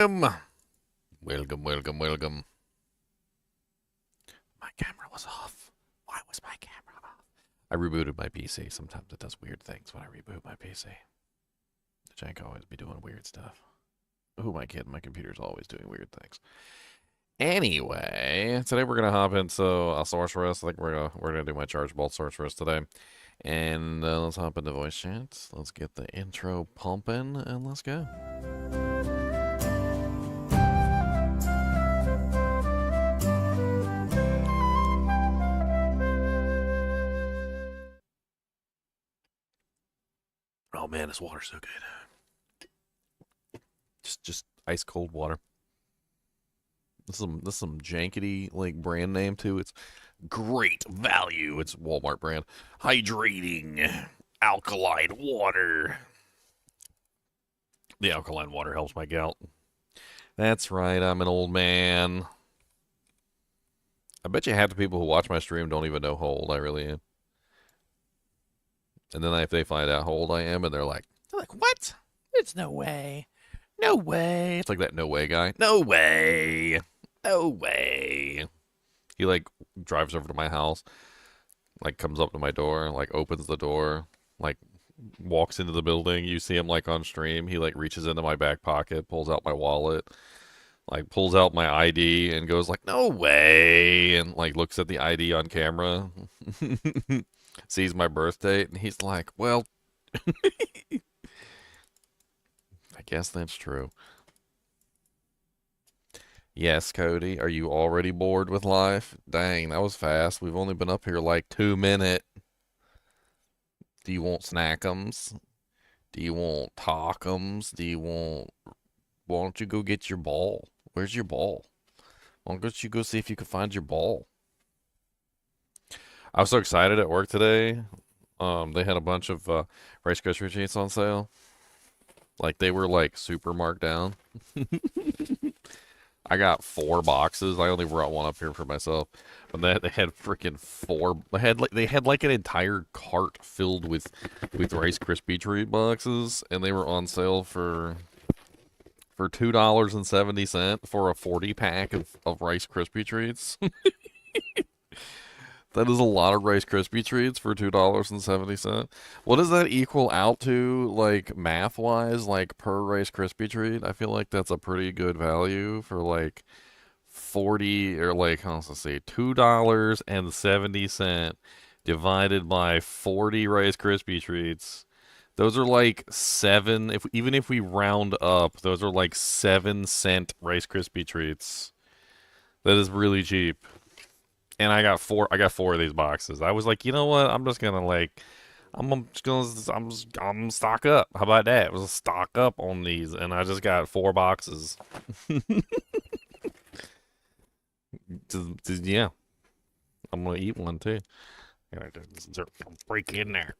Welcome, welcome, welcome. My camera was off. Why was my camera off? I rebooted my PC. Sometimes it does weird things when I reboot my PC. The jank always be doing weird stuff. Who am I kidding? My computer's always doing weird things. Anyway, today we're gonna hop into a sorceress. I think we're gonna do my charge bolt sorceress today. And let's hop into voice chat. Let's get the intro pumping and let's go. Oh man, this water's so good. Just ice cold water. This is some jankety like brand name too. It's great value. It's Walmart brand. Hydrating alkaline water. The alkaline water helps my gout. That's right, I'm an old man. I bet you half the people who watch my stream don't even know how old I really am. And then if they find out how old I am, and they're like, what? It's no way. No way. It's like that no way guy. No way. No way. He like drives over to my house, like comes up to my door, like opens the door, like walks into the building. You see him like on stream. He like reaches into my back pocket, pulls out my wallet, like pulls out my ID and goes like, no way. And like looks at the ID on camera. Sees my birth date, and he's like, well, I guess that's true. Yes, Cody, are you already bored with life? Dang, that was fast. We've only been up here like 2 minutes. Do you want snackums? Do you want talkums? Do you want... Why don't you go get your ball? Where's your ball? Why don't you go see if you can find your ball? I was so excited at work today. They had a bunch of Rice Krispie treats on sale. Like they were like super marked down. I got 4 boxes. I only brought one up here for myself, but they had freaking 4. They had like an entire cart filled with Rice Krispie treat boxes, and they were on sale for $2.70 for a 40 pack of Rice Krispie treats. That is a lot of Rice Krispie treats for $2.70. What does that equal out to, like, math-wise, like, per Rice Krispie treat? I feel like that's a pretty good value for, like, 40, or, like, let's see, $2.70 divided by 40 Rice Krispie treats. Those are, like, 7, even if we round up, those are, like, 7-cent Rice Krispie treats. That is really cheap. And I got 4 of these boxes. I was like, you know what? I'm just gonna like I'm gonna stock up. How about that? It was a stock up on these, and I just got 4 boxes. Yeah. I'm gonna eat one too. Break in there.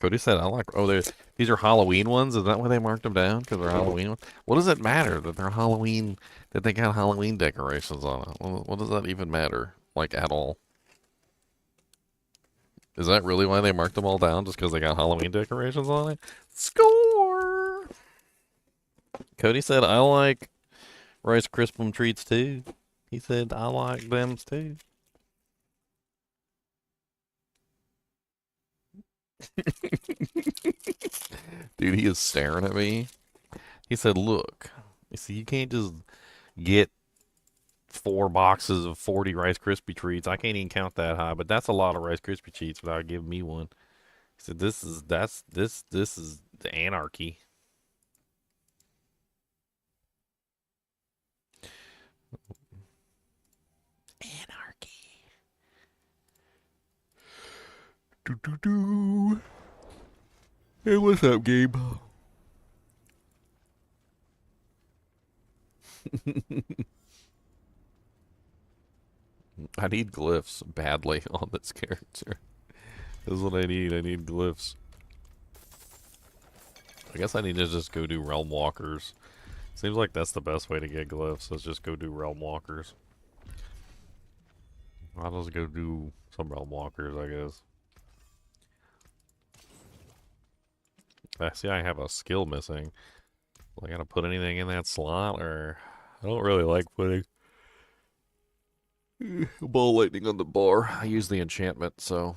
Cody said, I like, oh, these are Halloween ones? Is that why they marked them down? Because they're Halloween ones? What does it matter that they're Halloween, that they got Halloween decorations on it? What does that even matter, like, at all? Is that really why they marked them all down? Just because they got Halloween decorations on it? Score! Cody said, I like Rice Krispie treats too. He said, I like them too. Dude, he is staring at me. He said, look, you see, you can't just get 4 boxes of 40 Rice Krispie treats. I can't even count that high, but that's a lot of Rice Krispie treats without giving me one. He said, this is the anarchy. Anarchy. Do. Hey, what's up, Gabe? I need glyphs badly on this character. This is what I need. I need glyphs. I guess I need to just go do realm walkers. Seems like that's the best way to get glyphs, is just go do realm walkers. I'll just go do some realm walkers, I guess. See, I have a skill missing. Well, I gotta put anything in that slot, or I don't really like putting ball lightning on the bar. I use the enchantment, so.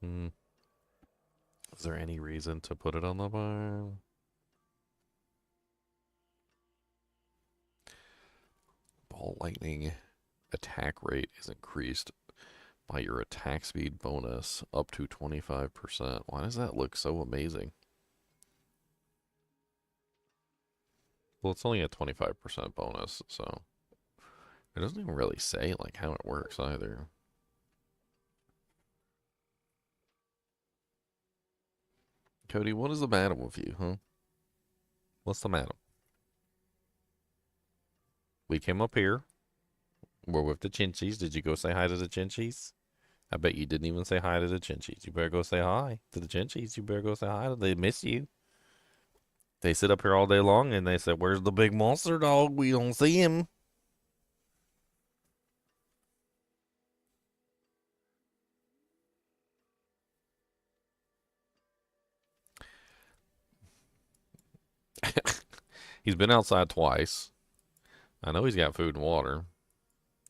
Is there any reason to put it on the bar? Ball lightning attack rate is increased by your attack speed bonus up to 25%. Why does that look so amazing? Well, it's only a 25% bonus, so it doesn't even really say like how it works either. Cody, what is the matter with you, huh? What's the matter? We came up here. We're with the Chinchillas. Did you go say hi to the Chinchillas? I bet you didn't even say hi to the Chinchillas. You better go say hi to the Chinchillas. You better go say hi to them. They miss you. They sit up here all day long and they say, "Where's the big monster dog? We don't see him." He's been outside twice. I know he's got food and water.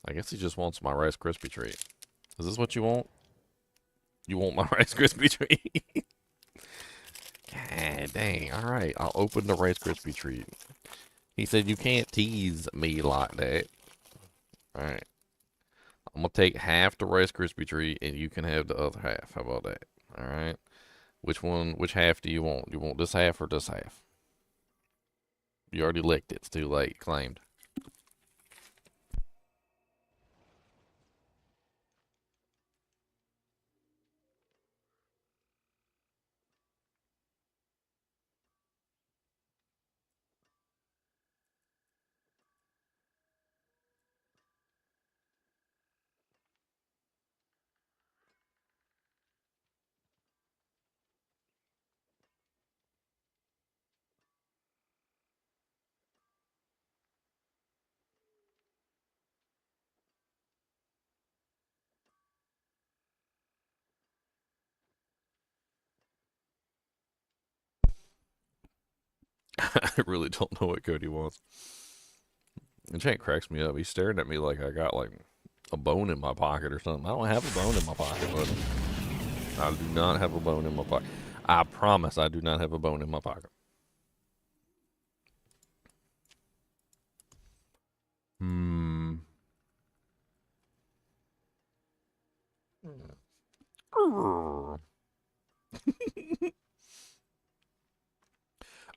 I guess he just wants my Rice Krispie treat. Is this what you want? You want my Rice Krispie treat? God dang. All right. I'll open the Rice Krispie treat. He said, "You can't tease me like that." All right. I'm going to take half the Rice Krispie treat and you can have the other half. How about that? All right. Which half do you want? You want this half or this half? You already licked it. It's too late. Claimed. I really don't know what Cody wants. And Chant cracks me up. He's staring at me like I got like a bone in my pocket or something. I don't have a bone in my pocket, buddy. I do not have a bone in my pocket. I promise I do not have a bone in my pocket. Hmm.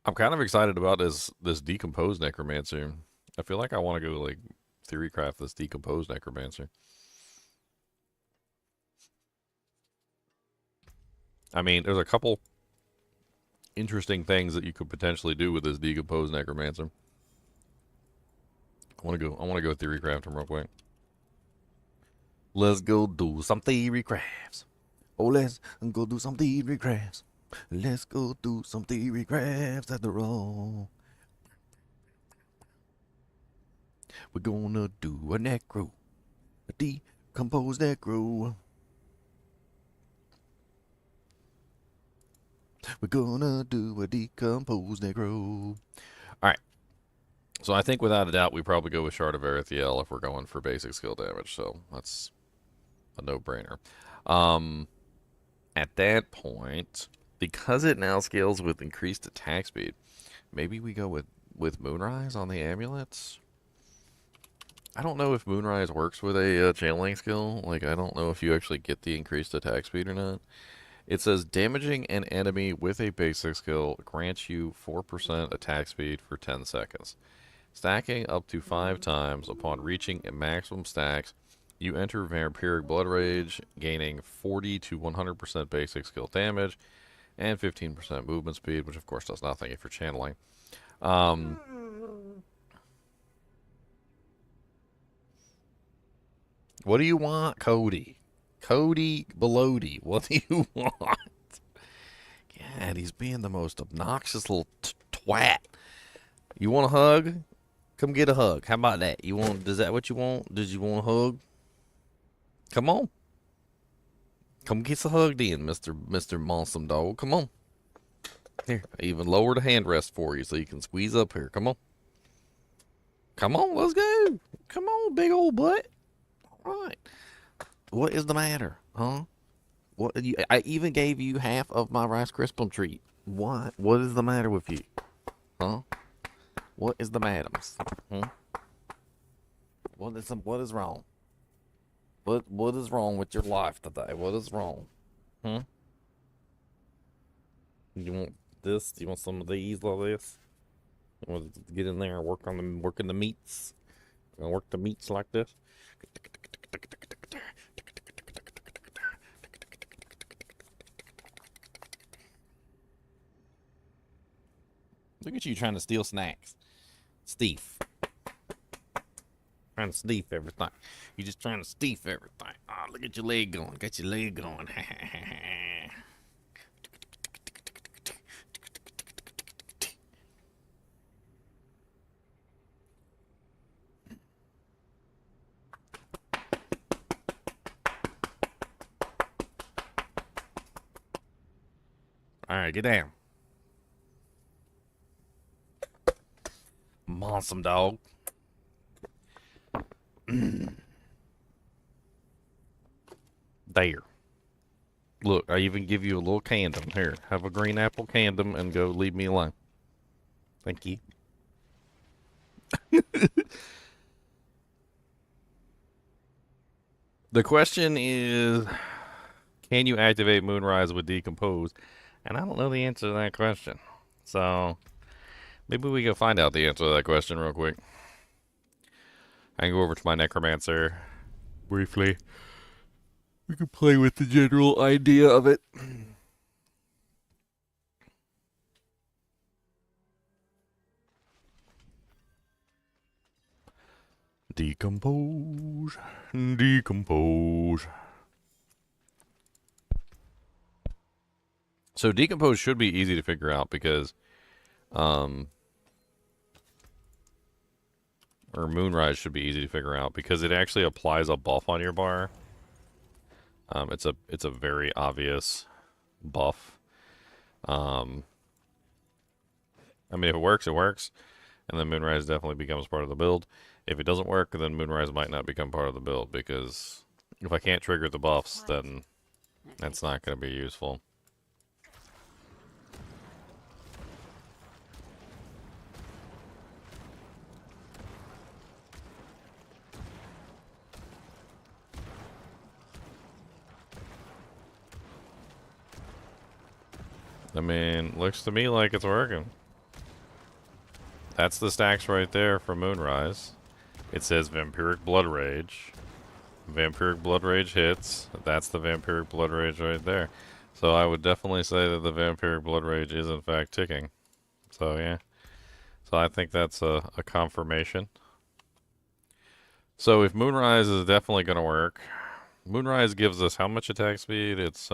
I'm kind of excited about this decomposed necromancer. I feel like I want to go like theorycraft this decomposed necromancer. I mean, there's a couple interesting things that you could potentially do with this decomposed necromancer. I want to go theorycraft him real quick. Let's go do some theory crafts. Oh, let's go do some theory crafts. Let's go do some theory crafts after all. We're gonna do a necro. A decomposed necro. We're gonna do a decomposed necro. Alright. So I think without a doubt we probably go with Shard of Erethiel if we're going for basic skill damage. So that's a no-brainer. At that point, because it now scales with increased attack speed, maybe we go with Moonrise on the amulets. I don't know if Moonrise works with a channeling skill. Like, I don't know if you actually get the increased attack speed or not. It says damaging an enemy with a basic skill grants you 4% attack speed for 10 seconds. Stacking up to 5 times upon reaching a maximum stacks, you enter Vampiric Blood Rage, gaining 40 to 100% basic skill damage and 15% movement speed, which of course does nothing if you're channeling. What do you want, Cody? Cody Belody, what do you want? God, he's being the most obnoxious little twat. You want a hug? Come get a hug. How about that? You want? Is that what you want? Did you want a hug? Come on. Come get a hug then, Mr. Monsom Dog. Come on. Here, I even lower the hand rest for you so you can squeeze up here. Come on. Come on, let's go. Come on, big old butt. All right. What is the matter, huh? I even gave you half of my Rice Krispie treat. What? What is the matter with you? Huh? What is the madams? Hmm? What is wrong? What is wrong with your life today? What is wrong? Hmm? You want this? Do you want some of these like this? You want to get in there and working the meats? And work the meats like this? Look at you trying to steal snacks. Steve. Trying to Steve everything. You just trying to Steve everything. Oh, look at your leg going. Got your leg going. All right, get down. Awesome dog. There. Look, I even give you a little candom. Here, have a green apple candom and go leave me alone. Thank you. The question is, can you activate Moonrise with Decompose? And I don't know the answer to that question. So, maybe we can find out the answer to that question real quick. I can go over to my Necromancer briefly. We can play with the general idea of it. Decompose. Decompose. So Decompose should be easy to figure out because, or Moonrise should be easy to figure out because it actually applies a buff on your bar. It's a very obvious buff. I mean, if it works, it works, and then Moonrise definitely becomes part of the build. If it doesn't work, then Moonrise might not become part of the build because if I can't trigger the buffs, then that's not going to be useful. I mean, looks to me like it's working. That's the stacks right there for Moonrise. It says Vampiric Blood Rage. Vampiric Blood Rage hits. That's the Vampiric Blood Rage right there. So I would definitely say that the Vampiric Blood Rage is in fact ticking. So yeah. So I think that's a confirmation. So if Moonrise is definitely going to work, Moonrise gives us how much attack speed? It's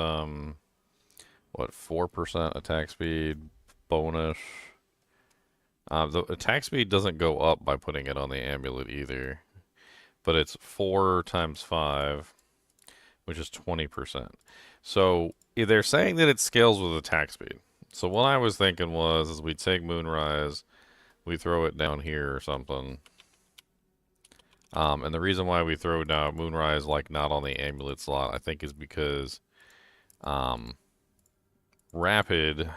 what, 4% attack speed bonus. The attack speed doesn't go up by putting it on the amulet either, but it's 4 times 5, which is 20%. So they're saying that it scales with attack speed. So what I was thinking was, is we take Moonrise, we throw it down here or something. And the reason why we throw down Moonrise like not on the amulet slot, I think, is because Rapid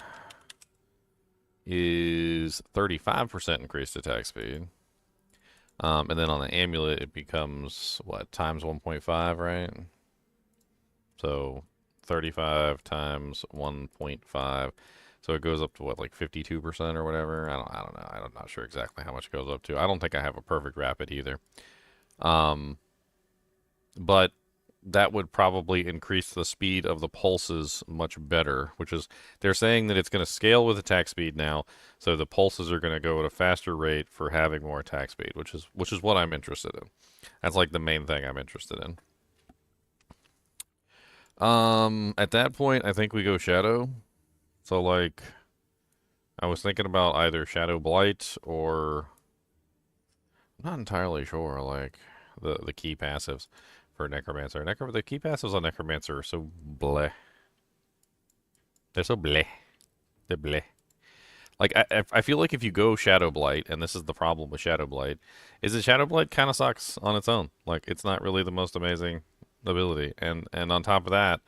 is 35% increased attack speed. And then on the amulet, it becomes, what, times 1.5, right? So 35 times 1.5. So it goes up to, what, like 52% or whatever? I don't know. I'm not sure exactly how much it goes up to. I don't think I have a perfect Rapid either. But that would probably increase the speed of the pulses much better, which is, they're saying that it's going to scale with attack speed now, so the pulses are going to go at a faster rate for having more attack speed, which is what I'm interested in. That's like the main thing I'm interested in. At that point, I think we go Shadow. So like, I was thinking about either Shadow Blight or, I'm not entirely sure, like the key passives for Necromancer. The key passives on Necromancer are so bleh. They're so bleh. The bleh. Like I feel like if you go Shadow Blight, and this is the problem with Shadow Blight, is that Shadow Blight kind of sucks on its own. Like it's not really the most amazing ability, and on top of that,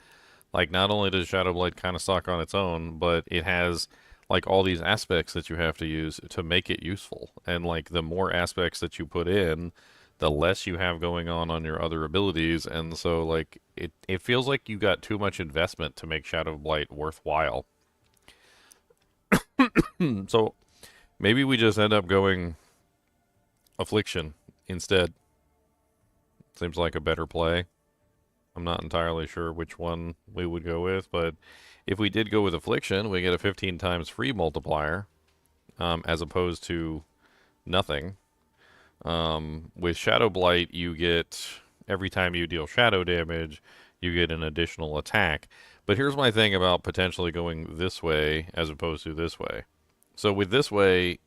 like not only does Shadow Blight kind of suck on its own, but it has like all these aspects that you have to use to make it useful, and like the more aspects that you put in, the less you have going on your other abilities, and so like it feels like you got too much investment to make Shadow Blight worthwhile. So maybe we just end up going Affliction instead. Seems like a better play. I'm not entirely sure which one we would go with, but if we did go with Affliction, we get a 15 times free multiplier, as opposed to nothing. With Shadow Blight, you get, every time you deal shadow damage, you get an additional attack. But here's my thing about potentially going this way as opposed to this way. So with this way,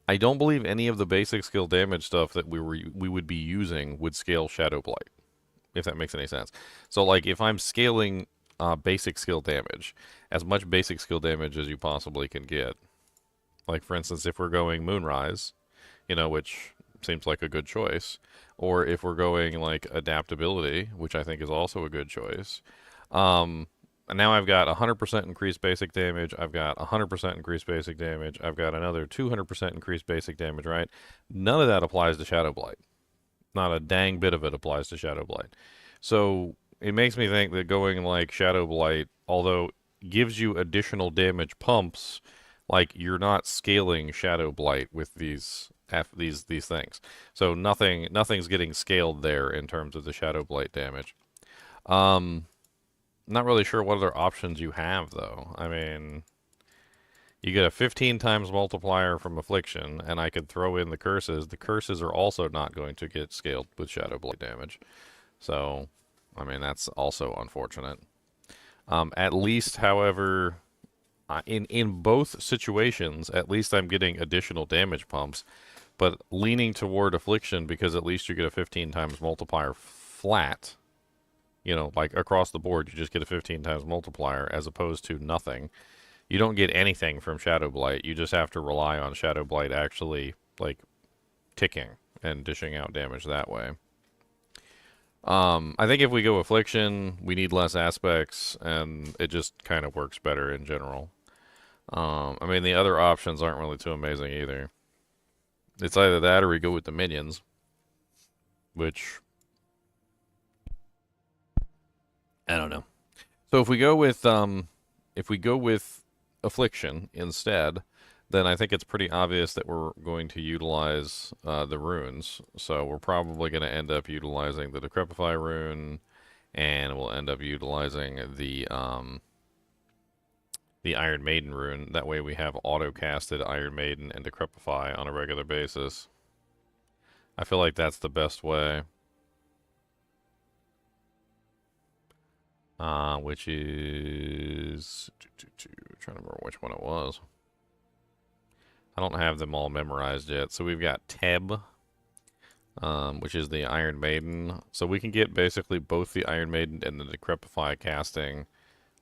I don't believe any of the basic skill damage stuff that we would be using would scale Shadow Blight, if that makes any sense. So like if I'm scaling basic skill damage, as much basic skill damage as you possibly can get. Like for instance, if we're going Moonrise, which seems like a good choice, or if we're going like adaptability, which I think is also a good choice. And now I've got 100% increased basic damage. I've got 100% increased basic damage. I've got another 200% increased basic damage, right? None of that applies to Shadow Blight. Not a dang bit of it applies to Shadow Blight. So it makes me think that going like Shadow Blight, although gives you additional damage pumps, like you're not scaling Shadow Blight with these things. So nothing's getting scaled there in terms of the Shadow Blight damage. Not really sure what other options you have, though. I mean, you get a 15 times multiplier from Affliction, and I could throw in the curses. The curses are also not going to get scaled with Shadow Blade damage. So, I mean, that's also unfortunate. At least, however, in both situations, at least I'm getting additional damage pumps, but leaning toward Affliction because at least you get a 15 times multiplier flat. Like across the board, you just get a 15 times multiplier as opposed to nothing. You don't get anything from Shadow Blight. You just have to rely on Shadow Blight actually, like, ticking and dishing out damage that way. I think if we go Affliction, we need less aspects, and it just kind of works better in general. I mean, the other options aren't really too amazing either. It's either that or we go with the minions, which I don't know. So if we go with Affliction instead, then I think it's pretty obvious that we're going to utilize the runes. So we're probably going to end up utilizing the Decrepify rune, and we'll end up utilizing the Iron Maiden rune. That way we have auto-casted Iron Maiden and Decrepify on a regular basis. I feel like that's the best way. Which is... trying to remember which one it was. I don't have them all memorized yet. So we've got Teb, which is the Iron Maiden. So we can get basically both the Iron Maiden and the Decrepify casting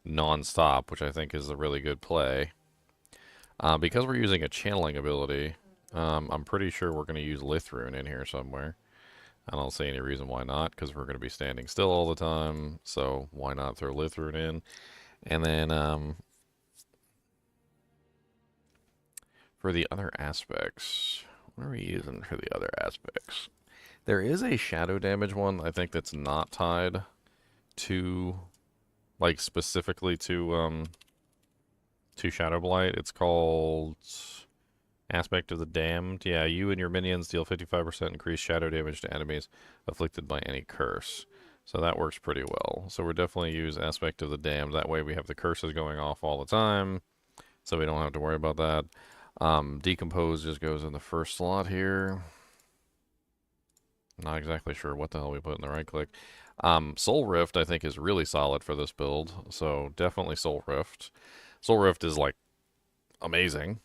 non-stop, which I think is a really good play. Because we're using a channeling ability, I'm pretty sure we're going to use Lithrune in here somewhere. I don't see any reason why not, because we're going to be standing still all the time, so why not throw Lithrune in? And then, for the other aspects, what are we using for the other aspects? There is a shadow damage one, I think, that's not tied to, like, specifically to Shadow Blight. It's called Aspect of the Damned. Yeah, you and your minions deal 55% increased shadow damage to enemies afflicted by any curse. So that works pretty well. So we're definitely use Aspect of the Damned. That way we have the curses going off all the time, so we don't have to worry about that. Decompose just goes in the first slot here. Not exactly sure what the hell we put in the right click. Soul Rift, I think, is really solid for this build, so definitely Soul Rift. Soul Rift is, like, amazing.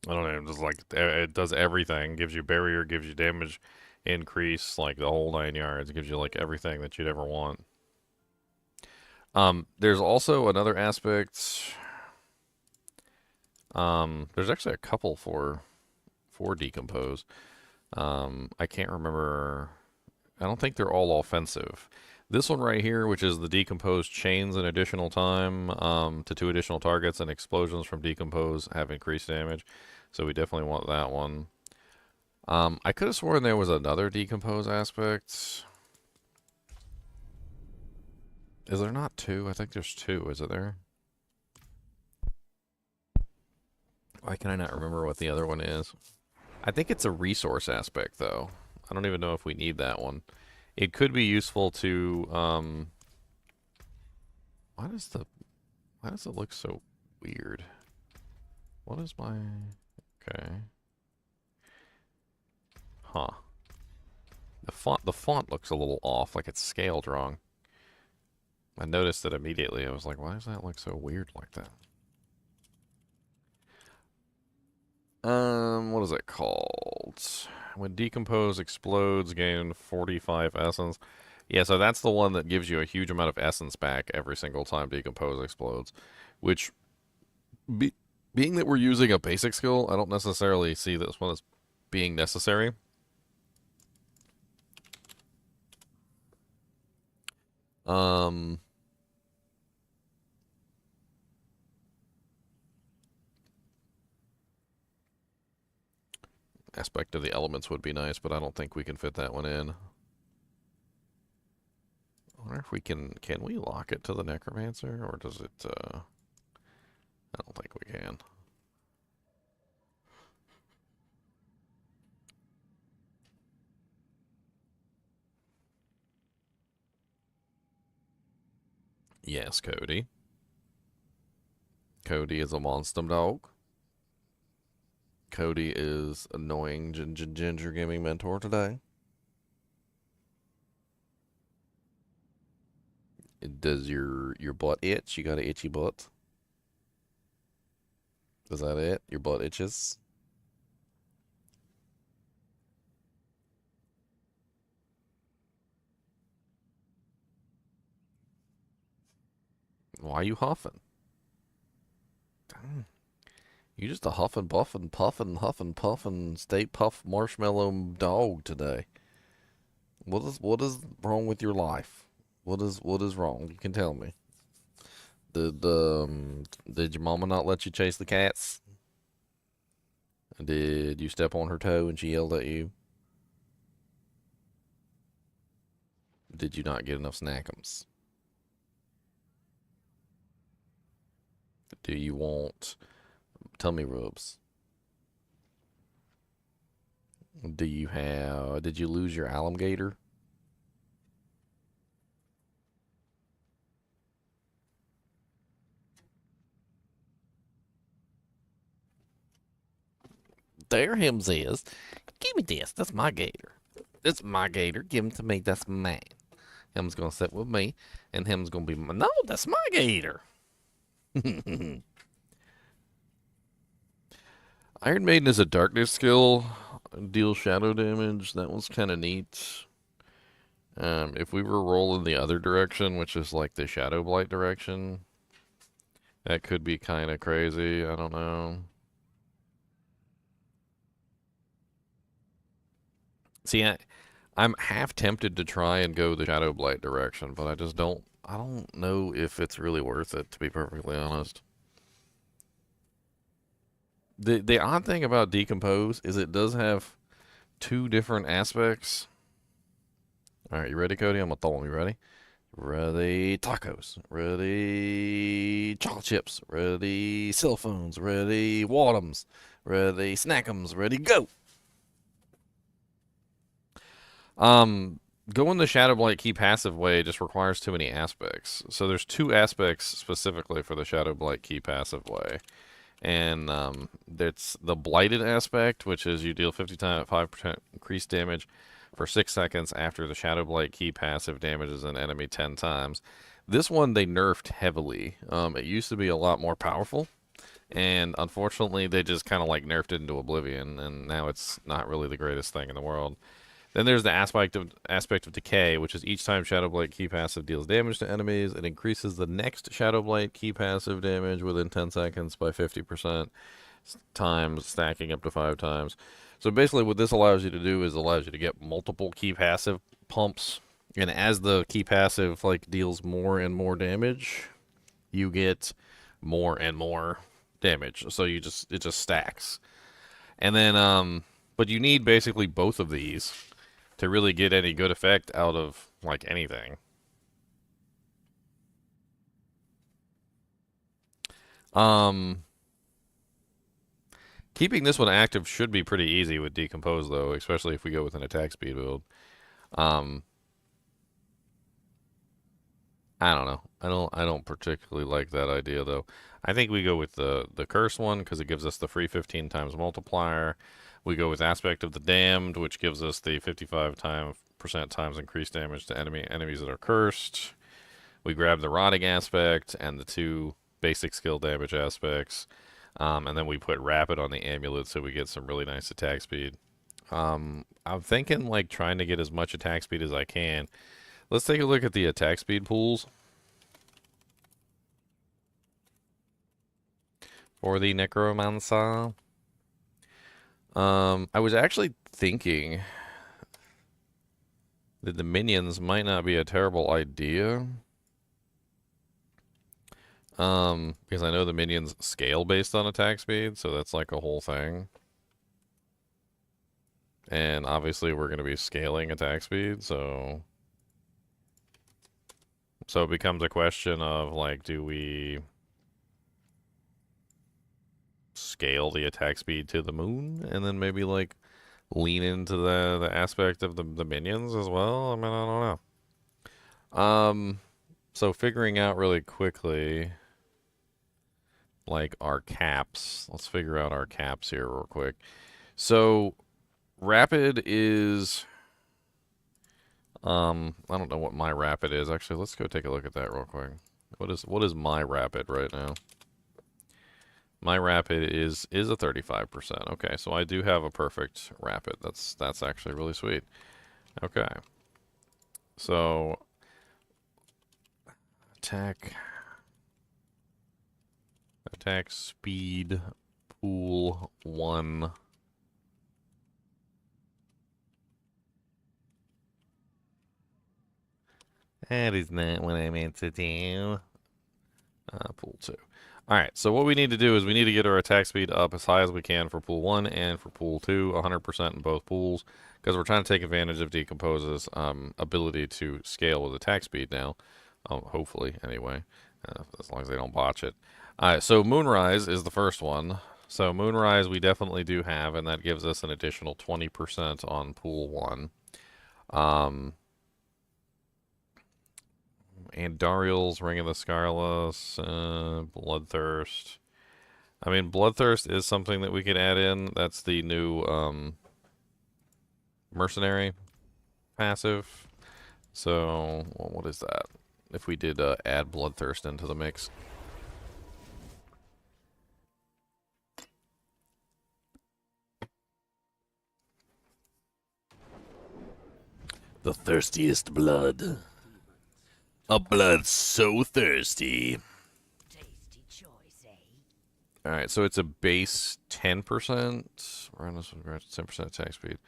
I don't know, just, like, it does everything. Gives you barrier, gives you damage increase, like, the whole 9 yards. It gives you, like, everything that you'd ever want. There's also another aspect. There's actually a couple for decompose. I can't remember. I don't think they're all offensive. This one right here, which is the decompose chains an additional time to 2 additional targets, and explosions from decompose have increased damage. So we definitely want that one. I could have sworn there was another decompose aspect. Is there not 2? I think there's 2. Is it there? Why can I not remember what the other one is? I think it's a resource aspect, though. I don't even know if we need that one. It could be useful to, why does it look so weird? What is my, okay. Huh. The font looks a little off, like it's scaled wrong. I noticed it immediately. I was like, why does that look so weird like that? What is it called? When decompose explodes, gain 45 essence. Yeah, so that's the one that gives you a huge amount of essence back every single time decompose explodes. Which, being that we're using a basic skill, I don't necessarily see this one as being necessary. Aspect of the elements would be nice, but I don't think we can fit that one in. I wonder if we can we lock it to the Necromancer, or does it, I don't think we can. Yes, Cody. Cody is a monster dog. Cody is annoying Ginger Gaming Mentor today. Does your butt itch? You got an itchy butt? Is that it? Your butt itches? Why are you huffing? Dang. You just a huffing, buffing, puffing, huffing, puffing, stay puff marshmallow dog today. What is wrong with your life? What is wrong? You can tell me. Did your mama not let you chase the cats? Did you step on her toe and she yelled at you? Did you not get enough snackums? Do you want tummy rubs? Did you lose your alligator? There hims is. Give me this. That's my gator. It's my gator. Give him to me. That's mine. Him's gonna sit with me, and him's gonna be my. No, that's my gator. Iron Maiden is a darkness skill. Deal shadow damage. That one's kind of neat. If we were rolling the other direction, which is like the Shadow Blight direction, that could be kind of crazy. I don't know. See, I'm half tempted to try and go the Shadow Blight direction, but I just don't. I don't know if it's really worth it, to be perfectly honest. The odd thing about Decompose is it does have 2 different aspects. All right, you ready, Cody? I'm gonna throw them. You ready? Ready, tacos. Ready, chocolate chips. Ready, cell phones. Ready, Wadums. Ready, snackums. Ready, go. Going the Shadow Blight key passive way just requires too many aspects. So there's 2 aspects specifically for the Shadow Blight key passive way. And that's the blighted aspect, which is you deal 5% increased damage for 6 seconds after the Shadow Blight key passive damages an enemy 10 times. This one they nerfed heavily. It used to be a lot more powerful, and unfortunately they just kind of like nerfed it into oblivion, and now it's not really the greatest thing in the world. Then there's the aspect of decay, which is each time Shadow Blight key passive deals damage to enemies, it increases the next Shadow Blight key passive damage within 10 seconds by 50% times, stacking up to 5 times. So basically what this allows you to do is allows you to get multiple key passive pumps, and as the key passive like deals more and more damage, you get more and more damage. So it just stacks. And then but you need basically both of these to really get any good effect out of like anything. Um Keeping this one active should be pretty easy with Decompose, though, especially if we go with an attack speed build. Um, I don't know. I don't particularly like that idea, though. I think we go with the curse one because it gives us the free 15 times multiplier. We go with Aspect of the Damned, which gives us the 55% times increased damage to enemies that are cursed. We grab the Rotting aspect and the 2 basic skill damage aspects. And then we put Rapid on the amulet so we get some really nice attack speed. I'm thinking like trying to get as much attack speed as I can. Let's take a look at the attack speed pools for the Necromancer. I was actually thinking that the minions might not be a terrible idea. Because I know the minions scale based on attack speed, so that's like a whole thing. And obviously we're going to be scaling attack speed, so it becomes a question of like, do we scale the attack speed to the moon and then maybe like lean into the aspect of the minions as well? I mean, I don't know. So figuring out really quickly like our caps. Let's figure out our caps here real quick. So rapid is I don't know what my rapid is. Actually, let's go take a look at that real quick. What is my rapid right now? My rapid is a 35%. Okay, so I do have a perfect rapid. That's actually really sweet. Okay. So attack speed pool 1. That is not what I meant to do. Pool 2. Alright, so what we need to do is we need to get our attack speed up as high as we can for pool 1 and for pool 2, 100% in both pools, because we're trying to take advantage of Decompose's ability to scale with attack speed now. Hopefully, anyway, as long as they don't botch it. Alright, so Moonrise is the first one. So Moonrise we definitely do have, and that gives us an additional 20% on pool 1. And Duriel's Ring of the Scarless, Bloodthirst. I mean, Bloodthirst is something that we could add in. That's the new Mercenary passive. So, well, what is that? If we did add Bloodthirst into the mix. The thirstiest blood. A blood so thirsty. Tasty choice, eh? Alright, so it's a base 10%. Run this one, 10% attack speed.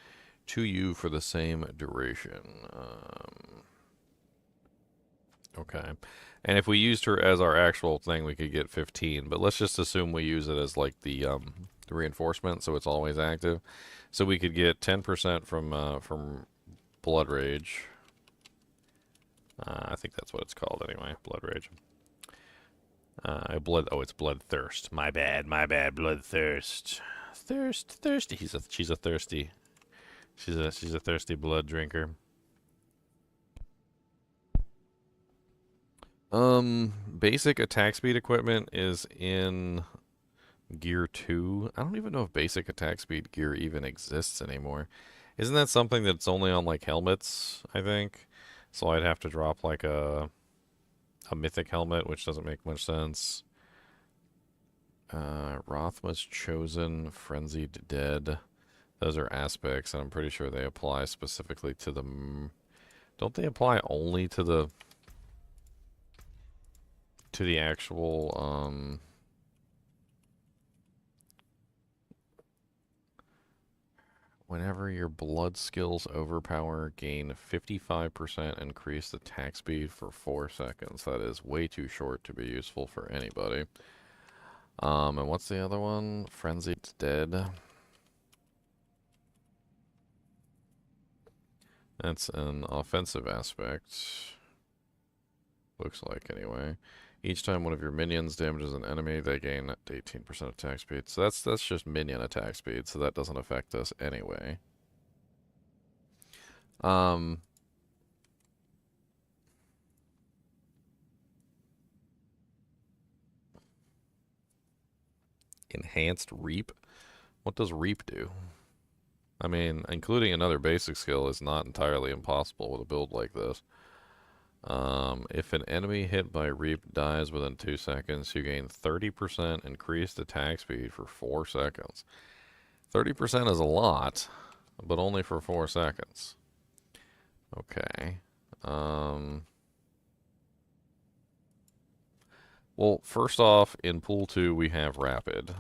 To you for the same duration. Okay. And if we used her as our actual thing, we could get 15. But let's just assume we use it as like the reinforcement, so it's always active. So we could get 10% from Blood Rage. I think that's what it's called anyway, Blood Rage. It's Bloodthirst. My bad, Bloodthirst. Thirsty. She's a thirsty. She's a thirsty blood drinker. Basic attack speed equipment is in Gear 2. I don't even know if basic attack speed gear even exists anymore. Isn't that something that's only on like helmets, I think? So I'd have to drop like a mythic helmet, which doesn't make much sense. Rothma's Chosen, Frenzied Dead. Those are aspects, and I'm pretty sure they apply specifically to the... Don't they apply only to the actual, whenever your blood skills overpower, gain 55% increased attack speed for 4 seconds. That is way too short to be useful for anybody. And what's the other one? Frenzied Dead. That's an offensive aspect. Looks like, anyway. Each time one of your minions damages an enemy, they gain 18% attack speed. So that's just minion attack speed, so that doesn't affect us anyway. Enhanced Reap? What does Reap do? I mean, including another basic skill is not entirely impossible with a build like this. If an enemy hit by Reap dies within 2 seconds, you gain 30% increased attack speed for 4 seconds. 30% is a lot, but only for 4 seconds. Okay. Well, first off, in Pool 2, we have Rapid,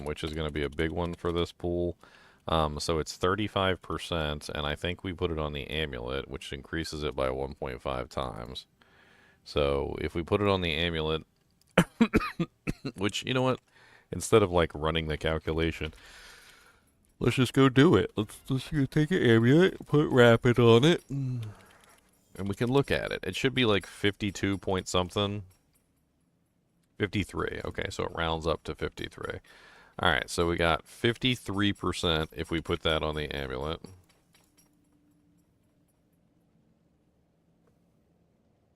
which is going to be a big one for this pool. So it's 35%, and I think we put it on the Amulet, which increases it by 1.5 times. So if we put it on the Amulet, which, you know what? Instead of, like, running the calculation, let's just go do it. Let's just go take an Amulet, put Rapid on it, and we can look at it. It should be, like, 52 point something. 53. Okay, so it rounds up to 53. Alright, so we got 53% if we put that on the Amulet.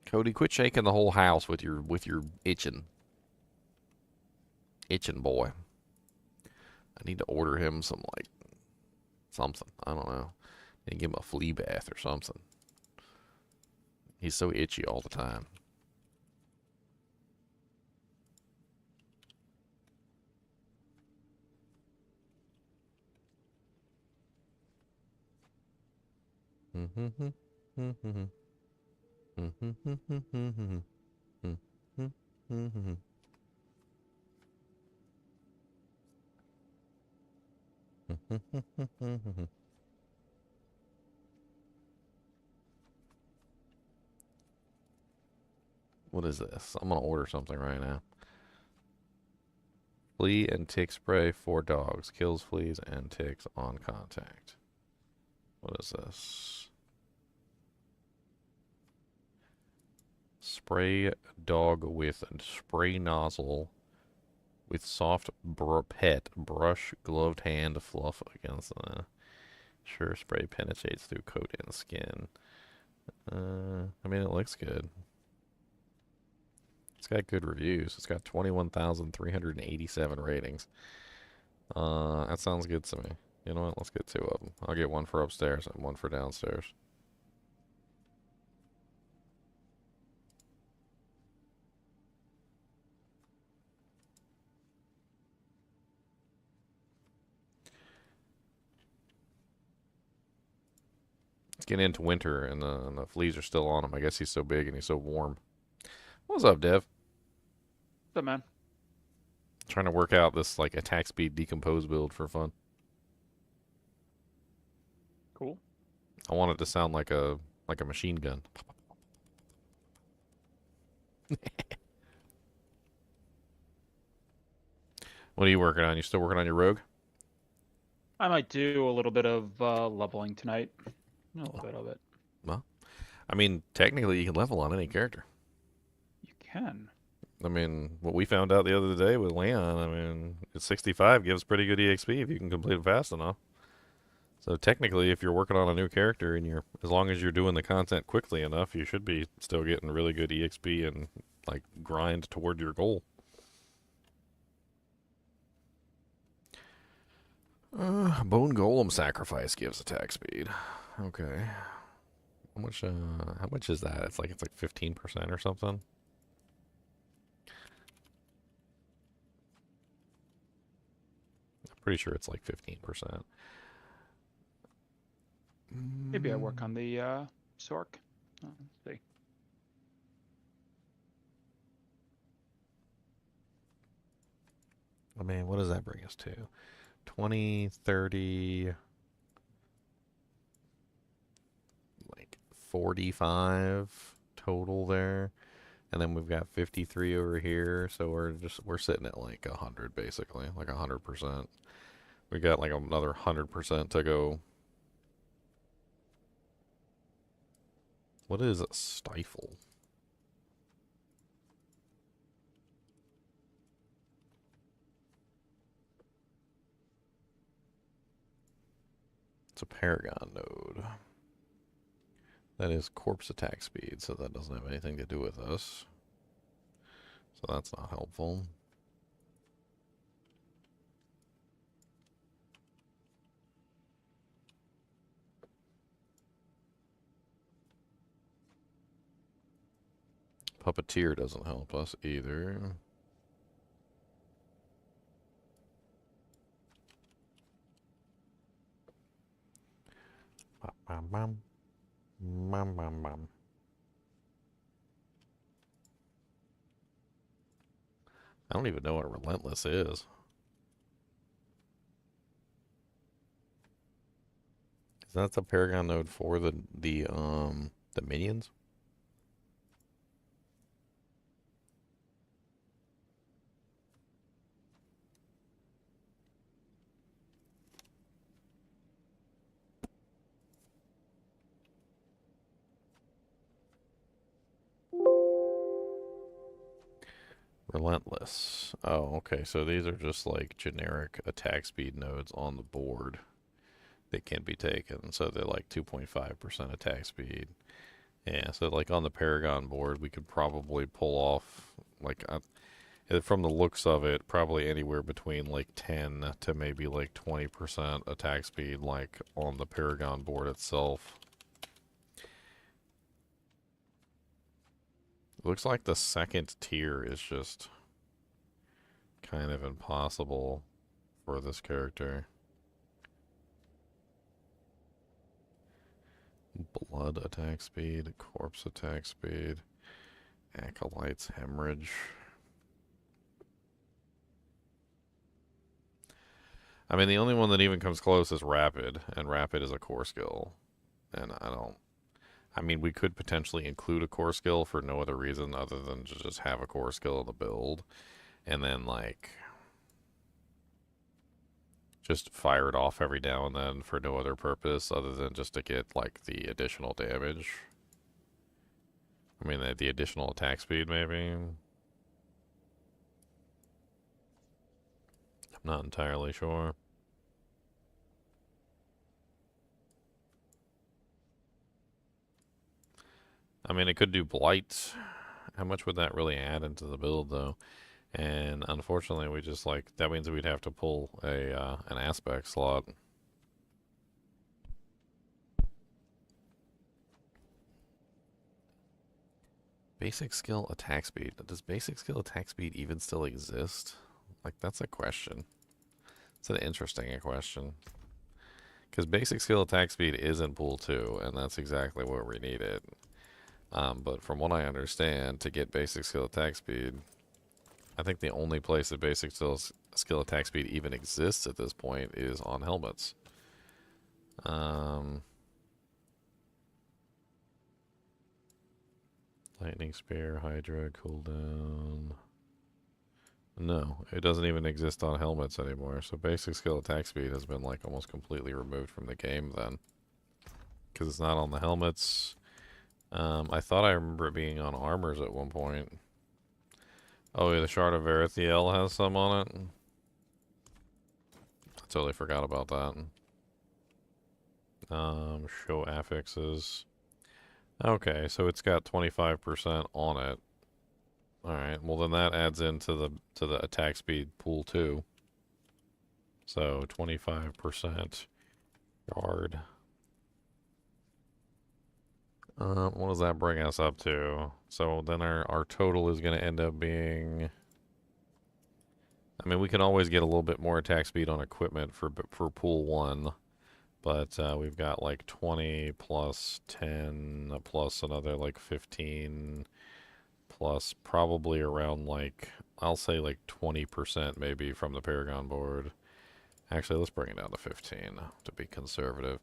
Cody, quit shaking the whole house with your itching. Itching boy. I need to order him some, like, something. I don't know. Need to give him a flea bath or something. He's so itchy all the time. What is this? I'm gonna order something right now. Flea and tick spray for dogs. Kills fleas and ticks on contact. What is this? Spray dog with spray nozzle with soft pet brush gloved hand fluff against the sure spray penetrates through coat and skin. I mean, it looks good. It's got good reviews. It's got 21,387 ratings. That sounds good to me. You know what? Let's get 2 of them. I'll get one for upstairs and one for downstairs. It's getting into winter and the fleas are still on him. I guess he's so big and he's so warm. What's up, Dev? What's up, man? Trying to work out this like attack speed decompose build for fun. Cool. I want it to sound like a machine gun. What are you working on? You still working on your rogue? I might do a little bit of leveling tonight. A little bit of it. Well, I mean, technically you can level on any character. You can. I mean, what we found out the other day with Leon, I mean, it's 65 gives pretty good EXP if you can complete it fast enough. So technically, if you're working on a new character and as long as you're doing the content quickly enough, you should be still getting really good EXP and like grind toward your goal. Bone Golem Sacrifice gives attack speed. Okay. How much is that? It's like 15% or something. I'm pretty sure it's like 15%. Maybe I work on the Sorc. Let's see. I mean, what does that bring us to? 20, 30, like 45 total there. And then we've got 53 over here, so we're sitting at like 100 basically, like 100%. We got like another 100% to go. What is a stifle? It's a paragon node. That is corpse attack speed, so that doesn't have anything to do with us. So that's not helpful. Puppeteer doesn't help us either. Bam, bam, bam, bam, bam. I don't even know what relentless is. Is that the paragon node for the minions? Relentless. Oh, okay. So these are just like generic attack speed nodes on the board that can be taken. So they're like 2.5% attack speed. Yeah, so like on the Paragon board, we could probably pull off, like, from the looks of it, probably anywhere between like 10 to maybe like 20% attack speed, like on the Paragon board itself. Looks like the second tier is just kind of impossible for this character. Blood attack speed, corpse attack speed, acolytes hemorrhage. I mean, the only one that even comes close is rapid, and rapid is a core skill. And I mean, we could potentially include a core skill for no other reason other than to just have a core skill in the build. And then, like, just fire it off every now and then for no other purpose other than just to get, like, the additional damage. I mean, the additional attack speed, maybe. I'm not entirely sure. I mean, it could do Blight. How much would that really add into the build, though? And unfortunately, we just, like, that means we'd have to pull an aspect slot. Basic skill attack speed. Does basic skill attack speed even still exist? Like, that's a question. It's an interesting question. Because basic skill attack speed is in pool 2, and that's exactly where we need it. But from what I understand, to get basic skill attack speed, I think the only place that basic skill attack speed even exists at this point is on helmets. Lightning Spear, Hydra, cooldown. No, it doesn't even exist on helmets anymore. So basic skill attack speed has been like almost completely removed from the game then. Because it's not on the helmets. I thought I remember it being on armors at one point. Oh, yeah, the Shard of Verithiel has some on it. I totally forgot about that. Show affixes. Okay, so it's got 25% on it. Alright, well then that adds into the attack speed pool too. So 25% guard. What does that bring us up to? So then our total is going to end up being... I mean, we can always get a little bit more attack speed on equipment for pool 1. But we've got like 20 plus 10 plus another like 15 plus probably around like, I'll say like 20% maybe from the Paragon board. Actually, let's bring it down to 15 to be conservative.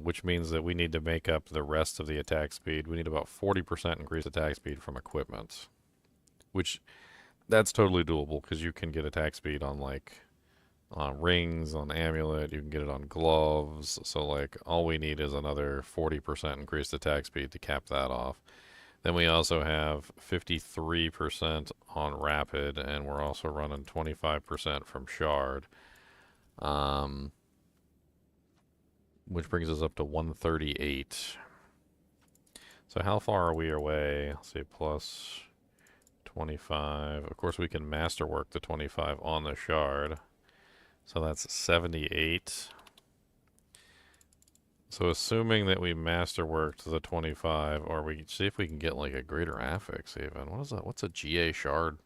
Which means that we need to make up the rest of the attack speed. We need about 40% increased attack speed from equipment. Which, that's totally doable because you can get attack speed on like rings, on amulet, you can get it on gloves. So like all we need is another 40% increased attack speed to cap that off. Then we also have 53% on rapid, and we're also running 25% from shard. Which brings us up to 138. So how far are we away? Let's see, plus 25. Of course, we can masterwork the 25 on the shard. So that's 78. So assuming that we masterworked the 25, or we see if we can get like a greater affix even. What is that? What's a GA shard?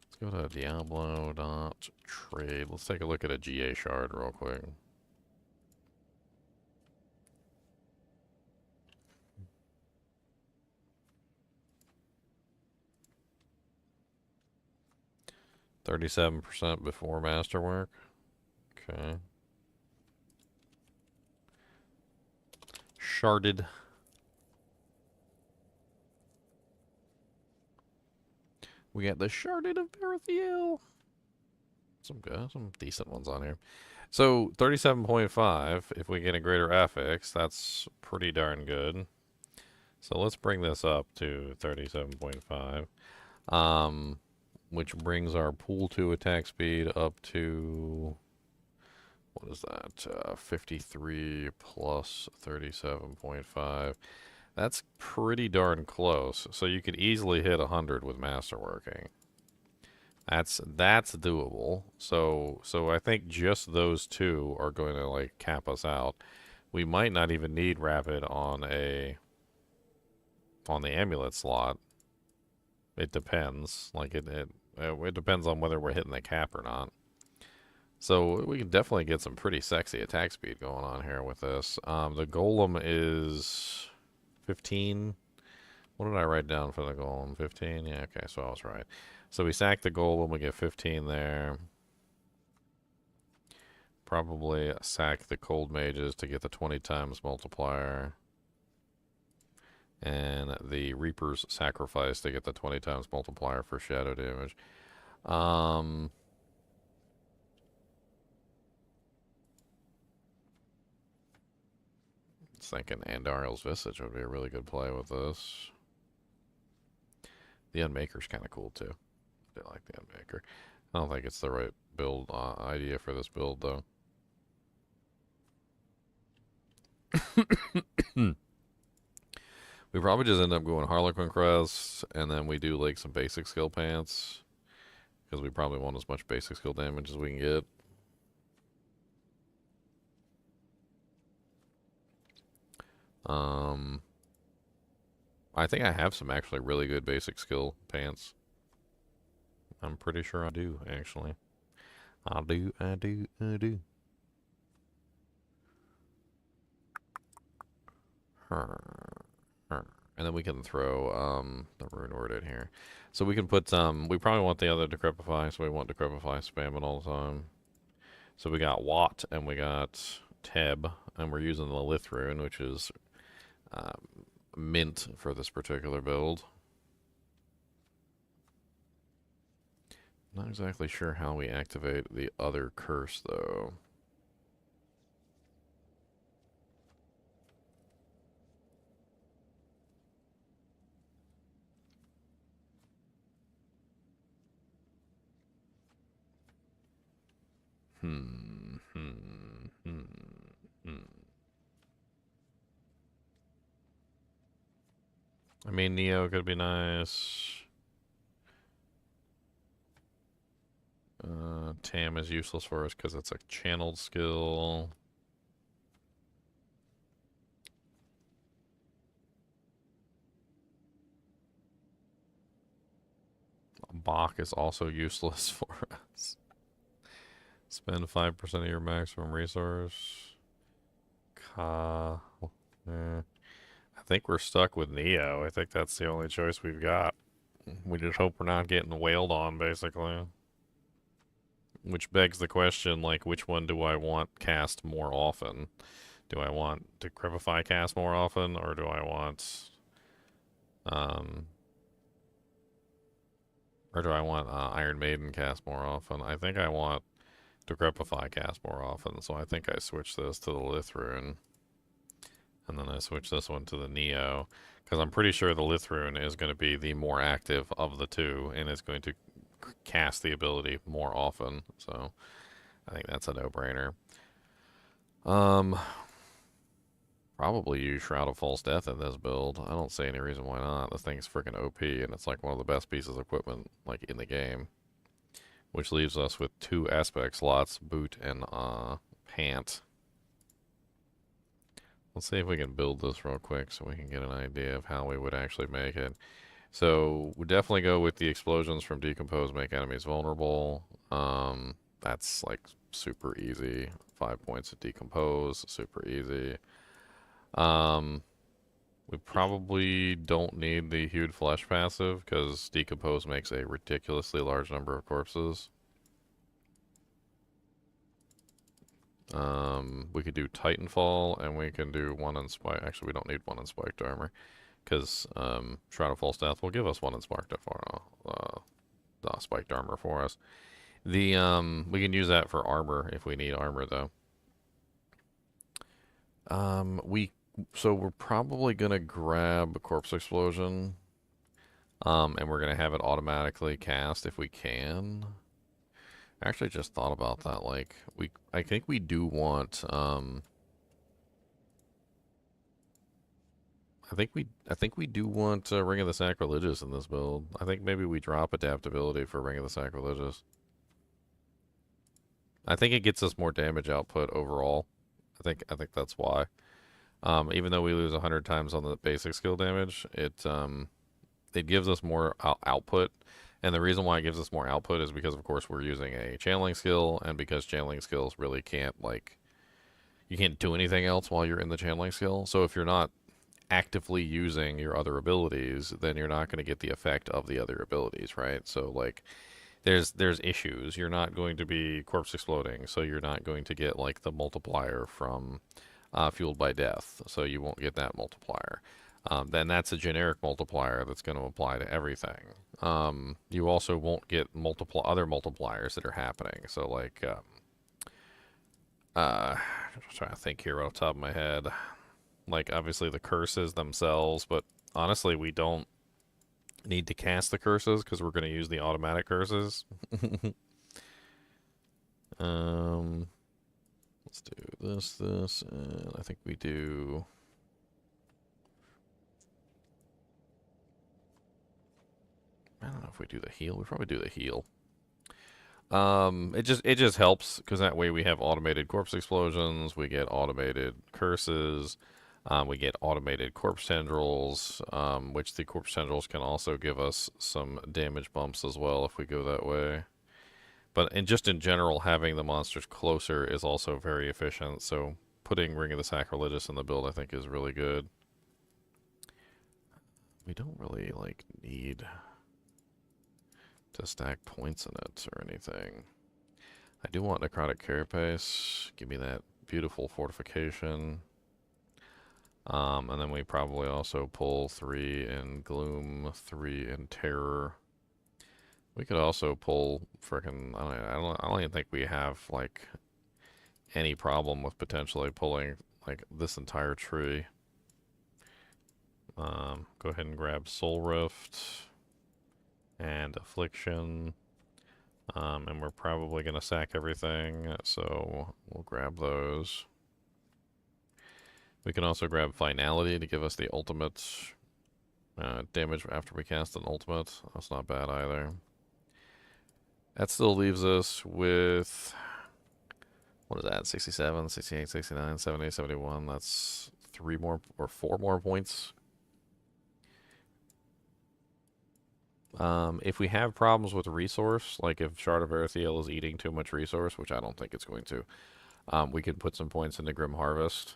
Let's go to Diablo.trade. Let's take a look at a GA shard real quick. $37% before masterwork. Okay. Sharded. We got the Sharded of Berethiel. Some good, some decent ones on here. So 37.5, if we get a greater affix, that's pretty darn good. So let's bring this up to 37.5. Which brings our pool 2 attack speed up to, what is that? 53 plus 37.5. That's pretty darn close. So you could easily hit 100 with masterworking. That's doable. So I think just those two are going to like cap us out. We might not even need rapid on the amulet slot. It depends. Like it depends on whether we're hitting the cap or not. So we can definitely get some pretty sexy attack speed going on here with this. The golem is 15. What did I write down for the golem? 15? Yeah, okay, so I was right. So we sack the golem, we get 15 there. Probably sack the cold mages to get the 20 times multiplier. And the Reaper's Sacrifice to get the 20 times multiplier for shadow damage. Thinking Andariel's Visage would be a really good play with this. The Unmaker's kind of cool too. I do like the Unmaker. I don't think it's the right build idea for this build though. We probably just end up going Harlequin Crest, and then we do like some basic skill pants. Because we probably want as much basic skill damage as we can get. I think I have some actually really good basic skill pants. I'm pretty sure I do, actually. I do. And then we can throw the rune word in here. So we can put we probably want the other Decrepify, so we want Decrepify spamming all the time. So we got Watt and we got Teb, and we're using the Lith rune, which is mint for this particular build. Not exactly sure how we activate the other curse though. I mean, Neo could be nice. Tam is useless for us because it's a channeled skill. Bach is also useless for us. Spend 5% of your maximum resource. I think we're stuck with Neo. I think that's the only choice we've got. We just hope we're not getting wailed on, basically. Which begs the question, like, which one do I want cast more often? Do I want to Decrepify cast more often, or do I want, um, Iron Maiden cast more often? I think I want Decrepify cast more often, so I think I switch this to the Lithrune, and then I switch this one to the Neo, because I'm pretty sure the Lithrune is going to be the more active of the two, and it's going to cast the ability more often, so I think that's a no-brainer. Probably use Shroud of False Death in this build. I don't see any reason why not. This thing's freaking OP, and it's like one of the best pieces of equipment like in the game. Which leaves us with 2 aspect slots, boot and pant. Let's see if we can build this real quick so we can get an idea of how we would actually make it. So we definitely go with the explosions from Decompose make enemies vulnerable. That's like super easy. 5 points of Decompose, super easy. We probably don't need the Hued Flesh passive because Decompose makes a ridiculously large number of corpses. We could do Titanfall, and we can do 1 in Spike. Actually, we don't need 1 in Spiked Armor because Shroud of False Death will give us 1 in Spiked Armor for us. We can use that for armor if we need armor, though. So we're probably gonna grab Corpse Explosion, and we're gonna have it automatically cast if we can. I actually just thought about that. Like I think we do want. I think we do want Ring of the Sacrilegious in this build. I think maybe we drop adaptability for Ring of the Sacrilegious. I think it gets us more damage output overall. I think that's why. Even though we lose 100 times on the basic skill damage, it gives us more output. And the reason why it gives us more output is because, of course, we're using a channeling skill, and because channeling skills really can't, like, you can't do anything else while you're in the channeling skill. So if you're not actively using your other abilities, then you're not going to get the effect of the other abilities, right? So, like, there's issues. You're not going to be corpse exploding, so you're not going to get, like, the multiplier from Fueled by Death, so you won't get that multiplier. Then that's a generic multiplier that's going to apply to everything. You also won't get other multipliers that are happening. So, like, I'm just trying to think here off the top of my head. Like, obviously the curses themselves, but honestly, we don't need to cast the curses because we're going to use the automatic curses. Let's do this, and I think we do. I don't know if we do the heal. We probably do the heal. It just helps because that way we have automated corpse explosions, we get automated curses, we get automated corpse tendrils, which the corpse tendrils can also give us some damage bumps as well if we go that way. But just in general, having the monsters closer is also very efficient. So putting Ring of the Sacrilegious in the build, I think, is really good. We don't really like need to stack points in it or anything. I do want Necrotic Carapace. Give me that beautiful fortification. And then we probably also pull 3 in Gloom, 3 in Terror. We could also pull frickin' I don't even think we have like any problem with potentially pulling like this entire tree. Go ahead and grab Soul Rift and Affliction. And we're probably gonna sack everything, so we'll grab those. We can also grab Finality to give us the ultimate damage after we cast an ultimate. That's not bad either. That still leaves us with, what is that, 67, 68, 69, 70, 71. That's 3 more or 4 more points. If we have problems with resource, like if Shard of Earthiel is eating too much resource, which I don't think it's going to, We could put some points into Grim Harvest,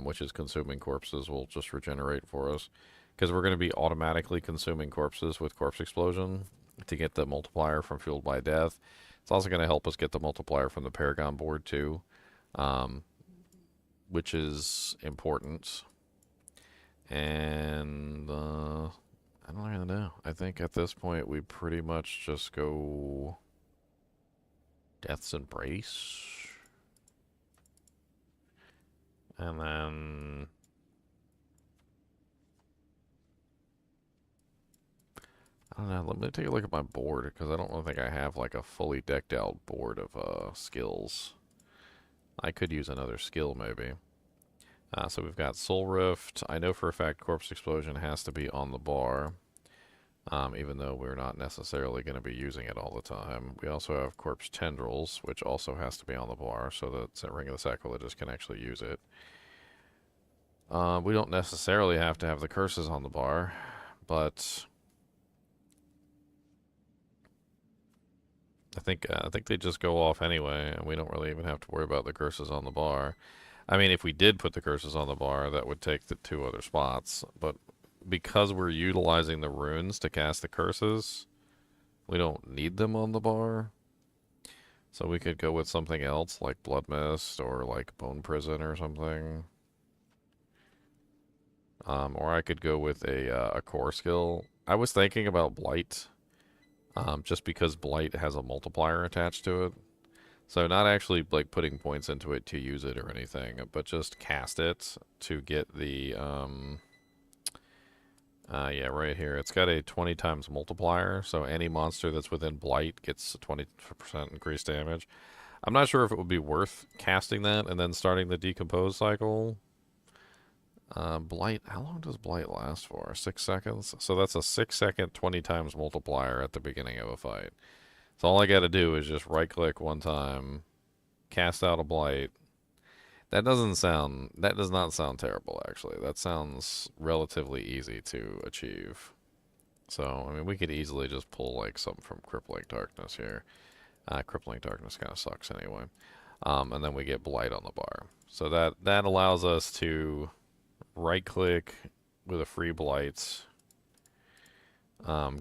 which is consuming corpses will just regenerate for us. Because we're going to be automatically consuming corpses with Corpse Explosion to get the multiplier from Fueled by Death. It's also going to help us get the multiplier from the Paragon board too, which is important. And I don't even know. I think at this point we pretty much just go Death's Embrace. And then I don't know. Let me take a look at my board because I don't really think I have like a fully decked out board of skills. I could use another skill maybe. So we've got Soul Rift. I know for a fact Corpse Explosion has to be on the bar, even though we're not necessarily going to be using it all the time. We also have Corpse Tendrils, which also has to be on the bar so that Ring of the Sacrilegious can actually use it. We don't necessarily have to have the curses on the bar, but I think they just go off anyway, and we don't really even have to worry about the curses on the bar. I mean, if we did put the curses on the bar, that would take the 2 other spots. But because we're utilizing the runes to cast the curses, we don't need them on the bar. So we could go with something else, like Blood Mist or like Bone Prison or something. Or I could go with a core skill. I was thinking about Blight, just because Blight has a multiplier attached to it. So not actually like putting points into it to use it or anything, but just cast it to get the yeah, right here. It's got a 20 times multiplier, so any monster that's within Blight gets 20% increased damage. I'm not sure if it would be worth casting that and then starting the decompose cycle. Blight, how long does Blight last for? 6 seconds? So that's a 6-second 20 times multiplier at the beginning of a fight. So all I gotta do is just right click one time, cast out a Blight. That does not sound terrible actually. That sounds relatively easy to achieve. So, I mean, we could easily just pull like something from Crippling Darkness here. Crippling Darkness kind of sucks anyway. And then we get Blight on the bar. So that allows us to right click with a free Blight,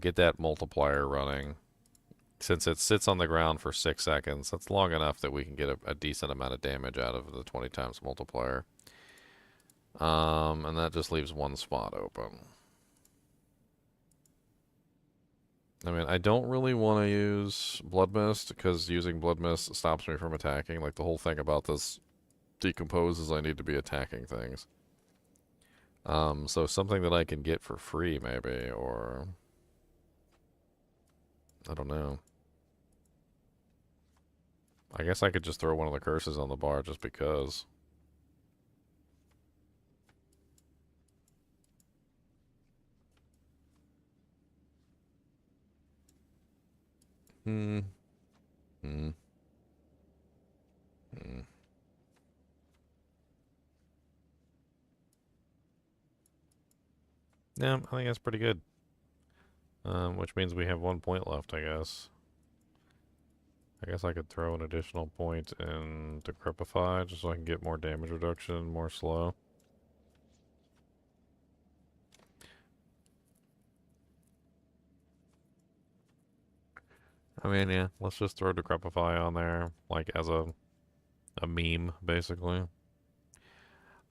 get that multiplier running. Since it sits on the ground for 6 seconds, that's long enough that we can get a decent amount of damage out of the 20 times multiplier. And that just leaves 1 spot open. I mean, I don't really want to use Blood Mist, because using Blood Mist stops me from attacking. Like, the whole thing about this decompose is I need to be attacking things. So something that I can get for free, maybe, or I don't know. I guess I could just throw one of the curses on the bar just because. Hmm. Hmm. Hmm. Yeah, I think that's pretty good. Which means we have 1 point left, I guess. I guess I could throw an additional point in Decrepify just so I can get more damage reduction, more slow. I mean, yeah, let's just throw Decrepify on there, like as a meme, basically.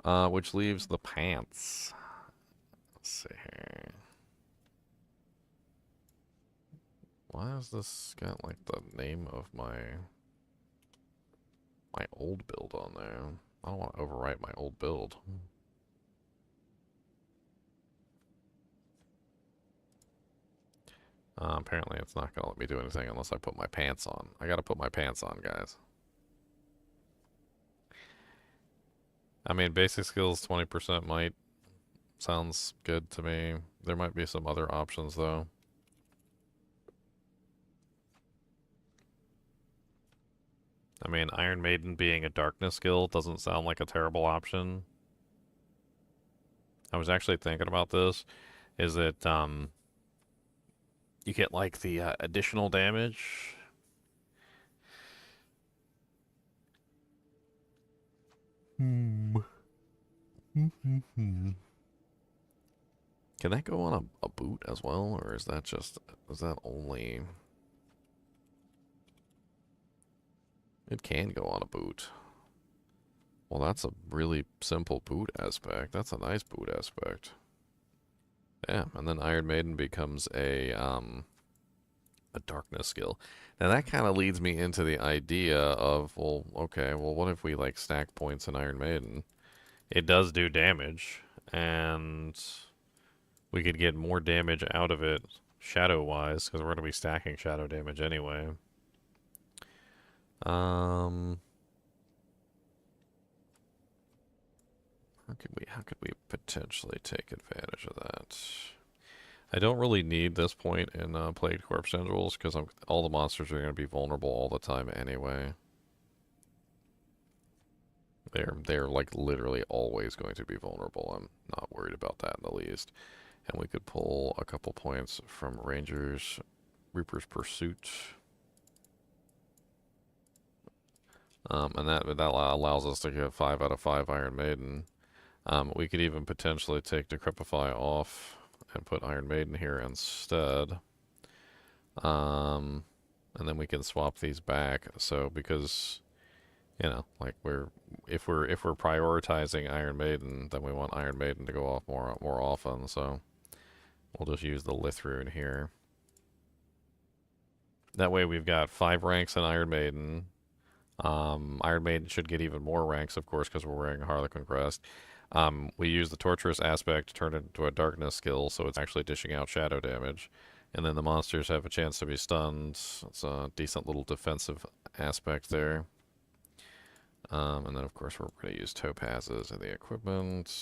Which leaves the pants. Let's see here. Why has this got like the name of my old build on there? I don't want to overwrite my old build. Apparently it's not going to let me do anything unless I put my pants on. I got to put my pants on, guys. I mean, basic skills 20% might sounds good to me. There might be some other options though. I mean, Iron Maiden being a darkness skill doesn't sound like a terrible option. I was actually thinking about this. Is that you get like the additional damage. Hmm. Can that go on a boot as well, or is that just, is that only... It can go on a boot. Well, that's a really simple boot aspect. That's a nice boot aspect. Yeah, and then Iron Maiden becomes a darkness skill. Now that kind of leads me into the idea of, well, okay, well, what if we like stack points in Iron Maiden? It does do damage, and we could get more damage out of it shadow-wise, because we're going to be stacking shadow damage anyway. How could we potentially take advantage of that? I don't really need this point in Plague Corpse Tendrils because all the monsters are going to be vulnerable all the time anyway. They're like literally always going to be vulnerable. I'm not worried about that in the least. And we could pull a couple points from Rangers, Reaper's Pursuit. And that allows us to get 5 out of 5 Iron Maiden. We could even potentially take Decrepify off and put Iron Maiden here instead. And then we can swap these back. So because, you know, like if we're prioritizing Iron Maiden, then we want Iron Maiden to go off more often. So we'll just use the Lith Rune here. That way we've got 5 ranks in Iron Maiden. Iron Maiden should get even more ranks, of course, because we're wearing a Harlequin crest. We use the Torturous aspect to turn it into a darkness skill, so it's actually dishing out shadow damage. And then the monsters have a chance to be stunned. It's a decent little defensive aspect there. And then, of course, we're going to use topazes in the equipment.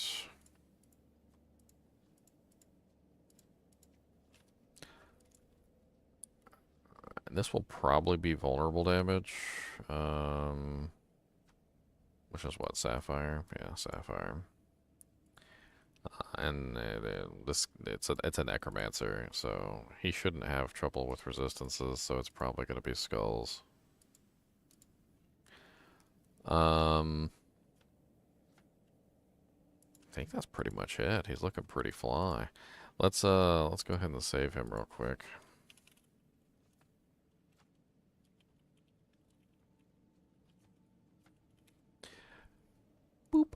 And this will probably be vulnerable damage. Which is what, Sapphire? Yeah, Sapphire. And it's a Necromancer, so he shouldn't have trouble with resistances, so it's probably going to be Skulls. I think that's pretty much it. He's looking pretty fly. Let's go ahead and save him real quick. Boop.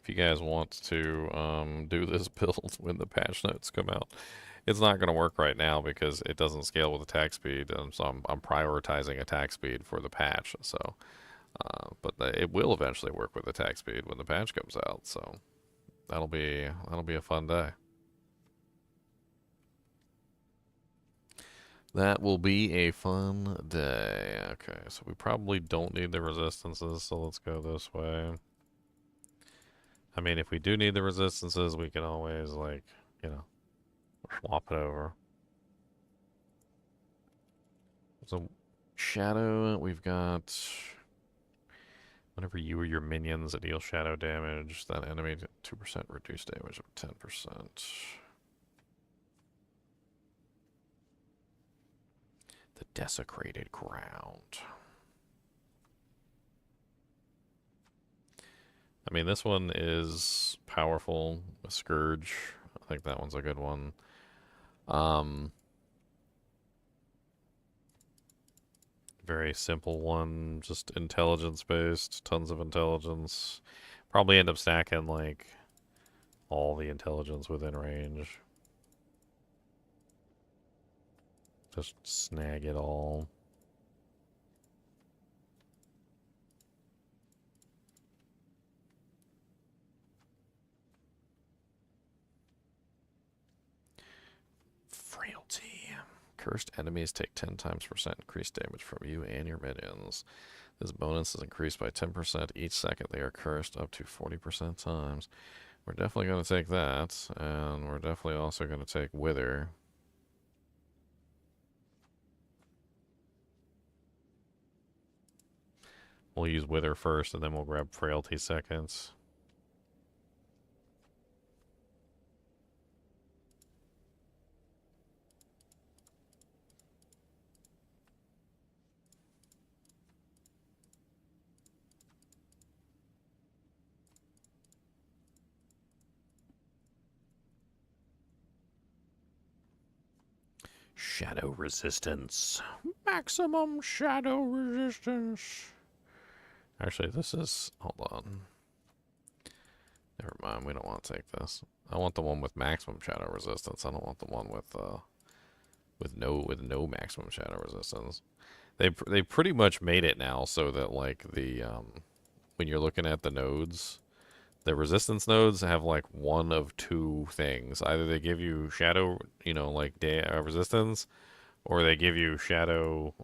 If you guys want to do this build when the patch notes come out, it's not going to work right now because it doesn't scale with attack speed, and so I'm prioritizing attack speed for the patch. So, but it will eventually work with attack speed when the patch comes out. So that'll be a fun day. That will be a fun day. Okay, so we probably don't need the resistances, so let's go this way. I mean, if we do need the resistances, we can always, like, you know, swap it over. So, Shadow, we've got... Whenever you or your minions deal shadow damage, that enemy 2% reduced damage of 10%. The Desecrated Ground. I mean, this one is powerful. Scourge. I think that one's a good one. Very simple one. Just intelligence-based. Tons of intelligence. Probably end up stacking, like, all the intelligence within range. Just snag it all. Frailty. Cursed enemies take 10 times % increased damage from you and your minions. This bonus is increased by 10% each second they are cursed, up to 40% times. We're definitely going to take that, and we're definitely also going to take Wither. We'll use Wither first, and then we'll grab Frailty second. Shadow resistance. Maximum shadow resistance. Actually, this is... Hold on. Never mind, we don't want to take this. I want the one with maximum shadow resistance. I don't want the one with no maximum shadow resistance. They pretty much made it now so that like the when you're looking at the nodes, the resistance nodes have like one of two things. Either they give you shadow, like resistance, or they give you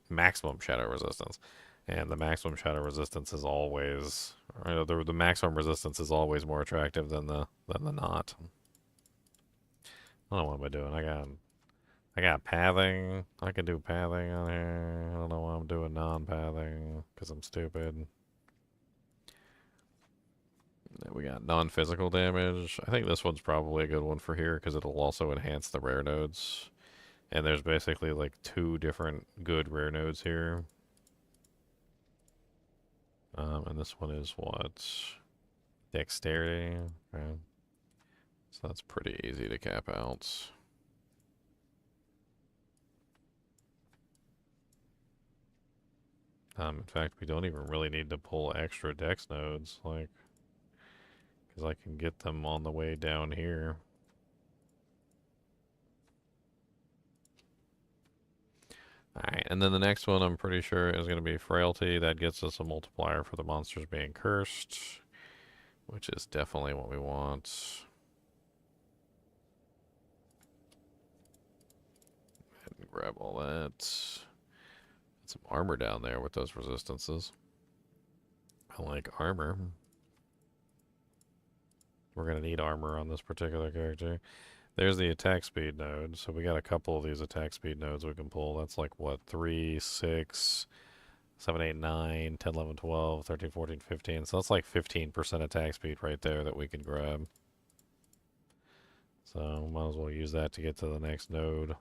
maximum shadow resistance. And the maximum shadow resistance is always, the maximum resistance is always more attractive than the not. I don't know what am I doing. I got pathing. I can do pathing on here. I don't know why I'm doing non-pathing because I'm stupid. We got non-physical damage. I think this one's probably a good one for here because it'll also enhance the rare nodes. And there's basically like 2 different good rare nodes here. And this one is what? Dexterity. Okay. So that's pretty easy to cap out. In fact, we don't even really need to pull extra dex nodes, like, because I can get them on the way down here. Alright, and then the next one I'm pretty sure is going to be Frailty. That gets us a multiplier for the monsters being cursed, which is definitely what we want. Go ahead and grab all that. Some armor down there with those resistances. I like armor. We're going to need armor on this particular character. There's the attack speed node. So we got a couple of these attack speed nodes we can pull. That's like, what, 3, 6, 7, 8, 9, 10, 11, 12, 13, 14, 15. So that's like 15% attack speed right there that we can grab. So might as well use that to get to the next node.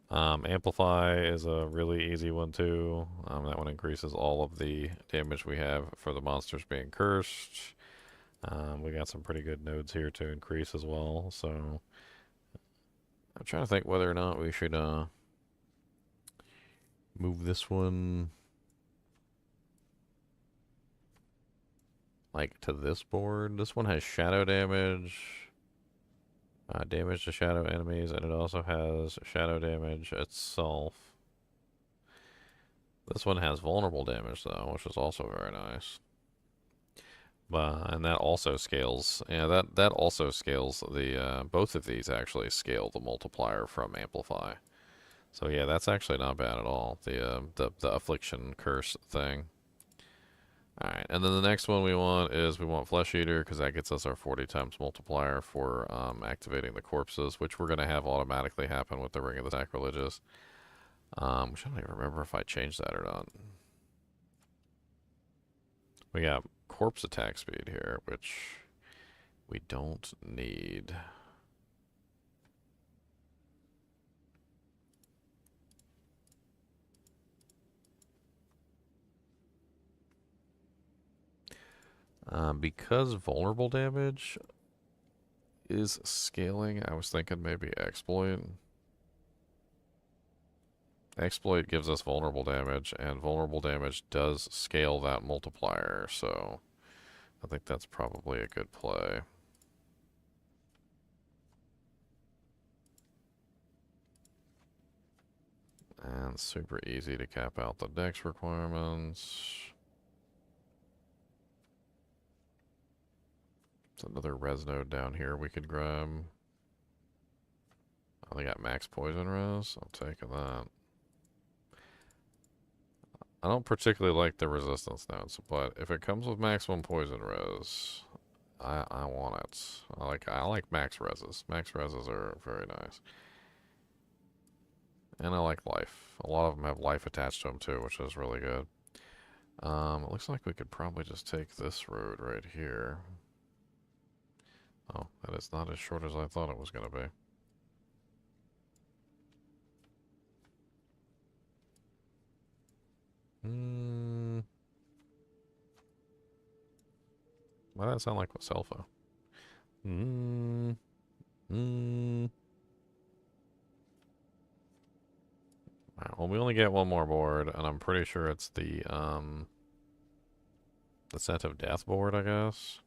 Amplify is a really easy one too. That one increases all of the damage we have for the monsters being cursed. We got some pretty good nodes here to increase as well. So I'm trying to think whether or not we should move this one like to this board. This one has shadow damage. Damage to shadow enemies, and it also has shadow damage itself. This one has vulnerable damage, though, which is also very nice. And that also scales. Yeah, that also scales the. Both of these actually scale the multiplier from Amplify. So yeah, that's actually not bad at all. The affliction curse thing. Alright, and then the next one we want Flesh Eater, because that gets us our 40 times multiplier for activating the corpses, which we're going to have automatically happen with the Ring of the Sacrilegious. Which I don't even remember if I changed that or not. We got corpse attack speed here, which we don't need. Because vulnerable damage is scaling, I was thinking maybe exploit. Exploit gives us vulnerable damage, and vulnerable damage does scale that multiplier, so I think that's probably a good play. And super easy to cap out the dex requirements. There's another res node down here we could grab. Oh, they got max poison res. I'm taking that. I don't particularly like the resistance nodes, but if it comes with maximum poison res, I want it. I like max reses. Max reses are very nice. And I like life. A lot of them have life attached to them too, which is really good. It looks like we could probably just take this road right here. Oh, that is not as short as I thought it was going to be. Why does that sound like Waselfa? Hmm. Alright, well, we only get one more board, and I'm pretty sure it's the Scent of Death board, I guess.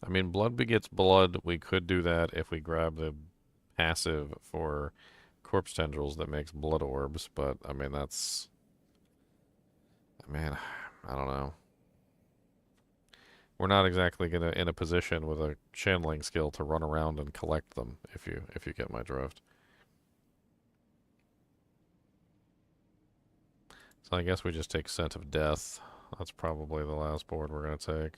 I mean, blood begets blood. We could do that if we grab the passive for corpse tendrils that makes blood orbs, but I mean, that's. I mean, I don't know. We're not exactly gonna in a position with a channeling skill to run around and collect them. If you get my drift. So I guess we just take Scent of Death. That's probably the last board we're gonna take.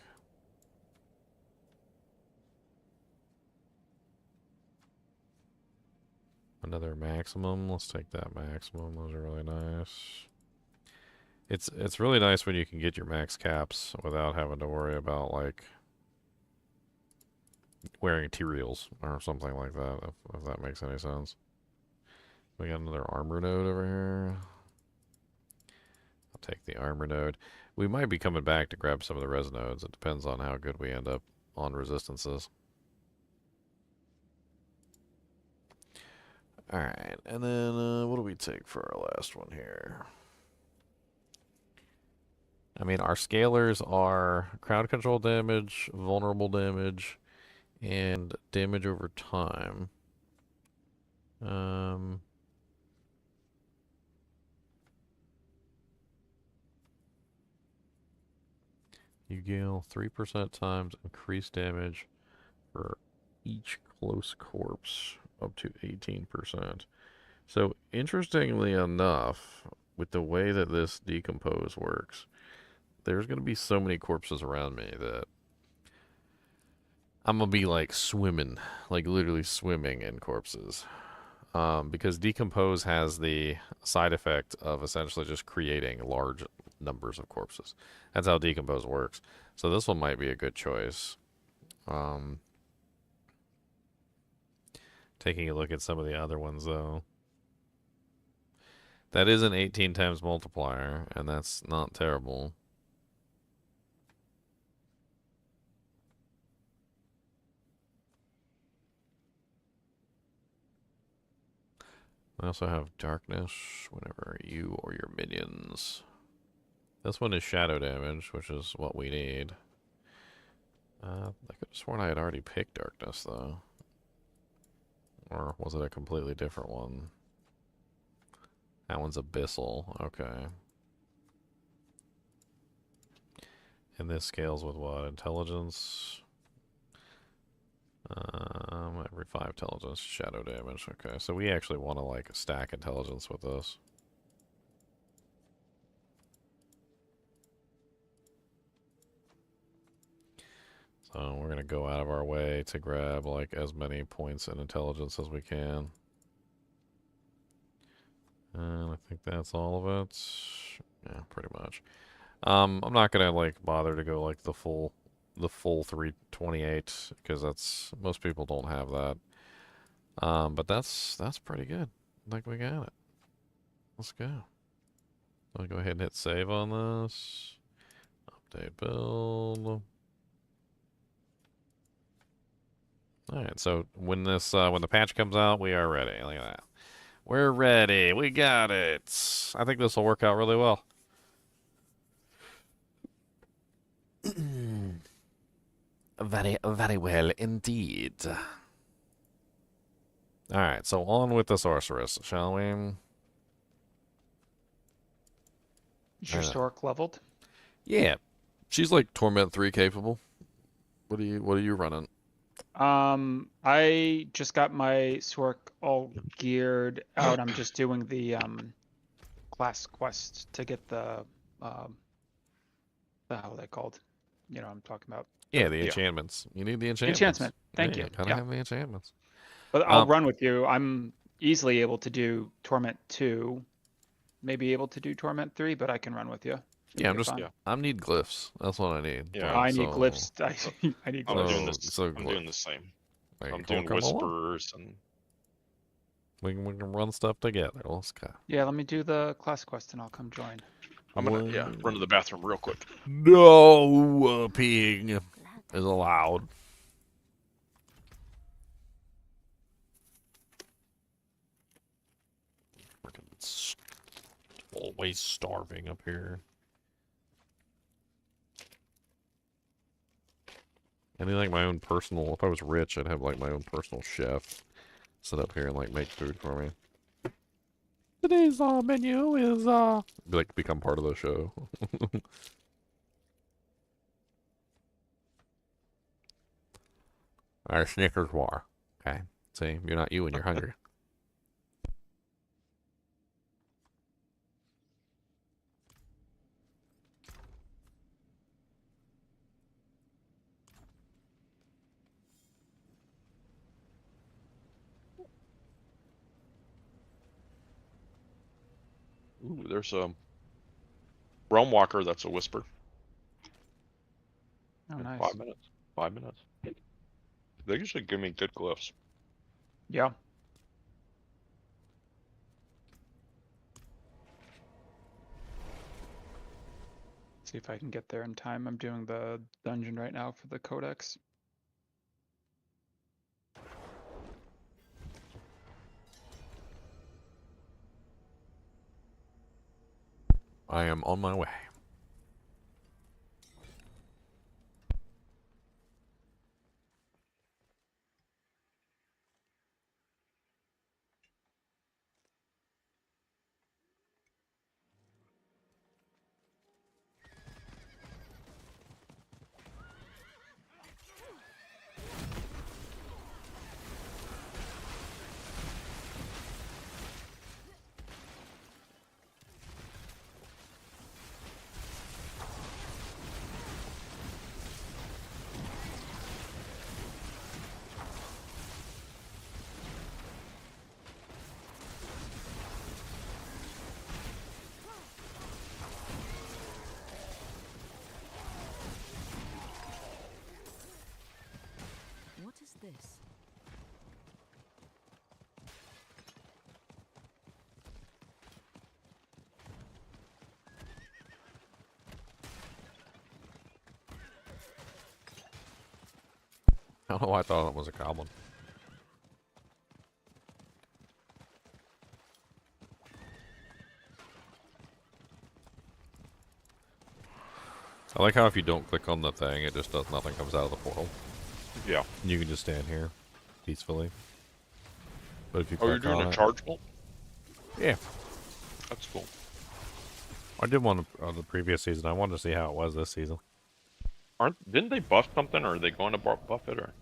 Another maximum. Let's take that maximum. Those are really nice. It's really nice when you can get your max caps without having to worry about like wearing Tyriels or something like that, if that makes any sense. We got another armor node over here. I'll take the armor node. We might be coming back to grab some of the res nodes. It depends on how good we end up on resistances. Alright, and then what do we take for our last one here? I mean, our scalers are crowd control damage, vulnerable damage, and damage over time. You gain 3% times increased damage for each close corpse, up to 18%. So, interestingly enough, with the way that this decompose works, there's going to be so many corpses around me that I'm going to be like swimming, like literally swimming in corpses. Because decompose has the side effect of essentially just creating large numbers of corpses. That's how decompose works. So this one might be a good choice. Taking a look at some of the other ones though. That is an 18 times multiplier, and that's not terrible. I also have darkness whenever you or your minions. This one is shadow damage, which is what we need. I could have sworn I had already picked darkness, though. Or was it a completely different one? That one's abyssal. Okay. And this scales with what? Intelligence? Every 5 intelligence, shadow damage. Okay, so we actually want to, like, stack intelligence with this. So we're going to go out of our way to grab, like, as many points in intelligence as we can. And I think that's all of it. Yeah, pretty much. I'm not going to, like, bother to go, like, the full 328, because that's, most people don't have that. But that's pretty good. I think we got it. Let's go. I'll go ahead and hit save on this. Update build. Alright, so when this when the patch comes out, we are ready. Look at that. We're ready. We got it. I think this will work out really well. Very, very well indeed. Alright, so on with the sorceress, shall we? Is your Sorc leveled? Yeah. She's like Torment 3 capable. What are you running? I just got my Sorc all geared out. I'm just doing the class quest to get the how are they called? You know what I'm talking about. Yeah, the enchantments. You need the enchantments. Enchantment. Thank Yeah, you. gotta have the enchantments. But I'll run with you. I'm easily able to do Torment 2. Maybe able to do Torment 3, but I can run with you. Yeah, I need glyphs. That's what I need. Yeah. I need glyphs. I need I'm glyphs. doing this. I'm doing the same. I'm doing whispers and we can run stuff together. Let's go. Yeah, let me do the class quest and I'll come join. I'm gonna run to the bathroom real quick. No peeing is allowed. Freaking always starving up here. I need like my own personal. If I was rich, I'd have like my own personal chef sit up here and like make food for me. Today's menu is be like become part of the show. Our Snickers bar. Okay. See, you're not you and you're hungry. Ooh, there's a realm walker. That's a whisper. Oh, nice. 5 minutes. 5 minutes. They usually give me good glyphs. Yeah. See if I can get there in time. I'm doing the dungeon right now for the codex. I am on my way. What is this? I don't know why I thought it was a goblin. I like how if you don't click on the thing, it just does nothing comes out of the portal. Yeah. You can just stand here peacefully. But if you Oh, you're click doing on a it, charge bolt? yeah, That's cool. I did one on the previous season. I wanted to see how it was this season. Didn't they buff something, or are they going to buff it, or?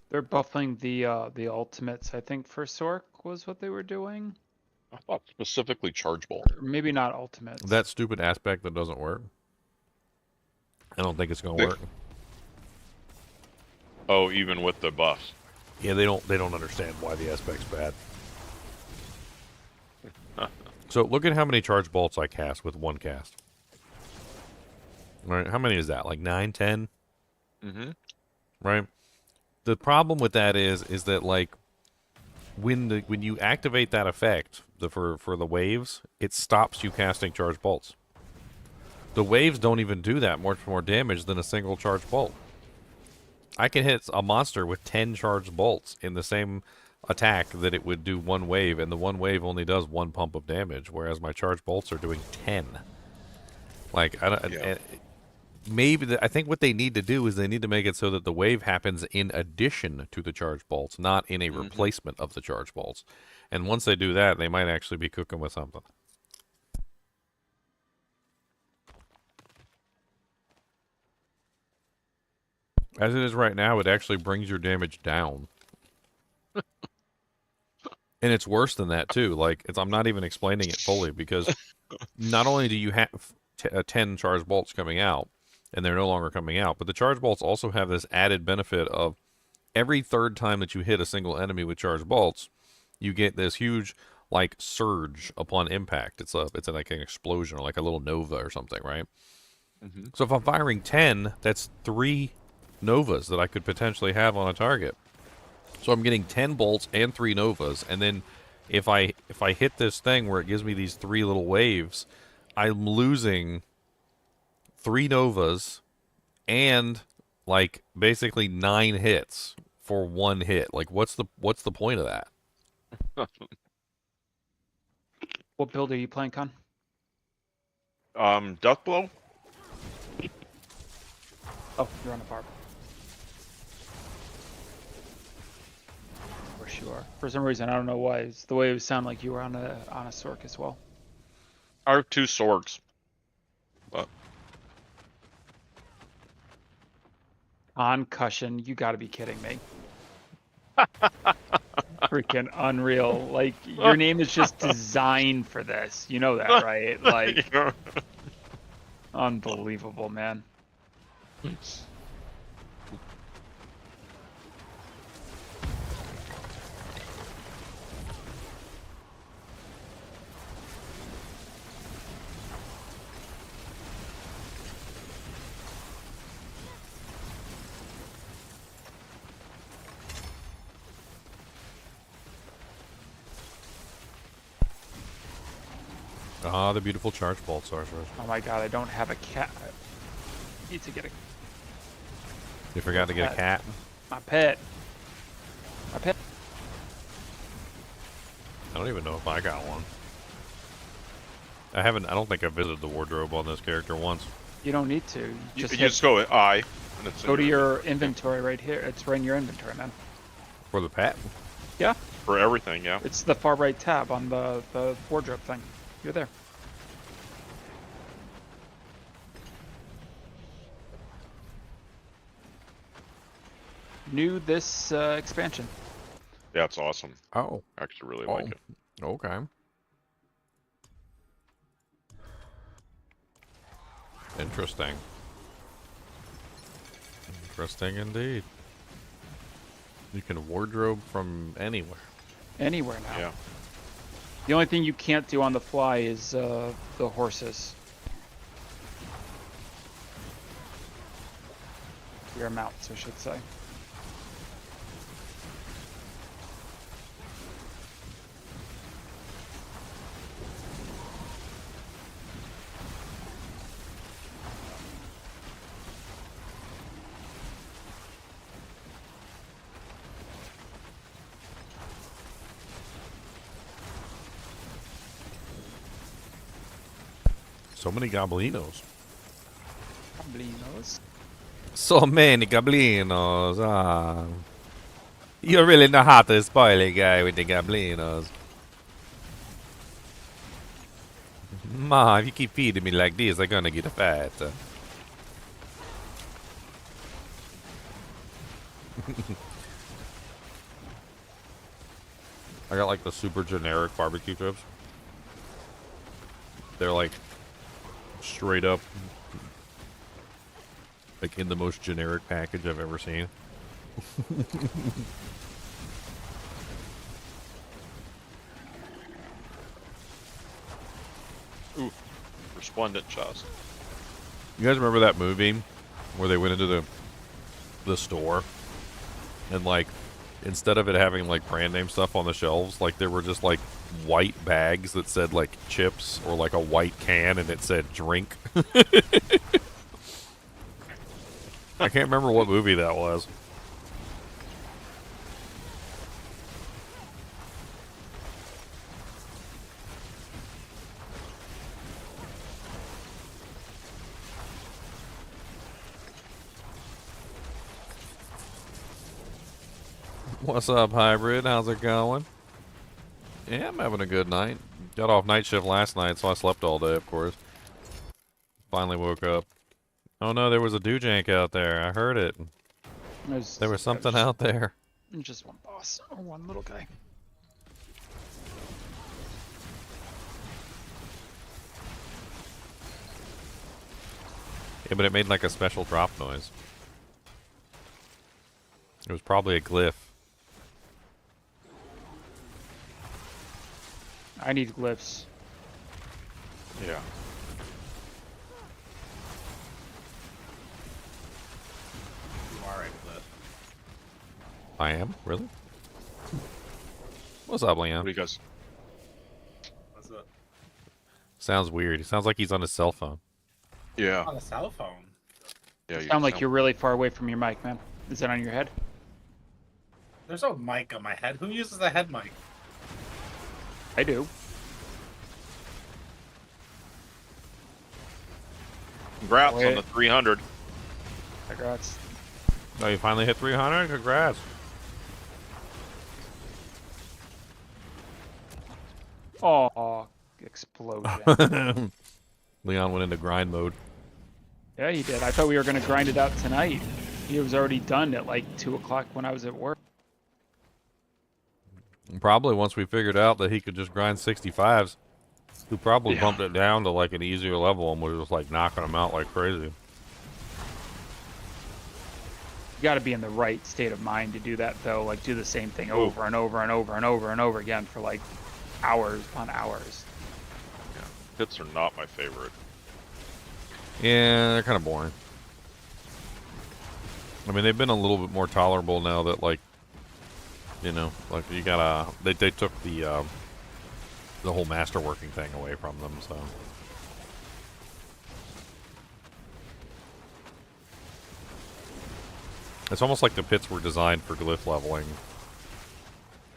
They're buffing the ultimates, I think, for Sorc was what they were doing. I thought specifically charge bolt. Or maybe not ultimates. That stupid aspect that doesn't work. I don't think it's gonna work. Oh, even with the buffs. Yeah, they don't understand why the aspect's bad. So look at how many charge bolts I cast with one cast. All right, how many is that? Like 9, 10? Mm-hmm. Right? The problem with that is that like when you activate that effect for the waves, it stops you casting charge bolts. The waves don't even do that much more damage than a single charge bolt. I can hit a monster with 10 charged bolts in the same attack that it would do one wave, and the one wave only does one pump of damage, whereas my charged bolts are doing 10. Like, I think what they need to do is they need to make it so that the wave happens in addition to the charged bolts, not in a replacement of the charged bolts. And once they do that, they might actually be cooking with something. As it is right now, it actually brings your damage down. And it's worse than that, too. Like, I'm not even explaining it fully, because not only do you have 10 charged bolts coming out, and they're no longer coming out, but the charge bolts also have this added benefit of every third time that you hit a single enemy with charged bolts, you get this huge, like, surge upon impact. It's like an explosion, or like a little nova or something, right? Mm-hmm. So if I'm firing 10, that's 3 novas that I could potentially have on a target. So I'm getting 10 bolts and 3 novas, and then if I hit this thing where it gives me these 3 little waves, I'm losing 3 Novas and like basically 9 hits for 1 hit. Like what's the point of that? What build are you playing, Con? Death Blow? Oh, you're on a barb. Of course you are. For some reason, I don't know why. It's the way it would sound like you were on a Sorc as well. I have 2 Sorcs. But Concussion, you gotta be kidding me. Freaking unreal. Like, your name is just designed for this. You know that, right? Like, unbelievable, man. Ah, the beautiful charge bolt, sorcerer. Oh my god, I don't have a cat. I need to get a You forgot to get a cat? my pet. My pet. I don't even know if I got one. I don't think I visited the wardrobe on this character once. You don't need to. you just go with I. And it's go to your inventory right here. It's right in your inventory, man. For the pet? Yeah. For everything, yeah. It's the far right tab on the wardrobe thing. You're there. New this expansion. Yeah, it's awesome. Oh. I actually really like it. Okay. Interesting. Interesting indeed. You can wardrobe from anywhere. Anywhere now. Yeah. The only thing you can't do on the fly is the horses. Your mounts, I should say. So many goblinos. Goblinos. So many goblinos. Ah. You really know how to spoil a guy with the goblinos. Ma, if you keep feeding me like this, I'm gonna get fat. I got like the super generic barbecue chips. They're like straight up like in the most generic package I've ever seen. Ooh, resplendent chest. You guys remember that movie where they went into the store and like instead of it having like brand name stuff on the shelves, like there were just like white bags that said like chips or like a white can and it said drink. I can't remember what movie that was. What's up, Hybrid? How's it going? Yeah, I'm having a good night. Got off night shift last night, so I slept all day, of course. Finally woke up. Oh no, there was a jank out there. I heard it. There was something out there. Just one boss or one little guy. Yeah, but it made like a special drop noise. It was probably a glyph. I need glyphs. Yeah. You are a clip. I am? Really? What's up, What Leon? do you guys? What's up? Sounds weird. He sounds like he's on his cell phone. Yeah. On a cell phone. Yeah. You sound like you're really far away from your mic, man. Is that on your head? There's no mic on my head. Who uses a head mic? I do. Congrats on Wait. the 300. Congrats. Oh, you finally hit 300? Congrats. Oh, explosion. Leon went into grind mode. Yeah, he did. I thought we were going to grind it out tonight. He was already done at like 2 o'clock when I was at work. And probably once we figured out that he could just grind 65s, we probably bumped it down to like an easier level and we're just like knocking him out like crazy. You got to be in the right state of mind to do that, though. Like, do the same thing over and over and over and over and over again for like hours upon hours. Yeah. Hits are not my favorite. Yeah, they're kind of boring. I mean, they've been a little bit more tolerable now that, like, you know, like you gotta. They took the whole masterworking thing away from them, so. It's almost like the pits were designed for glyph leveling.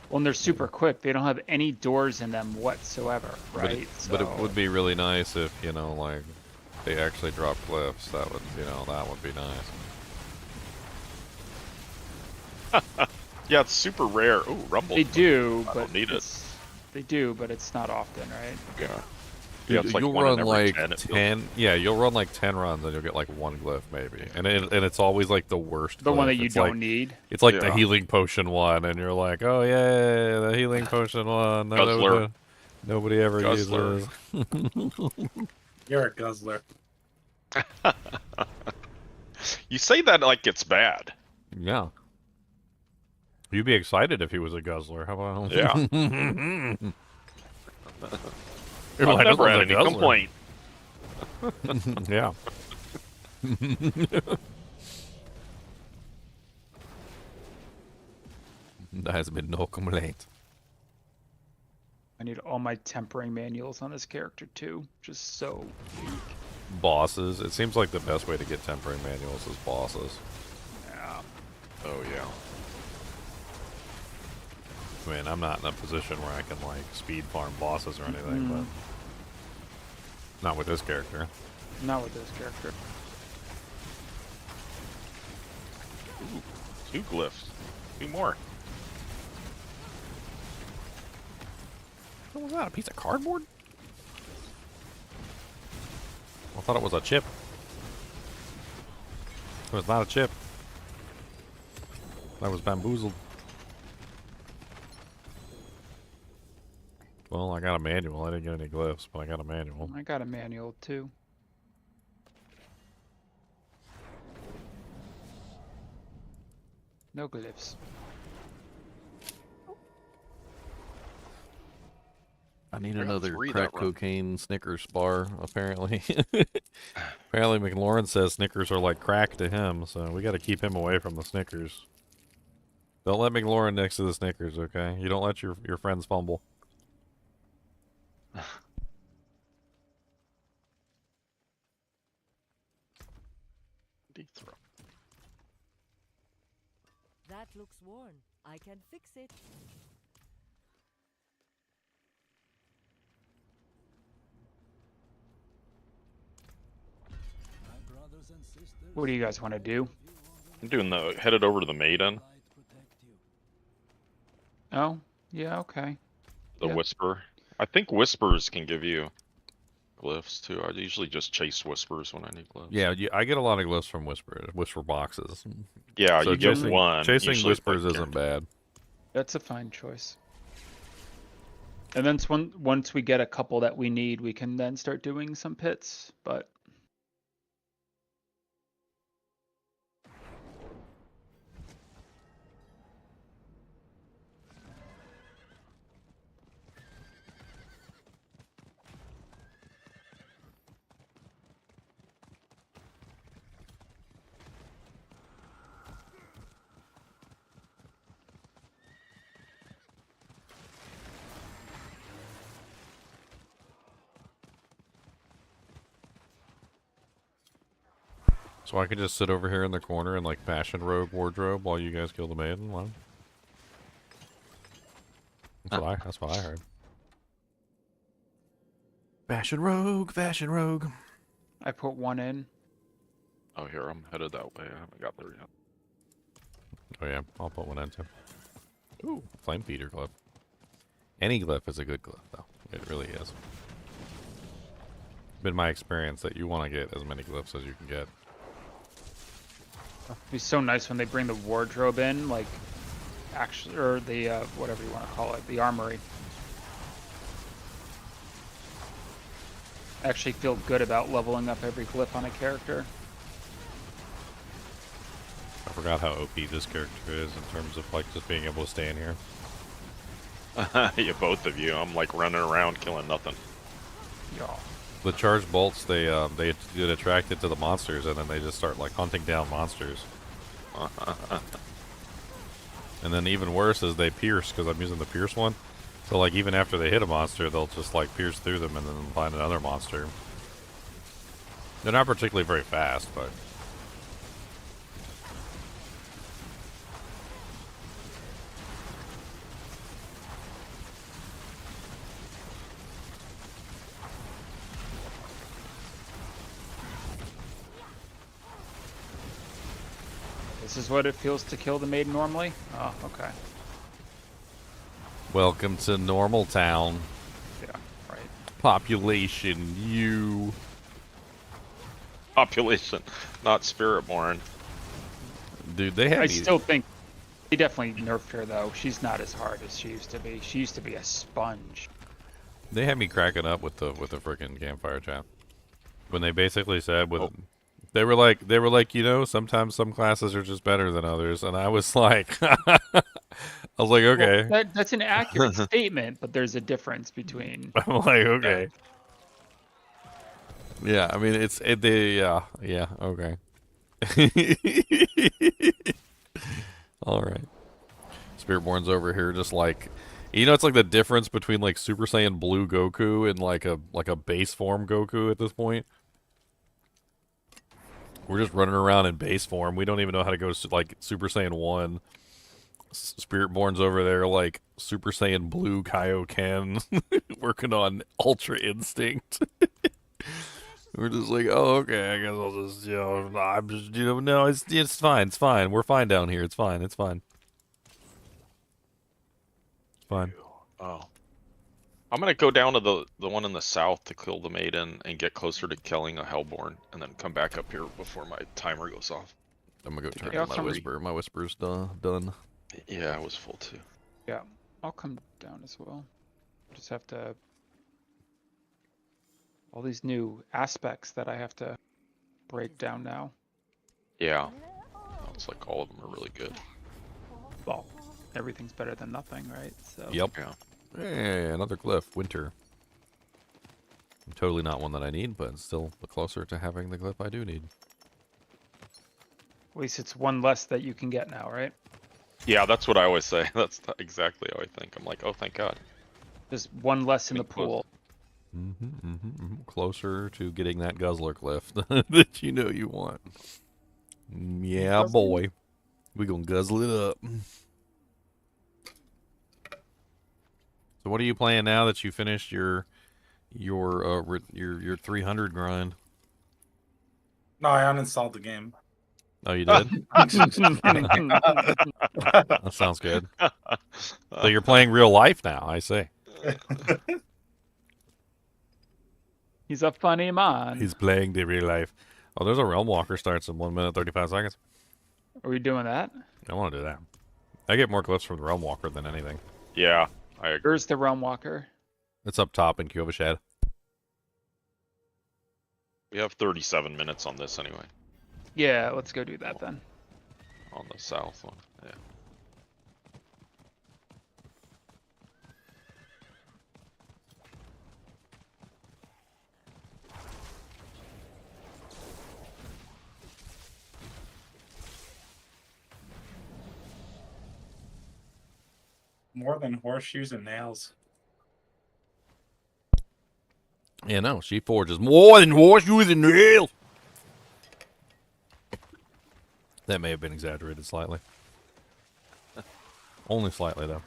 Well, and they're super quick. They don't have any doors in them whatsoever, right? But it would be really nice if, you know, like, they actually drop glyphs. That would, you know, that would be nice. Yeah, it's super rare. Ooh, rumble. They do, I but don't need it. they do, but it's not often, right? Yeah. Yeah, it's like You'll one in run every like 10. It feels- 10. Yeah, you'll run like 10 runs and you'll get like one glyph maybe, and it's always like the worst. The one glyph. that you It's don't like, need. It's like the Yeah. healing potion one, and you're like, oh yeah, the healing potion one. Guzzler. Nobody ever Guzzler. uses. You're a guzzler. You say that like it's bad. Yeah. You'd be excited if he was a guzzler. How about? Yeah. You're I've like, never "This had one's a any guzzler." complaint. Yeah. There has been no complaint. I need all my tempering manuals on this character too. Just so weak. Bosses. It seems like the best way to get tempering manuals is bosses. Yeah. Oh yeah. I mean, I'm not in a position where I can like speed farm bosses or anything, but not with this character. Not with this character. Ooh, 2 glyphs. 2 more. What was that? A piece of cardboard? I thought it was a chip. It was not a chip. I was bamboozled. Well, I got a manual. I didn't get any glyphs, but I got a manual. I got a manual too. No glyphs. I need got another 3 crack that run. cocaine Snickers bar, apparently. Apparently McLaurin says Snickers are like crack to him, so we got to keep him away from the Snickers. Don't let McLaurin next to the Snickers, okay? You don't let your friends fumble. Deep throw. That looks worn. I can fix it. What do you guys want to do? I'm doing the headed over to the maiden, Oh, yeah, okay. the Yeah. whisper. I think whispers can give you glyphs too. I usually just chase whispers when I need glyphs. Yeah, I get a lot of glyphs from Whisper boxes. Yeah, So you get chasing, one. Chasing usually it's Whispers like isn't guaranteed. bad. That's a fine choice. And then once we get a couple that we need, we can then start doing some pits. But So I could just sit over here in the corner and like fashion rogue wardrobe while you guys kill the maiden. Well, that's what I heard. Fashion rogue, fashion rogue. I put one in. Oh, here, I'm headed that way. I haven't got there yet. Oh yeah, I'll put one in too. Ooh, flame feeder glyph. Any glyph is a good glyph, though. It really is. It's been my experience that you want to get as many glyphs as you can get. It'd be so nice when they bring the wardrobe in, like, actually, or the, whatever you want to call it, the armory. I actually feel good about leveling up every glyph on a character. I forgot how OP this character is in terms of like just being able to stay in here. Yeah, both of you. I'm like running around killing nothing. Y'all. The charged bolts, they get attracted to the monsters, and then they just start like hunting down monsters. And then even worse is they pierce, because I'm using the pierce one. So like even after they hit a monster, they'll just like pierce through them and then find another monster. They're not particularly very fast, but This is what it feels to kill the maiden normally? Oh, okay. welcome to normal town. Yeah, right. Population, you. Population, not Spiritborn. Dude, they have I me. still think they definitely nerfed her, though. She's not as hard as she used to be. She used to be a sponge. They had me cracking up with the freaking campfire chat when they basically said with. Oh. They were like, you know, sometimes some classes are just better than others, and I was like, I was like, okay. Well, that's an accurate statement, but there's a difference between. I'm like, okay. Yeah, I mean, yeah, okay. All right. Spiritborn's over here, just like, you know, it's like the difference between like Super Saiyan Blue Goku and like a base form Goku at this point. We're just running around in base form. We don't even know how to go to like Super Saiyan 1. Spiritborn's over there like Super Saiyan Blue Kaioken working on Ultra Instinct. We're just like, oh, okay, I guess I'll just, you know, I'm just, you know, no, it's fine, it's fine. We're fine down here. It's fine, it's fine. It's fine. Oh. I'm gonna go down to the one in the south to kill the maiden and get closer to killing a Hellborn, and then come back up here before my timer goes off. I'm gonna go turn Yeah, on my whisper. My whisper's done. Yeah, I was full too. Yeah, I'll come down as well. Just have to. All these new aspects that I have to break down now. Yeah. It's like all of them are really good. Well, everything's better than nothing, right? So. Yep. Yeah. Hey, another glyph. Winter. Totally not one that I need, but still closer to having the glyph I do need. At least it's one less that you can get now, right? Yeah, that's what I always say. That's exactly how I think. I'm like, oh, thank God. Just one less in the Think close. pool. Closer to getting that guzzler glyph that you know you want. Yeah, boy. We gonna guzzle it up. So what are you playing now that you finished your 300 grind? No, I uninstalled the game. Oh, you did? That sounds good. So you're playing real life now, I see. He's a funny man. He's playing the real life. Oh, there's a Realm Walker starts in 1 minute 35 seconds. Are we doing that? I want to do that. I get more glyphs from the Realm Walker than anything. Yeah, I agree. Where's the Realm Walker? It's up top in Kyovashad. We have 37 minutes on this anyway. Yeah, let's go do that then. On the south one. Yeah. More than horseshoes and nails. Yeah, no, she forges more than horseshoes and nails. That may have been exaggerated slightly. Only slightly, though.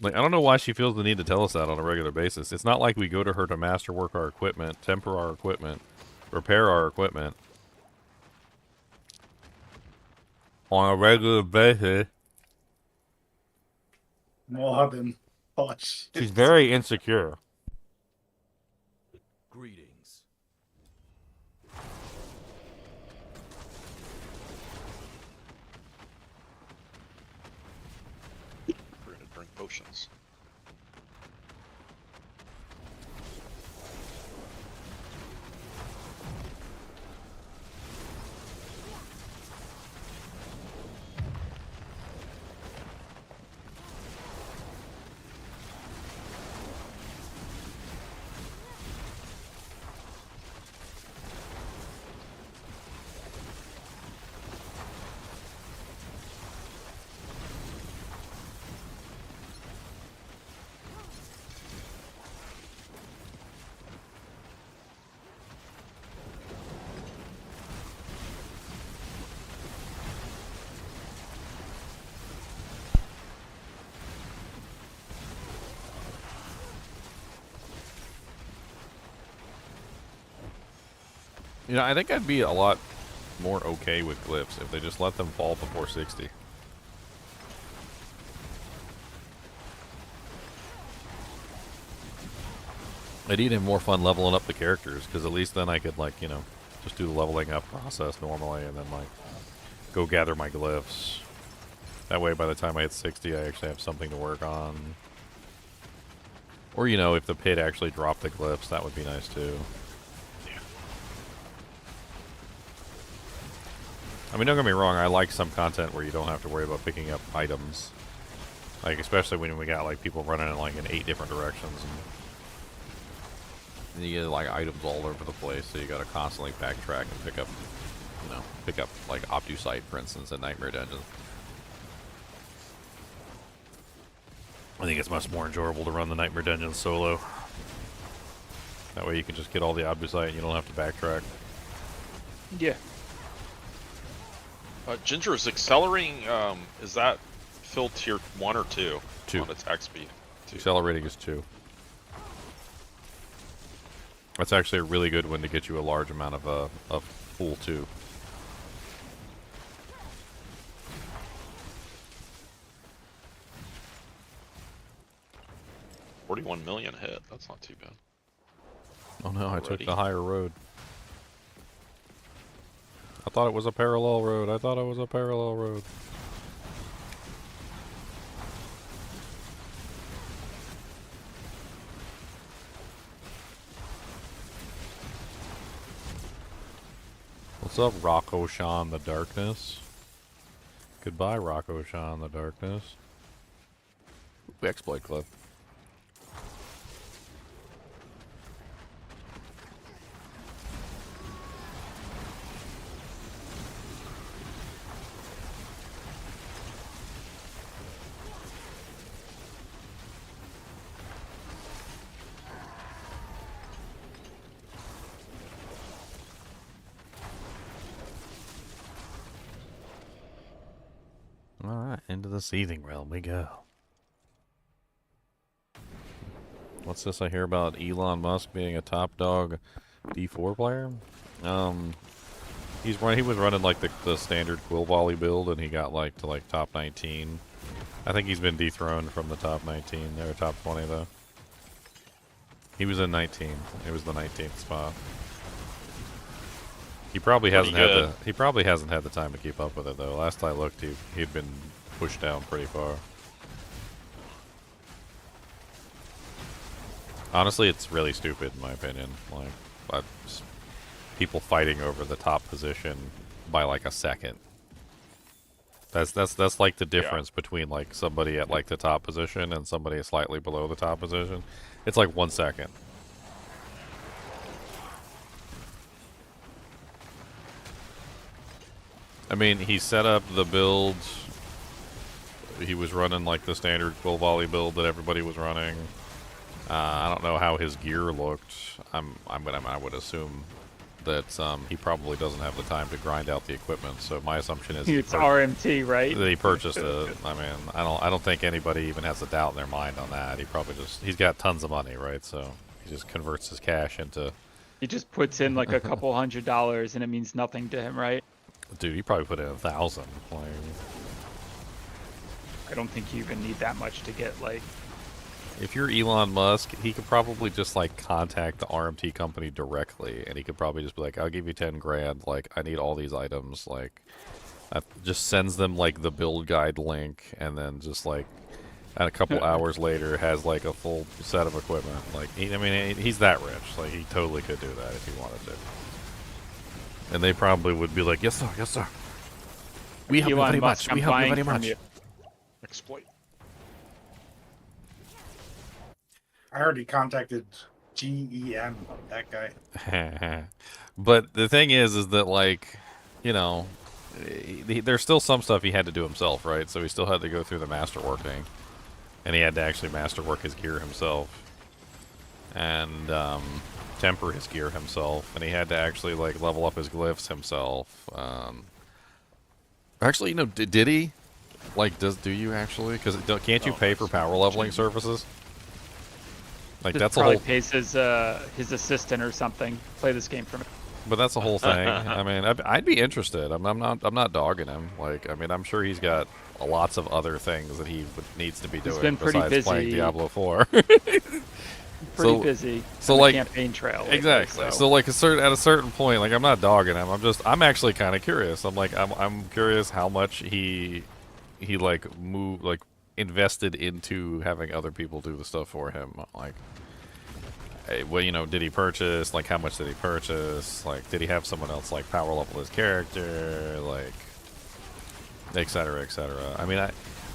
Like, I don't know why she feels the need to tell us that on a regular basis. It's not like we go to her to masterwork our equipment, temper our equipment, repair our equipment on a regular basis. Modern. Oh, shit. She's very insecure. Greetings. We're gonna drink potions. You know, I think I'd be a lot more okay with glyphs if they just let them fall before 60. I'd even more fun leveling up the characters, because at least then I could, like, you know, just do the leveling up process normally and then, like, go gather my glyphs. That way, by the time I hit 60, I actually have something to work on. Or, you know, if the pit actually dropped the glyphs, that would be nice, too. I mean, don't get me wrong, I like some content where you don't have to worry about picking up items. Like, especially when we got, like, people running in, like, in 8 different directions. And you get, like, items all over the place, so you gotta constantly backtrack and pick up, you know, like, Optusite, for instance, in Nightmare Dungeons. I think it's much more enjoyable to run the Nightmare Dungeons solo. That way you can just get all the Optusite and you don't have to backtrack. Yeah. Ginger, is accelerating, is that filled tier 1 or 2? 2. On attack speed? 2. Accelerating is 2. That's actually a really good one to get you a large amount of full 2. $41 million hit. That's not too bad. Oh no, I took Already. the higher road. I thought it was a parallel road. I thought it was a parallel road. What's up, Rocco Sean the Darkness? Goodbye, Rocco Sean the Darkness. Exploit Club. Alright, into the seething realm we go. What's this I hear about Elon Musk being a top dog D4 player? He was running like the standard quill volley build and he got like to like top 19. I think he's been dethroned from the top 19. They were top 20 though. He was in 19. It was the 19th spot. He probably hasn't had the time to keep up with it though. Last I looked, he'd been pushed down pretty far. Honestly, it's really stupid in my opinion. Like, people fighting over the top position by like a second. That's like the difference between like somebody at like the top position and somebody slightly below the top position. It's like 1 second. I mean, he set up the build. He was running like the standard quill volley build that everybody was running. I don't know how his gear looked. I would assume that he probably doesn't have the time to grind out the equipment. So my assumption is It's RMT, right? that he purchased it. I mean, I don't think anybody even has a doubt in their mind on that. He probably he's got tons of money, right? So he just converts his cash into. He just puts in like a couple $100 and it means nothing to him, right? Dude, he probably put in 1,000. Like, I don't think you even need that much to get like. if you're Elon Musk, he could probably just like contact the RMT company directly, and he could probably just be like, "I'll give you 10 grand. Like, I need all these items." Like, just sends them like the build guide link, and then just like, and a couple hours later has like a full set of equipment. Like, I mean, he's that rich. Like, he totally could do that if he wanted to. And they probably would be like, "Yes, sir. Yes, sir. We help you very much. We help you very much." Exploit. I already contacted GEM, that guy. But the thing is that like, you know, there's still some stuff he had to do himself, right? So he still had to go through the masterworking, and he had to actually masterwork his gear himself, and temper his gear himself, and he had to actually like level up his glyphs himself. Actually, you know, did he? Like, do you actually? Because can't you pay for power leveling services? Like, Just that's a probably whole. pays his assistant or something. Play this game for me. But that's the whole thing. I mean, I'd be interested. I'm not dogging him. Like, I mean, I'm sure he's got lots of other things that he needs to be doing been pretty besides playing busy. Diablo 4. Pretty busy. So on the like campaign trail. lately, exactly. So like at a certain point, like I'm not dogging him. I'm actually kind of curious. I'm curious how much he like invested into having other people do the stuff for him. Like, well, you know, did he purchase? Like, how much did he purchase? Like, did he have someone else like power level his character? Like, et cetera, et cetera. I mean,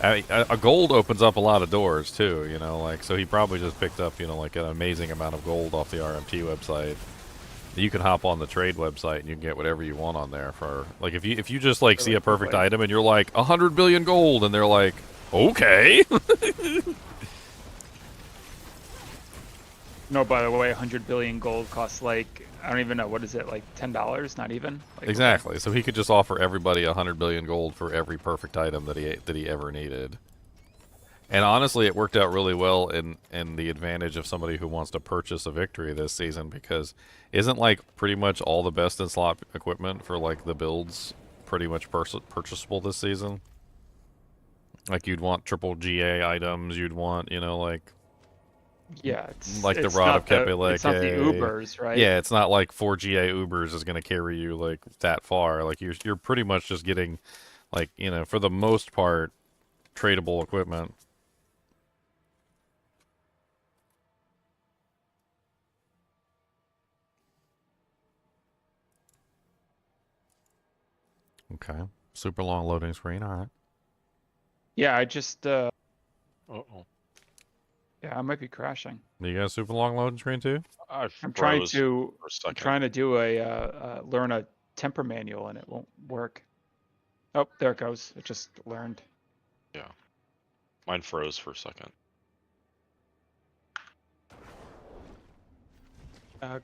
a gold opens up a lot of doors too. You know, like, so he probably just picked up, you know, like an amazing amount of gold off the RMT website. You can hop on the trade website and you can get whatever you want on there for like if you just like see a perfect item and you're like 100 billion gold and they're like, okay. No, by the way, 100 billion gold costs like, I don't even know, what is it, like $10? Not even? Like, Exactly. So he could just offer everybody 100 billion gold for every perfect item that he ever needed. And honestly, it worked out really well in the advantage of somebody who wants to purchase a victory this season, because isn't like pretty much all the best in slot equipment for like the builds pretty much purchasable this season? Like, you'd want triple GA items, you'd want, you know, like yeah, it's like the it's Rod not of Kepileke. It's not the Ubers, right? Yeah, it's not like 4 GA Ubers is going to carry you like that far. Like, you're pretty much just getting, like, you know, for the most part, tradable equipment. Okay. Super long loading screen. All right. Yeah, I just, Uh-oh. yeah, I might be crashing. You got a super long loading screen too? I I'm trying froze to for a second. do learn a temper manual and it won't work. Oh, there it goes. It just learned. Yeah. Mine froze for a second.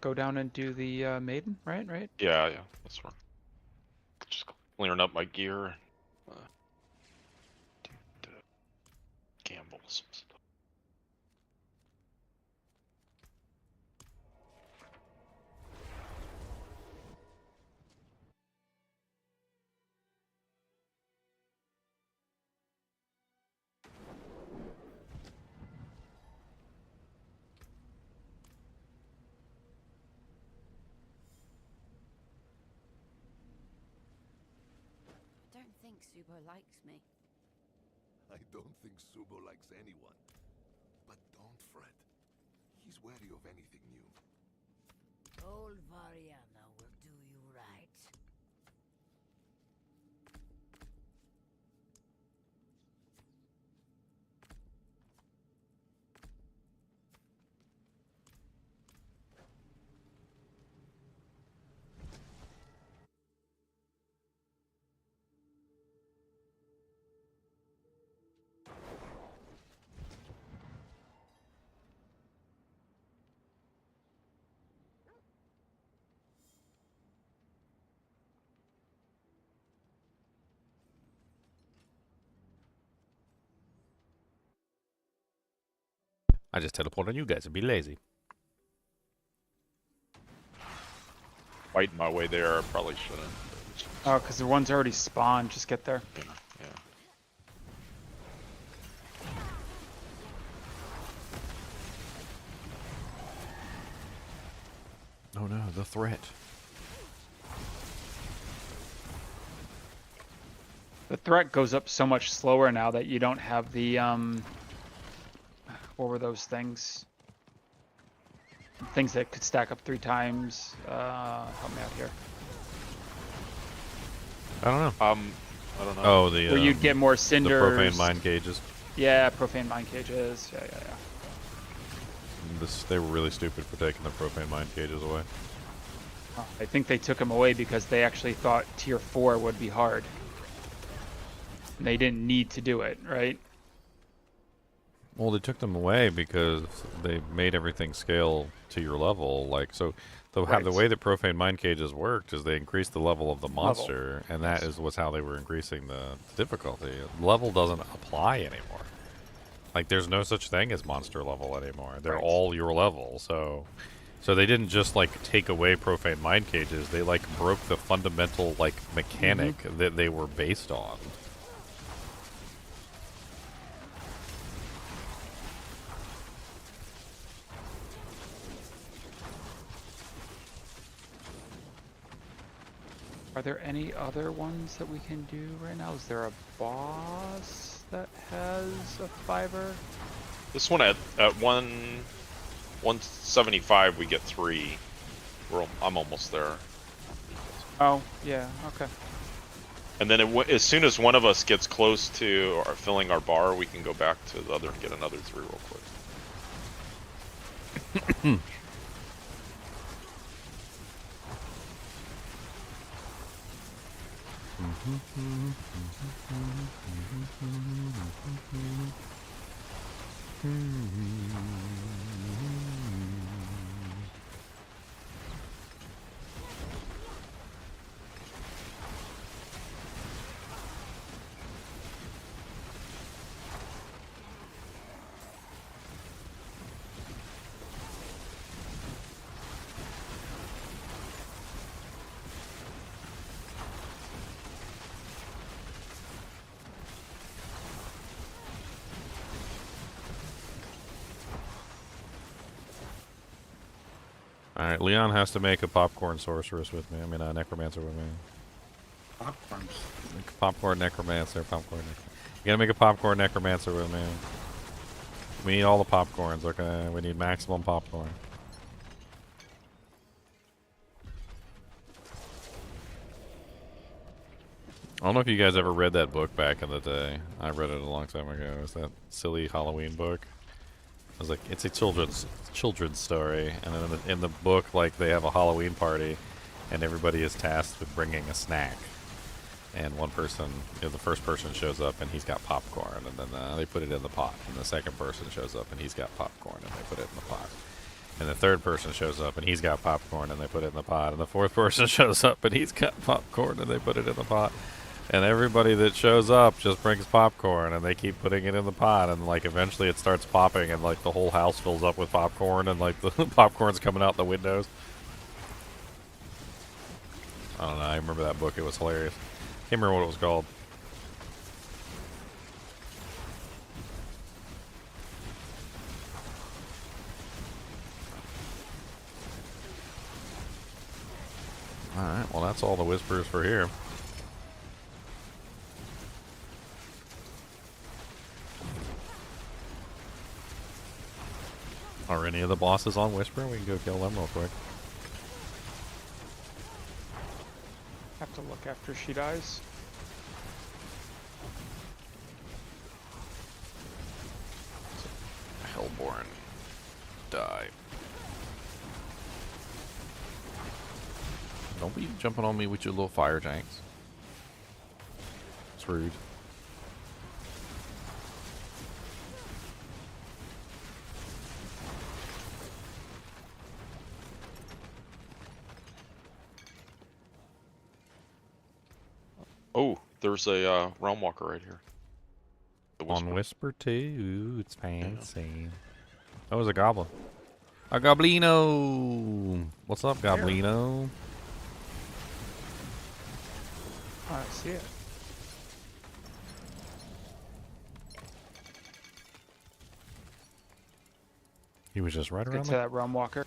Go down and do the maiden, right? Yeah, that's right. Just clearing up my gear. Do gambles. I don't think Subo likes me. I don't think Subo likes anyone. But don't fret. He's wary of anything new. Old Variana will do you right. I just teleport on you guys and be lazy. Fighting my way there, I probably shouldn't. Oh, because the one's already spawned. Just get there. Yeah, yeah. Oh no, the threat. The threat goes up so much slower now that you don't have the what were those things? Things that could stack up 3 times. Help me out here. I don't know. I don't know. Oh, the Where you'd get more the cinders. profane mine cages. Yeah, profane mine cages. Yeah. They were really stupid for taking the profane mine cages away. I think they took them away because they actually thought tier 4 would be hard. And they didn't need to do it, right? Well, they took them away because they made everything scale to your level. Like, so the Right. way that profane mine cages worked is they increased the level of the monster, and that was how they were increasing the difficulty. Level doesn't apply anymore. Like, there's no such thing as monster level anymore. They're Right. all your level. So they didn't just like take away profane mine cages. They like broke the fundamental like mechanic that they were based on. Are there any other ones that we can do right now? Is there a boss that has a 5er? This one at 175 we get 3. I'm almost there. Oh, yeah, okay. And then as soon as one of us gets close to filling our bar, we can go back to the other and get another 3 real quick. Alright, Leon has to make a popcorn sorceress with me. I mean, a necromancer with me. Popcorn. Popcorn necromancer, You gotta make a popcorn necromancer with me. We need all the popcorns, okay? We need maximum popcorn. I don't know if you guys ever read that book back in the day. I read it a long time ago. It was that silly Halloween book. I was like, it's a children's story, and then in the book, like, they have a Halloween party, and everybody is tasked with bringing a snack. And one person, the first person shows up and he's got popcorn, and then they put it in the pot. And the second person shows up and he's got popcorn, and they put it in the pot. And the third person shows up and he's got popcorn, and they put it in the pot. And the fourth person shows up and he's got popcorn, and they put it in the pot. And everybody that shows up just brings popcorn, and they keep putting it in the pot, and like eventually it starts popping, and like the whole house fills up with popcorn, and like the popcorn's coming out the windows. I don't know, I remember that book, it was hilarious. Can't remember what it was called. Alright, well that's all the whispers for here. Are any of the bosses on Whisper? We can go kill them real quick. Have to look after she dies. Hellborn. Die. Don't be jumping on me with your little fire tanks. It's rude. Oh, there's a Realm Walker right here. The On Whisper 2, it's fancy. That was a goblin. A goblino. What's up, goblino? Oh, I see it. He was just right Get around to that realm walker.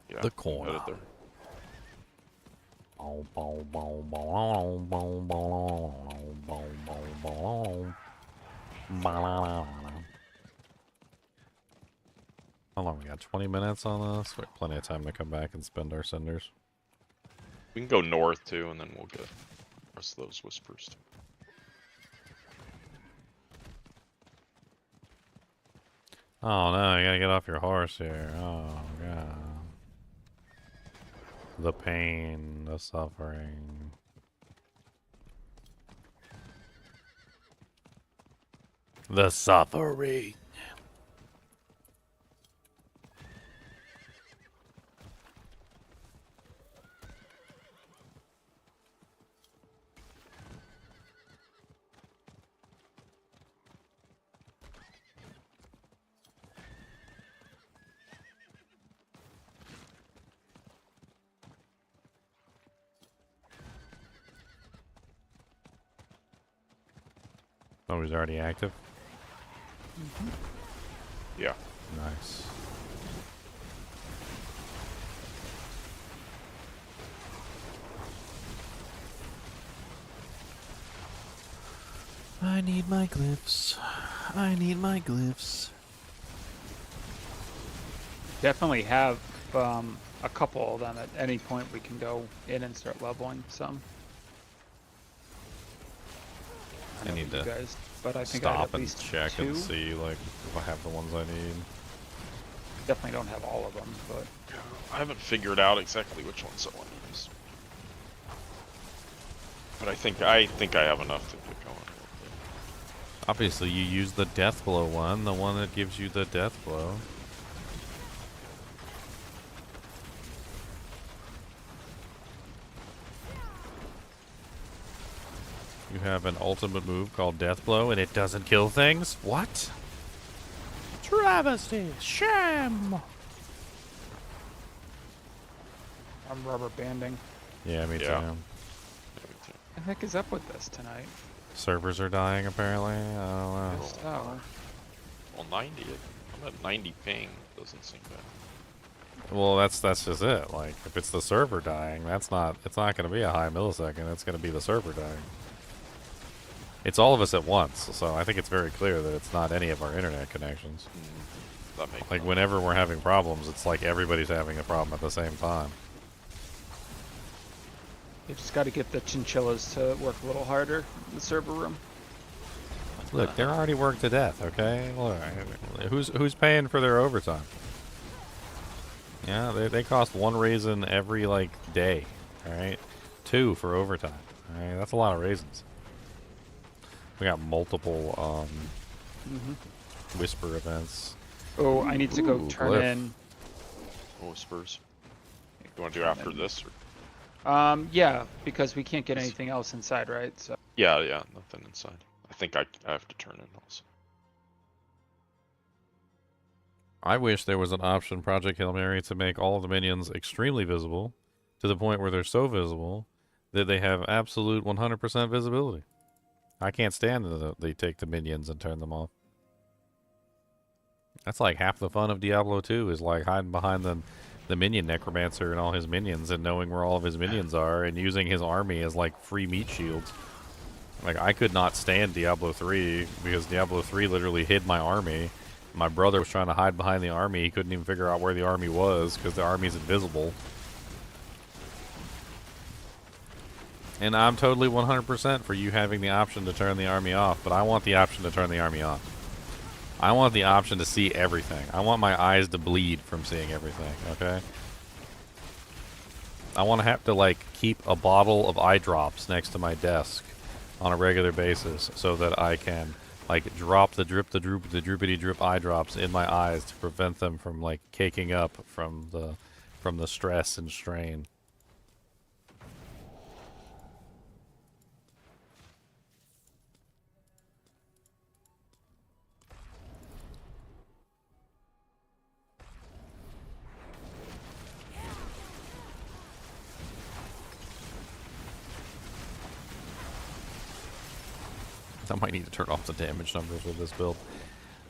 Yeah, the headed corner. there. How long we got? 20 minutes on this? We have plenty of time to come back and spend our cinders. We can go north too, and then we'll get the rest of those whispers. Oh no, you gotta get off your horse here. Oh god. The pain, the suffering. The suffering. Oh, he's already active? Yeah. Nice. I need my glyphs. I need my glyphs. Definitely have a couple of them at any point. We can go in and start leveling some. I know need you to guys, but I think I had Stop at and least check two. and see like if I have the ones I need. Definitely don't have all of them, but I haven't figured out exactly which ones I want to use. But I think I have enough to get going. Obviously, you use the death blow one, the one that gives you the death blow. You have an ultimate move called Death Blow, and it doesn't kill things? What? Travesty! Sham! I'm rubber banding. Yeah, me too. Yeah. What the heck is up with this tonight? Servers are dying, apparently. I don't know. Guess so. Well, 90. I'm at 90 ping. Doesn't seem bad. Well, that's just it. Like, if it's the server dying, it's not going to be a high millisecond. It's going to be the server dying. It's all of us at once, so I think it's very clear that it's not any of our internet connections. That makes Like, sense. whenever we're having problems, it's like everybody's having a problem at the same time. You just got to get the chinchillas to work a little harder in the server room. Look, they're already worked to death, okay? Look, who's paying for their overtime? Yeah, they cost one raisin every, like, day, alright? 2 for overtime, alright? That's a lot of raisins. We got multiple, whisper events. Oh, I need to go Ooh, turn glyph. in. Whispers. You want to do after this? Or? Yeah, because we can't get anything else inside, right? So Yeah, nothing inside. I think I have to turn in also. I wish there was an option, Project Hail Mary, to make all of the minions extremely visible, to the point where they're so visible that they have absolute 100% visibility. I can't stand that they take the minions and turn them off. That's like half the fun of Diablo 2 is like hiding behind the minion Necromancer and all his minions and knowing where all of his minions are and using his army as like free meat shields. Like, I could not stand Diablo 3 because Diablo 3 literally hid my army. My brother was trying to hide behind the army. He couldn't even figure out where the army was because the army's invisible. And I'm totally 100% for you having the option to turn the army off, but I want the option to turn the army on. I want the option to see everything. I want my eyes to bleed from seeing everything, okay? I want to have to, like, keep a bottle of eye drops next to my desk on a regular basis so that I can, like, drop the droopity drip eye drops in my eyes to prevent them from, like, caking up from the stress and strain. I might need to turn off the damage numbers with this build.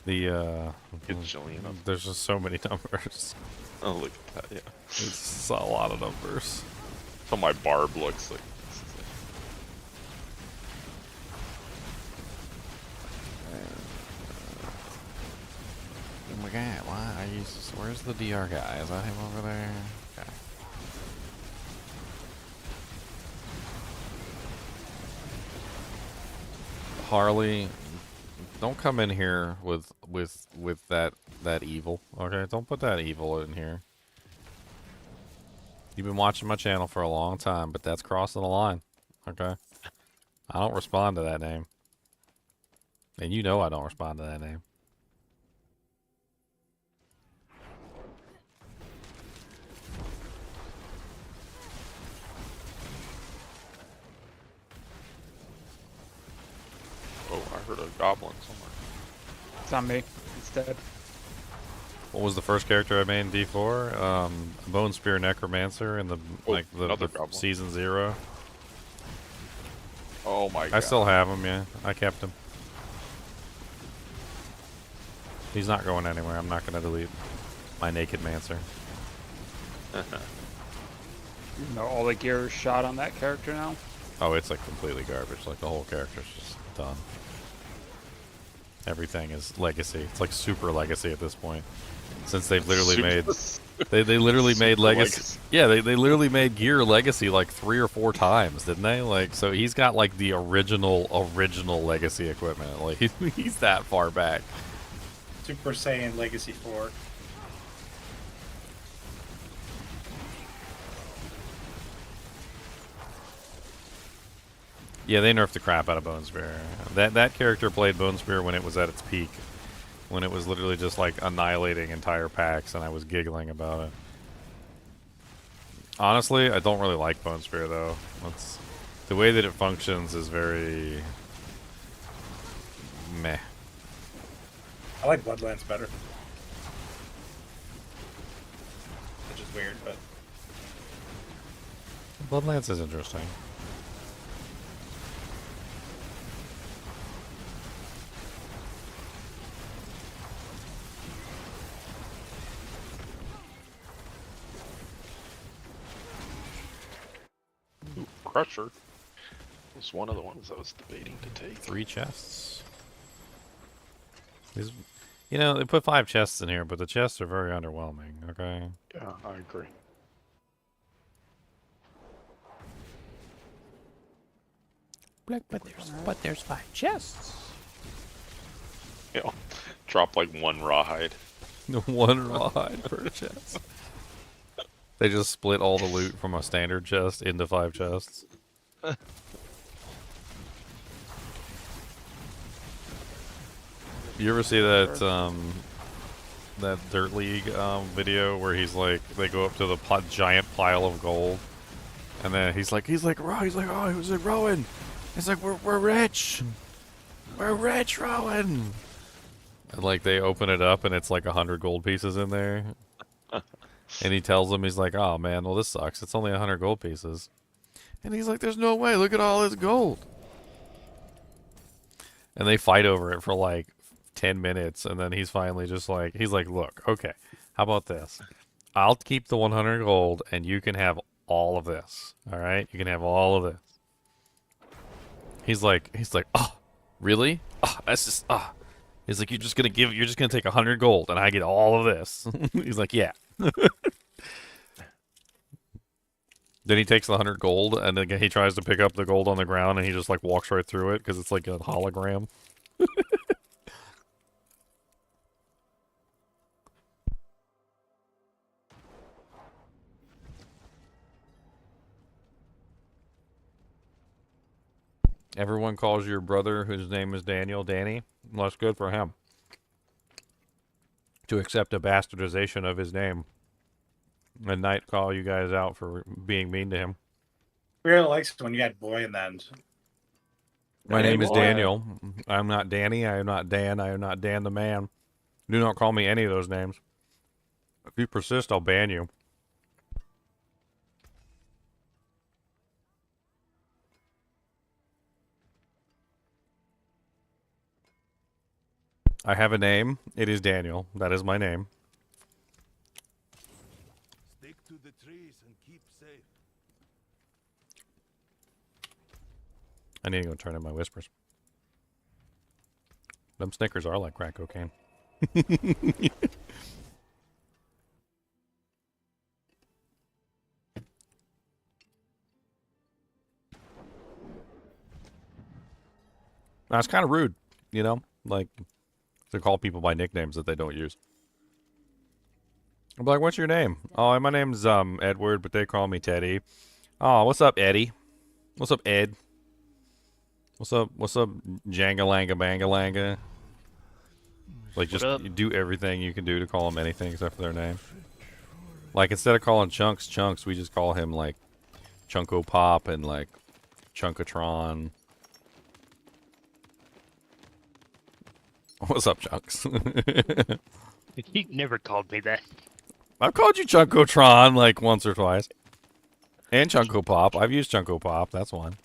The Get Jillian up. there's just so many numbers. Oh, look at that, yeah. It's a lot of numbers. So my barb looks like. Oh my god, why are you where's the DR guy? Is that him over there? Okay. Harley, don't come in here with that evil. Okay, don't put that evil in here. You've been watching my channel for a long time, but that's crossing the line. Okay? I don't respond to that name. And you know I don't respond to that name. Oh, I heard a goblin somewhere. It's on me. It's dead. What was the first character I made in D4? Bone Spear Necromancer in the another the goblin. season 0. Oh my god. I still have him, yeah. I kept him. He's not going anywhere. I'm not going to delete my Naked Mancer. You know, all the gear is shot on that character now. Oh, it's like completely garbage. Like the whole character's just done. Everything is legacy. It's like super legacy at this point. Since they've literally made they literally made Super legacy. Yeah, they literally made gear legacy like 3 or 4 times, didn't they? Like so he's got like the original legacy equipment. Like he's that far back. Super Saiyan Legacy 4. Yeah, they nerfed the crap out of Bone Spear. That character played Bone Spear when it was at its peak. When it was literally just like annihilating entire packs and I was giggling about it. Honestly, I don't really like Bone Spear though. The way that it functions is very meh. I like Bloodlands better. Which is weird, but Bloodlands is interesting. Ooh, Crusher was one of the ones I was debating to take. 3 chests. These, you know, they put 5 chests in here, but the chests are very underwhelming, okay? Yeah, I agree. But there's 5 chests. You know, drop like 1 rawhide. 1 rawhide per chest. They just split all the loot from a standard chest into 5 chests. You ever see that that Dirt League video where he's like they go up to the giant pile of gold, and then he's like Rowan, he's like we're rich, Rowan, and like they open it up and it's like 100 gold pieces in there, and he tells them he's like, oh man, well this sucks, it's only 100 gold pieces, and he's like, there's no way, look at all this gold, and they fight over it for like 10 minutes, and then he's finally just like, he's like, look, okay, how about this? I'll keep the 100 gold, and you can have all of this. All right, you can have all of this. He's like, oh, really? Oh, that's just, oh. He's like, you're just gonna take 100 gold, and I get all of this. He's like, yeah. Then he takes the 100 gold, and then he tries to pick up the gold on the ground, and he just like walks right through it because it's like a hologram. Everyone calls your brother, whose name is Daniel, Danny. Well, that's good for him. To accept a bastardization of his name. And Knight call you guys out for being mean to him. really likes it when you add boy in the end. My name is Boy. Daniel. I'm not Danny. I am not Dan. I am not Dan the man. Do not call me any of those names. If you persist, I'll ban you. I have a name. It is Daniel. That is my name. Stick to the trees and keep safe. I need to go turn in my whispers. Them Snickers are like crack cocaine. That's kind of rude, you know? Like, to call people by nicknames that they don't use. I'm like, what's your name? Oh, my name's Edward, but they call me Teddy. Oh, what's up, Eddie? What's up, Ed? What's up, Jangalanga Bangalanga? Like, just you do everything you can do to call them anything except for their name. Like, instead of calling Chunks, we just call him, like, Chunko Pop and, like, Chunkatron. What's up, Chunks? You never called me that. I've called you Chunkotron, like, once or twice. And Chunko Pop. I've used Chunko Pop. That's one.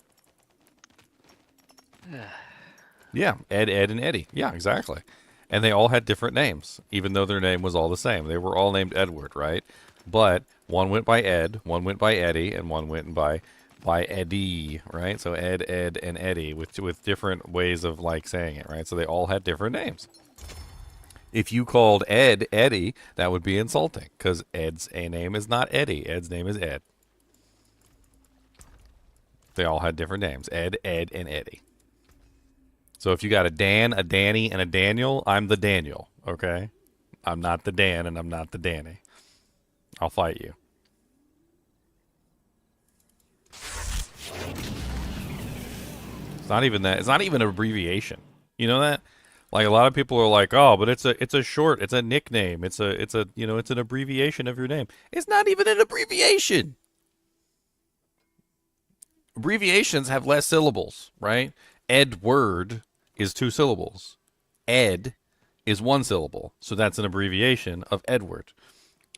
Yeah, Ed, and Eddie. Yeah, exactly. And they all had different names, even though their name was all the same. They were all named Edward, right? But one went by Ed, one went by Eddie, and one went by Eddie, right? So Ed, and Eddie with different ways of, like, saying it, right? So they all had different names. If you called Ed Eddie, that would be insulting, because Ed's name is not Eddie. Ed's name is Ed. They all had different names. Ed, and Eddie. So if you got a Dan, a Danny, and a Daniel, I'm the Daniel, okay? I'm not the Dan, and I'm not the Danny. I'll fight you. It's not even that. It's not even an abbreviation. You know that? Like, a lot of people are like, "Oh, but it's a short, it's a nickname. It's an abbreviation of your name." It's not even an abbreviation. Abbreviations have less syllables, right? Edward is 2 syllables. Ed is 1 syllable. So that's an abbreviation of Edward.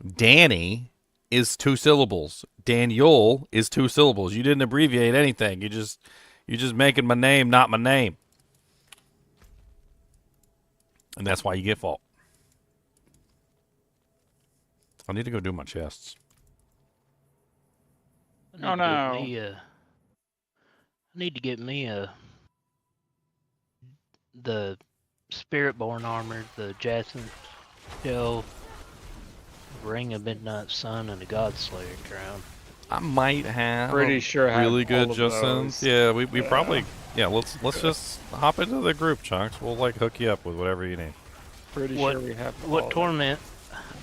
Danny is 2 syllables. Daniel is 2 syllables. You didn't abbreviate anything. You're just making my name not my name. And that's why you get fault. I need to go do my chests. Oh no. I need to get me the Spiritborn armor, the Jason shell, Ring of Midnight Sun, and the Godslayer crown. I might have Pretty sure I have really good all of Justin's. those. Yeah, we probably let's just hop into the group, Chunks. We'll, like, hook you up with whatever you need. Pretty sure we have all What of torment?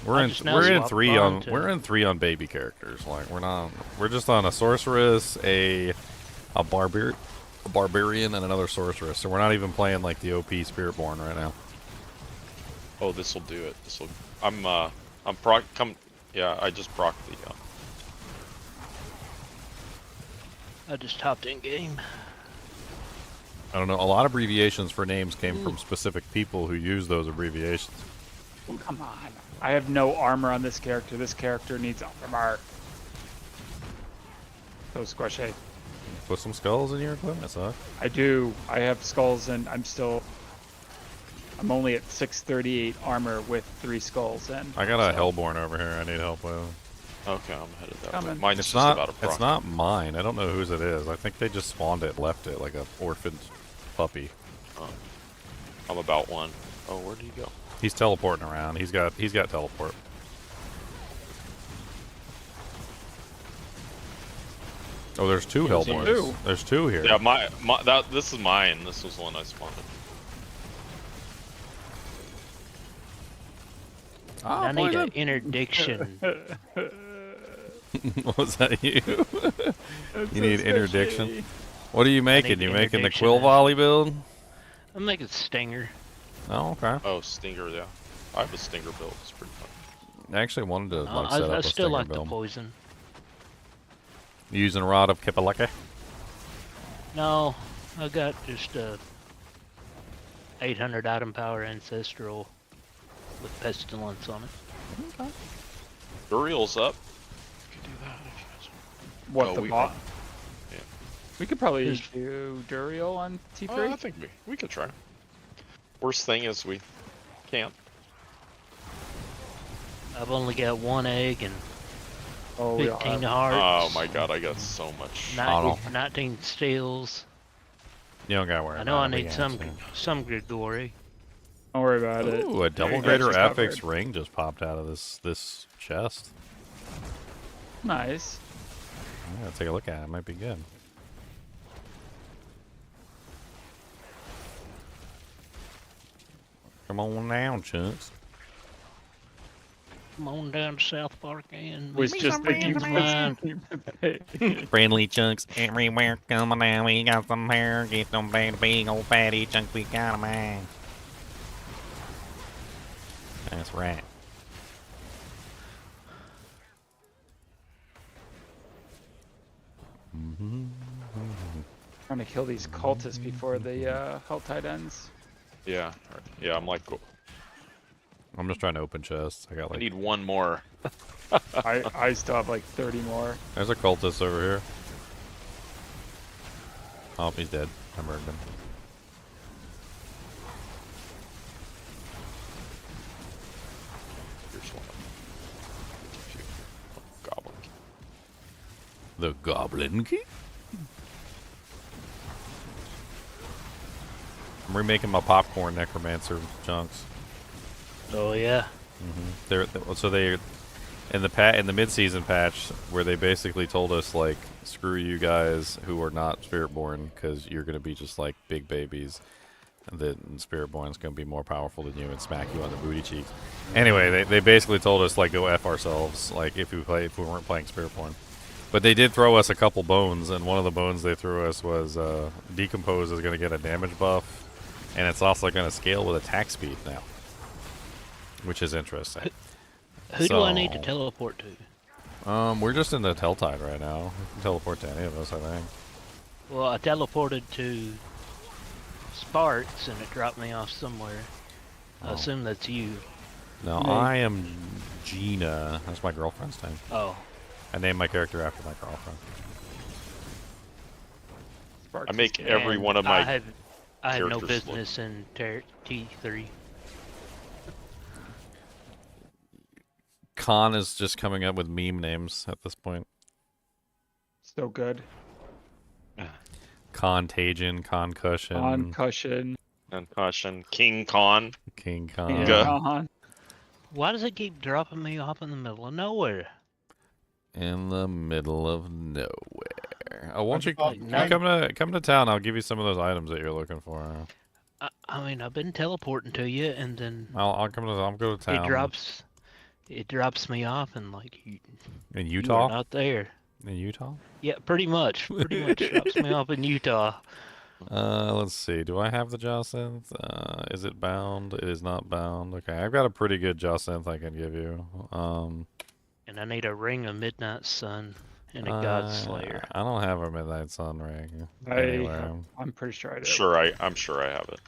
We're I in just now swapped mine to- we're in 3 on baby characters. Like, we're just on a sorceress, a barbarian, and another sorceress. So we're not even playing, like, the OP Spiritborn right now. Oh, this will do it. This will. Yeah, I just proc the. I just hopped in game. I don't know. A lot of abbreviations for names came from specific people who use those abbreviations. them. Come on. I have no armor on this character. This character needs armor. So squishy. Put some skulls in your equipment, huh? I do. I have skulls and I'm only at 638 armor with 3 skulls in. I got a Hellborn over here I need help with. Okay, I'm headed that way. Coming. Mine's It's just not about a proc. it's not mine. I don't know whose it is. I think they just spawned it, left it like a orphaned puppy. I'm about 1. Oh, where did he go? He's teleporting around. He's got teleport. Oh, there's 2 There's Hellborns. 2. There's 2 here. Yeah, this is mine. This was the one I spawned. Ah, I need poison. an interdiction. Was that you? You need interdiction. What are you I making? need You making the interdiction. quill volley build? I'm making Stinger. Oh, okay. Oh, Stinger, yeah. I have a Stinger build. It's pretty fun. I actually wanted to like set up I a still stinger like build. the poison. Using Rod of Kipaleke? No, I got just a 800 item power ancestral with pestilence on it. Duriel's up. You can do that if you guys want. What, Oh, the we- bot? yeah. We could probably There's- do Duriel on T3. Oh, I think we could try. Worst thing is we Can't. I've only got 1 egg and Oh, we all 15 have. hearts. Oh my god, I got so much. 19 steals. You don't gotta worry I know I about it. We need got some good glory. Don't worry about it. Ooh, a double Yeah, greater she's not affix worried. ring just popped out of this chest. Nice. I'm gonna take a look at it. It might be good. Come on down, Chunks. Come on down to South Park and Was make just some thinking. friends of mine. Friendly chunks everywhere. Come on down. We got some hair. Get them big old fatty chunks. We got them, man. That's right. Trying to kill these cultists before the HellTide ends. Yeah, yeah. I'm like, I'm just trying to open chests. I got I like. need one more. I still have like 30 more. There's a cultist over here. Oh, he's dead. I murdered him. Here's one. Goblin. The Goblin Key? I'm remaking my popcorn Necromancer chunks. Oh yeah. So they in the mid-season patch where they basically told us like screw you guys who are not Spiritborn because you're gonna be just like big babies. And the Spiritborn's gonna be more powerful than you and smack you on the booty cheeks. Anyway, they basically told us like go F ourselves like if we weren't playing Spiritborn. But they did throw us a couple bones, and one of the bones they threw us was Decompose is gonna get a damage buff, and it's also gonna scale with attack speed now, which is interesting. Who do I need to teleport to? We're just in the HellTide right now. We can teleport to any of us, I think. Well, I teleported to Sparks and it dropped me off somewhere. I assume that's you. No, I am Gina. That's my girlfriend's name. Oh. I named my character after my girlfriend. Sparks I make is every dead. one of my. I had no characters look- business in T3. Khan is just coming up with meme names at this point. So good. Contagion, Concussion, Concussion. Concussion. King Khan. King Yeah. Khan. Yeah. Why does it keep dropping me off in the middle of nowhere? In the middle of nowhere. Oh, won't you Like come to town? I'll give you some of those items that you're looking for. I mean, I've been teleporting to you, and then I'll go to town. it drops me off, and like In you are Utah. not there. In Utah. Yeah, pretty much. Pretty much drops me off in Utah. Let's see. Do I have the Jacinth? Is it bound? It is not bound. Okay, I've got a pretty good Jacinth I can give you. And I need a ring of Midnight Sun and a God Slayer. I don't have a Midnight Sun ring anywhere. I'm pretty sure I do. I'm sure I have it.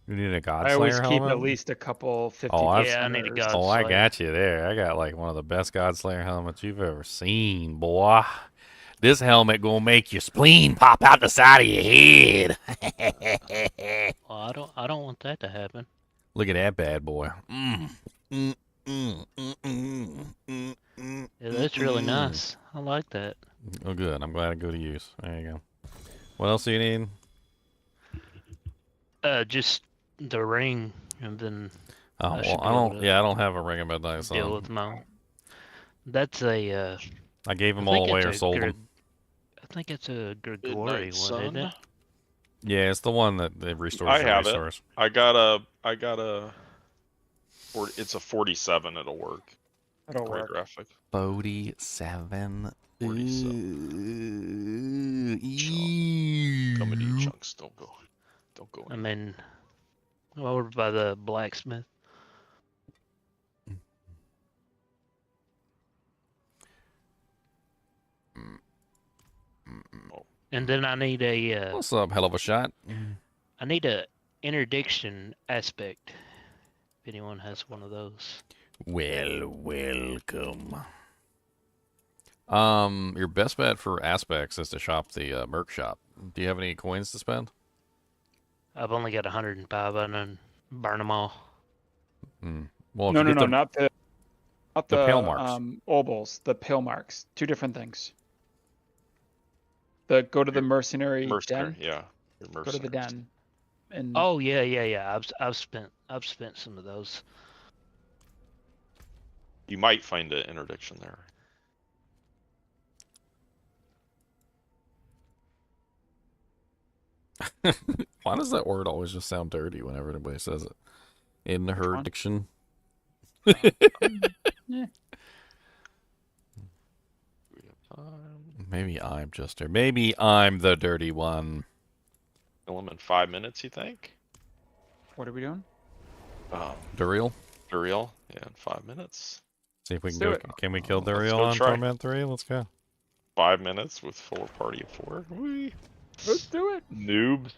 You need a God I Slayer always keep helmet? at least a couple 50. Yeah, I need a God Oh, I Slayer. got you there. I got like one of the best God Slayer helmets you've ever seen, boy. This helmet gonna make your spleen pop out the side of your head. Well, I don't want that to happen. Look at that bad boy. Yeah, that's really nice. I like that. Oh, good. I'm glad I go to use. There you go. What else do you need? Just the ring, and then Oh, I should well, be I able don't. to Yeah, I don't have a ring of Midnight Sun. deal with my. That's a. I gave them I all think away it's or a sold Greg- them. I think it's a Grigori Midnight one, isn't Sun? it? Yeah, it's the one that it restores I your have it. resource. I got a. It's a 47. It'll work. That'll Great work. graphic. 47. 47. Coming to you, chunks. Don't go. Don't go. I mean, over by the blacksmith. And then I need a. What's up, hell of a shot? I need a interdiction aspect. If anyone has one of those. Well, welcome. Your best bet for aspects is to shop the Merc shop. Do you have any coins to spend? I've only got 105 and then burn them all. Well, if No, you no, get no, not the pale marks. obols, the pale marks. Two different things. Go to the mercenary Mercenary, den. yeah. Your Go to the mercenaries. den. And Oh yeah. I've spent some of those. You might find an interdiction there. Why does that word always just sound dirty whenever anybody says it? In her one? diction. yeah. We have time. Maybe I'm just her. Maybe I'm the dirty one. Kill him in 5 minutes, you think? What are we doing? Duriel? Duriel, yeah, in 5 minutes. See if we Let's can do go. it. Can we kill Let's Duriel go on try. Torment 3? Let's go. 5 minutes with full party of 4. Whee! Let's do it. Noobs.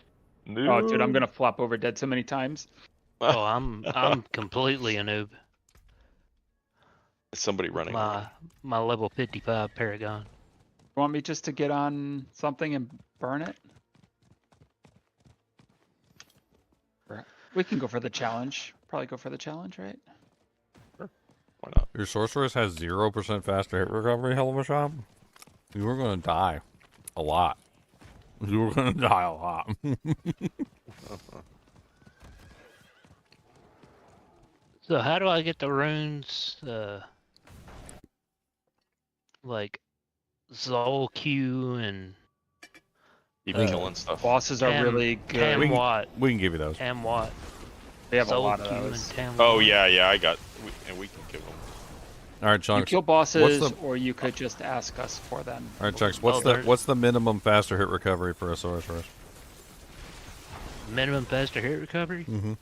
Noob. Oh, dude, I'm gonna flop over dead so many times. Oh, I'm completely a noob. Somebody running. My level 55 Paragon. You want me just to get on something and burn it? We can go for the challenge. Probably go for the challenge, right? Why not? Your sorceress has 0% faster hit recovery, hell of a shot. You were gonna die. A lot. You were gonna die a lot. So how do I get the runes? Like Zol Q and Keep Uh, killing stuff. Bosses are Tam- really good. Tam Watt. We can give you those. Tam Watt. We have a Zol lot of Q those. and Tam Oh Watt. yeah, I got. And we can give them. All right, You Chunks. kill bosses, What's the- or you could just ask us for them. All right, Chunks. Oh, there- What's the minimum faster hit recovery for a sorceress? Minimum faster hit recovery? Mm-hmm.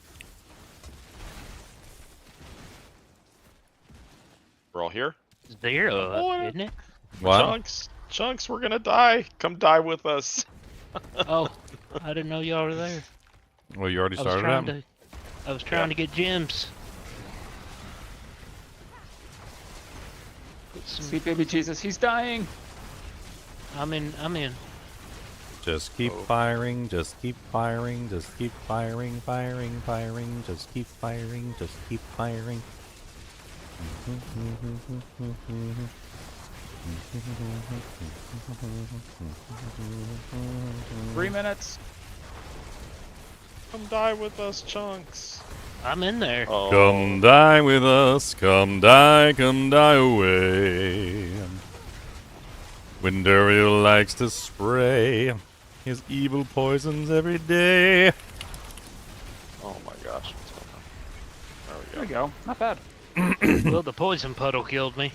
We're all here. 0, Boy. isn't it? What? Chunks, we're gonna die. Come die with us. Oh, I didn't know y'all were there. Well, you already I was started trying out. to get gems. Put some- Sweet baby Jesus, he's dying. I'm in. Just keep firing. Just keep firing. Just keep firing. Firing. Firing. Just keep firing. Just keep firing. 3 minutes. Come die with us, Chunks. I'm in there. Oh. Come die with us. Come die away. When Duriel likes to spray his evil poisons every day. Oh my gosh. What's going on? There There we we go. go. Not bad. Well, the poison puddle killed me.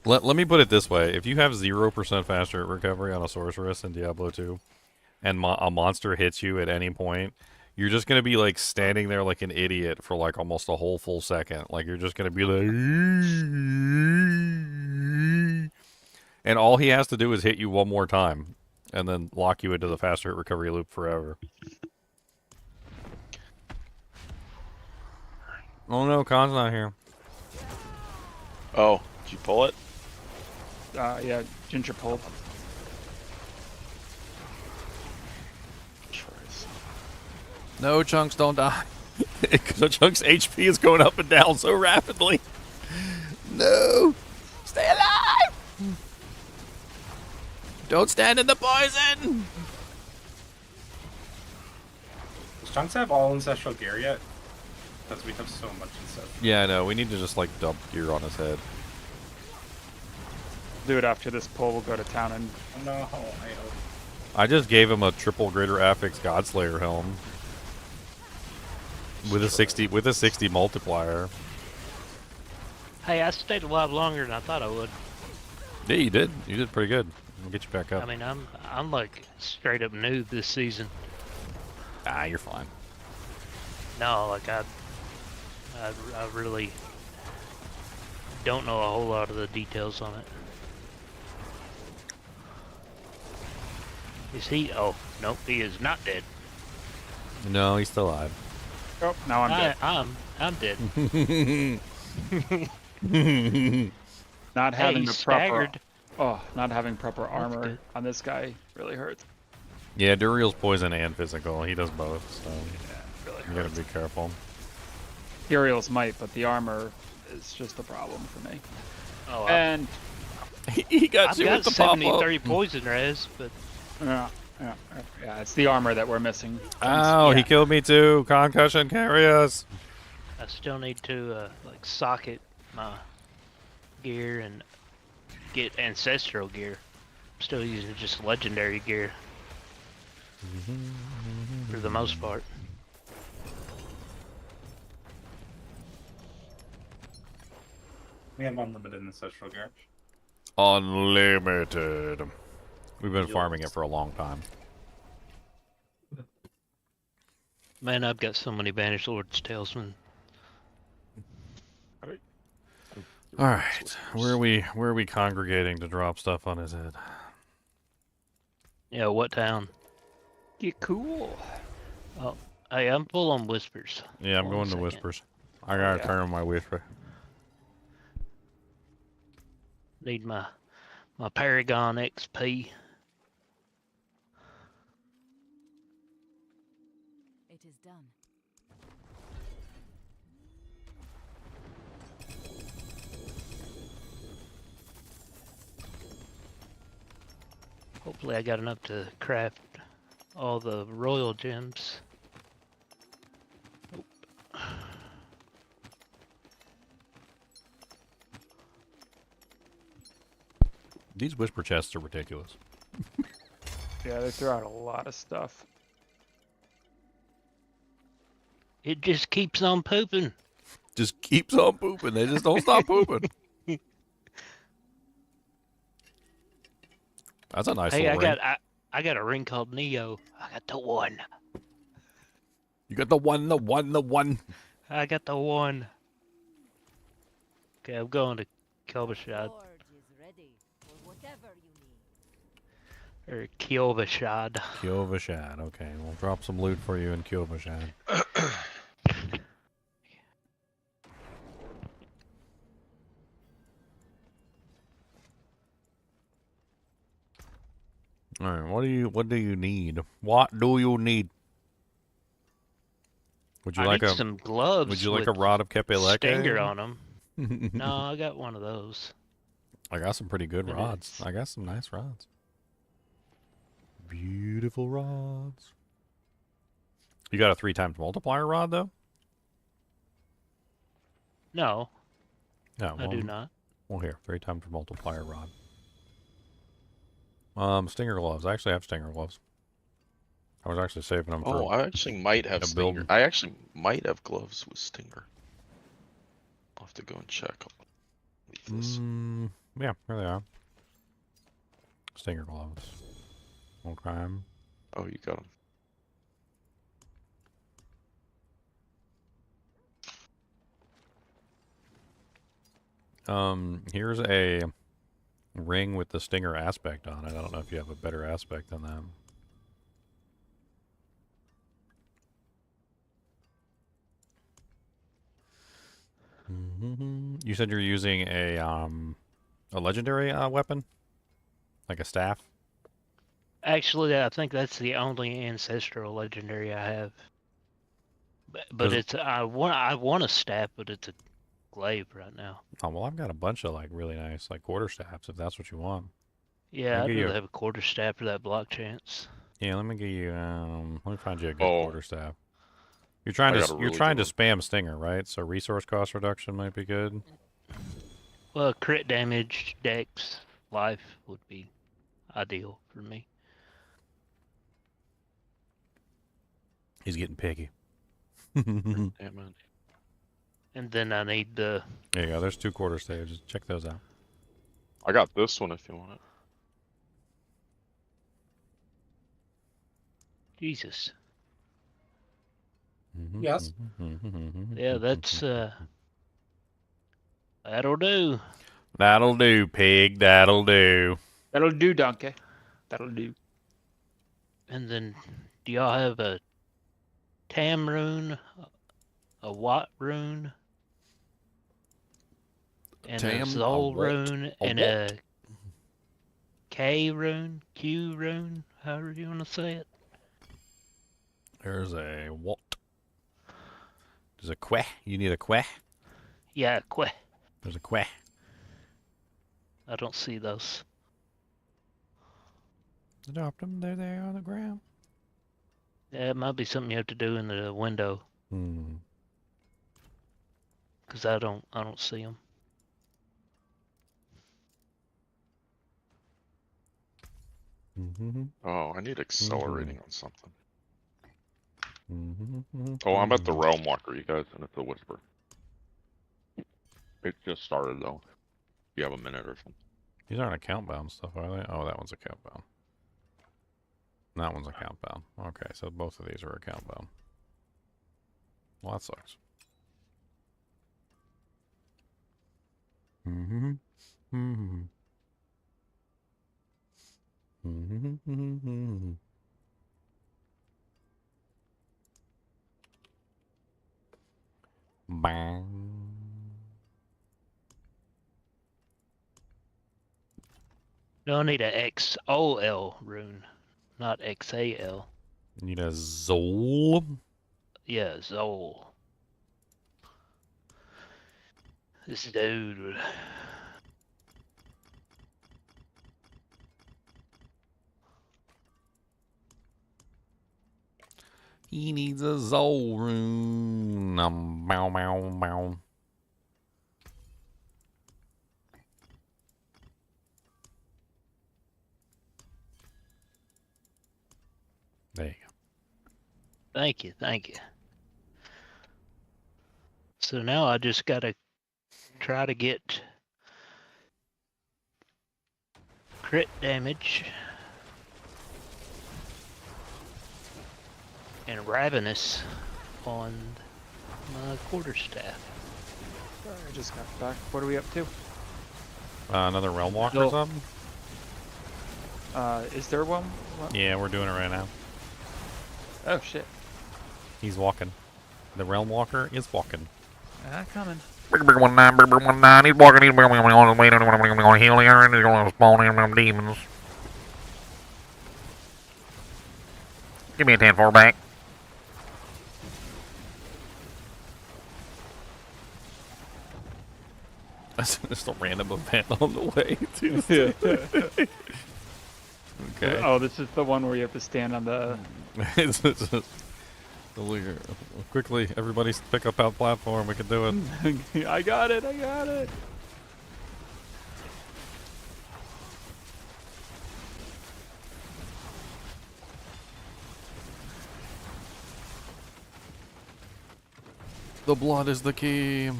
Let me put it this way. If you have 0% faster recovery on a sorceress in Diablo 2, and a monster hits you at any point, you're just going to be, like, standing there like an idiot for, like, almost a whole full second. Like, you're just going to be like... And all he has to do is hit you one more time, and then lock you into the faster hit recovery loop forever. Oh no, Khan's not here. Oh, did you pull it? Yeah, Ginger pulled. Christ. No, Chunks, don't die. Because Chunks' HP is going up and down so rapidly. No! Stay alive! Don't stand in the poison! Does Chunks have all ancestral gear yet? Because we have so much ancestral. Yeah, I know. We need to just, like, dump gear on his head. Do it after this pull. We'll go to town and Oh no, I hope. I just gave him a triple greater affix Godslayer helm. With a 60 multiplier. Hey, I stayed alive longer than I thought I would. Yeah, you did. You did pretty good. We'll get you back up. I mean, I'm like straight up noob this season. Ah, you're fine. No, like I really don't know a whole lot of the details on it. Is he? Oh, nope, he is not dead. No, he's still alive. oh, now I'm dead. I'm dead. Not Hey, having he's the proper. staggered. Oh, not having proper armor good. on this guy really hurts. Yeah, Duriel's poison and physical. He does both, so Yeah, really you gotta hurts. be careful. Duriel's might, but the armor is just a problem for me. Oh, And He got I've you got with the pop up. 73 poison res, but yeah, it's the armor that we're missing. Oh, he Yeah. killed me too. Concussion, carry us. I still need to like socket my gear and get ancestral gear. I'm still using just legendary gear for the most part. We have unlimited ancestral gear. Unlimited. We've been farming it for a long time. Man, I've got so many Banished Lord's Talisman. All right, where are we congregating to drop stuff on his head? Yeah, what town? Get cool. Oh, hey, I'm full on whispers. Yeah, I'm One going to second. whispers. I gotta yeah. turn on my whisper. Need my Paragon XP. It is done. Hopefully I got enough to craft all the royal gems. These whisper chests are ridiculous. Yeah, they throw out a lot of stuff. It just keeps on pooping. Just keeps on pooping. They just don't stop pooping. That's a nice Hey, little ring. I got a ring called Neo. I got the one. You got the one. I got the one. Okay, I'm going to Kelbashad. Forge is ready for whatever you need. Or Kielbashad. Kyovashad. Okay, we'll drop some loot for you in Kyovashad. All right, what do you need? What do you need? Would you I like need a some gloves. Would you like with a rod of Kepeleke? stinger on them? No, I got one of those. I got some pretty good It rods. is. I got some nice rods. Beautiful rods. You got a 3 times multiplier rod though? No, No, I do not. Well, here, 3 times multiplier rod. Stinger gloves. I actually have stinger gloves. I was actually saving them Oh, for. I actually might have a stinger. build. I actually might have gloves with stinger. I'll have to go and check. Leave this. Yeah, here they are. Stinger gloves. Okay. Oh, you got them. Here's a ring with the stinger aspect on it. I don't know if you have a better aspect than that. You said you're using a legendary weapon, like a staff. Actually, I think that's the only ancestral legendary I have. But Does- it's I want a staff, but it's a glaive right now. Oh well, I've got a bunch of like really nice like quarter staffs if that's what you want. Yeah, I'll I'd give you rather a- have a quarter staff for that block chance. Yeah, let me get you. Let me find you a good Oh. quarter staff. You're trying I to got a you're really trying good to spam stinger, right? So resource cost reduction might be good. Well, crit damage, dex, life would be ideal for me. He's getting picky. Damn it. And then I need the There you go. There's 2 quarter staves. Check those out. I got this one if you want it. Jesus. Yes. Yeah, that's that'll do. That'll do, pig. That'll do. That'll do, Donkey. That'll do. And then do y'all have a Tam rune, a Watt rune, and Tam, a a Zol what? rune, A and what? a K rune, Q rune, however you want to say it? There's a what? There's a queh. You need a queh? Yeah, quit. There's a queh. I don't see those. I dropped them. They're there on the ground. Yeah, it might be something you have to do in the window, Hmm. cause I don't see them. Mm-hmm. Oh, I need accelerating on something. Mm-hmm. Oh, I'm at the Realm Walker, you guys, and it's a whisper. It just started though. If you have a minute or something. These aren't account bound stuff, are they? Oh, that one's account bound. That one's account bound. Okay, so both of these are account bound. Well, that sucks. Mm-hmm. Mm-hmm. Mm-hmm. Bang. No, I need a XOL rune, not XAL. You need a Zol. Yeah, Zol. This dude. He needs a Zol rune. Bow, bow, bow. There you go. Thank you, thank you. So now I just gotta try to get crit damage and ravenous on my quarterstaff. Sorry, I just got back. What are we up to? Another Realm Walker or No. something? Is there one? What? Yeah, we're doing it right now. Oh shit. He's walking. The Realm Walker is walking. Coming. He's walking. He's on his way to heal here and he's going to spawn in them demons. Give me a 10-4 back. That's just a random event on the way, too. Okay. Oh, this is the one where you have to stand on the. It's just- quickly, everybody pick up our platform. We can do it. I got it. I got it. The blood is the key.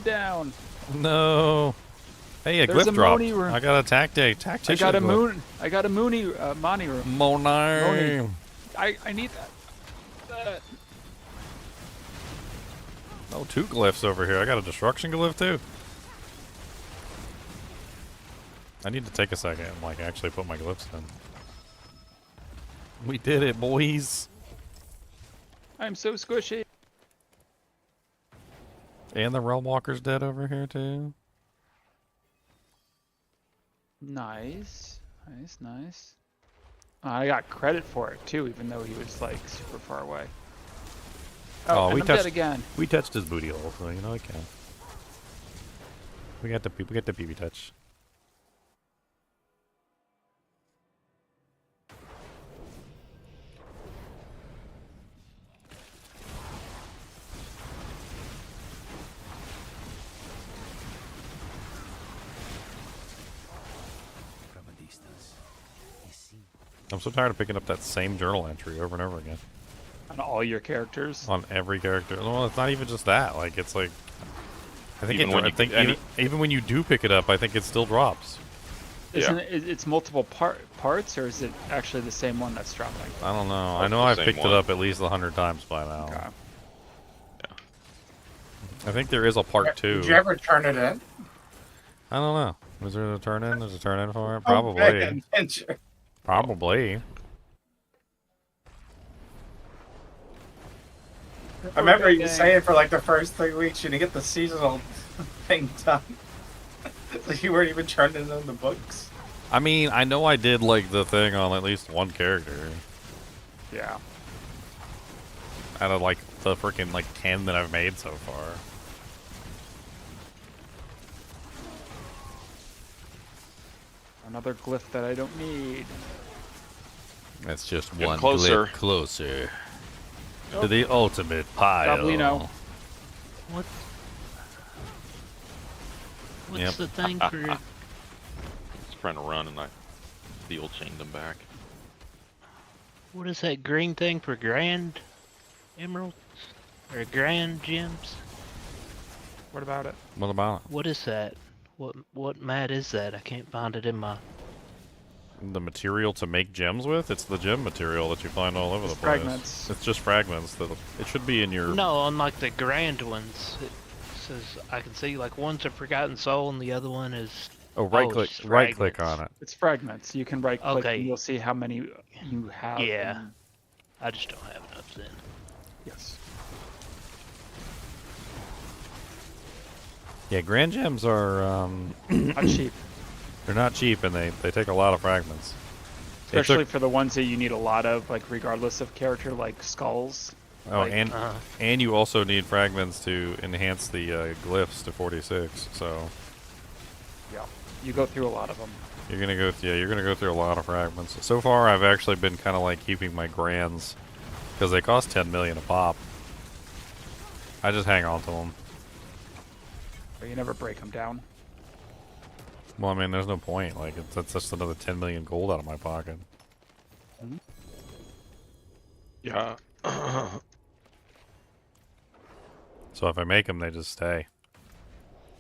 Down. No. Hey, a There's glyph a drop. Moni room. I got a tactic. I Tactician. got a glyph. moon. I got a Moni room. Monar. I need that. Oh, 2 glyphs over here. I got a destruction glyph too. I need to take a second and like actually put my glyphs in. We did it, boys. I'm so squishy. And the Realm Walker's dead over here too. Nice. Nice, nice. I got credit for it too, even though he was like super far away. Oh, and we I'm touched- dead again. We touched his booty hole, so you know it counts. We got the BB touch. I'm so tired of picking up that same journal entry over and over again. On all your characters. On every character. Well, it's not even just that. Like, it's like... I think, Even when you I think get even when you do pick it up, I think it still drops. Isn't it, it's multiple parts, or is it actually the same one that's dropping? I don't know. I That's know the I've same picked one. it up at least 100 times by now. Okay. I think there is a part 2. Did you ever turn it in? I don't know. Is there a turn in? There's a turn in for it? Oh, Probably. man, didn't you? Probably. I remember you Okay. saying for like the first 3 weeks you didn't get the seasonal thing done. Like you weren't even turning in the books. I mean, I know I did like the thing on at least one character Yeah. out of like the freaking like 10 that I've made so far. Another glyph that I don't need. That's just Get one closer. glyph closer to the ultimate pile. Probably no. What? What's Yep. the thing for? He's trying to run, and I field chained him back. What is that green thing for grand emeralds or grand gems? What about it? What about What is that? What mat is that? I can't find it in my. the material to make gems with? It's the gem material that you find all over It's the place. fragments. It's just fragments. That it should be in your. No, on like the grand ones, it says I can see like one's a forgotten soul and the other one is. Oh, right click. it's Right click fragments. on it. It's fragments. You can right click Okay. and you'll see how many you have. Yeah. and- I just don't have enough then. Yes. Yeah, grand gems are Not cheap. they're not cheap and they take a lot of fragments. It Especially took- for the ones that you need a lot of, like regardless of character, like skulls. oh, like, and you also need fragments to enhance the glyphs to 46. So Yeah. You go through a lot of them. you're gonna go through a lot of fragments. So far, I've actually been kind of like keeping my grands because they cost 10 million a pop. I just hang on to them. But you never break them down. Well, I mean, there's no point. Like, that's just another 10 million gold out of my pocket. Yeah. So if I make them, they just stay.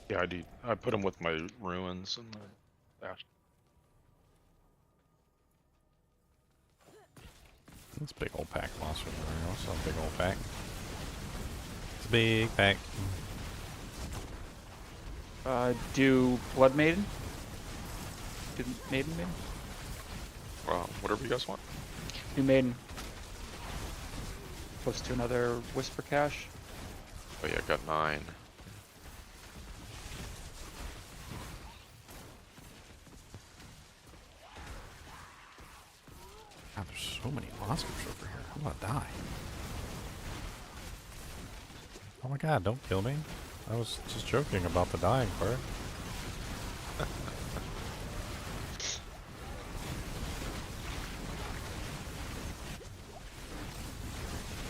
Yeah, I do. I put them with my ruins and the dash. It's a big old pack monster. It's not a big old pack. It's a big pack. Do Blood Maiden? Do Maiden? Whatever you guys want. Do Maiden. Close to another Whisper Cache. Oh yeah, I got 9. God, there's so many monsters over here. I'm gonna die. Oh my god, don't kill me. I was just joking about the dying part.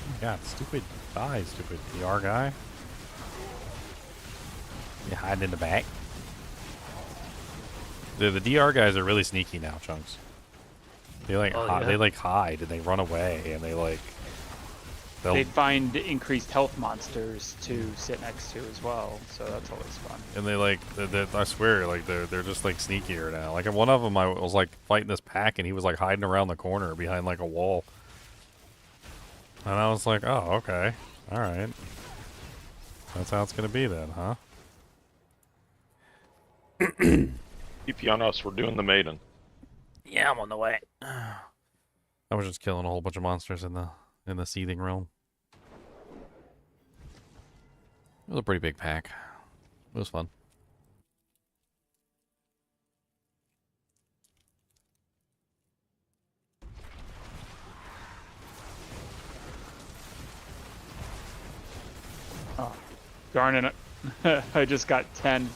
Oh my god, stupid die, stupid PR guy. You hiding in the back? The DR guys are really sneaky now, Chunks. They like Oh, they yeah? like hide and they run away and they like they'll They find increased health monsters to sit next to as well, so that's always fun. and they like I swear like they're just like sneakier now. Like one of them I was like fighting this pack and he was like hiding around the corner behind like a wall. And I was like, "Oh, okay. All right. That's how it's going to be then, huh?" Keep you on us. We're doing the maiden. Yeah, I'm on the way. I was just killing a whole bunch of monsters in the seething realm. It was a pretty big pack. It was fun. Oh, darn it. I just got 10.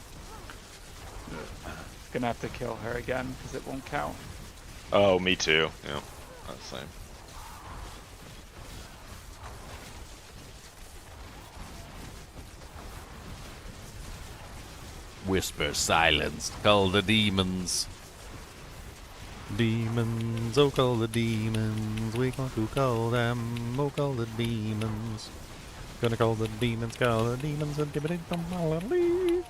Gonna have to kill her again because it won't count. Oh, me too. Yeah, that's the same. Whisper silence, call the demons. Demons, oh call the demons, we want to call them, oh call the demons. Gonna call the demons, and give it from all leave.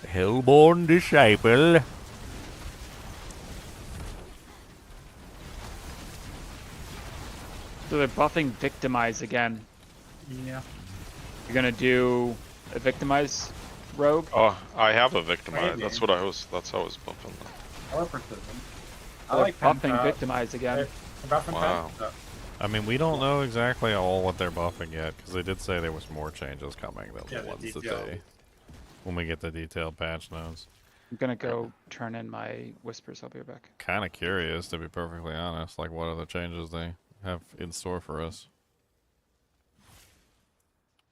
Hellborn disciple. So they're buffing Victimize again. Yeah. You're gonna do a Victimize rogue? Oh, I have a victim. Oh, yeah, That's yeah. what I was. That's how I was bumping. Or precision. I like buffing Penta. victimize again. They're buffing Wow. Penta. I mean, we don't know exactly all what they're buffing yet, because they did say there was more changes coming than Yeah, the the ones that detailed. they... When we get the detailed patch notes. I'm gonna go turn in my whispers. I'll be right back. Kind of curious, to be perfectly honest, like what other changes they have in store for us.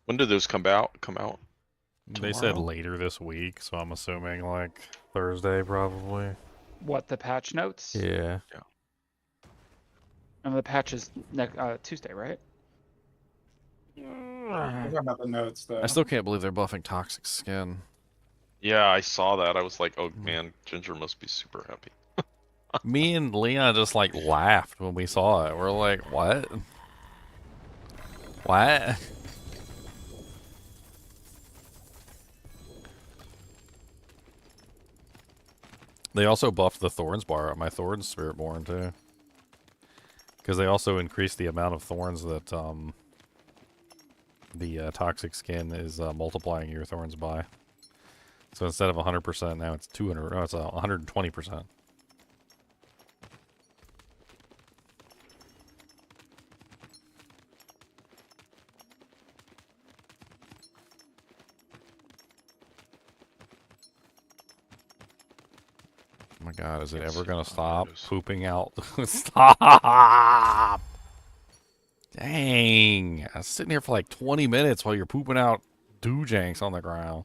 When do those come out? They said Tomorrow? later this week, so I'm assuming like Thursday probably. What, the patch notes? Yeah. And the patch is Tuesday, right? We're talking about the notes, though. I still can't believe they're buffing toxic skin. Yeah, I saw that. I was like, oh man, Ginger must be super happy. Me and Leon just like laughed when we saw it. We're like, what? What? They also buffed the Thorns bar at my Thorns Spiritborn too. Because they also increased the amount of thorns that the toxic skin is multiplying your thorns by. So instead of 100%, now it's 200. Oh, it's 120%. Oh my god, is it ever gonna stop pooping out? Stop! Dang. I was sitting here for like 20 minutes while you're pooping out doojanks on the ground.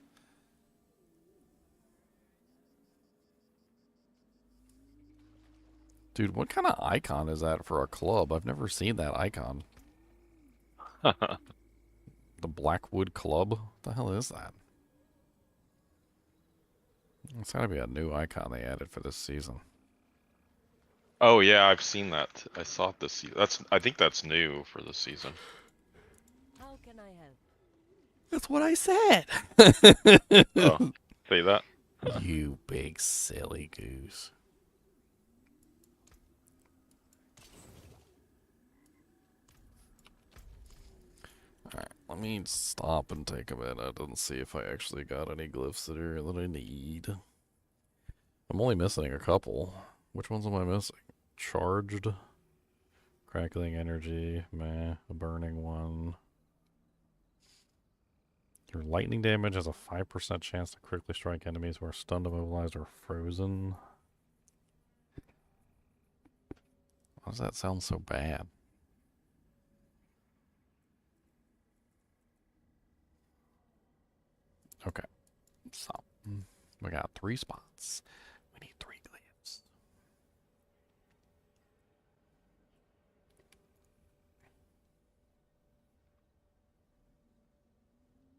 Dude, what kind of icon is that for a club? I've never seen that icon. The Blackwood Club? What the hell is that? It's gotta be a new icon they added for this season. Oh yeah, I've seen that. I saw it this season. I think that's new for this season. How can I help? That's what I said! Oh, say that. You big silly goose. Alright, let me stop and take a minute and see if I actually got any glyphs that I need. I'm only missing a couple. Which ones am I missing? Charged. Crackling energy. Meh. A burning one. Your lightning damage has a 5% chance to critically strike enemies who are stunned, immobilized, or frozen. Why does that sound so bad? Okay. So, we got 3 spots. We need 3 glyphs.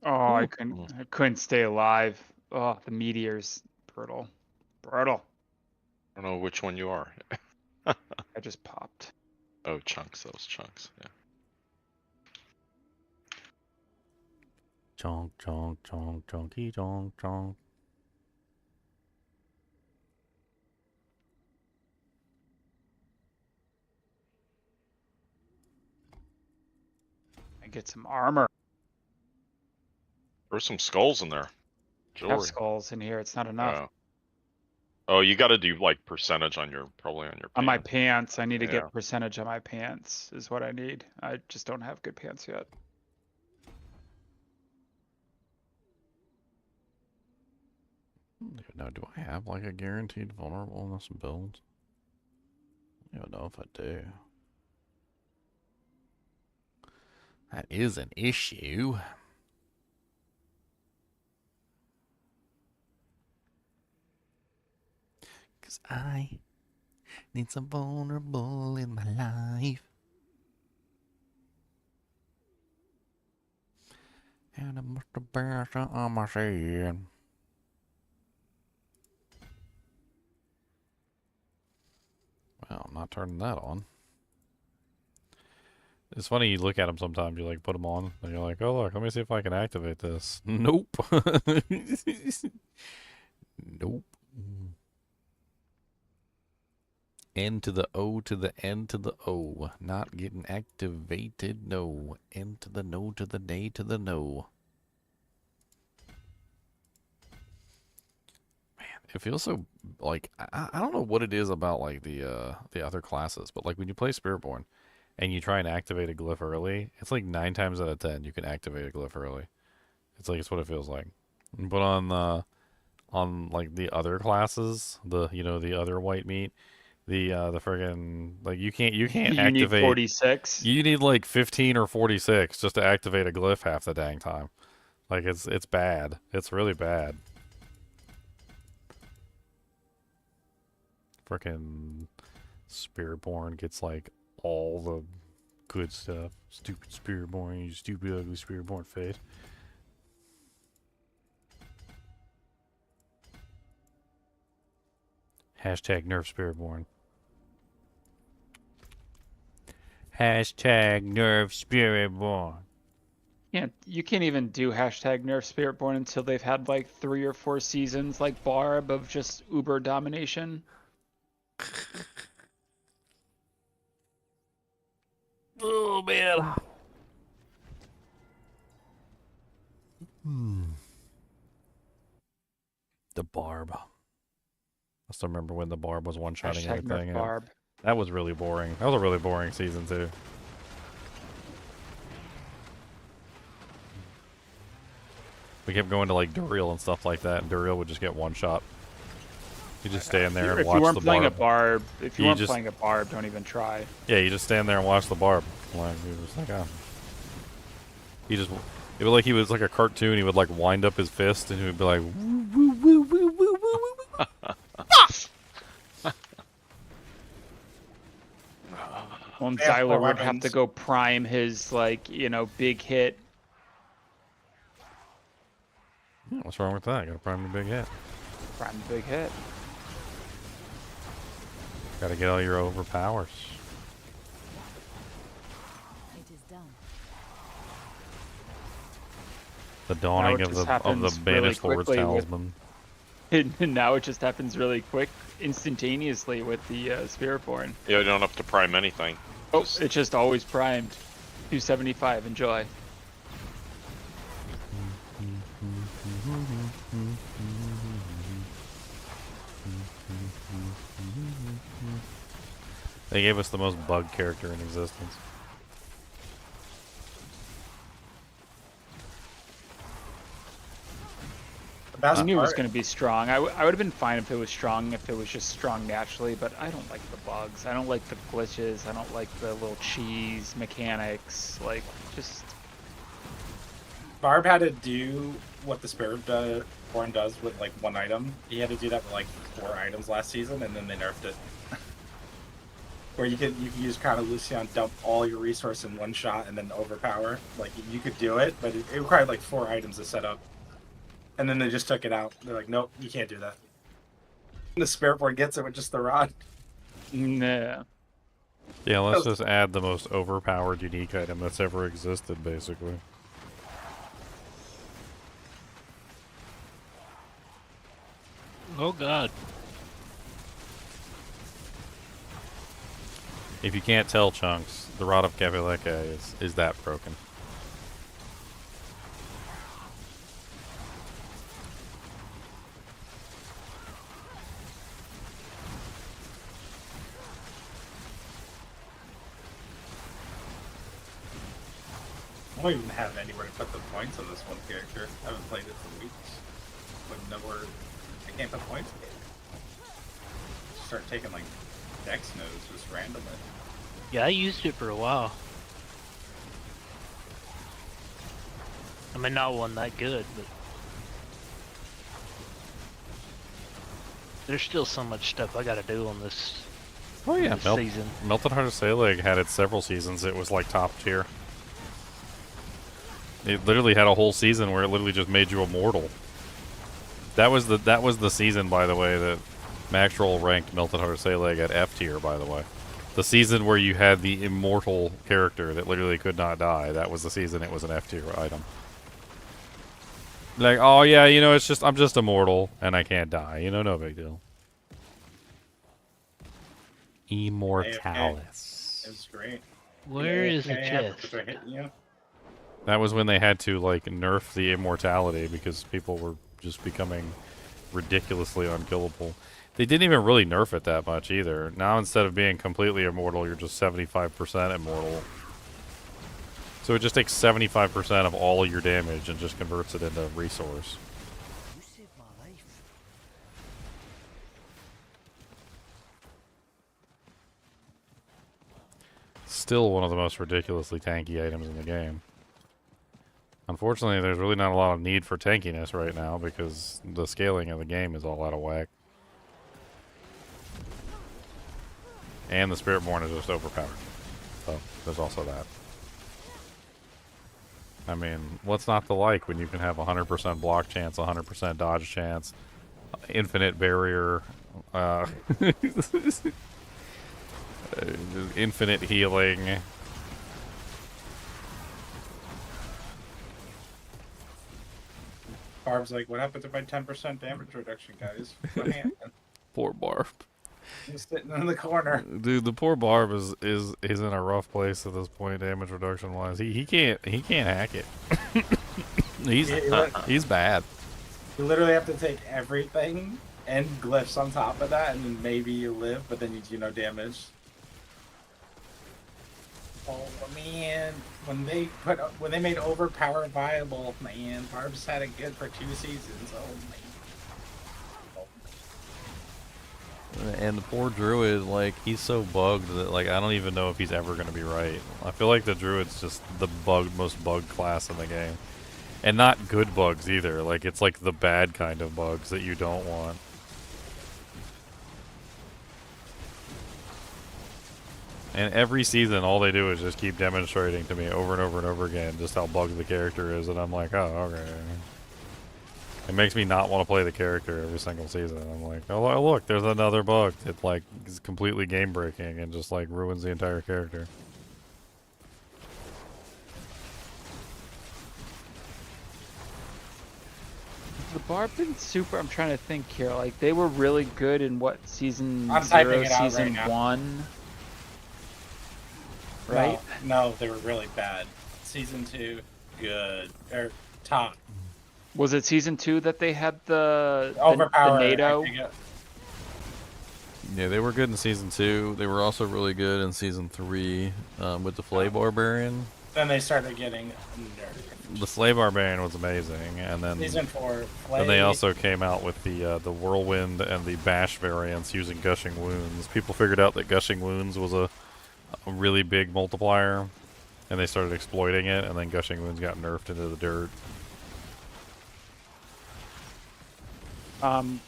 Oh, I Ooh. couldn't stay alive. Oh, the meteors, brutal, brutal. I don't know which one you are. I just popped. Oh, chunks. Those chunks. Yeah. Chonk, chonk, chonk, chonky, chonk, chonk. I get some armor. There's some skulls in there. I have Jewelry. skulls in here. It's not enough. Oh. Oh, you got to do like percentage on your probably on your. On my pants. pants, I need to Yeah. get percentage on my pants is what I need. I just don't have good pants yet. Now, do I have like a guaranteed vulnerable in this build? I don't know if I do. That is an issue. Cause I need some vulnerable in my life. And I must have bear some on my sin. Well, I'm not turning that on. It's funny, you look at them sometimes, you like put them on, and you're like, oh look, let me see if I can activate this. Nope. Nope. N to the O to the N to the O. Not getting activated, no. N to the no to the nay to the no. Man, It feels so like I don't know what it is about like the other classes, but like when you play Spiritborn and you try and activate a glyph early, it's like 9 times out of 10 you can activate a glyph early. It's what it feels like. But on like the other classes, the other white meat, the friggin' like you can't You activate. need 46. You need like 15 or 46 just to activate a glyph half the dang time. Like it's bad. It's really bad. Frickin' Spiritborn gets like all the good stuff. Stupid Spiritborn, you stupid ugly Spiritborn face. Hashtag nerf Spiritborn. Hashtag nerf Spiritborn. You can't even do hashtag nerf Spiritborn until they've had like 3 or 4 seasons like Barb of just uber domination. Oh man. The Barb. I still remember when the Barb was one-shotting Hashtag everything. nerf Barb. That was really boring. That was a really boring season too. We kept going to like Duriel and stuff like that, and Duriel would just get one shot. You just stand there and If watch you weren't the playing Barb. a Barb, if you You weren't just- playing a Barb, don't even try. Yeah, you just stand there and watch the Barb. Like he was like, it was like he was like a cartoon. He would like wind up his fist and he would be like, woo, woo, woo, woo, woo, woo, woo, woo. Well, They have Zyler four would have to weapons. go prime his like, big hit. Yeah, what's wrong with that? Got to prime the big hit. Prime the big hit. Got to get all your overpowers. It is done. The dawning it of just the happens banished really Lord's quickly with- talisman. And now it just happens really quick, instantaneously with the Spiritborn. Yeah, you don't have to prime anything. Oh, it's just always primed. 275, enjoy. They gave us the most bugged character in existence. The best I knew it was part- going to be strong. I would have been fine if it was strong, if it was just strong naturally, but I don't like the bugs. I don't like the glitches. I don't like the little cheese mechanics. Like, just... Barb had to do what the Spiritborn does with like one item. He had to do that with like 4 items last season, and then they nerfed it. Where you could use Crown of Lucian, dump all your resource in one shot, and then overpower. Like you could do it, but it required like 4 items to set up. And then they just took it out. They're like, nope, you can't do that. And the Spiritborn gets it with just the rod. Nah. Yeah, let's just add the most overpowered unique item that's ever existed, basically. Oh god. If you can't tell, Chunks, the Rod of Kavileke is that broken. I don't even have anywhere to put the points on this one character. I haven't played it for weeks. But nowhere. I can't put points in it. Start taking like dex nodes just randomly. Yeah, I used it for a while. I mean, not one that good, but there's still so much stuff I gotta do on this, Oh yeah, this season. Melted Heart of Selig had it several seasons. It was like top tier. It literally had a whole season where it literally just made you immortal. That was the season, by the way, that Maxroll ranked Melted Heart of Selig at F tier. By the way, the season where you had the immortal character that literally could not die. That was the season it was an F tier item. Like, oh yeah, I'm just immortal and I can't die. No big deal. Immortalis. It was great. Where is the Yeah, chest? because they're hitting you. That was when they had to like nerf the immortality because people were just becoming ridiculously unkillable. They didn't even really nerf it that much either. Now instead of being completely immortal, you're just 75% immortal. So it just takes 75% of all of your damage and just converts it into resource. You saved my life. Still one of the most ridiculously tanky items in the game. Unfortunately, there's really not a lot of need for tankiness right now because the scaling of the game is all out of whack. And the Spiritborn is just overpowered. So, there's also that. I mean, what's not to like when you can have 100% block chance, 100% dodge chance, infinite barrier, infinite healing. Barb's like, what happened to my 10% damage reduction, guys? What happened? Poor Barb. He's sitting in the corner. Dude, the poor Barb is in a rough place at this point, damage reduction wise. He can't hack it. He's bad. You literally have to take everything and glyphs on top of that, and then maybe you live, but then you do no damage. Oh man, when they made overpower viable, man, Barb's had it good for 2 seasons. Oh man. And the poor druid, like, he's so bugged that, like, I don't even know if he's ever going to be right. I feel like the druid's just the most bugged class in the game. And not good bugs either. Like, it's like the bad kind of bugs that you don't want. And every season, all they do is just keep demonstrating to me over and over and over again just how bugged the character is. And I'm like, oh, okay. It makes me not want to play the character every single season. I'm like, oh look, there's another bug. It like is completely game breaking and just like ruins the entire character. The Barb been super. I'm trying to think here. Like they were really good in what season I'm 0, typing it out season right now. 1. Right? No, they were really bad. Season 2, good. Or top. Was it season 2 that they had the Overpower. NATO? Yeah, they were good in season 2. They were also really good in season 3 with the Flay Barbarian. Then they started getting nerfed. The Slay Barbarian was amazing, and then Season 4, then they also came out with the Whirlwind and the Bash variants using Gushing Wounds. People figured out that Gushing Wounds was a really big multiplier, and they started exploiting it, and then Gushing Wounds got nerfed into the dirt.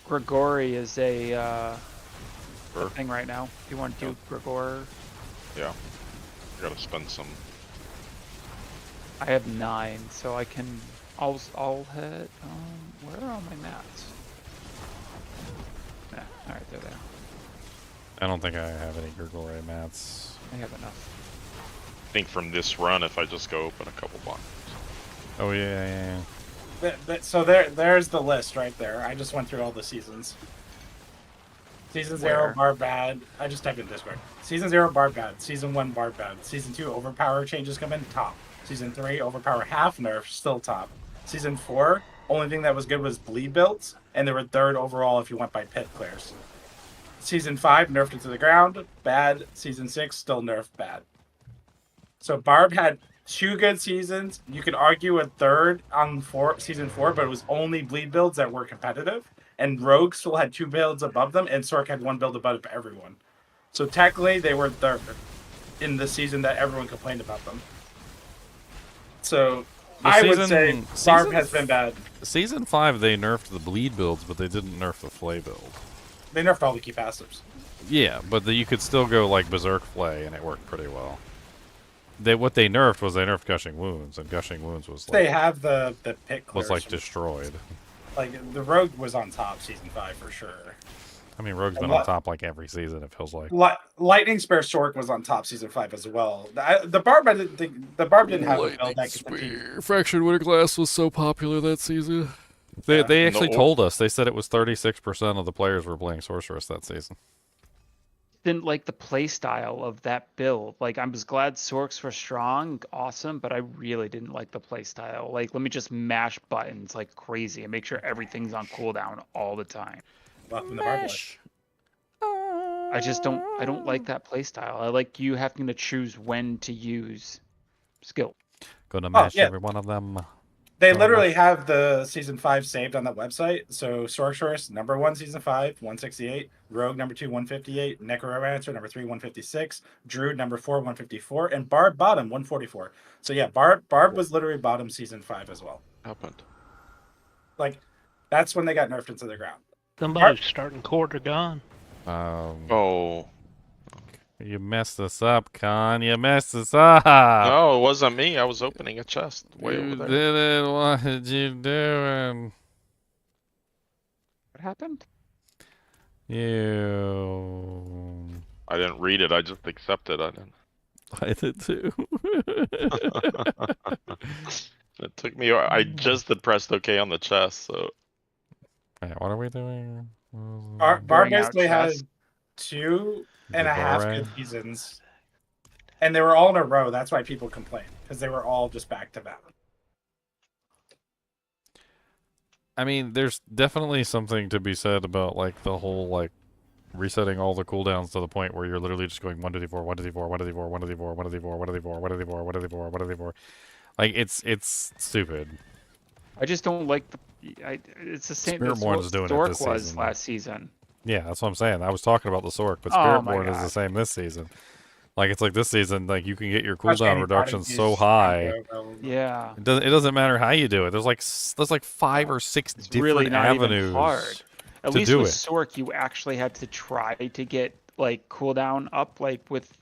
Grigori is a thing right now. Do you want to do Grigor? Yeah. I gotta spend some. I have 9, so I can. I'll hit. Where are all my mats? Nah, all right, they're there. I don't think I have any Grigore mats. I have enough. I think from this run, if I just go open a couple boxes. Oh yeah. So there's the list right there. I just went through all the seasons. Season 0, Where? Barb bad. I just typed in Discord. Season 0, Barb bad. Season 1, Barb bad. Season 2, overpower changes come in, top. Season 3, overpower half nerf, still top. Season 4, only thing that was good was bleed builds, and they were 3rd overall if you went by pit clears. Season 5, nerfed it to the ground, bad. Season 6, still nerfed, bad. So Barb had 2 good seasons. You could argue a 3rd on season 4, but it was only bleed builds that were competitive. And Rogue still had 2 builds above them, and Sorc had 1 build above everyone. So technically, they were 3rd in the season that everyone complained about them. So I would say Barb has been bad. Season 5, they nerfed the bleed builds, but they didn't nerf the flay build. They nerfed all the key passives. Yeah, but you could still go like Berserk Flay, and it worked pretty well. What they nerfed was they nerfed Gushing Wounds, and Gushing Wounds was like, They have the pit clears. was like destroyed. Like the Rogue was on top season 5 for sure. I mean, Rogue's been on top like every season. It feels like. Lightning Spear Sorc was on top season 5 as well. The Barb, the Barb didn't have a build that could compete. Fractured Winter Glass was so popular that season. They actually told us. They said it was 36% of the players were playing Sorceress that season. didn't like the play style of that build. Like, I was glad Sorcs were strong, awesome, but I really didn't like the play style. Like, let me just mash buttons like crazy and make sure everything's on cooldown all the time. Welcome to Barb Life. I don't like that play style. I like you having to choose when to use skill. Gonna mash yeah. every one of them. They Oh, literally have the season 5 saved on that website. So Sorceress, number 1, season 5, 168. Rogue, number 2, 158. Necromancer, number 3, 156. Druid, number 4, 154. And Barb, bottom, 144. So yeah, Barb was literally bottom season 5 as well. Happened. Like, that's when they got nerfed into the ground. Somebody's starting quarter gun. Oh. You messed us up, Con. You messed us up. No, it wasn't me. I was opening a chest way You over there. did it. What did you doing? What happened? You. I didn't read it. I just accepted. I didn't. I did too. It took me. I just had pressed OK on the chest. So Alright, what are we doing? Barb Bring out basically had chest. 2.5 good seasons. And they were all in a row. That's why people complained. Because they were all just back to back. I mean, there's definitely something to be said about like the whole like resetting all the cooldowns to the point where you're literally just going 1 to d4, 1 to d4, 1 to d4, 1 to d4, 1 to d4, 1 to d4, 1 to d4, 1 to d4, 1 to d4. Like it's stupid. I just don't like the. It's the same as what Spiritborn's doing it Sorc this was season. last season. Yeah, that's what I'm saying. I was talking about the Sorc, but Oh my Spiritborn is God. the same this season. Like it's like this season, like you can get your Especially cooldown any reduction body so use, high. Yeah. It doesn't matter how you do it. There's like 5 or 6 It's different really not avenues even hard. At to least do with it. Sorc, you actually had to try to get like cooldown up, like with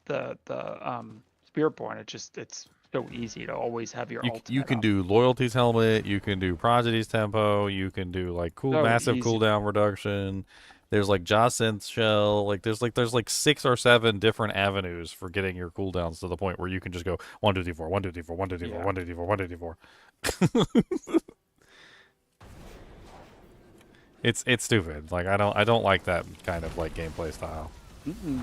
the Spiritborn. It's so easy to always have your ultimate You can up. do Loyalty's Helmet, you can do Prodigy's Tempo, you can do like So massive easy. cooldown reduction. There's like Jacynth Shell, like there's 6 or 7 different avenues for getting your cooldowns to the point where you can just go 1 2 d4, 1 2 d4, 1 2 d4, Yeah. 1 2 d4, 1 2 d4. It's stupid. Like I don't like that kind of like gameplay style. Mm-mm.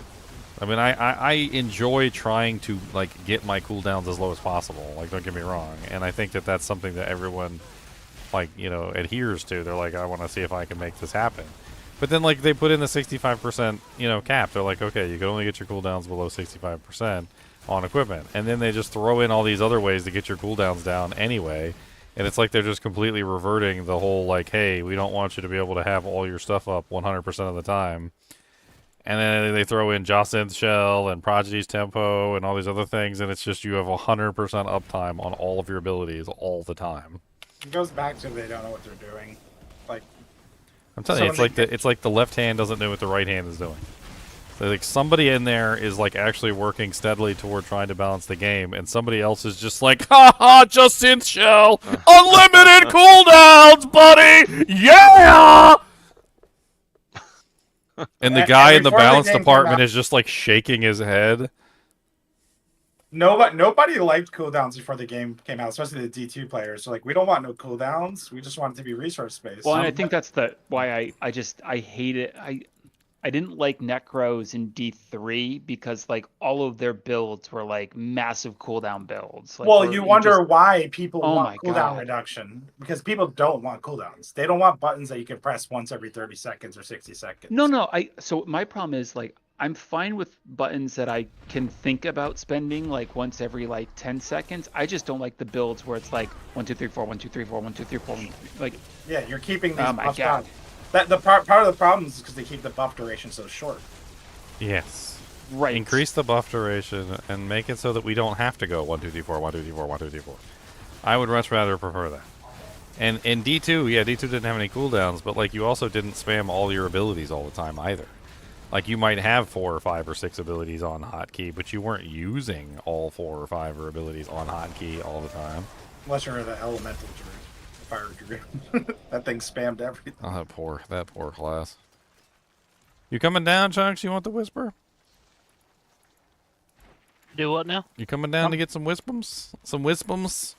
I mean, I enjoy trying to like get my cooldowns as low as possible. Like, don't get me wrong, and I think that that's something that everyone, like, you know, adheres to. They're like, I want to see if I can make this happen. But then, like, they put in the 65%, you know, cap. They're like, okay, you can only get your cooldowns below 65% on equipment, and then they just throw in all these other ways to get your cooldowns down anyway. And it's like they're just completely reverting the whole like, hey, we don't want you to be able to have all your stuff up 100% of the time. And then they throw in Jacynth Shell and Prodigy's Tempo and all these other things, and it's just you have 100% uptime on all of your abilities all the time. It goes back to they don't know what they're doing. Like, I'm telling you, it's like the left hand doesn't know what the right hand is doing. So, like somebody in there is like actually working steadily toward trying to balance the game, and somebody else is just like, ha ha, Jacynth Shell, unlimited cooldowns, buddy, yeah. And the guy in the before the balance game came department out- is just like shaking his head. nobody liked cooldowns before the game came out, especially the D2 players. So like, we don't want no cooldowns. We just want it to be resource based. Well, and I think that's why I hate it. I didn't like Necros in D3 because like all of their builds were like massive cooldown builds. Like, well, where you wonder just- why people Oh want my cooldown God. reduction, because people don't want cooldowns. They don't want buttons that you can press once every 30 seconds or 60 seconds. No. So my problem is like I'm fine with buttons that I can think about spending like once every like 10 seconds. I just don't like the builds where it's like 1 2 3 4 1 2 3 4 1 2 3 4 like Yeah, you're keeping these Oh my buffs God. down. Part of the problem is because they keep the buff duration so short. Yes. right. Increase the buff duration and make it so that we don't have to go 1 2 d4 1 2 d4 1 2 d4. I would much rather prefer that. And in D2, yeah, D2 didn't have any cooldowns, but like you also didn't spam all your abilities all the time either. Like you might have 4 or 5 or 6 abilities on hotkey, but you weren't using all 4 or 5 abilities on hotkey all the time. Unless you're the elemental druid, fire druid. That thing spammed everything. Oh, that poor class. You coming down, Chunks? You want the whisper? Do what now? You coming down to get some wispums? Some wispums?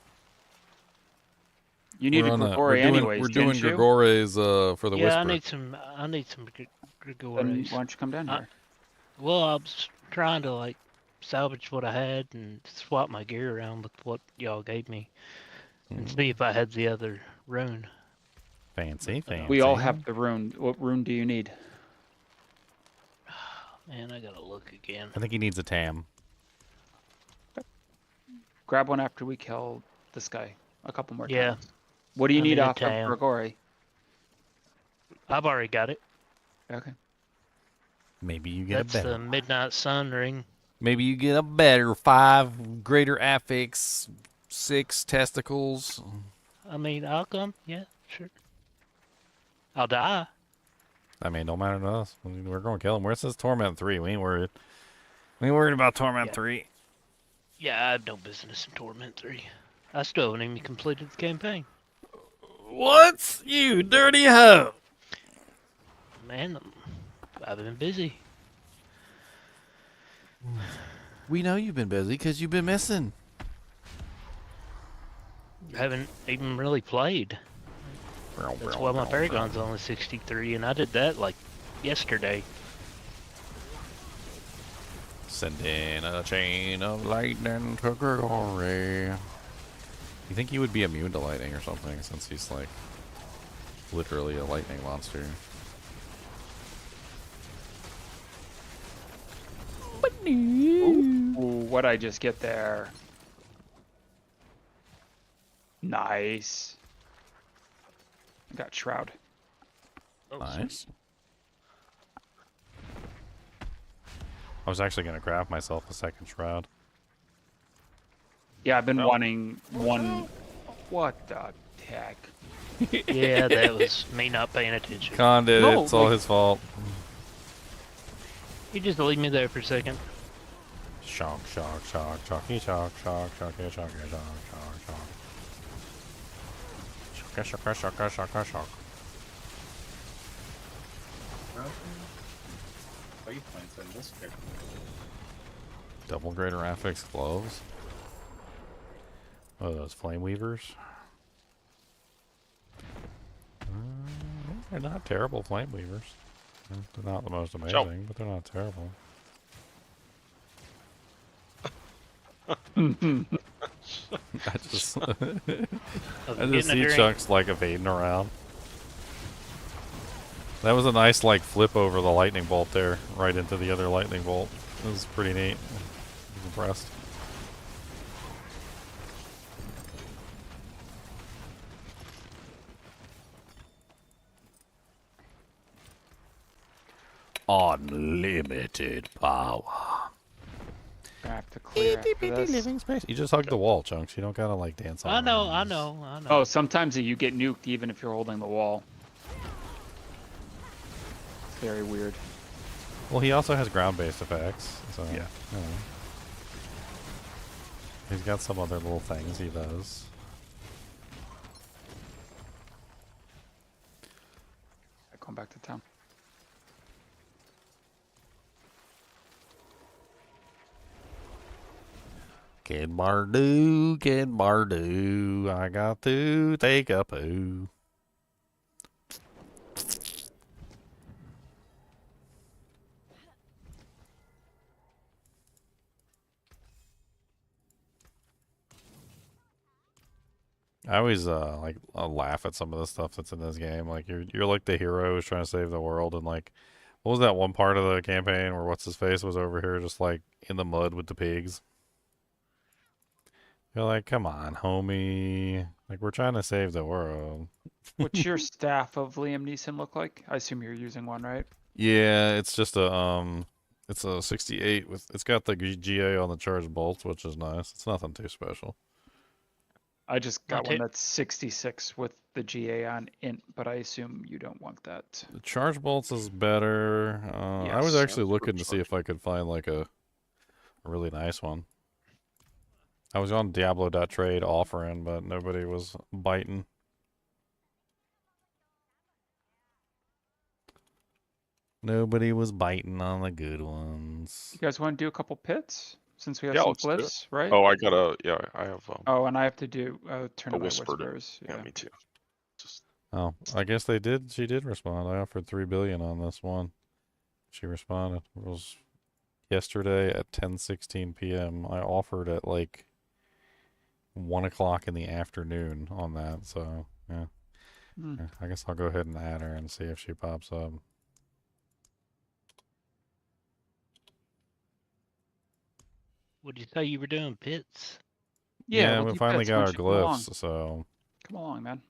You need a Grigori anyways, We're doing didn't you? Grigores for the Yeah, whisper. I need some Then Grigores. why don't you come down here? Well, I was trying to like salvage what I had and swap my gear around with what y'all gave me, and see if I had the other rune. Fancy, fancy. We all have the rune. What rune do you need? Man, I gotta look again. I think he needs a tam. Grab one after we kill this guy a couple more Yeah. times. What do you I need need a off of tam. Grigori? I've already got it. Okay. Maybe you get That's a better. the Midnight Sun ring. Maybe you get a better 5 greater affix, 6 testicles. I mean, I'll come. Yeah, sure. I'll die. I mean, don't matter to us. We're going to kill him. Where it says Torment 3, we ain't worried. We ain't worried about Torment Yeah. 3. Yeah, I have no business in Torment 3. I still haven't even completed the campaign. What? You dirty hoe! Man, I've been busy. We know you've been busy because you've been missing. Haven't even really played. That's why my Paragon's only 63, and I did that like yesterday. Sending a chain of lightning to Grigori. You think he would be immune to lightning or something, since he's like literally a lightning monster? Ooh, what'd I just get there? Nice. I got Shroud. Nice. I was actually going to craft myself a second shroud. Yeah, I've been wanting one. What the heck? Yeah, that was me not paying attention. Con did No, it. It's all like- his fault. You just leave me there for a second. Shock, shock, shock, shocky, shock, shock, shocky, shocky, shock, shock, shock. Shocka, shocka, shocka, shocka, shock. What are you playing in this character? Double greater affix gloves. Oh, those flame weavers. They're not terrible flame weavers. They're not the most amazing, but they're not terrible. I just, I just see Chunks like evading around. That was a nice like flip over the lightning bolt there, right into the other lightning bolt. It was pretty neat. I was impressed. Unlimited power. I have to clear after this. Living space. You just hug the wall, Chunks. You don't gotta like dance on I know, it. I know, I know. Oh, sometimes you get nuked even if you're holding the wall. It's very weird. Well, he also has ground-based effects, so Yeah. you know. He's got some other little things he does. Going back to town. Kid Bardu, I got to take a poo. I always like I'll laugh at some of the stuff that's in this game. Like you're like the hero who's trying to save the world, and like what was that one part of the campaign where what's his face was over here just like in the mud with the pigs? You're like, come on, homie. Like we're trying to save the world. What's your staff of Liam Neeson look like? I assume you're using one, right? Yeah, it's just a it's a 68 with it's got the GA on the charged bolts, which is nice. It's nothing too special. I just got Okay. one that's 66 with the GA on int, but I assume you don't want that. The charge bolts is better. I was Yes, actually that's looking for to see if I could find like a really nice one. I was on Diablo.trade offering, but nobody was biting. Nobody was biting on the good ones. You guys want to do a couple pits since we have Yeah, some let's do it. glyphs, right? Oh, I gotta. Yeah, I have Oh, and I have to do turn a of my whispered. whispers. Yeah, Yeah. me too. Just Oh, I guess they did. She did respond. I offered 3 billion on this one. She responded. It was yesterday at 10:16 p.m. I offered at like 1 o'clock in the afternoon on that, so yeah. Hmm. Yeah, I guess I'll go ahead and add her and see if she pops up. Would you say you were doing pits? Yeah, Yeah, we'll we do finally pets got our once you come along. glyphs, so Come along, man.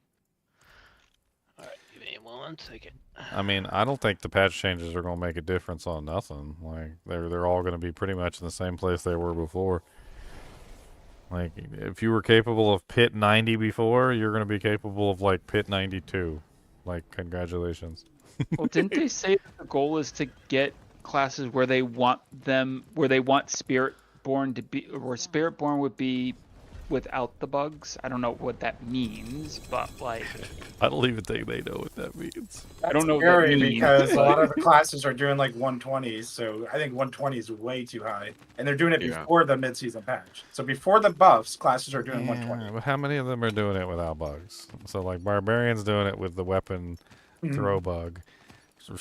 Alright, give me 1 second. I mean, I don't think the patch changes are going to make a difference on nothing. Like they're all going to be pretty much in the same place they were before. Like if you were capable of pit 90 before, you're going to be capable of like pit 92. Like congratulations. Well, didn't they say that the goal is to get classes where they want Spiritborn to be, or Spiritborn would be without the bugs? I don't know what that means, but like, I don't even think they know what that means. I don't know what that Scary means, because a but- lot of the classes are doing like 120s, so I think 120 is way too high, and they're doing it Yeah. before the mid-season patch. So before the buffs, classes are doing 120. Yeah, but how many of them are doing it without bugs? So like Barbarian's doing it with the weapon throw bug.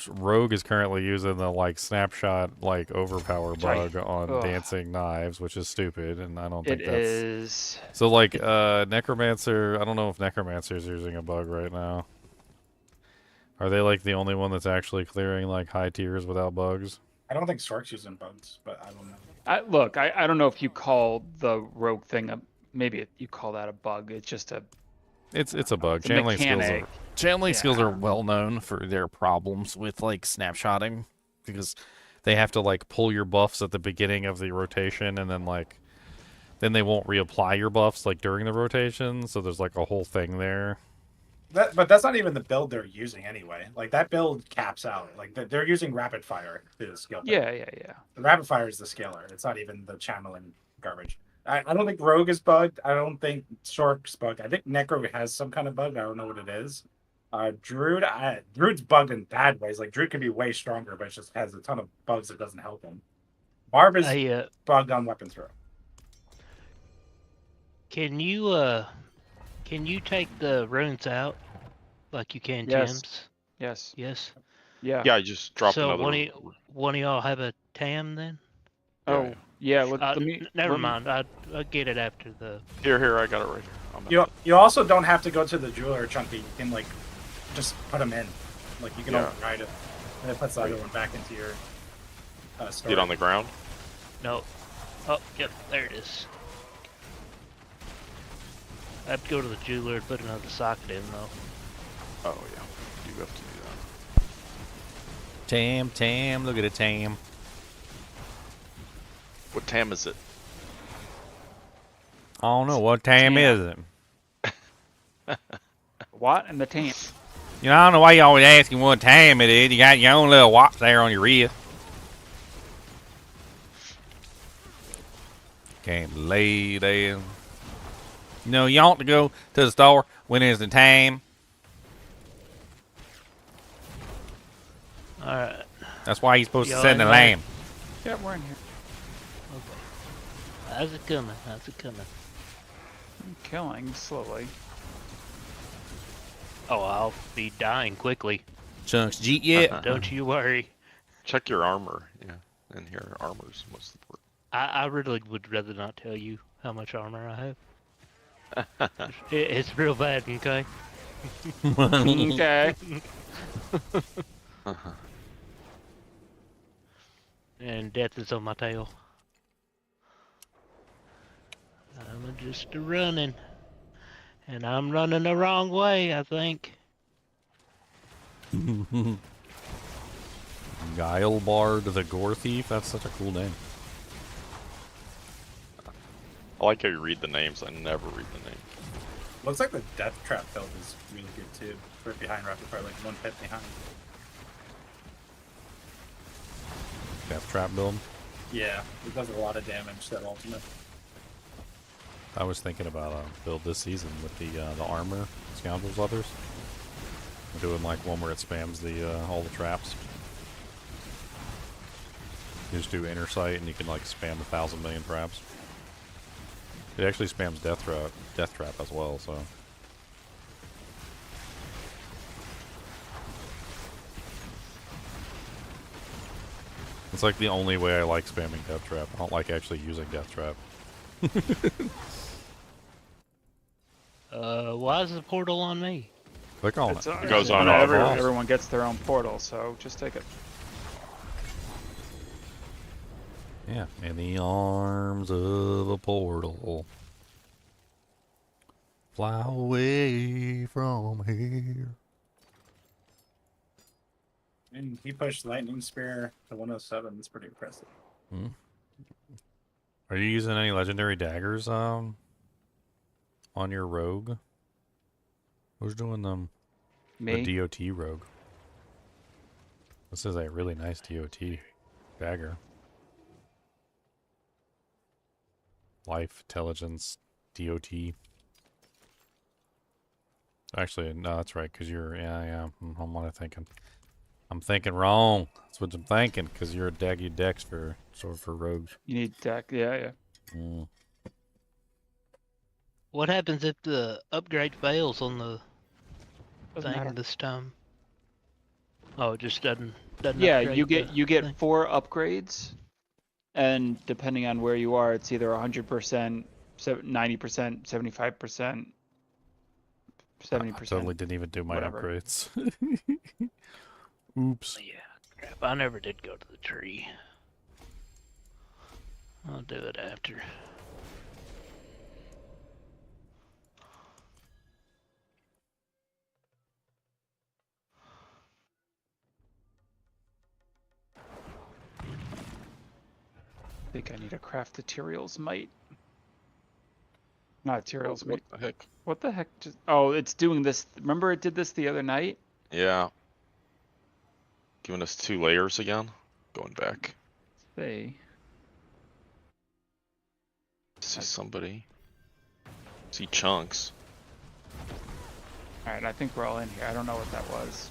Rogue is currently using the like snapshot like overpower bug on Ugh. dancing knives, which is stupid, and I don't think It that's is. so. Like Necromancer, I don't know if Necromancer is using a bug right now. Are they like the only one that's actually clearing like high tiers without bugs? I don't think Sorc's using bugs, but I don't know. Look, I don't know if you call the rogue thing you call that a bug. It's just a It's a bug. it's a Channeling skills mechanic. are channeling skills Yeah. are well known for their problems with like snapshotting because they have to like pull your buffs at the beginning of the rotation and then they won't reapply your buffs like during the rotation. So there's like a whole thing there. But that's not even the build they're using anyway. Like that build caps out. Like they're using rapid fire to the skill. build. yeah. The rapid fire is the scaler. It's not even the channeling garbage. I don't think Rogue is bugged. I don't think Sorc's bugged. I think Necro has some kind of bug. I don't know what it is. Druid's bugged in bad ways. Like Druid can be way stronger, but it just has a ton of bugs that doesn't help him. Barb is bugged on weapon throw. Can you take the runes out like you can Yes. Tim's? Yes. Yes. Yeah. Yeah, I just dropped So another. one of y'all have a tam then? Oh, yeah. Let me. Never let me- mind. I'll get it after the. Here, I got it right here. You also don't have to go to the jeweler chunky. You can like just put them in. Like you can Yeah. override it, and it puts the other one back into your store. Get on the ground. No. Oh, yep. There it is. I have to go to the jeweler and put another socket in though. Oh yeah, you have to do that. Tam, look at it, Tam. What tam is it? I don't know what Tam is it. What and the tam? You know, I don't know why you always asking what time it is. You got your own little watch there on your wrist. Can't lay down. You know, you ought to go to the store when it's the time. Alright. That's why you're supposed to Y'all send the in there? lamb. Yeah, we're in here. How's it coming? How's it coming? I'm killing slowly. Oh, I'll be dying quickly. Chunks Jeet yet? Don't you worry. Check your armor. Yeah, and here armor's most important. I really would rather not tell you how much armor I have. It's real bad, okay? Okay. And death is on my tail. I'm just running. And I'm running the wrong way, I think. Guile Bard the Gore Thief? That's such a cool name. I like how you read the names. I never read the names. Looks like the death trap build is really good too. Right behind rapid fire, like one pit behind. Death Trap build. Yeah, it does a lot of damage. That ultimate. I was thinking about a build this season with the armor, Scoundrel's Leathers. I'm doing like one where it spams the all the traps. You just do inner sight and you can like spam 1,000 million traps. It actually spams death trap as well, so. It's like the only way I like spamming Death Trap. I don't like actually using Death Trap. Why is the portal on me? Click on It's, it. It goes no, on no, all everyone, balls. everyone gets their own portal, so just take it. Yeah, in the arms of a portal. Fly away from here. And he pushed Lightning Spear to 107. That's pretty impressive. Hmm. Are you using any legendary daggers on your rogue? Who's doing them? Me? The DOT rogue. This is a really nice DOT dagger. Life, intelligence, DOT. Actually, no, that's right, because you're, yeah. What am I thinking? I'm thinking wrong. That's what I'm thinking, because you're a daggy dex for rogues. You need deck. Yeah, yeah. Mm. What happens if the upgrade fails on the Doesn't thing matter. this time? Oh, it just doesn't Yeah, upgrade you get the thing? 4 upgrades, and depending on where you are, it's either 100%, 90%, 75%, I 70%. totally didn't even do my whatever. upgrades. Oops. Yeah, crap. I never did go to the tree. I'll do it after. I think I need to craft the Turiel's Might. Not Turiel's Might. What the heck? What the heck? Just, oh, it's doing this. Remember it did this the other night? Yeah. Giving us 2 layers again. Going back. They. See somebody. See chunks. Alright, I think we're all in here. I don't know what that was.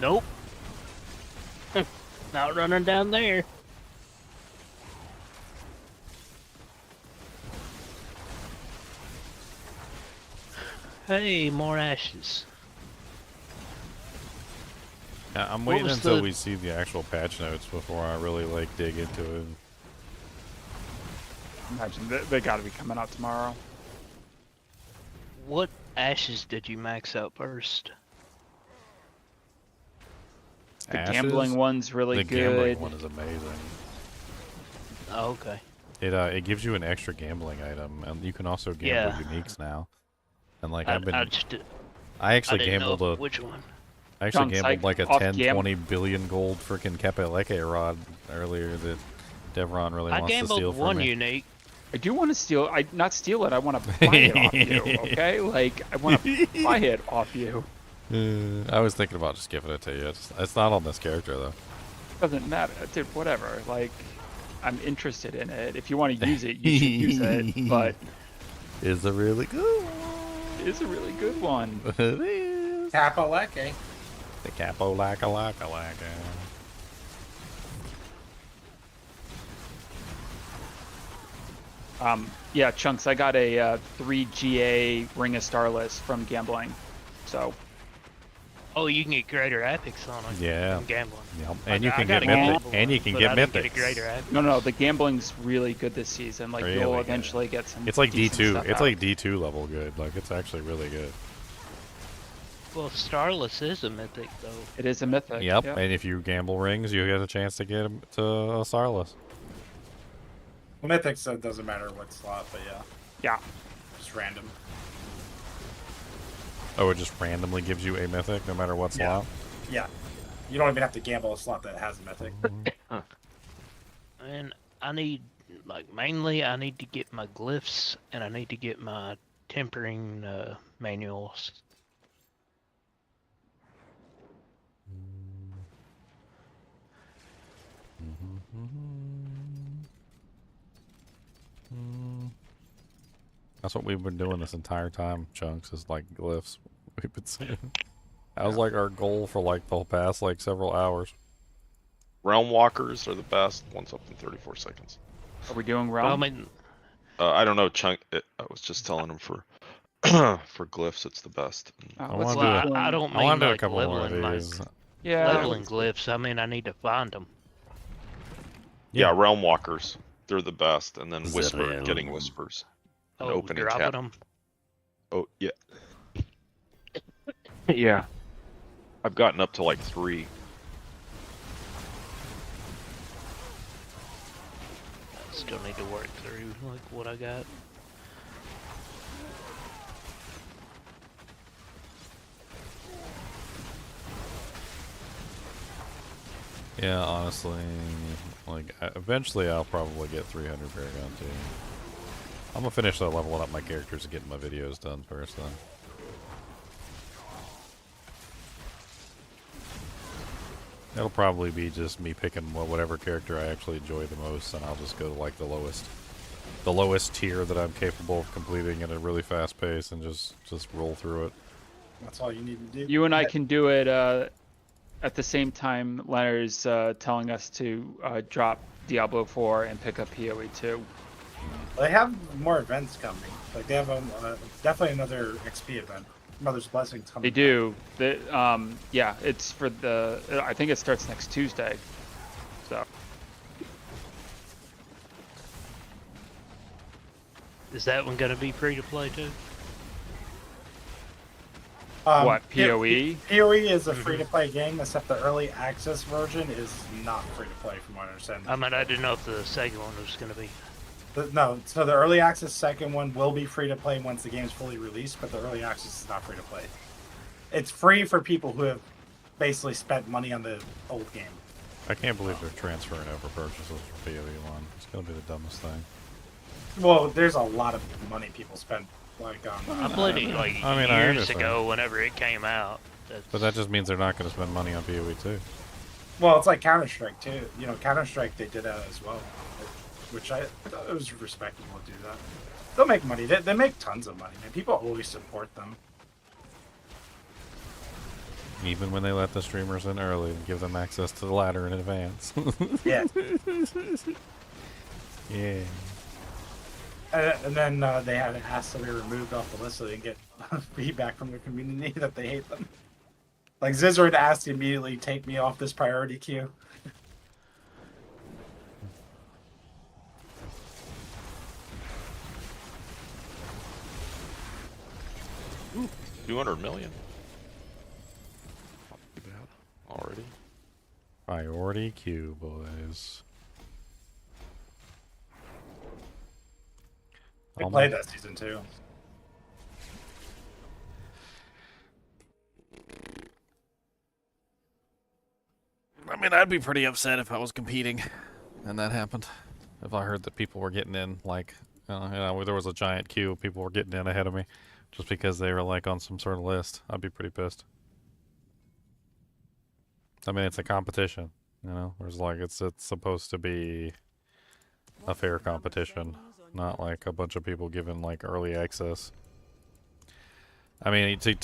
Nope. Not running down there. Hey, more ashes. Yeah, I'm What waiting was until the- we see the actual patch notes before I really like dig into it. Imagine they gotta be coming out tomorrow. What ashes did you max out first? The Ashes? gambling one's really The good. gambling one is amazing. Oh, okay. It gives you an extra gambling item, and you can also gamble uniques now. And like I I I actually didn't know gambled which one. I actually Chunks, gambled like a off 20 billion gold freaking Kepeleke rod earlier that Devron really I wants to steal gambled from one me. unique. I do want to steal. Not steal it. I want to buy it off you. Okay, like I want to buy it off you. I was thinking about just giving it to you. It's not on this character though. Doesn't matter, dude. Whatever. Like, I'm interested in it. If you want to use it, you should use it. But It's a really good one. it's a really good one. It is. Kapaleke. The capo laka laka laka. Yeah, Chunks. I got a 3 GA Ring of Starless from gambling. So Oh, you can get greater epics on it. Yeah. From gambling. Yep. Like, And you I can got get a mythic. gamble And you one, can but get I didn't mythics. get a greater epic. no, the gambling's really good this season. Like Really you'll good. eventually get some. It's like decent D2. stuff It's out. like D2 level good. Like it's actually really good. Well, Starless is a mythic, though. It is a mythic. Yep. yeah. And if you gamble rings, you get a chance to get 'em to a Starless. Well, Mythics doesn't matter what slot, but yeah, Yeah. just random. Oh, it just randomly gives you a mythic no matter what Yeah. slot. Yeah, you don't even have to gamble a slot that has a Mythic. And I need, like, mainly I need to get my glyphs, and I need to get my tempering manuals. That's what we've been doing this entire time, Chunks, is like glyphs. We've been saying. That was like our goal for like the past like several hours. Realm walkers are the best. One's up in 34 seconds. Are we doing Well, I realm? mean, I don't know, Chunk. I was just telling him for for glyphs, it's the best. I Let's wanna do do it. I don't I mean want to do a like couple more of leveling, like these. yeah. leveling glyphs. I mean, I need to find them. Yeah, realm walkers. They're the best. And then whisper, Zero. getting whispers. And Oh, opening dropping cap. them. Oh, yeah. Yeah. I've gotten up to like 3. Still need to work through like what I got. Yeah, honestly, like eventually I'll probably get 300 Paragon too. I'm gonna finish leveling up my characters and getting my videos done first, then. It'll probably be just me picking whatever character I actually enjoy the most, and I'll just go to like the lowest tier that I'm capable of completing at a really fast pace, and just roll through it. That's all you need to do. You and I can do it at the same time. Leonard's telling us to drop Diablo 4 and pick up PoE 2. They have more events coming. Like they have definitely another XP event. Mother's Blessings coming. They do. Yeah, it's for the. I think it starts next Tuesday. So. Is that one gonna be free to play too? What, PoE? PoE is a free-to-play game, except the early access version is not free-to-play, from what I understand. I mean, I didn't know if the second one was gonna be. No, so the early access second one will be free-to-play once the game is fully released, but the early access is not free-to-play. It's free for people who have basically spent money on the old game. I can't believe they're transferring over purchases from PoE 1. It's gonna be the dumbest thing. Well, there's a lot of money people spend like on. I played it like I mean, I years understand. ago whenever it came out. But that just means they're not gonna spend money on PoE 2. Well, it's like Counter-Strike too. You know, Counter-Strike they did that as well, which I thought it was respectable to do that. They'll make money. They make tons of money, man. People always support them. Even when they let the streamers in early and give them access to the ladder in advance. Yeah. Yeah. And then they had to ask to be removed off the list so they can get feedback from the community that they hate them. Like Zizard asked to immediately take me off this priority queue. Ooh, 200 million. Not too bad already. Priority queue, boys. I played that season too. I mean, I'd be pretty upset if I was competing and that happened. If I heard that people were getting in, like, there was a giant queue of people were getting in ahead of me just because they were, like, on some sort of list, I'd be pretty pissed. I mean, it's a competition, you know? There's, like, it's supposed to be a fair competition, not, like, a bunch of people given, like, early access. I mean, to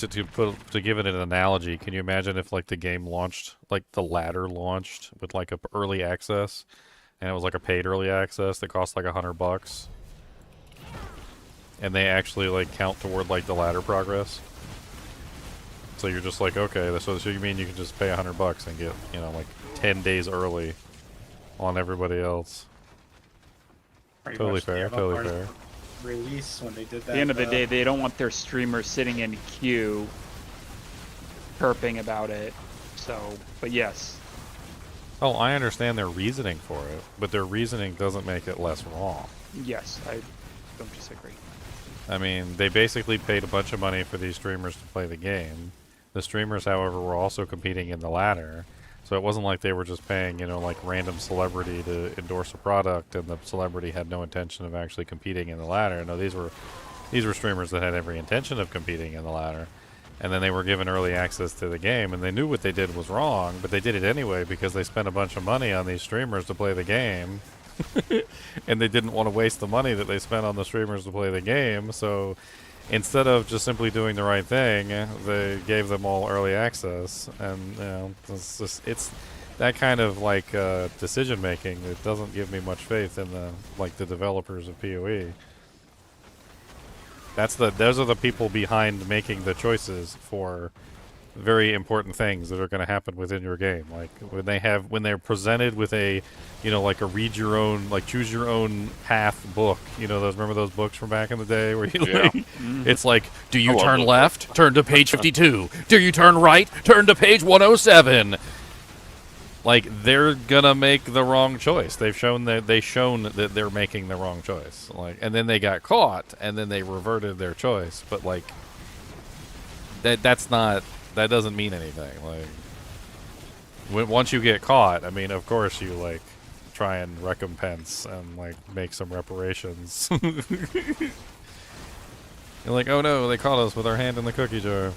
give it an analogy, can you imagine if, like, the game launched, like, the ladder launched with, like, a early access, and it was, like, a paid early access that cost, like, $100, and they actually, like, count toward, like, the ladder progress? So you're just like, okay, so you mean you can just pay $100 and get, you know, like, 10 days early on everybody else? Pretty Totally much the fair, other totally part of fair. the Release when they did that. At the end of the day, they don't want their streamers sitting in queue chirping about it. So, but yes. Oh, I understand their reasoning for it, but their reasoning doesn't make it less wrong. Yes, I don't disagree. I mean, they basically paid a bunch of money for these streamers to play the game. The streamers, however, were also competing in the ladder. So it wasn't like they were just paying, you know, like random celebrity to endorse a product and the celebrity had no intention of actually competing in the ladder. No, these were streamers that had every intention of competing in the ladder. And then they were given early access to the game and they knew what they did was wrong, but they did it anyway because they spent a bunch of money on these streamers to play the game. and they didn't want to waste the money that they spent on the streamers to play the game. So instead of just simply doing the right thing, they gave them all early access, and it's that kind of like decision making that doesn't give me much faith in the developers of PoE. Those are the people behind making the choices for very important things that are going to happen within your game. Like when they're presented with a, like a read your own, like choose your own path book. Remember those books from back in the day where it's like, do you turn left? Turn to page 52. Do you turn right? Turn to page 107. Like, they're gonna make the wrong choice. They've shown that they're making the wrong choice. Like, and then they got caught, and then they reverted their choice. But like, that doesn't mean anything. Like, once you get caught, I mean, of course you like try and recompense and like make some reparations. You're like, oh no, they caught us with our hand in the cookie jar.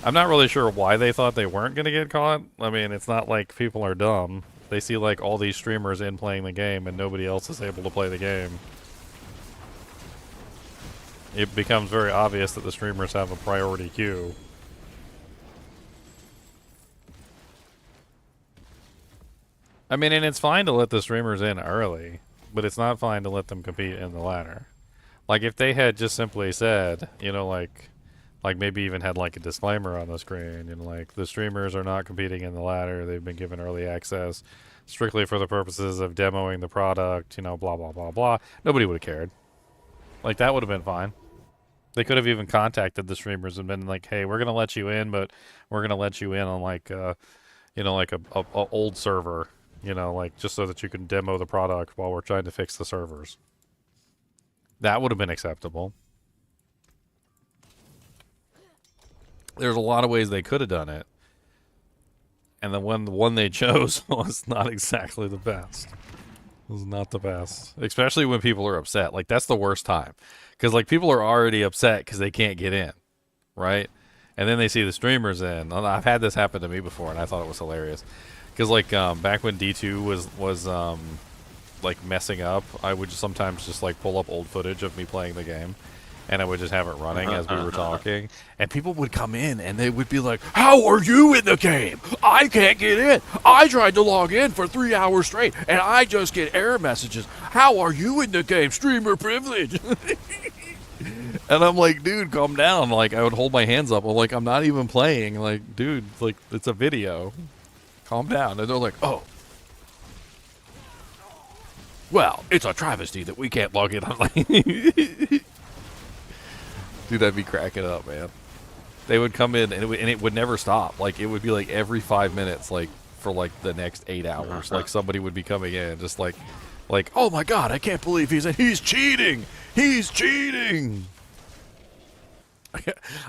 I'm not really sure why they thought they weren't going to get caught. I mean, it's not like people are dumb. They see like all these streamers in playing the game and nobody else is able to play the game. It becomes very obvious that the streamers have a priority queue. I mean, and it's fine to let the streamers in early, but it's not fine to let them compete in the ladder. Like, if they had just simply said, like maybe even had like a disclaimer on the screen, and like the streamers are not competing in the ladder, they've been given early access strictly for the purposes of demoing the product, blah blah blah blah, nobody would have cared. Like, that would have been fine. They could have even contacted the streamers and been like, hey, we're gonna let you in, but we're gonna let you in on like like a old server, like just so that you can demo the product while we're trying to fix the servers. That would have been acceptable. There's a lot of ways they could have done it, and the one they chose was not exactly the best. It was not the best, especially when people are upset. Like, that's the worst time, because like people are already upset because they can't get in, right? And then they see the streamers in. I've had this happen to me before, and I thought it was hilarious, because like back when D2 was like messing up, I would sometimes just like pull up old footage of me playing the game. And I would just have it running as we were talking. And people would come in and they would be like, how are you in the game? I can't get in. I tried to log in for 3 hours straight and I just get error messages. How are you in the game? Streamer privilege. And I'm like, dude, calm down. Like, I would hold my hands up. I'm like, I'm not even playing. Like, dude, like, it's a video. Calm down. And they're like, oh. Well, it's a travesty that we can't log in online. Dude, I'd be cracking up, man. They would come in, and it would never stop. Like, it would be like every 5 minutes, like, for like the next 8 hours. Like, somebody would be coming in, just like, oh my god, I can't believe he's cheating! He's cheating!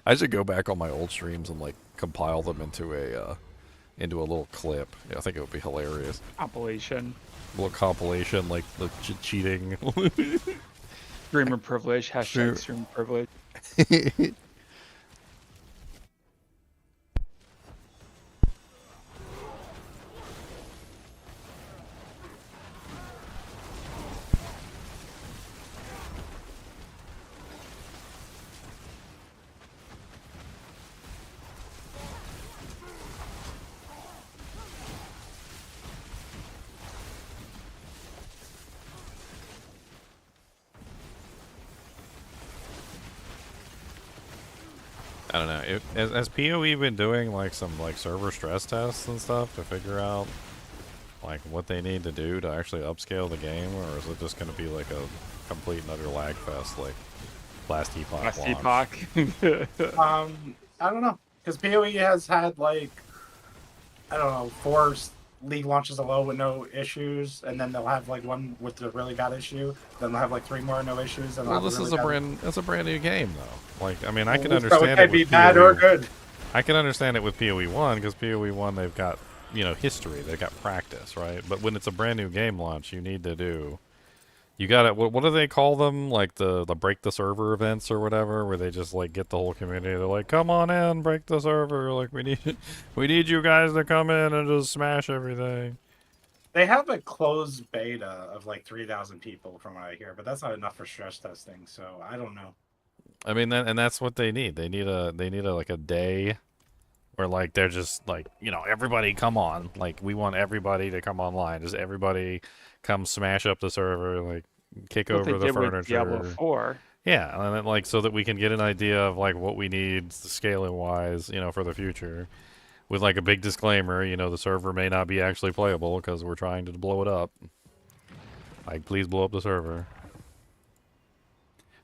I should go back on my old streams and like compile them into a little clip. Yeah, I think it would be hilarious. Compilation. A little compilation, like the cheating. Streamer privilege. Hashtag streamer privilege. I don't know. Has PoE been doing like some like server stress tests and stuff to figure out like what they need to do to actually upscale the game, or is it just going to be like a complete and utter lag fest like last Epoch? Last launch? Epoch. I don't know, because PoE has had like, I don't know, 4 league launches alone with no issues, and then they'll have like one with the really bad issue. Then they'll have like 3 more no issues. And Well, this is it's a brand new game though. Like, I mean, I can So understand it can it be with bad PoE. or good. I can understand it with PoE 1 because PoE 1 they've got history, they've got practice, right? But when it's a brand new game launch, you need to do. You got to what do they call them? Like the break the server events or whatever, where they just like get the whole community. They're like, "Come on in, break the server. Like we need you guys to come in and just smash everything." They have a closed beta of like 3,000 people from what I hear, but that's not enough for stress testing. So I don't know. I mean, and that's what they need. They need a like a day where like they're just like, you know, everybody come on. Like we want everybody to come online. Just everybody come smash up the server, like kick What over they the did with furniture. Diablo 4. Yeah, and then, like so that we can get an idea of like what we need scaling wise, you know, for the future. With like a big disclaimer, you know, the server may not be actually playable because we're trying to blow it up. Like, please blow up the server.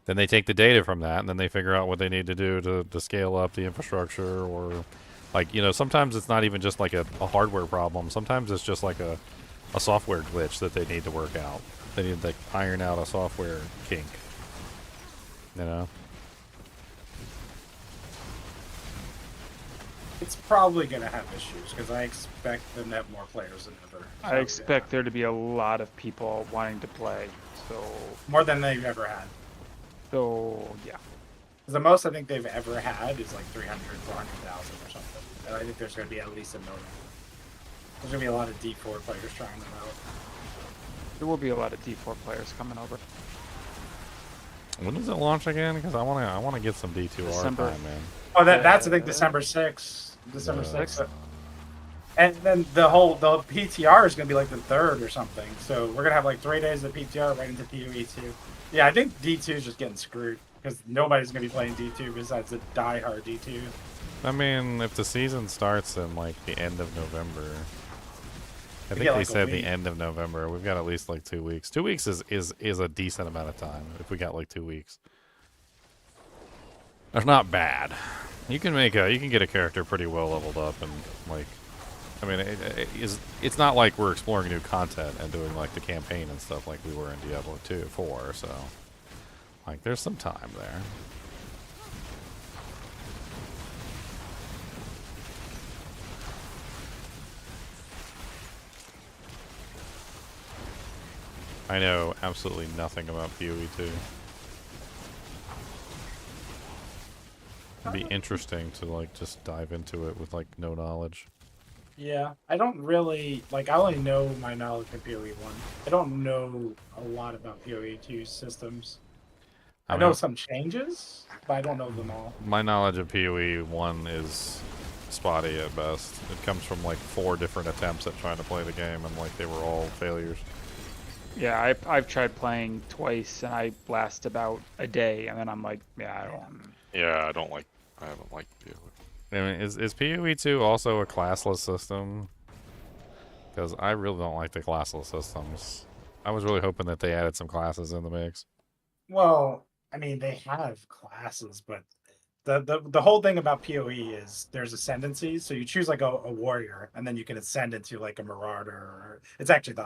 Then they take the data from that, and then they figure out what they need to do to scale up the infrastructure, or like, you know, sometimes it's not even just like a hardware problem. Sometimes it's just like a software glitch that they need to work out. They need to like iron out a software kink. You know? It's probably going to have issues because I expect them to have more players than ever. I expect there to be a lot of people wanting to play. So more than they've ever had. Yeah. 'Cause the most I think they've ever had is like 300, 400,000 or something. And I think there's going to be at least 1 million. There's going to be a lot of D4 players trying them out. There will be a lot of D4 players coming over. When does it launch again? Because I wanna get some D2R December. time, man. Oh, that's I think December 6th. December Yeah. 6th. And then the PTR is going to be like the 3rd or something. So we're going to have like 3 days of PTR right into PoE2. Yeah, I think D2 is just getting screwed because nobody's going to be playing D2 besides the diehard D2. I mean, if the season starts in like the end of November, I think get, they like, a said the week. end of November. We've got at least like 2 weeks. 2 weeks is a decent amount of time if we got like 2 weeks. That's not bad. You can get a character pretty well leveled up and like, I mean, it's not like we're exploring new content and doing like the campaign and stuff like we were in Diablo 2, 4. So like, there's some time there. I know absolutely nothing about PoE 2. It'd be interesting to like just dive into it with like no knowledge. Yeah, I don't really like. I only know my knowledge of PoE 1. I don't know a lot about PoE 2 systems. I know some changes, but I don't know them all. My knowledge of PoE 1 is spotty at best. It comes from like 4 different attempts at trying to play the game, and like they were all failures. Yeah, I've tried playing twice, and I last about a day, and then I'm like, yeah, I don't. Yeah, I haven't liked PoE. I mean, is PoE 2 also a classless system? Because I really don't like the classless systems. I was really hoping that they added some classes in the mix. Well, I mean, they have classes, but the whole thing about PoE is there's ascendancies. So you choose like a warrior, and then you can ascend into like a marauder. Or, it's actually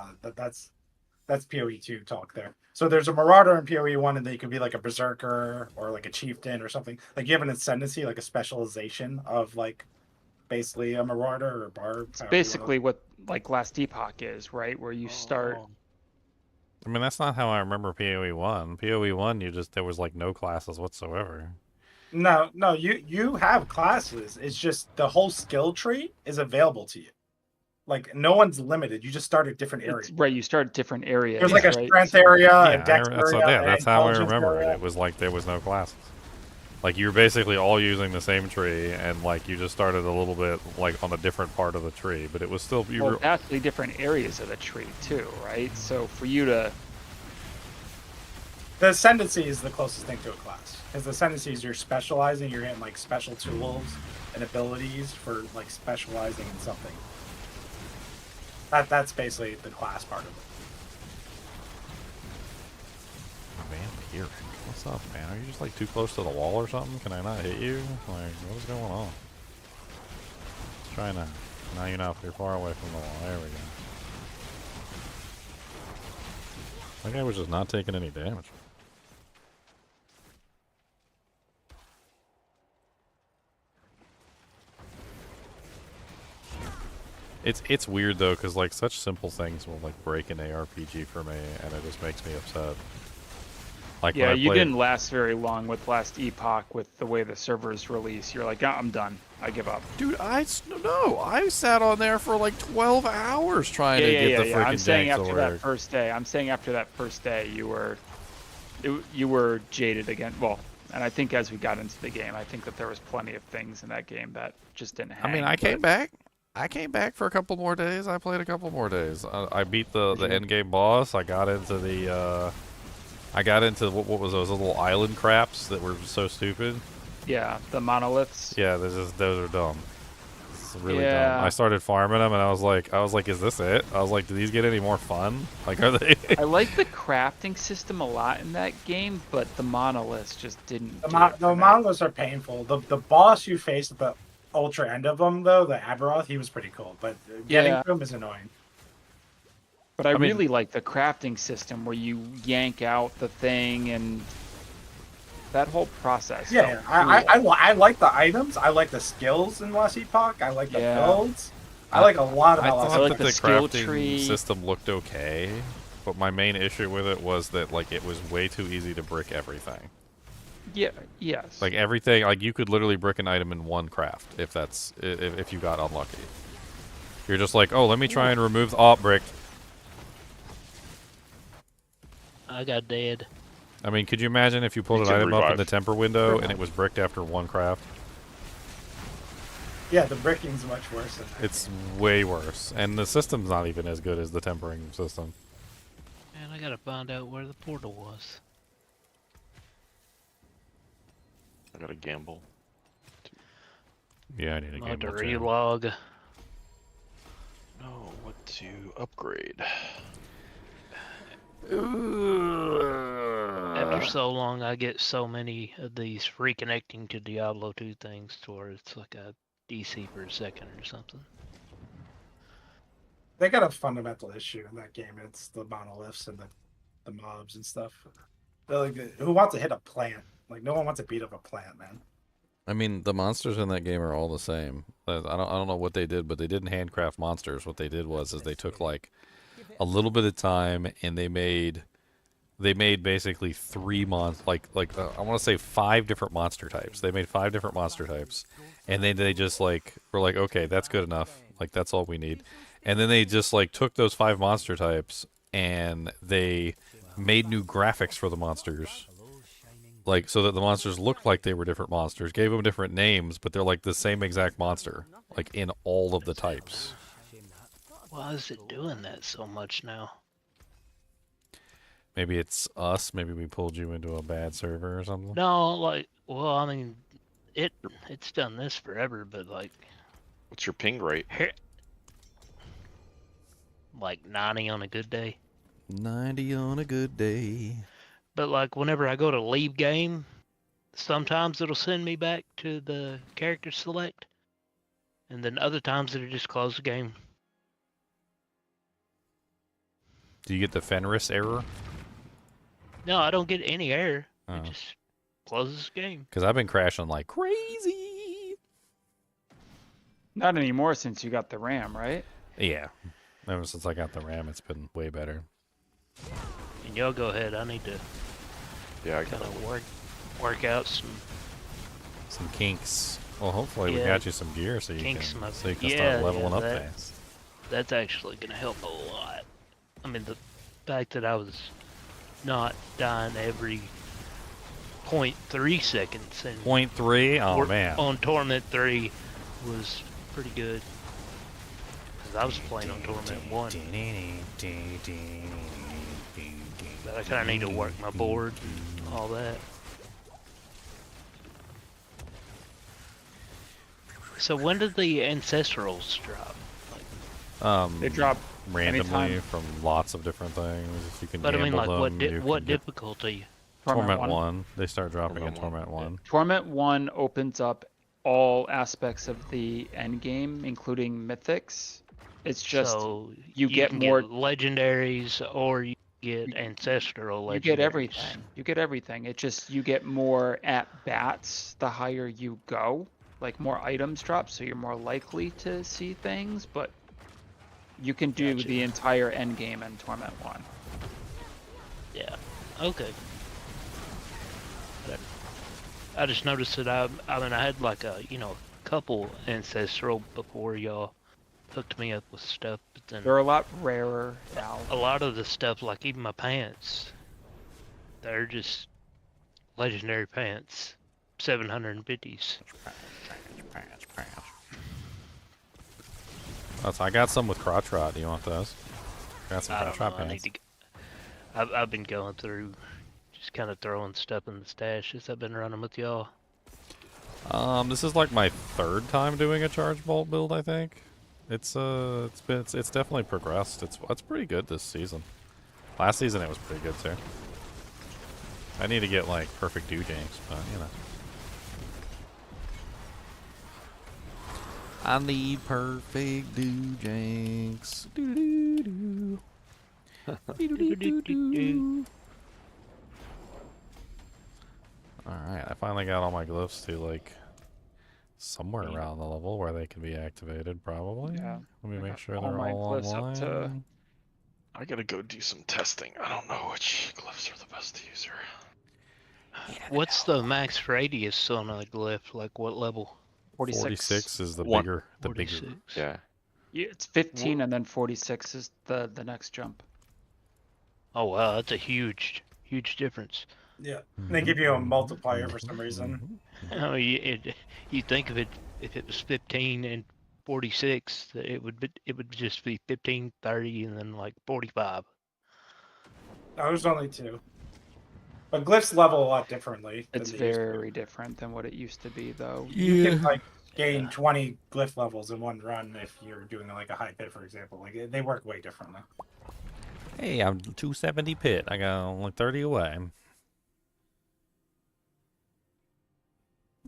that's PoE 2 talk there. So there's a marauder in PoE 1, and then you can be like a berserker or like a chieftain or something. Like you have an ascendancy, like a specialization of like basically a marauder or a bard. It's basically what like Last Epoch is, right? Where you start. I mean, that's not how I remember PoE 1. PoE 1, there was like no classes whatsoever. No, you have classes. It's just the whole skill tree is available to you. Like no one's limited. You just start at different areas. Right, you start at different areas. There's like a right? strength area, a dex area. That's how I remember area. it. It was like there was no classes. Like you were basically all using the same tree, and like you just started a little bit like on a different part of the tree, but it was still Well, vastly different areas of the tree too, right? So for you to the ascendancy is the closest thing to a class. Because the ascendancy is you're specializing, you're getting like special tools and abilities for like specializing in something. That's basically the class part of it. Vampiric. What's up, man? Are you just like too close to the wall or something? Can I not hit you? Like, what is going on? Just trying to. Now you're far away from the wall. There we go. That guy was just not taking any damage. It's weird though, because like such simple things will like break an ARPG for me, and it just makes me upset. Like Yeah, when I you played, didn't last very long with last Epoch with the way the servers release. You're like, "Ah, I'm done. I give up. Dude, I sat on there for like 12 hours trying to get the freaking I'm saying jank to after that work. first day. I'm saying after that first day, you were jaded again. Well, and I think as we got into the game, I think that there was plenty of things in that game that just didn't hang. I mean, I came back. I came back for a couple more days. I played a couple more days. I beat the end game boss. I got into the what was those little island craps that were so stupid. Yeah, the monoliths. Yeah, those are dumb. It's really Yeah. dumb. I started farming them, and I was like, is this it? I was like, do these get any more fun? Like, are they? I like the crafting system a lot in that game, but the monoliths just didn't. The monoliths are painful. The boss you face at the ultra end of them, though, the Aberoth, he was pretty cool, but getting Yeah. to him is annoying. But I mean- really like the crafting system where you yank out the thing and that whole process. Yeah, felt cool. I like the items. I like the skills in Lost Epoch. I like the Yeah. builds. I like a lot I about Lost thought like that the the skill crafting tree. system looked okay, but my main issue with it was that like it was way too easy to brick everything. Yeah. Yes. Like everything, like you could literally brick an item in one craft if you got unlucky. You're just like, oh, let me try and remove the brick. I got dead. I mean, could you imagine if you pulled You an can item up in revive. the temper window and it was bricked after one craft? Yeah, the bricking's much worse than that. It's way worse, and the system's not even as good as the tempering system. Man, I gotta find out where the portal was. I gotta gamble. Yeah, I need a I had game. to relog. No, what to upgrade? After so long, I get so many of these reconnecting to Diablo 2 things to where it's like a DC for a second or something. They got a fundamental issue in that game. It's the monoliths and the mobs and stuff. They're like, who wants to hit a plant? Like, no one wants to beat up a plant, man. I mean, the monsters in that game are all the same. I don't know what they did, but they didn't handcraft monsters. What they did was they took like a little bit of time and they made basically three I want to say 5 different monster types. They made 5 different monster types, and then they just like were like, okay, that's good enough. Like that's all we need. And then they just like took those 5 monster types and they made new graphics for the monsters. Like, so that the monsters looked like they were different monsters, gave them different names, but they're like the same exact monster, like in all of the types. Why is it doing that so much now? Maybe it's us. Maybe we pulled you into a bad server or something. No, like, well, I mean, it's done this forever, but like, What's your ping rate? like 90 on a good day. 90 on a good day. But like, whenever I go to leave game, sometimes it'll send me back to the character select, and then other times it'll just close the game. Do you get the Fenris error? No, I don't get any error. Oh. It just closes the game. Because I've been crashing like crazy. Not anymore since you got the RAM, right? Yeah. Ever since I got the RAM, it's been way better. And y'all go ahead. I need to Yeah, I kind got of work out Some kinks. Well, hopefully we Yeah, got you some gear so you kinks can my- start yeah, leveling up that- fast. That's actually gonna help a lot. I mean, the fact that I was not dying every 0.3 seconds and 0.3? Oh, man. on Torment 3 was pretty good. Because I was playing on Torment 1. But I kind of need to work my board, all that. So when did the Ancestrals drop? They drop Randomly anytime. from lots of different things. If you can But I mean, gamble like, them, you what can get difficulty? Torment 1. They start dropping in Torment Torment 1. Torment 1 opens up all aspects of the end game, including mythics. It's just So you get can more. legendaries, or you get ancestral legendaries. You get everything. You get everything. It just you get more at bats the higher you go. Like more items drop, so you're more likely to see things. But you can do Gotcha. the entire end game in Torment 1. Yeah. Okay. I just noticed that I mean, I had like a, couple ancestral before y'all hooked me up with stuff, but then They're a lot rarer now. a lot of the stuff, like even my pants, they're just legendary pants, 750s. Oh, so I got some with crotch rot. Do you want those? Got some I crotch don't rot know. I need pants. to. I've been going through, just kind of throwing stuff in the stash as I've been running with y'all. This is like my third time doing a charge bolt build. I think it's definitely progressed. It's pretty good this season. Last season it was pretty good too. I need to get like perfect do janks, but you know. I need perfect do janks. Alright, I finally got all my glyphs to like somewhere around the level where they can be activated, probably. Yeah, Let me I make got sure all they're my all glyphs up to- online. I gotta go do some testing. I don't know which glyphs are the best to use here. What's the max radius on a glyph? Like what level? 46. 46 is the One- bigger. 46. Yeah. Yeah, it's 15, and then 46 is the next jump. Oh wow, that's a huge difference. Yeah. They give you a multiplier for some reason. Oh, you think if it was 15 and 46, that it would just be 15, 30, and then like 45. There's only two. But glyphs level a lot differently. than It's they used to. very different than what it used to be, though. You can like gain 20 glyph levels in one run if you're doing like a high pit, for example. Like they work way differently. Hey, I'm 270 pit. I got like 30 away.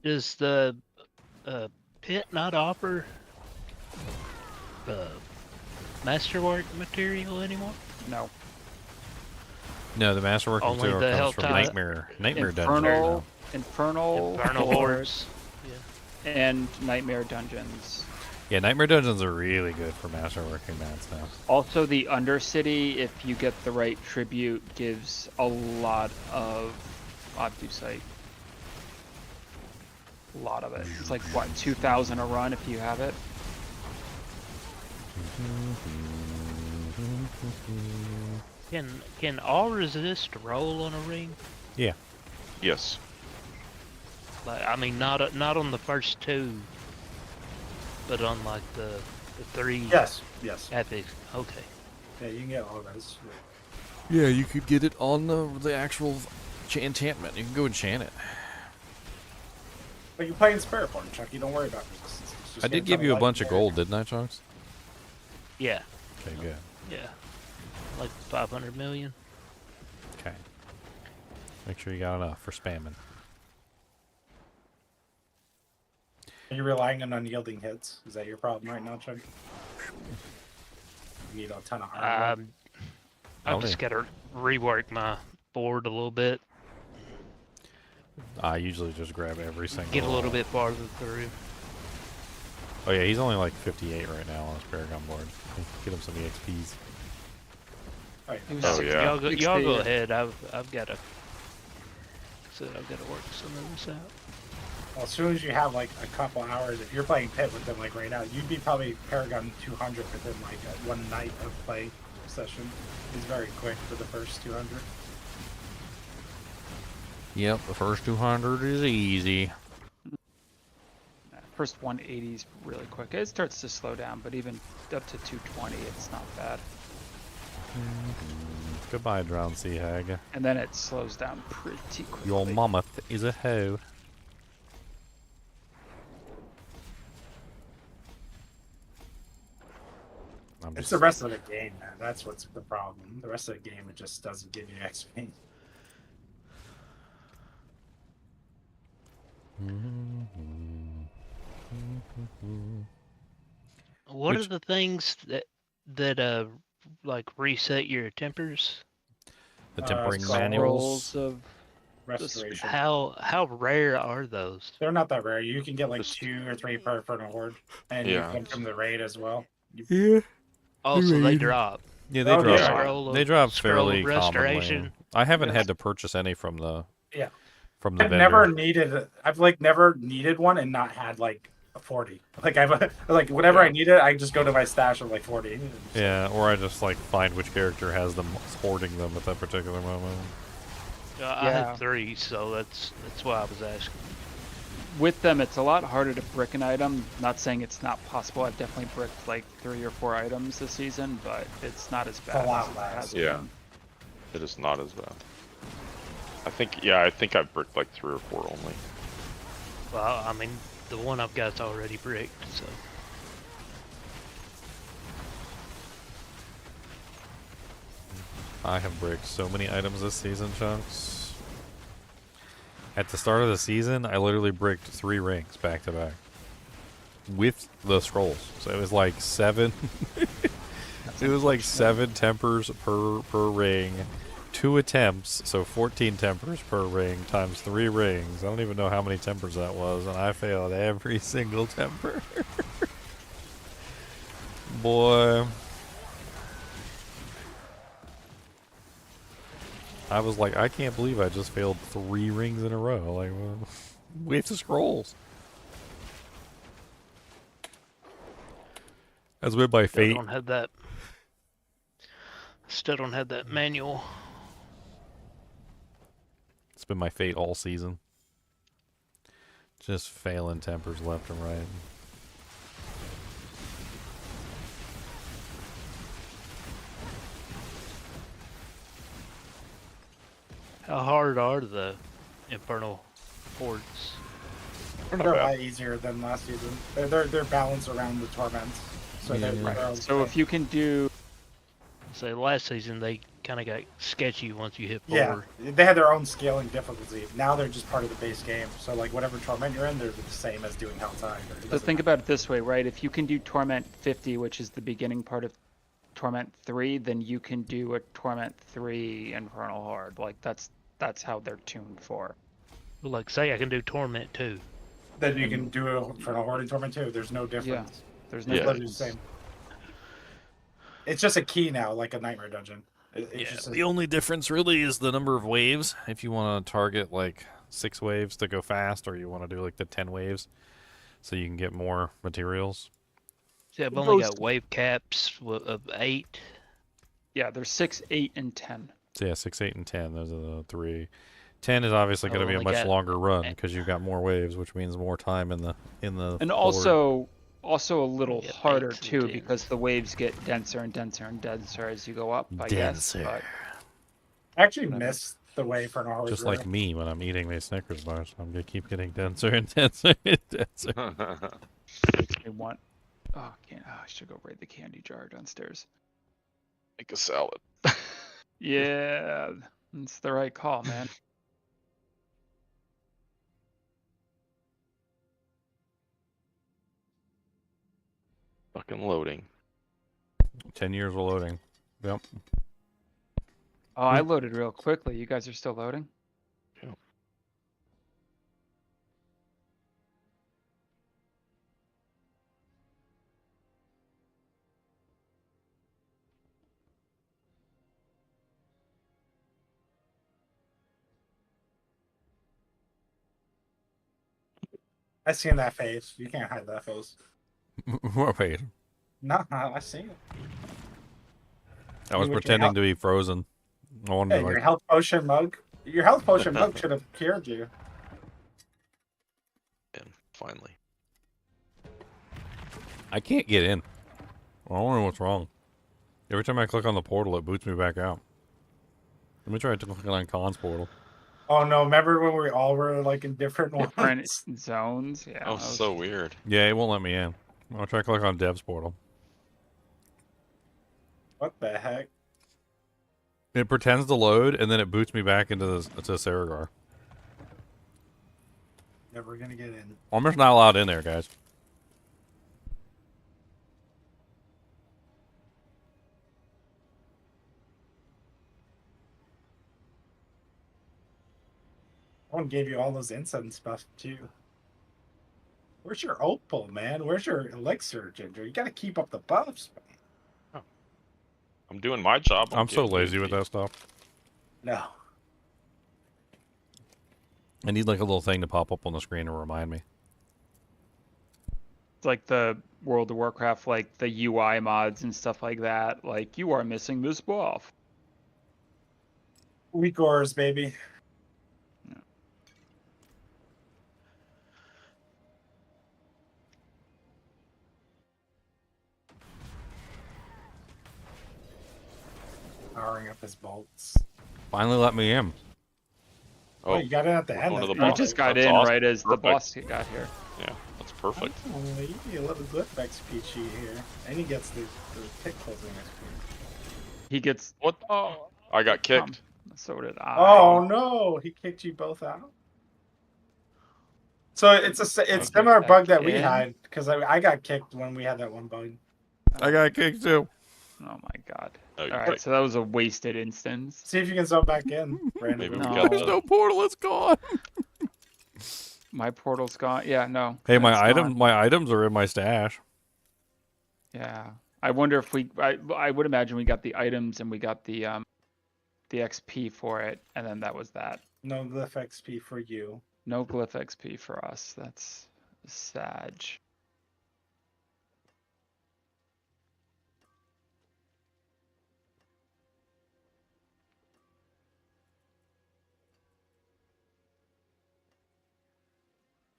Does the pit not offer masterwork material anymore? No. No, the Masterworking Only material the comes from HellTide. Nightmare Dungeons. Infernal, now. Infernal Hordes. and Nightmare Dungeons. Yeah, Nightmare Dungeons are really good for Masterworking mats now. Also, the Undercity, if you get the right tribute, gives a lot of Obfuscite. A lot of it. It's like, what, 2,000 a run if you have it? Can all resist roll on a ring? Yeah. Yes. Like, I mean, not on the first two, but on like the three. Yes. Epic. Okay. Yeah, you can get all those. Yeah, you could get it on the actual enchantment. You can go enchant it. But you're playing Spirit Born, Chucky. Don't worry about resistance. It's just I did getting give you a some bunch of light gold, didn't I, Chunks? Yeah. Okay, good. Yeah. Like 500 million. Okay. Make sure you got enough for spamming. Are you relying on unyielding hits? Is that your problem right now, Chucky? You need a ton of armor. I've just got to rework my board a little bit. I usually just grab every single... Get a little bit farther through. Oh yeah, he's only like 58 right now on his Paragon board. Get him some EXPs. Right. Oh, yeah. Y'all go ahead. I've got to. So I've got to work some of this out. Well, as soon as you have like a couple hours, if you're playing Pit with them like right now, you'd be probably Paragon 200 within like one night of play session. He's very quick for the first 200. Yep, the first 200 is easy. First 180 is really quick. It starts to slow down, but even up to 220, it's not bad. Goodbye, Drowned Sea Hag. And then it slows down pretty quickly. Your mammoth is a hoe. It's the rest of the game, man. That's what's the problem. The rest of the game, it just doesn't give you XP. What are the things that like reset your tempers? The tempering scrolls manuals. Rolls of Restoration. How rare are those? They're not that rare. You can get like Just- 2 or 3 per Infernal Horde. And Yeah. you get from the raid as well. Yeah. Oh, so they drop. Yeah, they Oh, drop. yeah. Scroll of- They drop scroll of fairly commonly. restoration. I haven't Yes. had to purchase any from the Yeah. from the I've vendor. never needed. I've like never needed one and not had like a 40. Like I've like whenever I need it, I just go to my stash of like 40. Yeah, or I just like find which character has them hoarding them at that particular moment. I had 3, so that's why I was asking. With them, it's a lot harder to brick an item. Not saying it's not possible. I've definitely bricked like 3 or 4 items this season, but it's not as bad. A lot as it less. has Yeah. been. It is not as bad. I think I bricked like 3 or 4 only. Well, I mean, the one I've got's already bricked, so. I have bricked so many items this season, Chunks. At the start of the season, I literally bricked 3 rings back to back. With the scrolls. So it was like 7. It was like 7 tempers per ring. 2 attempts, so 14 tempers per ring times 3 rings. I don't even know how many tempers that was, and I failed every single temper. Boy. I was like, I can't believe I just failed 3 rings in a row. Like, well, with the scrolls. That's with my fate. Still don't have that manual. It's been my fate all season. Just failing tempers left and right. How hard are the infernal hordes? They're a lot easier than last season. They're balanced around the torments. So Yeah. they're So if you can do, So last season they kind of got sketchy once you hit 4. yeah, they had their own scaling difficulty. Now they're just part of the base game. So like whatever torment you're in, they're the same as doing HellTide. so think about it this way, right? If you can do Torment 50, which is the beginning part of Torment 3, then you can do a Torment 3 Infernal Horde. Like that's how they're tuned for. Well, like say I can do Torment 2. Then you can do it for a Horde and Torment too. There's no difference. There's no It's literally difference. the same. It's just a key now, like a Nightmare Dungeon. It's just The only difference really is the number of waves. If you want to target like 6 waves to go fast, or you want to do like the 10 waves so you can get more materials. See, I've only Those- got wave caps of 8. Yeah, there's 6, 8, and 10. So yeah, 6, 8, and 10. Those are the 3. 10 is obviously going to be a only much got- longer run because you've got more waves, which means more time in the And board. also a little Yeah, harder 8 and too 10. because the waves get denser and denser and denser as you go up. I guess. Denser. But I actually miss the way for an Horde. Just like me when I'm eating these Snickers bars, I'm gonna keep getting denser and denser and denser. they want. Oh, I should go raid the candy jar downstairs. Make a salad. Yeah, that's the right call, man. Fucking loading. 10 years of loading. Yep. Oh, I loaded real quickly. You guys are still loading? Yeah. I seen that face. You can't hide that face. Wait, No, I seen it. I was With your pretending to be frozen. I wanted Hey, to your like, health potion mug. Your health potion mug should have cured you. And finally. I can't get in. I don't know what's wrong. Every time I click on the portal, it boots me back out. Let me try to click on Khan's portal. Oh no! Remember when we all were like in different Different ones? zones. Yeah. Oh, that was- so weird. Yeah, it won't let me in. I'll try to click on Dev's portal. What the heck? It pretends to load, and then it boots me back into to Saragar. Never gonna get in. I'm just not allowed in there, guys. Someone gave you all those incense stuff too. Where's your opal, man? Where's your elixir, Ginger? You gotta keep up the buffs, man. I'm doing my job. I'm so getting lazy with goofy. that stuff. No. I need like a little thing to pop up on the screen to remind me. It's like the World of Warcraft, like the UI mods and stuff like that. Like, you are missing this buff. Weak ores, baby. Powering up his bolts. Finally let me in. Oh, you got it at the we're end. going to the That's You boss. just got That's in awesome. right as the Perfect. boss got here. Yeah, that's perfect. Oh, you need a little glyph XP cheat here. And he gets the pit closing XP. He gets. What? Oh, I got kicked. So did I. Oh no, he kicked you both out. So it's Get similar back bug that we in. had because I got kicked when we had that one bug. I got kicked too. Oh my god. Oh, you All right, kicked. so that was a wasted instance. See if you can zone back in. Maybe we No. got There's the. no portal. It's gone. My portal's gone. Yeah, no. Hey, my it's item, not. my items are in my stash. Yeah. I wonder if I would imagine we got the items and we got the XP for it, and then that was that. No glyph XP for you. No glyph XP for us. That's sad.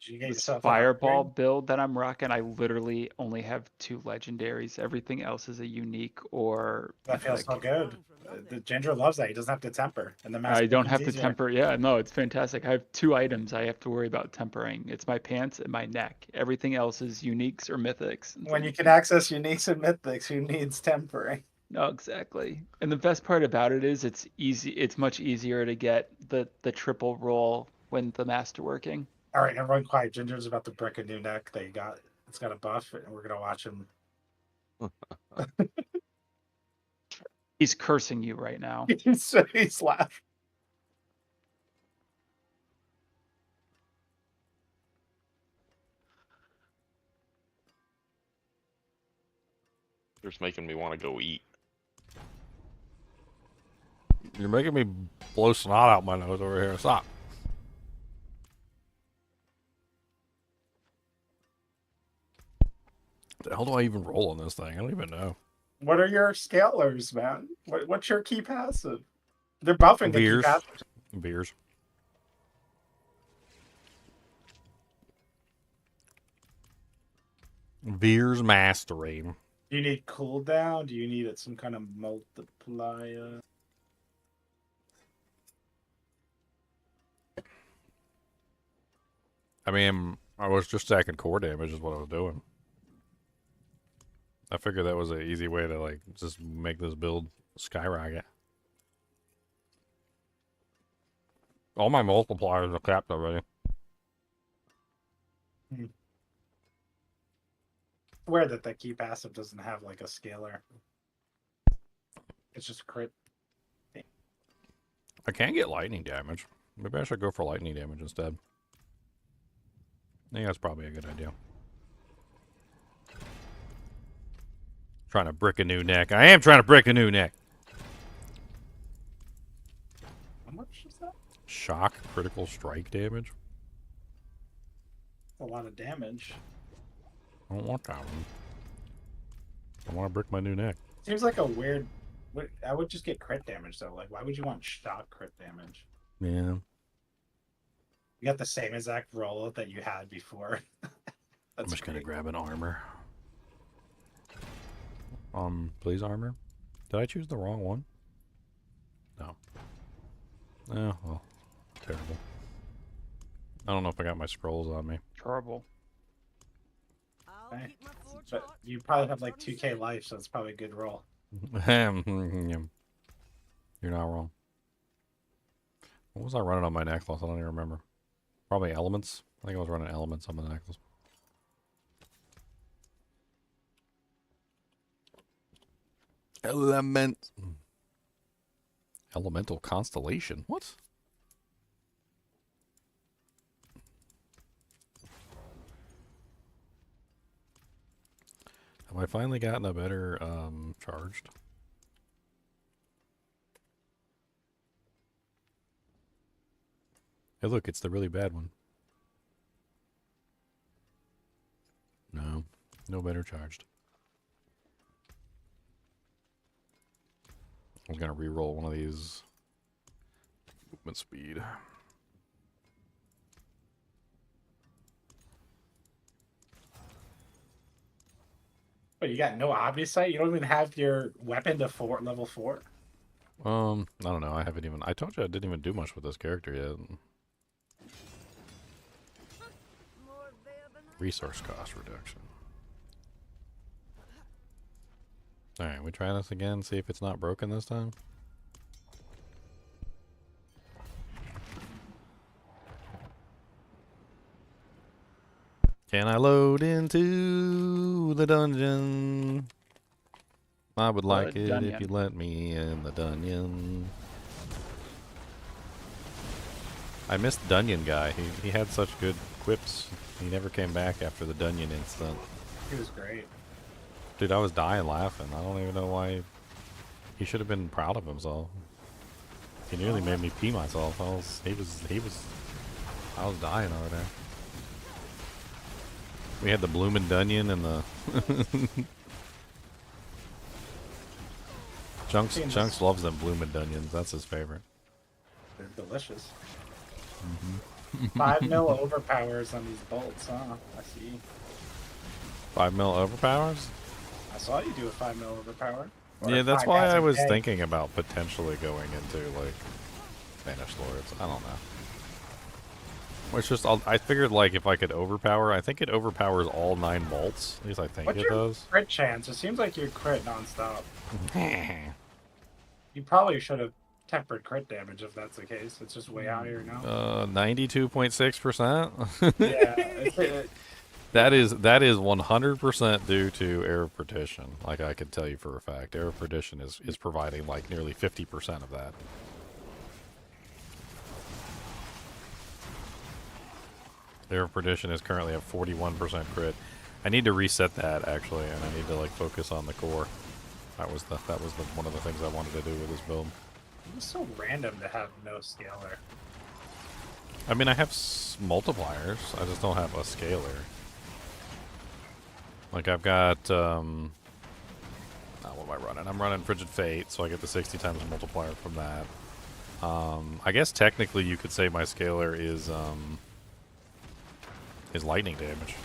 Did you get This yourself an fireball upgrade? build that I'm rocking, I literally only have 2 legendaries. Everything else is a unique or That feels so mythic. good. The Ginger loves that. He doesn't have to temper. And the I don't Masterworking's have to easier. temper. Yeah, no, it's fantastic. I have 2 items I have to worry about tempering. It's my pants and my neck. Everything else is uniques or mythics. It's When like, you can access uniques and mythics, who needs tempering? no, exactly. And the best part about it is it's easy. It's much easier to get the triple roll when the masterworking. All right, everyone quiet. Ginger's about to brick a new neck that he got. It's got a buff, and we're gonna watch him. He's cursing you right now. He's laughing. Just making me want to go eat. You're making me blow snot out my nose over here. Stop. The hell do I even roll on this thing? I don't even know. What are your scalers, man? What's your key passive? They're buffing the key Beers. passive. Beers. Veers mastering. Do you need cooldown? Do you need it some kind of multiplier? I mean, I was just stacking core damage is what I was doing. I figured that was an easy way to like just make this build skyrocket. All my multipliers are capped already. Swear that the key passive doesn't have like a scaler. It's just crit. I can get lightning damage. Maybe I should go for lightning damage instead. I think that's probably a good idea. Trying to brick a new neck. I am trying to brick a new neck. How much is that? Shock critical strike damage. A lot of damage. I don't want that one. I want to brick my new neck. Seems like a weird. I would just get crit damage though. Like, why would you want shock crit damage? Yeah. You got the same exact roll that you had before. I'm just gonna great. grab an armor. Please armor. Did I choose the wrong one? No. Oh, well. Terrible. I don't know if I got my scrolls on me. Horrible. I'll Okay. keep my forge But hot. you probably have like 2k life, so it's probably a good roll. You're not wrong. What was I running on my necklace? I don't even remember. Probably elements. I think I was running elements on my necklace. Elemental constellation. What? Have I finally gotten a better charged? Hey, look, it's the really bad one. No, no better charged. I'm gonna re-roll one of these. Movement speed. But you got no obvious sight? You don't even have your weapon to level 4? I don't know. I haven't even. I told you I didn't even do much with this character yet. More there than I Resource cost reduction. Alright, we try this again, see if it's not broken this time. Can I load into the dungeon? I would like it if dungeon. you let me in the dungeon. I missed Dungeon Guy. He had such good quips. He never came back after the Dungeon incident. He was great. Dude, I was dying laughing. I don't even know why. He should have been proud of himself. He nearly made me pee myself. I was dying over there. We had the bloomin' Dungeon and the Chunks loves them bloomin' Dungeons. That's his favorite. They're delicious. 5 mil overpowers on these bolts, huh? I see. 5 mil overpowers? I saw you do a 5 mil overpower. Or Yeah, that's why I was 5,000K. thinking about potentially going into like Spanish Lords. I don't know. Well, it's just I figured like if I could overpower, I think it overpowers all 9 bolts. At least I think What's it your does. crit chance? It seems like you crit nonstop. You probably should have tempered crit damage if that's the case. It's just way out here now. 92.6%. Yeah. That is 100% due to Air of Perdition. Like I could tell you for a fact, Air of Perdition is providing like nearly 50% of that. Air of Perdition is currently at 41% crit. I need to reset that actually, and I need to like focus on the core. That was one of the things I wanted to do with this build. It's so random to have no scaler. I mean, I have multipliers. I just don't have a scaler. Like I've got, what am I running? I'm running Frigid Fate, so I get the 60 times multiplier from that. I guess technically you could say my scaler is lightning damage,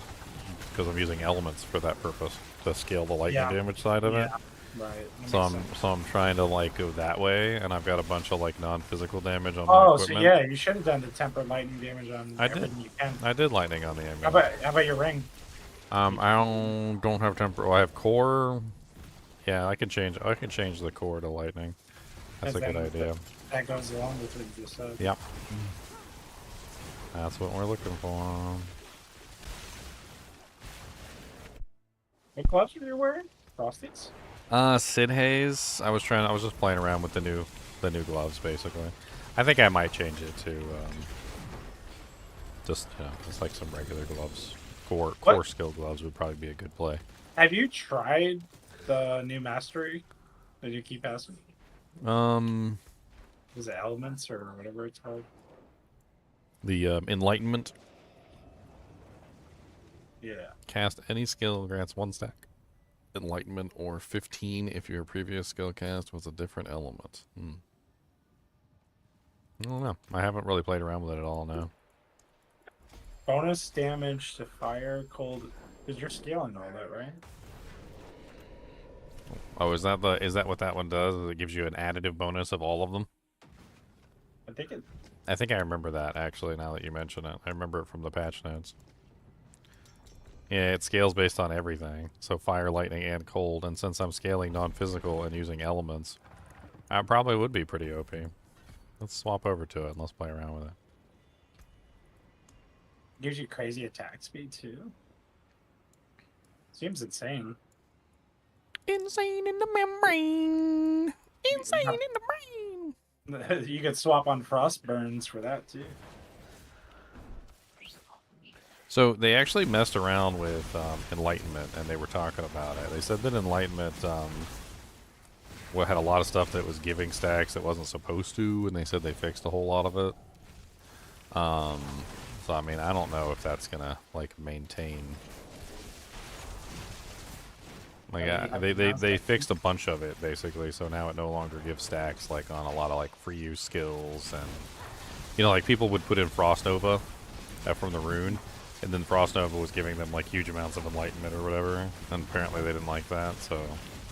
because I'm using elements for that purpose to scale the lightning damage side of it. Right. So I'm trying to like go that way, and I've got a bunch of like non-physical damage on my Oh, equipment. so yeah, you should have done the tempered lightning damage on I did. everything you can. I did lightning on the How amulet. about your ring? I don't have temper. Well, I have core. Yeah, I can change the core to lightning. That's a good idea. That goes along with what you just said. Yep. That's what we're looking for. What gloves are you wearing? Frosties? Sid Haze. I was just playing around with the new gloves basically. I think I might change it to just like some regular gloves. Core skill gloves would probably be a good play. Have you tried the new mastery that you keep asking? Is it elements or whatever it's called? The enlightenment. Yeah. Cast any skill grants 1 stack. Enlightenment or 15 if your previous skill cast was a different element. I don't know. I haven't really played around with it at all now. Bonus damage to fire, cold. Because you're scaling all that, right? Oh, is that what that one does? Is it gives you an additive bonus of all of them? I think I remember that actually. Now that you mention it, I remember it from the patch notes. Yeah, it scales based on everything. So fire, lightning, and cold. And since I'm scaling non-physical and using elements, I probably would be pretty OP. Let's swap over to it and let's play around with it. Gives you crazy attack speed too. Seems insane. Insane in the membrane. Insane in the brain. You could swap on frost burns for that too. So they actually messed around with Enlightenment, and they were talking about it. They said that Enlightenment had a lot of stuff that was giving stacks that wasn't supposed to, and they said they fixed a whole lot of it. So I mean, I don't know if that's gonna like maintain. Like they fixed a bunch of it basically, so now it no longer gives stacks like on a lot of like free use skills, and you know, like people would put in Frost Nova from the rune, and then Frost Nova was giving them like huge amounts of enlightenment or whatever, and apparently they didn't like that, so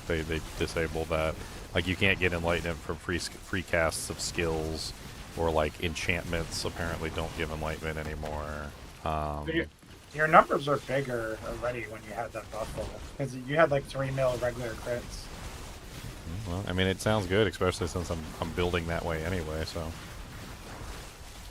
they disabled that. Like you can't get enlightenment from free casts of skills, or like enchantments apparently don't give enlightenment anymore. Your numbers are bigger already when you had that buff level, because you had like 3 mil regular crits. Well, I mean, it sounds good, especially since I'm building that way anyway. So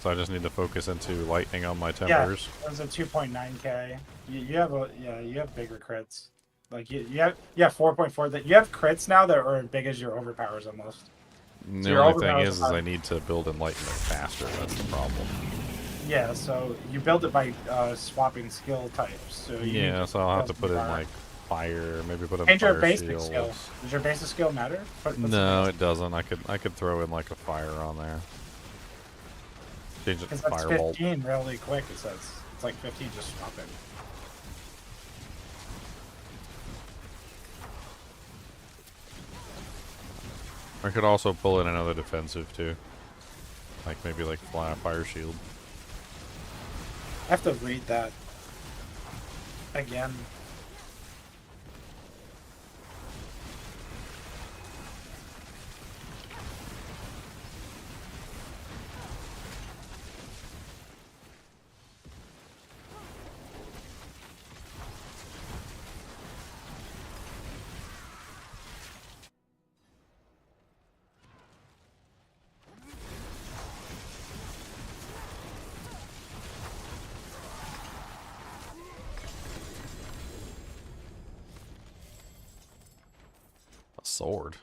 I just need to focus into lightning on my tempers. Yeah, it was a 2.9k. You have bigger crits. Like you have 4.4. That you have crits now that are as big as your overpowers almost. The only thing is I need to build enlightenment faster. That's the problem. Yeah, so you build it by swapping skill types. So so I'll have to put in like fire, maybe put in change your fire basic shields. skill. Does your basic skill matter? No, it doesn't. I could throw in like a fire on there. Change it to Because that's firebolt. 15 really quick. It says it's like 15. Just swap it. I could also pull in another defensive too, like maybe like fire shield. I have to read that again. Sword.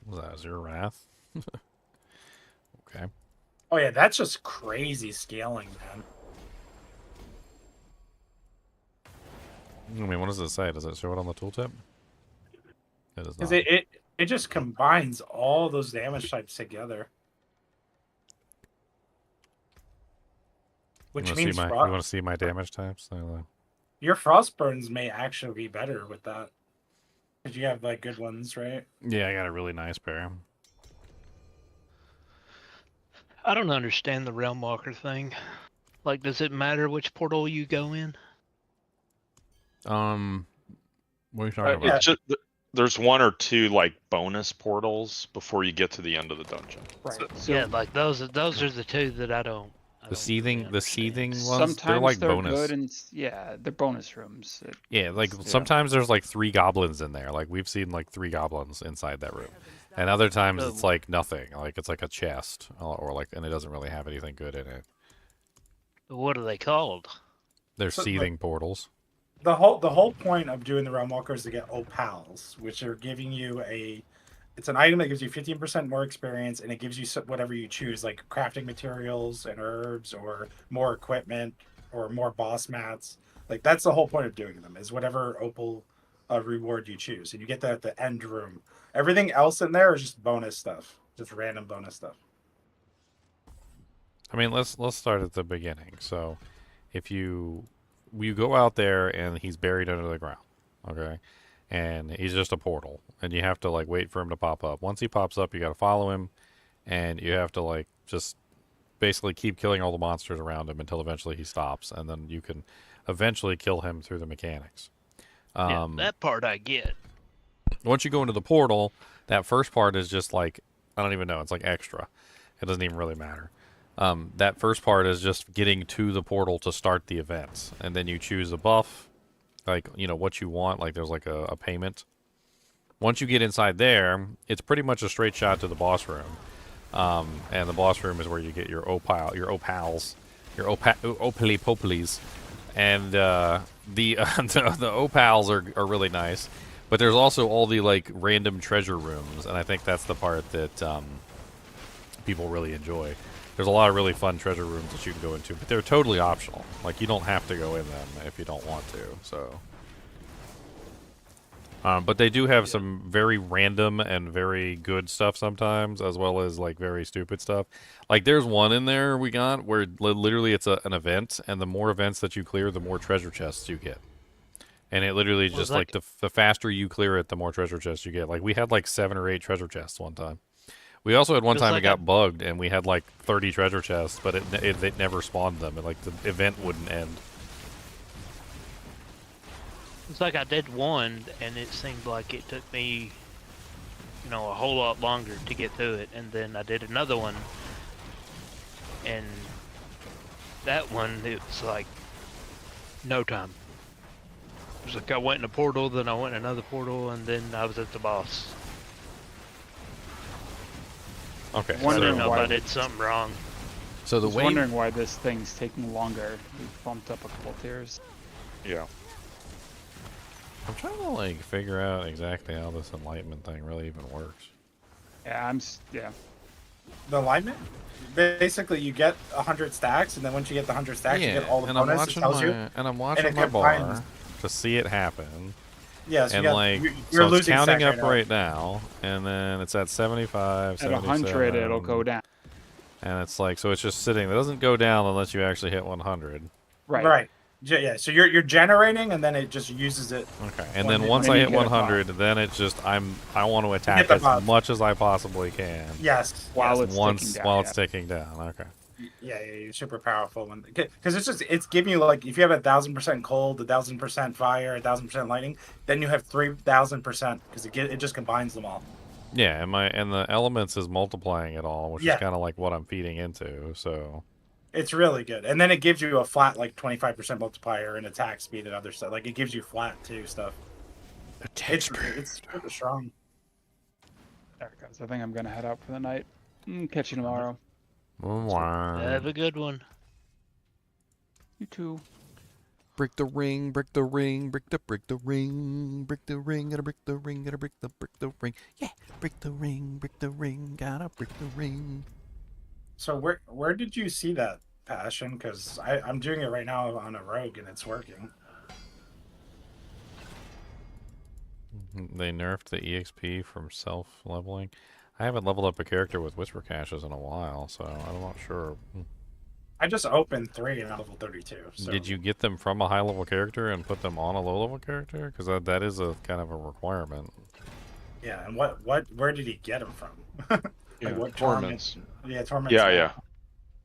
What was that? Zero Wrath? Okay. Oh yeah, that's just crazy scaling, man. I mean, what does it say? Does it show it on the tooltip? It does Because not. it just combines all those damage types together. Which means you want to see my damage types? Your frost burns may actually be better with that. Because you have like good ones, right? Yeah, I got a really nice pair. I don't understand the realm walker thing. Like, does it matter which portal you go in? What are you talking about? It's just, there's 1 or 2 like bonus portals before you get to the end of the dungeon. Right. Yeah, like those are the two that I don't. The seething ones, Sometimes they're like bonus. good, and yeah, they're bonus rooms. Yeah, like sometimes there's like 3 goblins in there. Like we've seen like 3 goblins inside that room, and other times it's like nothing. Like it's like a chest, or like, and it doesn't really have anything good in it. What are they called? They're So, seething portals. The whole point of doing the realm walker is to get opals, which are giving you it's an item that gives you 15% more experience, and it gives you whatever you choose, like crafting materials and herbs, or more equipment, or more boss mats. Like that's the whole point of doing them, is whatever opal reward you choose, and you get that at the end room. Everything else in there is just bonus stuff, just random bonus stuff. I mean, let's start at the beginning. So, if you go out there and he's buried under the ground, okay, and he's just a portal, and you have to like wait for him to pop up. Once he pops up, you got to follow him, and you have to like just basically keep killing all the monsters around him until eventually he stops, and then you can eventually kill him through the mechanics. Yeah, that part I get. Once you go into the portal, that first part is just like, I don't even know, it's like extra. It doesn't even really matter. That first part is just getting to the portal to start the events, and then you choose a buff, like, you know, what you want, like there's like a payment. Once you get inside there, it's pretty much a straight shot to the boss room. And the boss room is where you get your opals, your opally poplies. And the opals are really nice. But there's also all the like random treasure rooms, and I think that's the part that people really enjoy. There's a lot of really fun treasure rooms that you can go into, but they're totally optional. Like, you don't have to go in them if you don't want to, so. But they do have some very random and very good stuff sometimes, as well as like very stupid stuff. Like there's one in there we got where literally it's an event, and the more events that you clear, the more treasure chests you get. And it literally Was just that- like the faster you clear it, the more treasure chests you get. Like we had like 7 or 8 treasure chests one time. We also had one Feels time like it got bugged, and we had like 30 treasure chests, but it never spawned them. Like the event wouldn't end. It's like I did one, and it seemed like it took me, a whole lot longer to get through it. And then I did another one, and that one, it was like no time. It was like I went in a portal, then I went in another portal, and then I was at the boss. Okay. I don't Wondering know if why I did something wrong. So I the was way wondering why this thing's taking longer. We bumped up a couple tiers. Yeah. I'm trying to like figure out exactly how this enlightenment thing really even works. Yeah, yeah. The alignment? Basically, you get 100 stacks, and then once you get the 100 stacks, you get all the and I'm bonus it watching tells you. I'm and watching it my bar combines. to see it happen. Yeah, so And you got, like, you're so it's losing counting stacks up right now, and then it's at 75, At 100, it'll go down. And it's like, so it's just sitting. It doesn't go down unless you actually hit 100. Right. Right. Yeah, so you're generating, and then it just uses it. Okay. And When then you- once when I you hit get a 100, then it just I want to attack the as buff. much as I possibly can. Yes. While yes. it's once ticking down, while yeah. it's ticking down. Okay. Yeah, you're super powerful because it's giving you like if you have 1,000% cold, 1,000% fire, 1,000% lightning, then you have 3,000% because it just combines them all. Yeah, and the elements is multiplying it all, which Yeah. is kind of like what I'm feeding into. So It's really good, and then it gives you a flat like 25% multiplier and attack speed and other stuff. Like it gives you flat too stuff. It's super strong. There it goes. I think I'm gonna head out for the night. Catch you tomorrow. Have a good one. You too. Break the ring, break the ring, break the ring, break the ring, gotta break the ring, gotta break the ring. Yeah, break the ring, gotta break the ring. So where did you see that passion? Because I'm doing it right now on a rogue and it's working. They nerfed the EXP from self-leveling. I haven't leveled up a character with Whisper Caches in a while, so I'm not sure. I just opened 3 and I'm level 32. So. Did you get them from a high-level character and put them on a low-level character? Because that is a kind of a requirement. Yeah, and where did he get them from? Yeah, what torments. Yeah, torments. Yeah.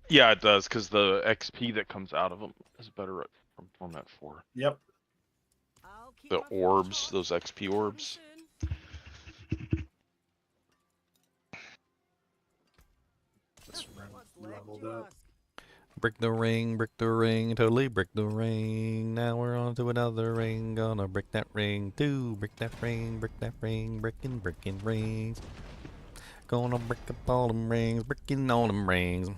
Yeah, it does, because the XP that comes out of them is better from Torment 4. Yep. The orbs, those XP orbs. It's leveled up. Break the ring, totally break the ring. Now we're on to another ring, gonna break that ring too. Break that ring, breaking rings. Gonna break up all them rings, breaking all them rings.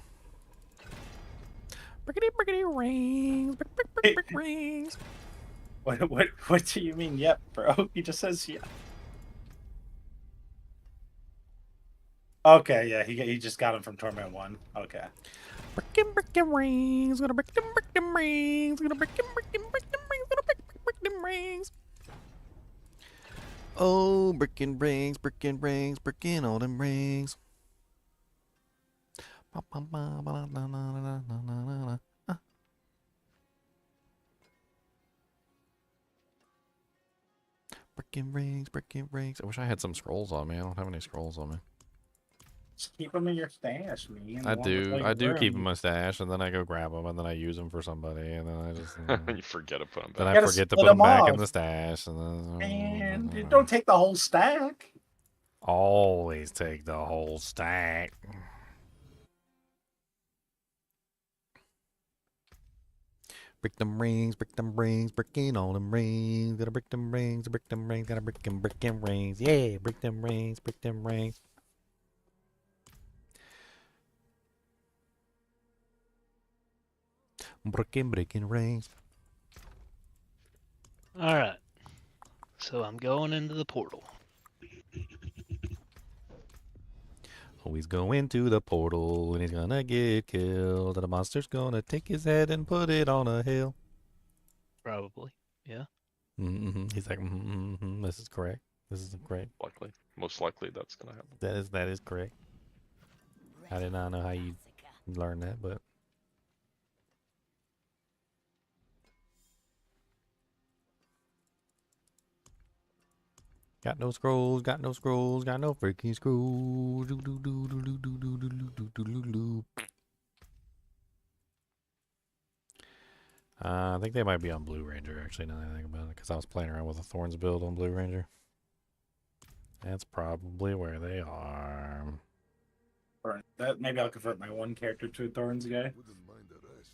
Breakity rings, break rings. What do you mean? Yep, bro. He just says yeah. Okay, yeah, he just got him from Torment 1. Okay. Breaking rings, gonna break them rings, gonna break them rings, gonna break them rings. Oh, breaking rings, breaking all them rings. Breaking rings. I wish I had some scrolls on me. I don't have any scrolls on me. Just keep them in your stash, man. I do keep them in my stash, and then I go grab them, and then I use them for somebody, and then I just You forget to put them then back. I gotta forget to split put them 'em back in off. the stash, and then And don't take the whole stack. always take the whole stack. Break them rings, breaking all them rings. Gotta break them rings, gotta break them rings. Yeah, break them rings, Breaking rings. Alright. So I'm going into the portal. Oh, he's going to the portal and he's gonna get killed. And the monster's gonna take his head and put it on a hill. Probably. Yeah. He's like, this is correct. This is correct. Likely, most likely that's gonna happen. That is correct. I did not know how you learned that, but got no scrolls, got no scrolls, got no freaking scrolls. I think they might be on Blue Ranger, actually, now that I think about it, because I was playing around with a Thorns build on Blue Ranger. That's probably where they are. Or that maybe I'll convert my one character to a Thorns guy. Wouldn't mind the rest.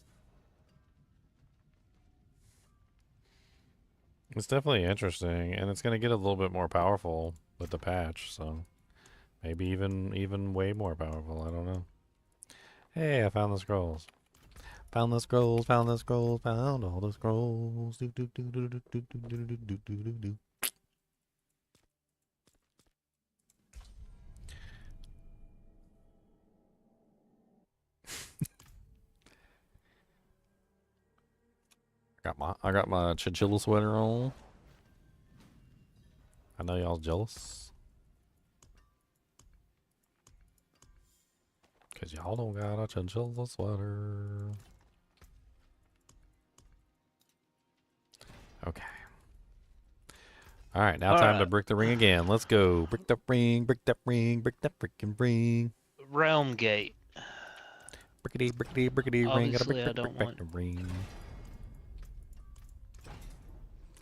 It's definitely interesting, and it's going to get a little bit more powerful with the patch, so maybe even way more powerful, I don't know. Hey, I found the scrolls. Found the scrolls, found the scrolls, found all the scrolls. Do, do, do, do, do, do, do, do, do, do, do, do, do. I got my Chinchilla sweater on. I know y'all jealous. Cause y'all don't got a Chinchilla sweater. Okay. Alright, now time to brick the ring again. Let's go. Brick that ring, brick that ring, brick that freaking ring. Realm Gate. Brickety, brickety, brickety ring. Gotta Obviously, brick, I brick, don't brick, want. brick the ring.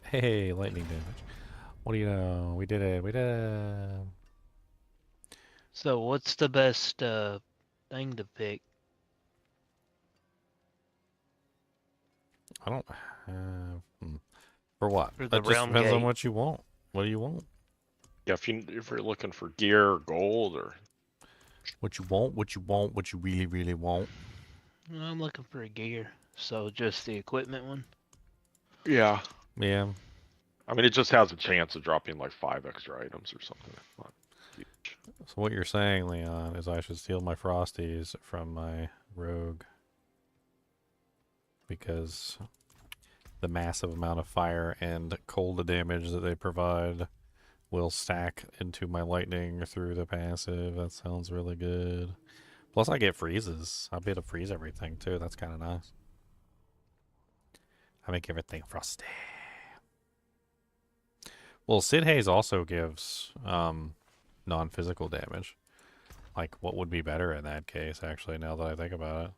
Hey, lightning damage. What do you know? We did it. We did it. So, what's the best thing to pick? I don't. For what? For the That just realm depends on gate. what you want. What do you want? Yeah, if you're looking for gear or gold or What you want? What you want? What you really, really want? I'm looking for a gear, so just the equipment one. yeah, Yeah. I mean it just has a chance of dropping like 5 extra items or something. Not huge. So what you're saying, Leon, is I should steal my Frosties from my rogue because the massive amount of fire and cold damage that they provide will stack into my lightning through the passive. That sounds really good. Plus I get freezes. I'll be able to freeze everything too. That's kind of nice. I make everything frosty. Well, Sid Haze also gives non-physical damage. Like, what would be better in that case, actually, now that I think about it?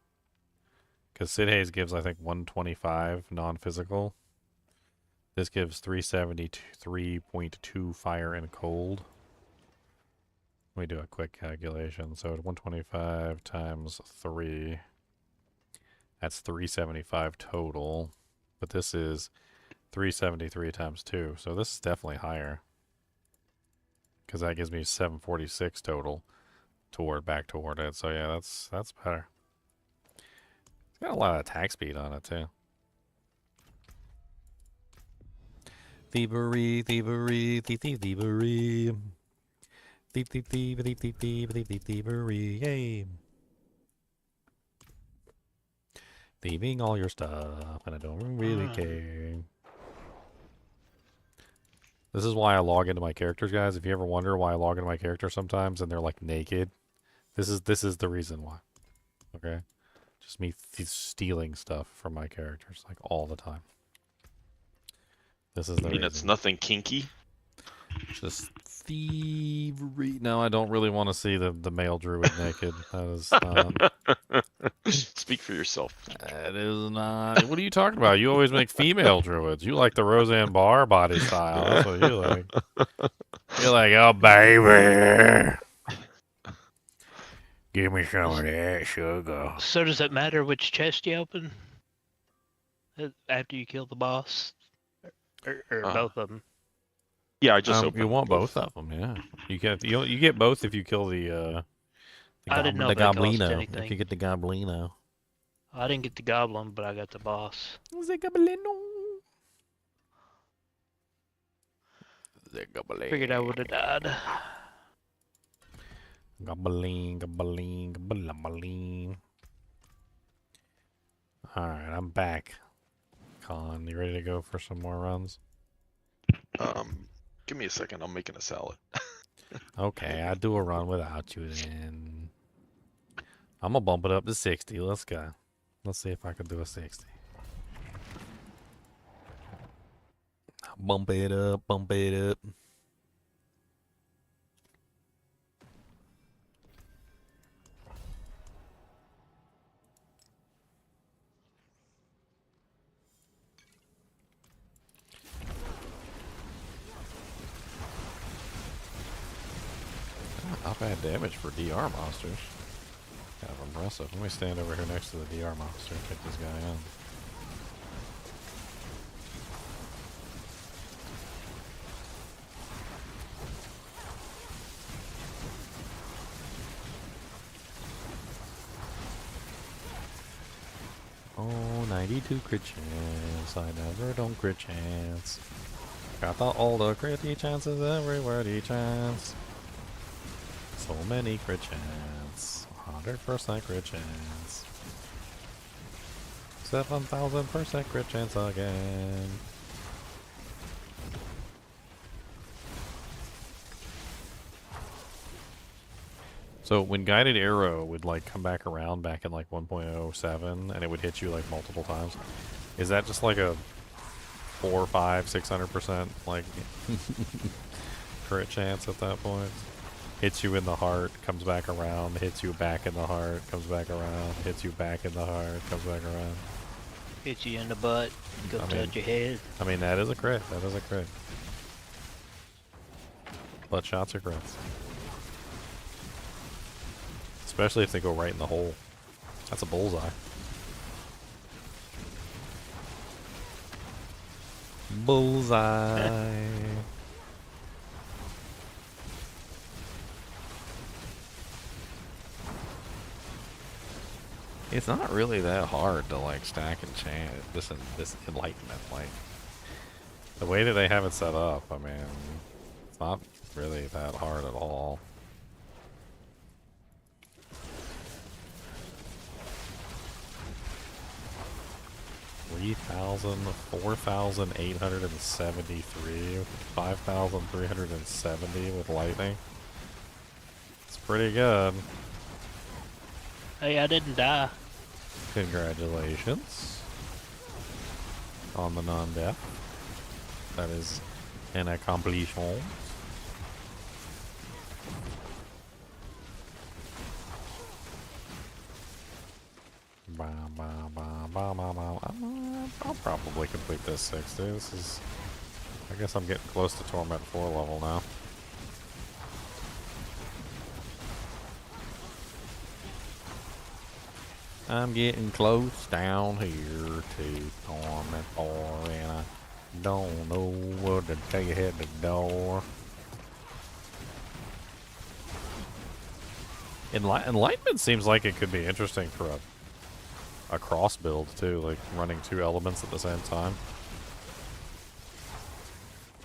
Because Sid Haze gives, I think, 125 non-physical. This gives 373.2 fire and cold. Let me do a quick calculation. So 125 times 3. That's 375 total. But this is 373 times 2. So this is definitely higher. Because that gives me 746 total back toward it. So yeah, that's better. It's got a lot of attack speed on it too. Thievery, thievery, thievery. Thievery, yay. Thieving all your stuff, and I don't really care. This is why I log into my characters, guys. If you ever wonder why I log into my character sometimes and they're like naked, this is the reason why. Okay? Just me stealing stuff from my characters like all the time. This is the reason. It's nothing kinky. Just thievery. No, I don't really want to see the male druid naked. That is Speak for yourself. that is not. What are you talking about? You always make female druids. You like the Roseanne Barr body style. That's what you like. You're like, oh baby, give me some of that sugar. So does it matter which chest you open after you kill the boss, or both of them? Yeah, I just opened You want both of them, yeah. You get both if you kill the I didn't know the if it cost goblino. anything. If you get the goblino. I didn't get the goblin, but I got the boss. The goblino. The goblin. Figured I would have died. Goblin, goblin, goblin. Alright, I'm back. Con, you ready to go for some more runs? Give me a second. I'm making a salad. Okay, I'll do a run without you then. I'm gonna bump it up to 60. Let's go. Let's see if I can do a 60. Bump it up, bump it up. Not bad damage for DR monsters. Kind of impressive. Let me stand over here next to the DR monster and take this guy in. Oh, 92 crit chance. I never don't crit chance. Got all the critty chances everywhere, chance. So many crit chance. 100% crit chance. 7,000% crit chance again. So when guided arrow would like come back around back in like 1.07 and it would hit you like multiple times, is that just like a 4, 5, 600% like crit chance at that point? Hits you in the heart, comes back around, hits you back in the heart, comes back around, hits you back in the heart, comes back around. Hit you in the butt, go touch your head. I mean, that is a crit. That is a crit. Butt shots are crits. Especially if they go right in the hole. That's a bullseye. Bullseye. It's not really that hard to like stack enchant this enlightenment. Like the way that they have it set up, I mean, it's not really that hard at all. $4,873, 5,370 with lightning. It's pretty good. Hey, I didn't die. Congratulations on the non-death. That is an accomplishment. I'll probably complete this 60. This is, I guess I'm getting close to Torment 4 level now. I'm getting close down here to Torment 4 and I don't know what to take ahead the door. Enlightenment seems like it could be interesting for a cross build too, like running 2 elements at the same time.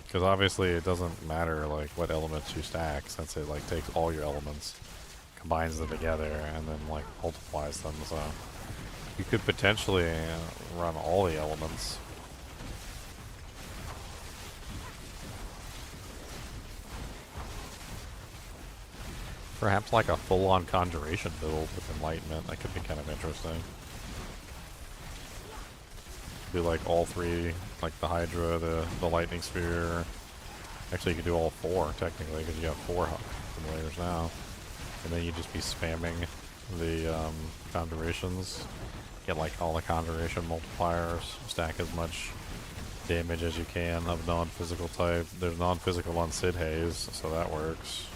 Because obviously it doesn't matter like what elements you stack, since it like takes all your elements, combines them together, and then like multiplies them. So you could potentially run all the elements. Perhaps like a full-on conjuration build with enlightenment. That could be kind of interesting. Do like all 3, like the Hydra, the lightning sphere. Actually, you could do all 4 technically, because you have 4 simulators now. And then you just be spamming the conjurations. Get like all the conjuration multipliers. Stack as much damage as you can of non-physical type. There's non-physical on Sid Haze, so that works.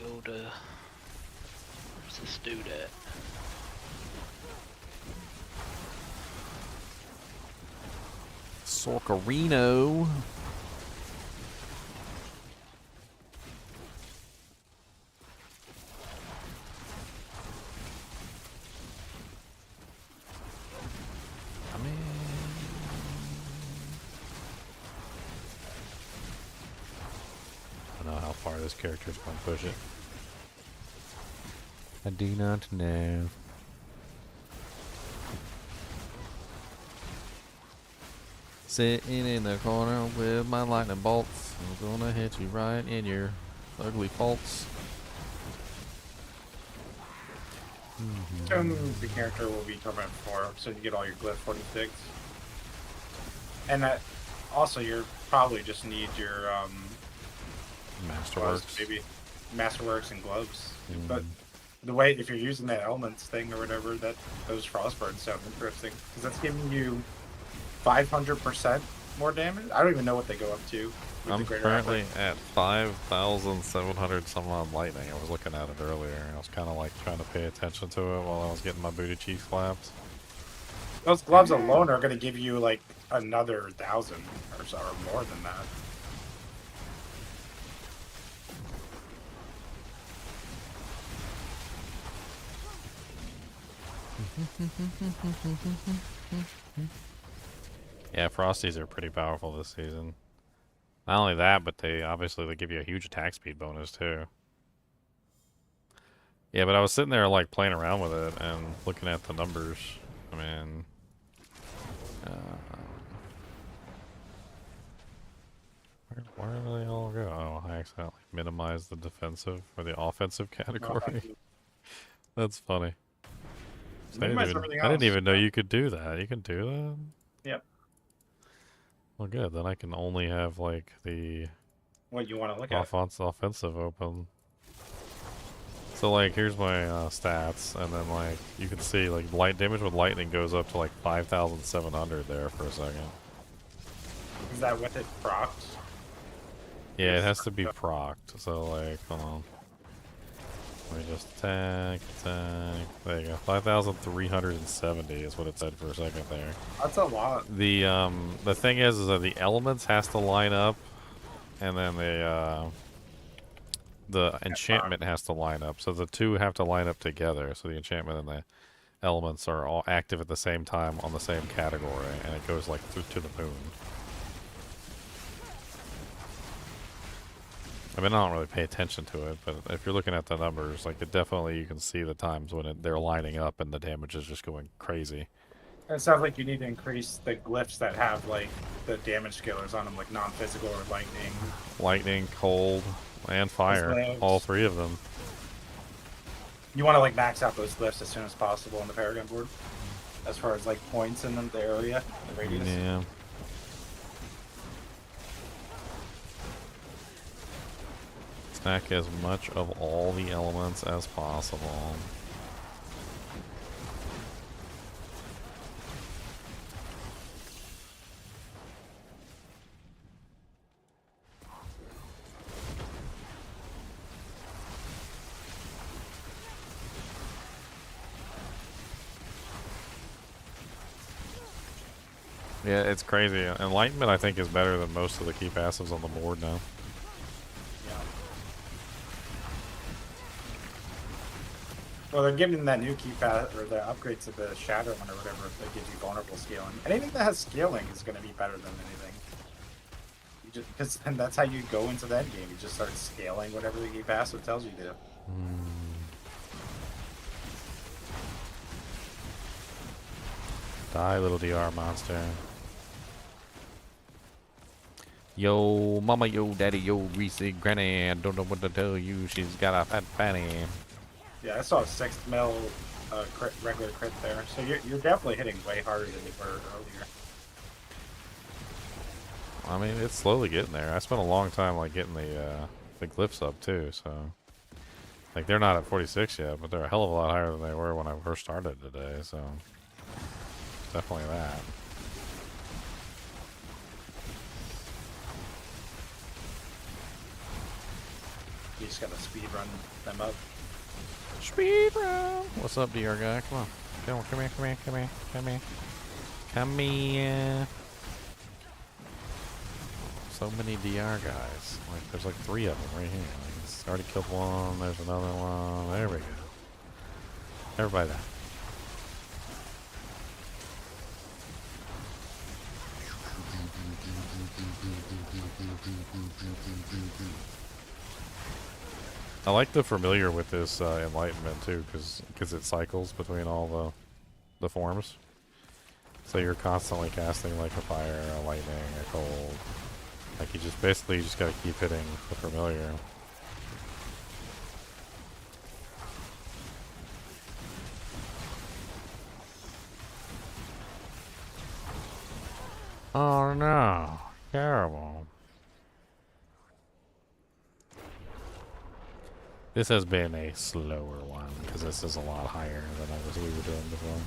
Go to, where's this dude at? Sorcarino. I don't know how far this character is going to push it. I do not know. Sitting in the corner with my lightning bolts. I'm gonna hit you right in your ugly faults. Soon the character will be Torment 4, so you get all your glyph 46. And that also you're probably just need your gloves, Masterworks. maybe Masterworks and gloves. Mm. But the way if you're using that elements thing or whatever, that those frostburns sound interesting because that's giving you 500% more damage. I don't even know what they go up to. With I'm the greater currently effort. at 5,700 some on lightning. I was looking at it earlier, and I was kind of like trying to pay attention to it while I was getting my booty cheeks slapped. Those gloves alone are going to give you like another 1,000 or so, or more than that. Yeah, Frosties are pretty powerful this season. Not only that, but they give you a huge attack speed bonus too. Yeah, but I was sitting there like playing around with it and looking at the numbers. I mean, where do they all go? Oh, I accidentally minimized the defensive or the offensive category. That's funny. So Minimize everything I didn't else. even know you could do that. You can do that? Yep. Well, good. Then I can only have like the What you want to look at. offensive open. So like, here's my stats, and then like you can see like light damage with lightning goes up to like 5,700 there for a second. Is that with it procs? Yeah, it has to be procced. So like, hold on. Let me just attack. There you go. 5,370 is what it said for a second there. That's a lot. The thing is that the elements has to line up, and then the enchantment has to line up. So the two have to line up together. So the enchantment and the elements are all active at the same time on the same category, and it goes like through to the moon. I mean, I don't really pay attention to it, but if you're looking at the numbers, like it definitely you can see the times when they're lining up and the damage is just going crazy. It sounds like you need to increase the glyphs that have like the damage scalars on them, like non-physical or lightning. Lightning, cold, and fire. Gloves. All three of them. You want to like max out those glyphs as soon as possible on the Paragon board, as far as like points in the area, the radius. Yeah. Stack as much of all the elements as possible. Yeah, it's crazy. Enlightenment, I think, is better than most of the key passives on the board now. Yeah. Well, they're giving that new key pass or the upgrade to the Shadow one or whatever that gives you vulnerable scaling. Anything that has scaling is going to be better than anything. You just because and that's how you go into that game. You just start scaling whatever the key passive tells you to. Die, little DR monster. Yo, mama, yo, daddy, yo, greasy granny. I don't know what to tell you. She's got a fat fanny. Yeah, I saw a 6 mil regular crit there. So you're definitely hitting way harder than you were earlier. I mean, it's slowly getting there. I spent a long time like getting the glyphs up too, so like they're not at 46 yet, but they're a hell of a lot higher than they were when I first started today. So definitely that. You just gotta speed run them up. Speed run. What's up, DR guy? Come on. Come here, come here, come here, come here. Come here. So many DR guys. Like there's like 3 of them right here. Like, it's already killed one. There's another one. There we go. Everybody there. I like the familiar with this enlightenment too, because it cycles between all the forms. So you're constantly casting like a fire, a lightning, a cold. Like you just basically you just gotta keep hitting the familiar. Oh no, terrible. This has been a slower one because this is a lot higher than we were doing before.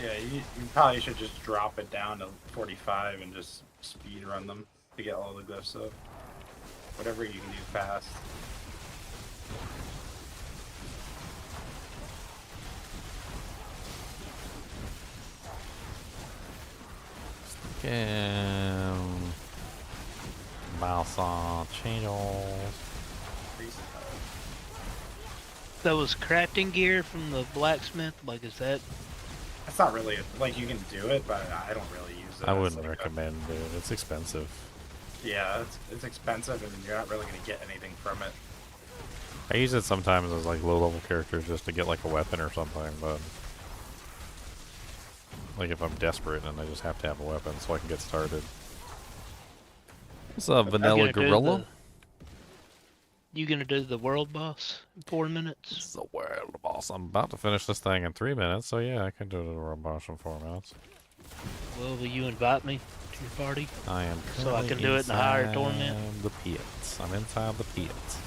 Yeah, you probably should just drop it down to 45 and just speed run them to get all the glyphs up. Whatever you can do fast. Mouse on channels. That was crafting gear from the blacksmith. Like, is that? It's not really like you can do it, but I don't really use it. I as, wouldn't like, recommend it. It's expensive. Yeah, it's expensive, and you're not really gonna get anything from it. I use it sometimes as like low-level characters just to get like a weapon or something, but like if I'm desperate and I just have to have a weapon so I can get started. What's up, Vanilla Gorilla? You gonna do the world boss in 4 minutes? This is a world boss. I'm about to finish this thing in 3 minutes, so yeah, I can do the world boss in 4 minutes. Well, will you invite me to your party? I am So I can do it in the higher torment? The pits. I'm inside the pits.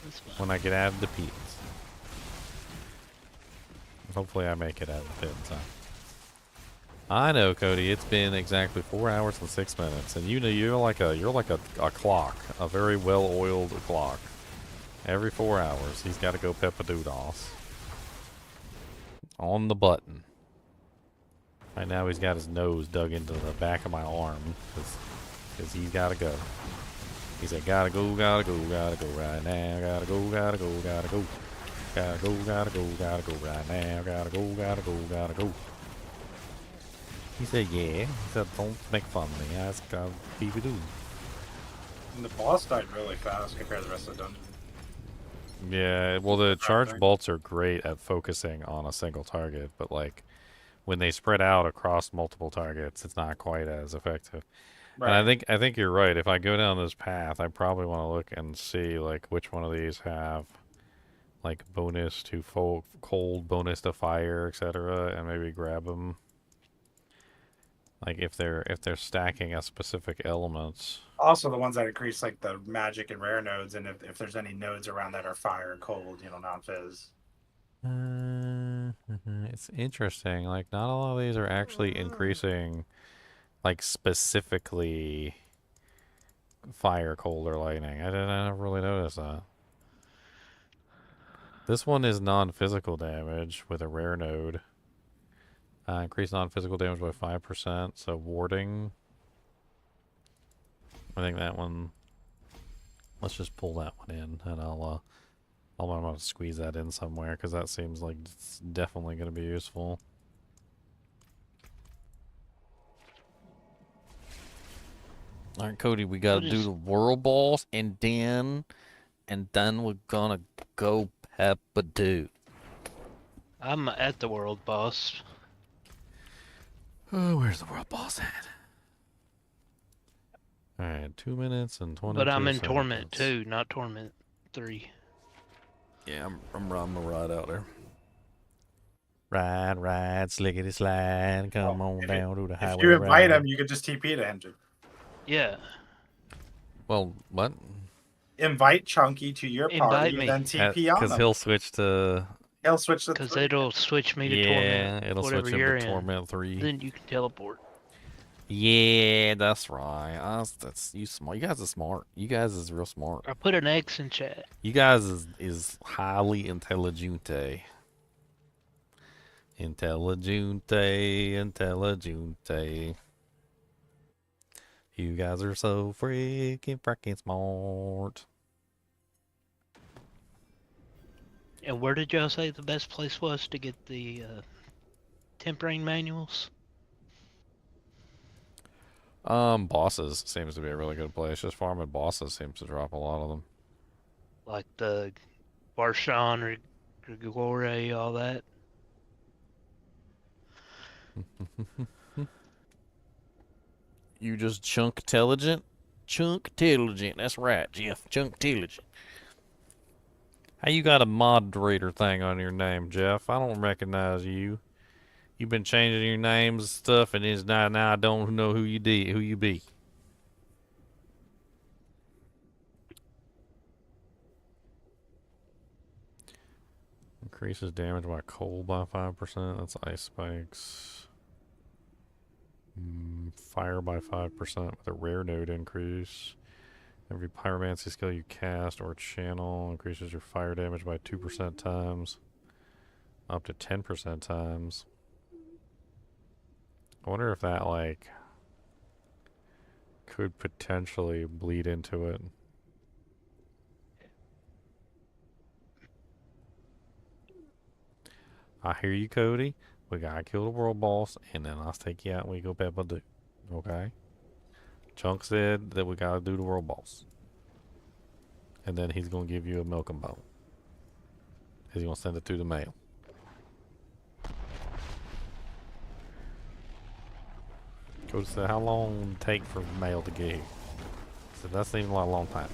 That's fine. When I get out of the pits. Hopefully I make it out of the pits. I know, Cody. It's been exactly 4 hours and 6 minutes, and you know you're like a clock, a very well-oiled clock. Every 4 hours, he's got to go peppadoodles on the button. Right now, he's got his nose dug into the back of my arm because he's got to go. He said, "Gotta go right now. Gotta go right now. Gotta go." He said, "Yeah." He said, "Don't make fun of me. I just gotta beep-a-doo." And the boss died really fast compared to the rest of the dungeon. Yeah, well, the charge bolts are great at focusing on a single target, but like when they spread out across multiple targets, it's not quite as effective. Right. And I think you're right. If I go down this path, I probably want to look and see like which one of these have like bonus to cold, bonus to fire, etc., and maybe grab them. Like if they're stacking a specific elements. Also, the ones that increase like the magic and rare nodes, and if there's any nodes around that are fire and cold, non-fizz. It's interesting. Like not a lot of these are actually increasing, like specifically fire, cold, or lightning. I never really noticed that. This one is non-physical damage with a rare node. Increase non-physical damage by 5%. So warding. I think that one. Let's just pull that one in, and I'm gonna squeeze that in somewhere because that seems like it's definitely gonna be useful. All right, Cody, we gotta do the world boss, and then we're gonna go peppa-doo. I'm at the world boss. Oh, where's the world boss at? Alright, 2 minutes and 22 But I'm in seconds. Torment 2, not Torment 3. Yeah, I'm gonna ride out there. Ride, slickety slide, come on down to the highway. If you invite ride. him, you could just TP to him. Yeah. Well, what? Invite Chunky to your party Invite and then TP on Because him. he'll switch to... He'll switch to Because it'll switch me to yeah, Torment. it'll whatever switch him you're to in. Torment 3. Then you can teleport. Yeah, that's right. That's you smart. You guys are smart. You guys is real smart. I put an X in chat. You guys is highly intelligente. Intelligente. You guys are so freaking smart. And where did y'all say the best place was to get the tempering manuals? Bosses seems to be a really good place. Just farming bosses seems to drop a lot of them. Like the Barshan or Grigore, all that? You just chunk intelligent? Chunk intelligent. That's right, Jeff. Chunk intelligent. How you got a moderator thing on your name, Jeff? I don't recognize you. You've been changing your names and stuff, and it's now I don't know who you be. Increases damage by cold by 5%. That's ice spikes. Fire by 5% with a rare node increase. Every pyromancy skill you cast or channel increases your fire damage by 2% times. Up to 10% times. I wonder if that, like, could potentially bleed into it. I hear you, Cody. We gotta kill the world boss, and then I'll take you out and we go Peppa do. Okay? Chunk said that we gotta do the world boss. And then he's gonna give you a milk and bone. He's gonna send it through the mail. Cody said, how long will it take for mail to get here? I said, that seems like a long time.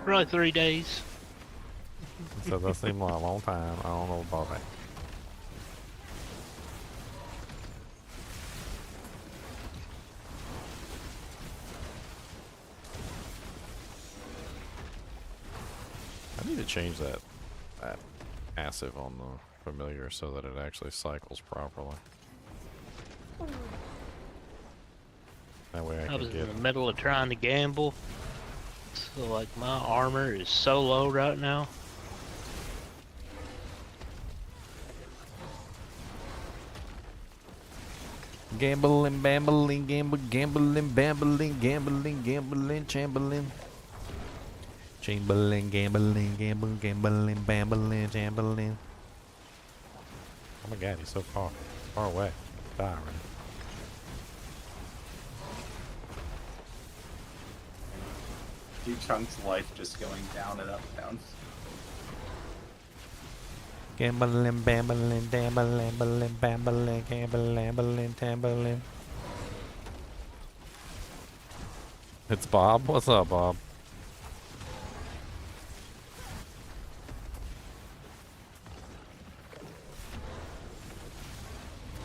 Probably 3 days. So that seemed like a long time. I don't know about that. I need to change that passive on the familiar so that it actually cycles properly. That way I I can was get in the middle of trying to gamble. So like my armor is so low right now. Gambling, bambling, gambling, bambling, gambling, chamberlain. Chamberlain, gambling, gambling, bambling, chamberlain. Oh my god, he's so far away. Die already. See Chunk's life just going down and up and down. Gambling, bambling, dambling, bambling, bambling, gambling, tambling. It's Bob. What's up, Bob?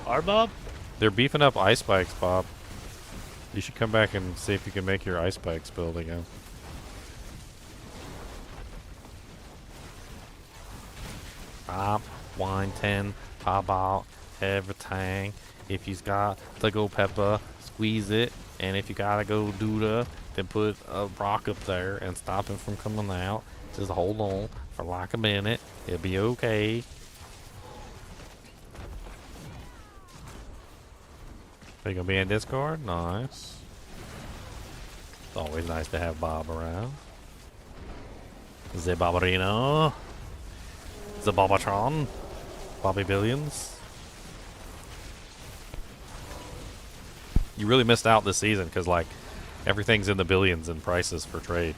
Our Bob? They're beefing up ice spikes, Bob. You should come back and see if you can make your ice spikes build again. Bob, wine 10, pop out everything. If you've got the go pepper, squeeze it. And if you gotta go do then put a rock up there and stop him from coming out. Just hold on for like a minute. It'll be okay. Are you gonna be in Discord? Nice. It's always nice to have Bob around. The Bobarino. The Bobatron. Bobby Billions. You really missed out this season because like everything's in the billions in prices for trade.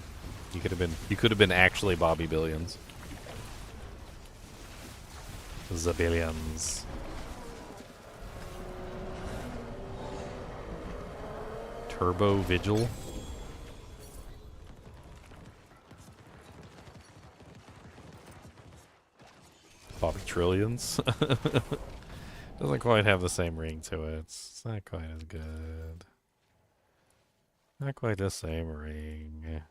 You could have been actually Bobby Billions. The Billions. Turbo Vigil. Bobby Trillions. Doesn't quite have the same ring to it. It's not quite as good. Not quite the same ring.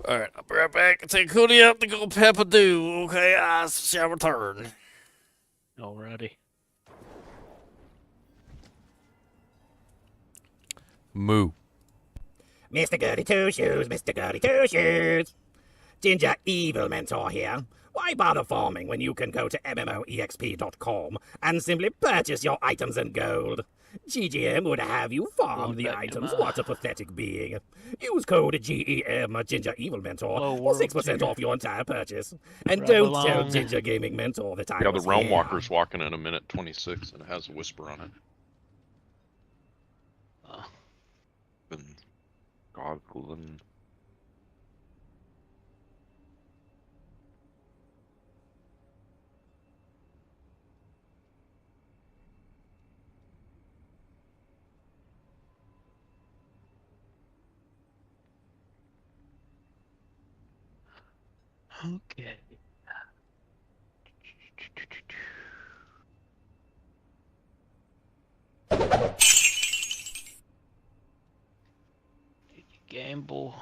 Alright, I'll be right back. Take Cody up to go Peppa do. Okay, I shall return. Alrighty. Moo. Mr. Goody Two Shoes, Mr. Goody Two Shoes. Ginger Evil Mentor here. Why bother farming when you can go to MMOEXP.com and simply purchase your items in gold? GGM would have you farm the items. What a pathetic being. Use code GEM Ginger Evil Mentor for 6% off your entire purchase. And don't tell Ginger Gaming Mentor that I Yeah, the was Realm here. Walker's walking in a minute 26 and it has a whisper on it. And goblin. Okay. Gamble.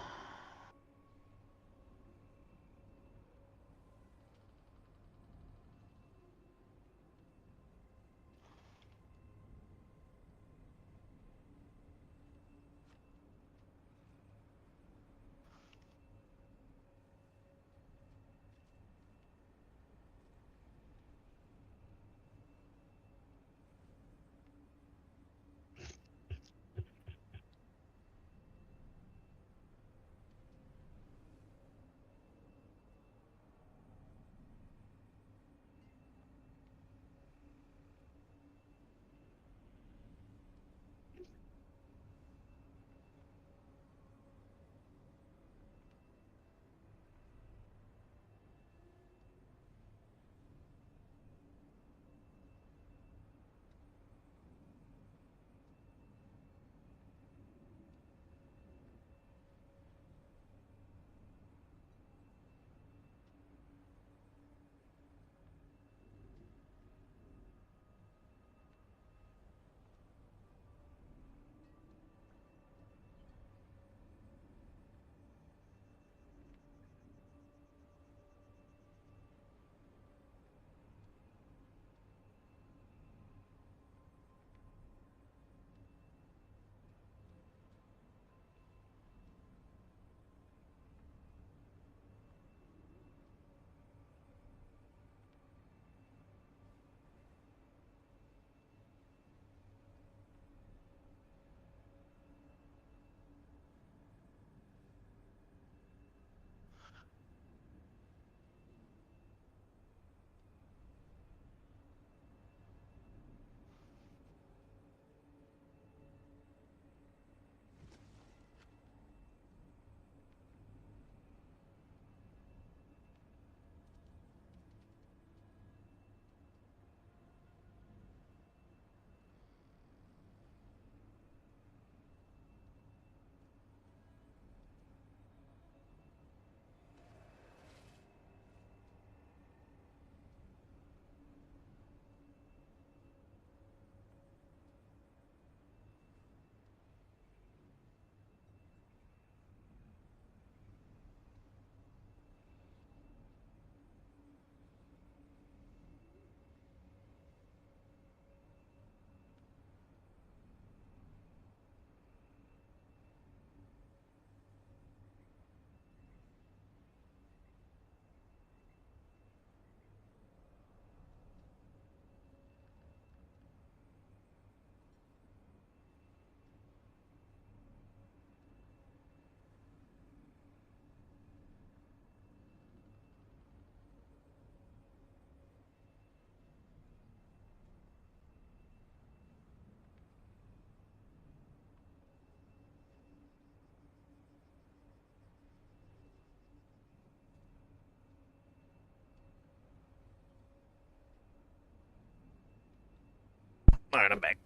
Alright, I'm back.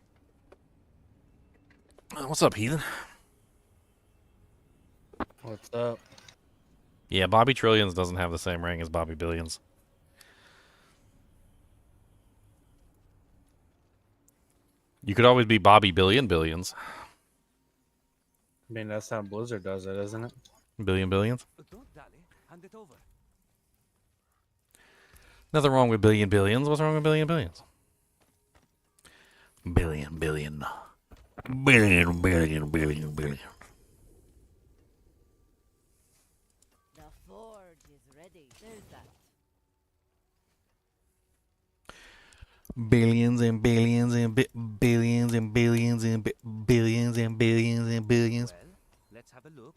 What's up, heathen? What's up? Yeah, Bobby Trillions doesn't have the same rank as Bobby Billions. You could always be Bobby Billions. I mean, that's how Blizzard does it, isn't it? Billions. Don't dally. Hand it over. Nothing wrong with billions. What's wrong with billions? Billion. Billion. The forge is ready. There's that. Billions and billions and billions and billions and billions and billions and billions. Well, let's have a look.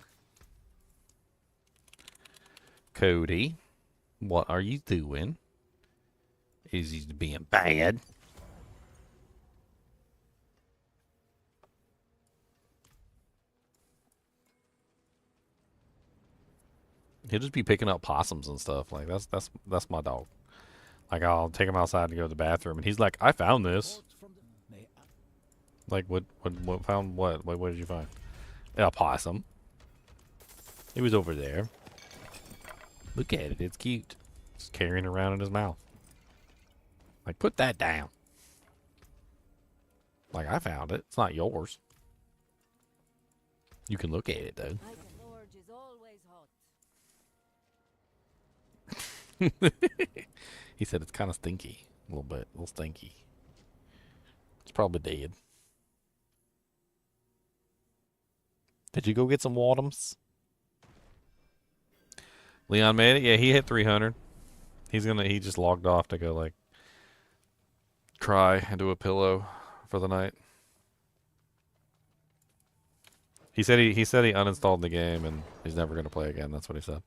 Cody, what are you doing? Is he being bad? He'll just be picking up possums and stuff. Like that's my dog. Like I'll take him outside to go to the bathroom, and he's like, "I found this." Like what found what? What did you find? A possum. It was over there. Look at it. It's cute. Just carrying it around in his mouth. Like, put that down. Like, I found it. It's not yours. You can look at it, though. My forge is always hot. He said it's kind of stinky. A little bit. A little stinky. It's probably dead. Did you go get some Wadums? Leon made it? Yeah, he hit 300. He just logged off to go, like, cry into a pillow for the night. He said he uninstalled the game and he's never going to play again. That's what he said.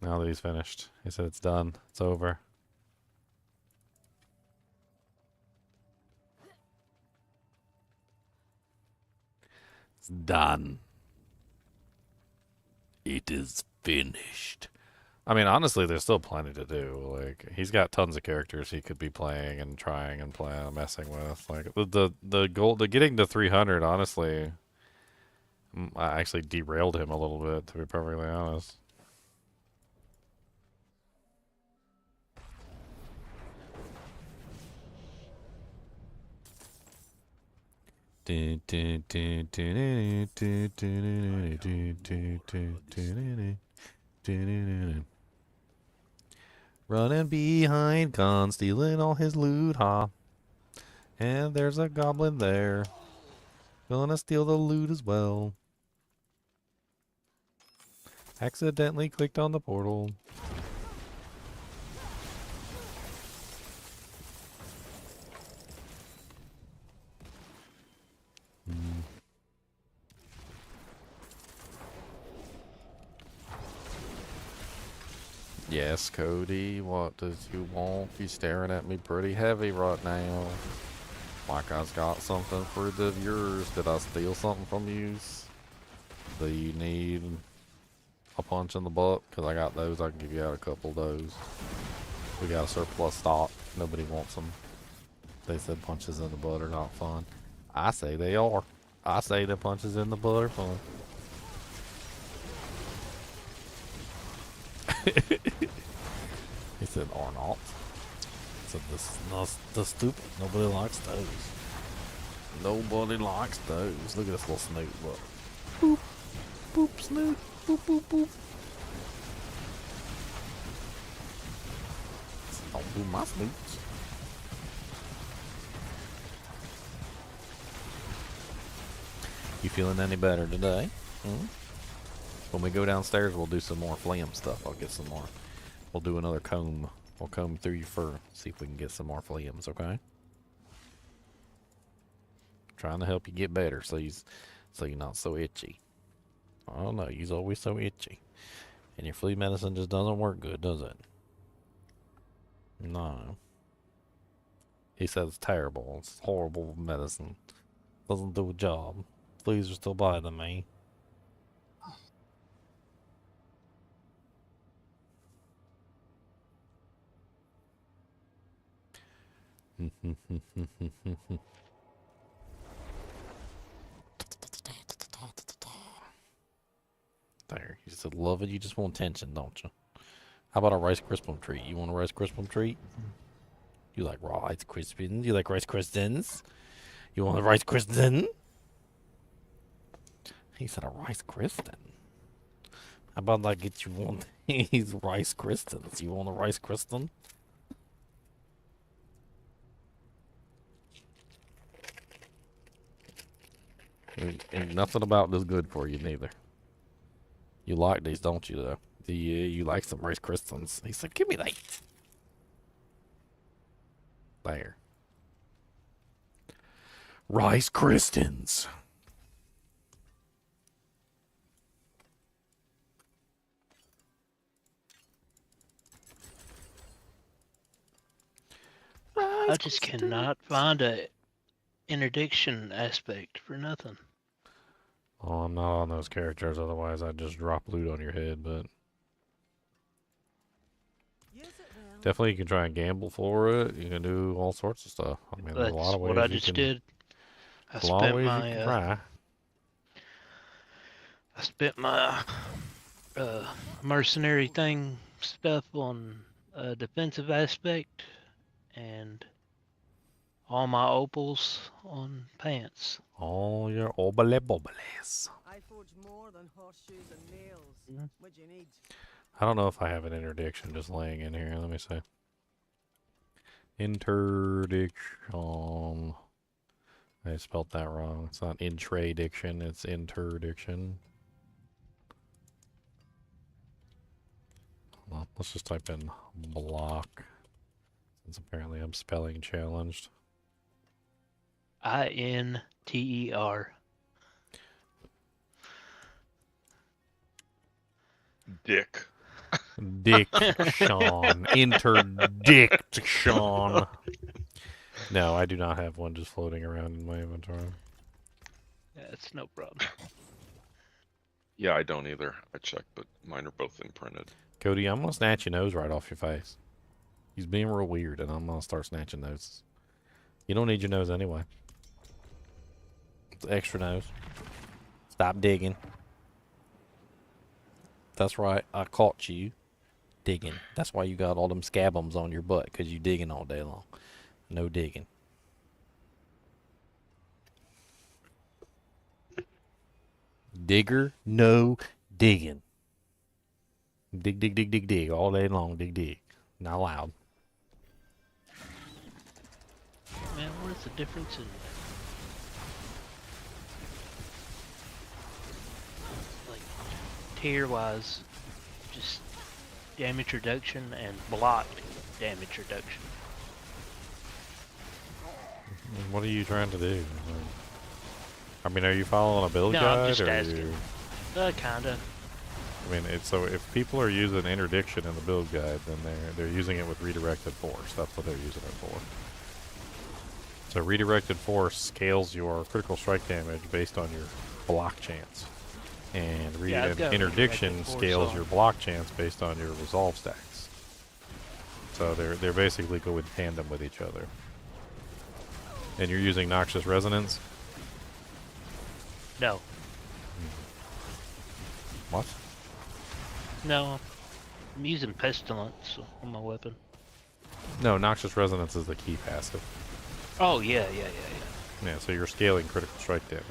Now that he's finished. He said it's done. It's over. It's done. It is finished. I mean, honestly, there's still plenty to do. Like, he's got tons of characters he could be playing and trying and messing with. Like, the goal, the getting to 300, honestly, I actually derailed him a little bit, to be perfectly honest. Running behind Khan, stealing all his loot, ha. And there's a goblin there. Gonna steal the loot as well. Accidentally clicked on the portal. Yes, Cody, what does you want? You staring at me pretty heavy right now. Like I've got something for the viewers. Did I steal something from you? Do you need a punch in the butt? Because I got those. I can give you out a couple of those. We got a surplus stock. Nobody wants them. They said punches in the butt are not fun. I say they are. I say the punches in the butt are fun. He said, or not. He said, this is not the stupid. Nobody likes those. Nobody likes those. Look at this little snoot. Look. Boop. Boop, snoot. Boop, boop, boop. Don't do my snoots. You feeling any better today? Hmm? When we go downstairs, we'll do some more phlegm stuff. I'll get some more. We'll do another comb. We'll comb through your fur. See if we can get some more phlegms, okay? Trying to help you get better so you're not so itchy. Oh no, you's always so itchy. And your flea medicine just doesn't work good, does it? No. He said it's terrible. It's horrible medicine. Doesn't do a job. Fleas are still biting me. There, you said love it. You just want attention, don't you? How about a Rice Krispie treat? You want a Rice Krispie treat? You like Rice Krispies? You like Rice Krispies? You want a Rice Krispie? He said a Rice Krispie. How about I get you one of these Rice Krispies? You want a Rice Krispie? Ain't nothing about this good for you, neither. You like these, don't you, though? You like some Rice Krispies. He said, give me that. There. Rice Krispies. I just cannot find a interdiction aspect for nothing. Oh, I'm not on those characters, otherwise I'd just drop loot on your head, but... Definitely you can try and gamble for it. You can do all sorts of stuff. I mean, there's a lot of ways what I you just can... did. There's a lot of ways you can try. I spent my mercenary thing stuff on defensive aspect, and all my opals on pants. All your obale bobles. I forge more than horseshoes and nails. Mhm. What do you need? I don't know if I have an interdiction just laying in here. Let me see. Interdiction. I spelled that wrong. It's not intradiction, it's interdiction. Well, let's just type in block. Since apparently I'm spelling challenged. INTER. Dick. Diction. Interdiction. No, I do not have one just floating around in my inventory. That's no problem. Yeah, I don't either. I checked, but mine are both imprinted. Cody, I'm gonna snatch your nose right off your face. He's being real weird, and I'm gonna start snatching noses. You don't need your nose anyway. It's an extra nose. Stop digging. That's right, I caught you digging. That's why you got all them scabums on your butt, because you digging all day long. No digging. Digger, no digging. Dig, dig, dig, dig, dig. All day long, dig, dig. Not allowed. Man, what is the difference in like tier-wise, just damage reduction and blocked damage reduction? What are you trying to do? I mean, are you following a build No, guide? I'm just or asking. Kinda. I mean, it's so if people are using interdiction in the build guide, then they're using it with redirected force. That's what they're using it for. So redirected force scales your critical strike damage based on your block chance, and Yeah, I've got interdiction redirected force scales on. your block chance based on your resolve stacks. So they're basically go in tandem with each other. And you're using Noxious Resonance? No. What? No. I'm using Pestilence on my weapon. No, Noxious Resonance is the key passive. Oh, yeah. Yeah, so you're scaling critical strike damage.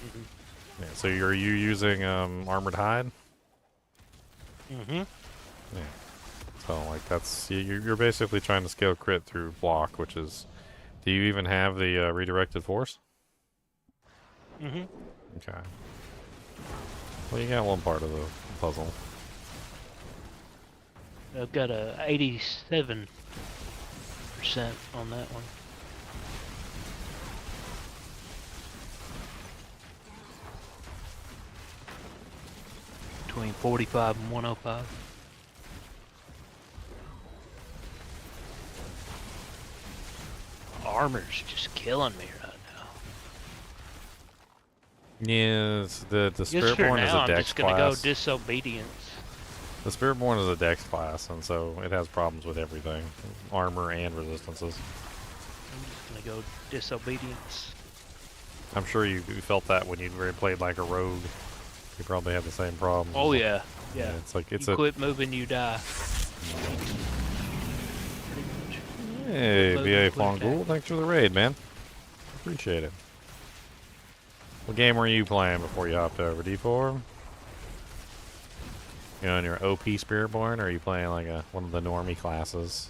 Mhm. Yeah, so are you using Armored Hide? Mm-hmm. Yeah. So, like, that's... You're basically trying to scale crit through block, which is... Do you even have the redirected force? Mm-hmm. Okay. Well, you got one part of the puzzle. I've got a 87% on that one. Between 45 and 105. Armor's just killing me right now. Yeah, the Yes, Spiritborn for is now, a I'm dex just gonna class. go Disobedience. The Spiritborn is a dex class, and so it has problems with everything. Armor and resistances. I'm just gonna go Disobedience. I'm sure you felt that when you played like a rogue. You probably have the same problem. Oh yeah, yeah. It's like You quit moving, you die. Hey, Load BA and quit Fongool, attack. thanks for the raid, man. Appreciate it. What game were you playing before you hopped over? D4? You on your OP Spiritborn, or are you playing like one of the normie classes?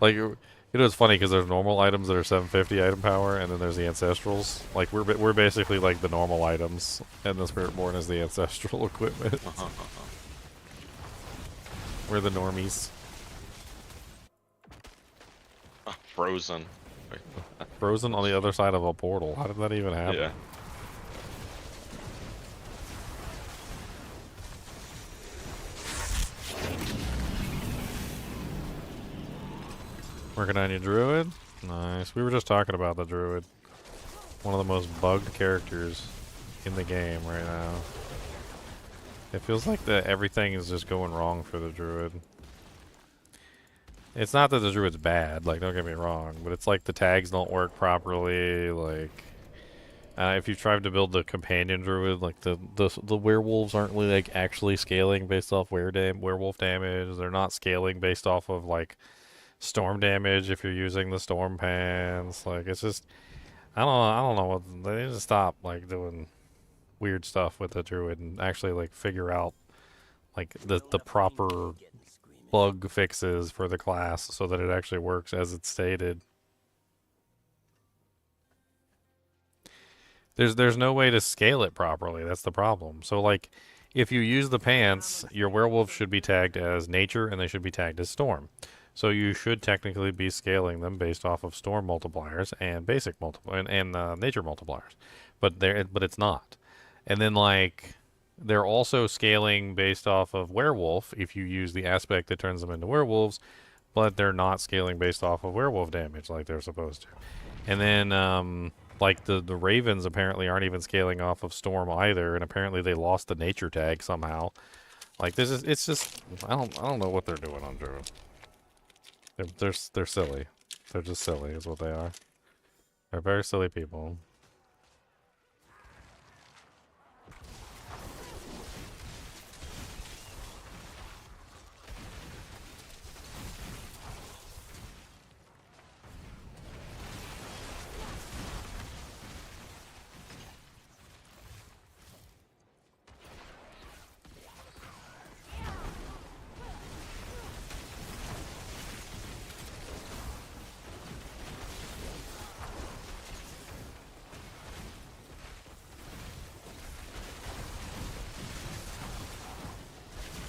Like, it's funny because there's normal items that are 750 item power, and then there's the ancestrals. Like we're basically like the normal items, and the Spiritborn is the ancestral equipment. We're the normies. Frozen. Frozen on the other side of a portal. How did that even happen? Yeah. Working on your druid? Nice. We were just talking about the druid. One of the most bugged characters in the game right now. It feels like that everything is just going wrong for the druid. It's not that the druid's bad, like, don't get me wrong, but it's like the tags don't work properly, like, If you tried to build the companion druid, like the werewolves aren't really, like actually scaling based off werewolf damage. They're not scaling based off of like storm damage if you're using the storm pants. Like it's just I don't know what they need to stop like doing weird stuff with the druid and actually like figure out like the proper bug fixes for the class so that it actually works as it's stated. There's no way to scale it properly. That's the problem. So like if you use the pants, your werewolves should be tagged as nature and they should be tagged as storm. So you should technically be scaling them based off of storm multipliers and basic and nature multipliers. But it's not. And then like they're also scaling based off of werewolf if you use the aspect that turns them into werewolves, but they're not scaling based off of werewolf damage like they're supposed to. And then like the ravens apparently aren't even scaling off of storm either, and apparently they lost the nature tag somehow. Like it's just I don't know what they're doing on Druid. They're silly. They're just silly is what they are. They're very silly people.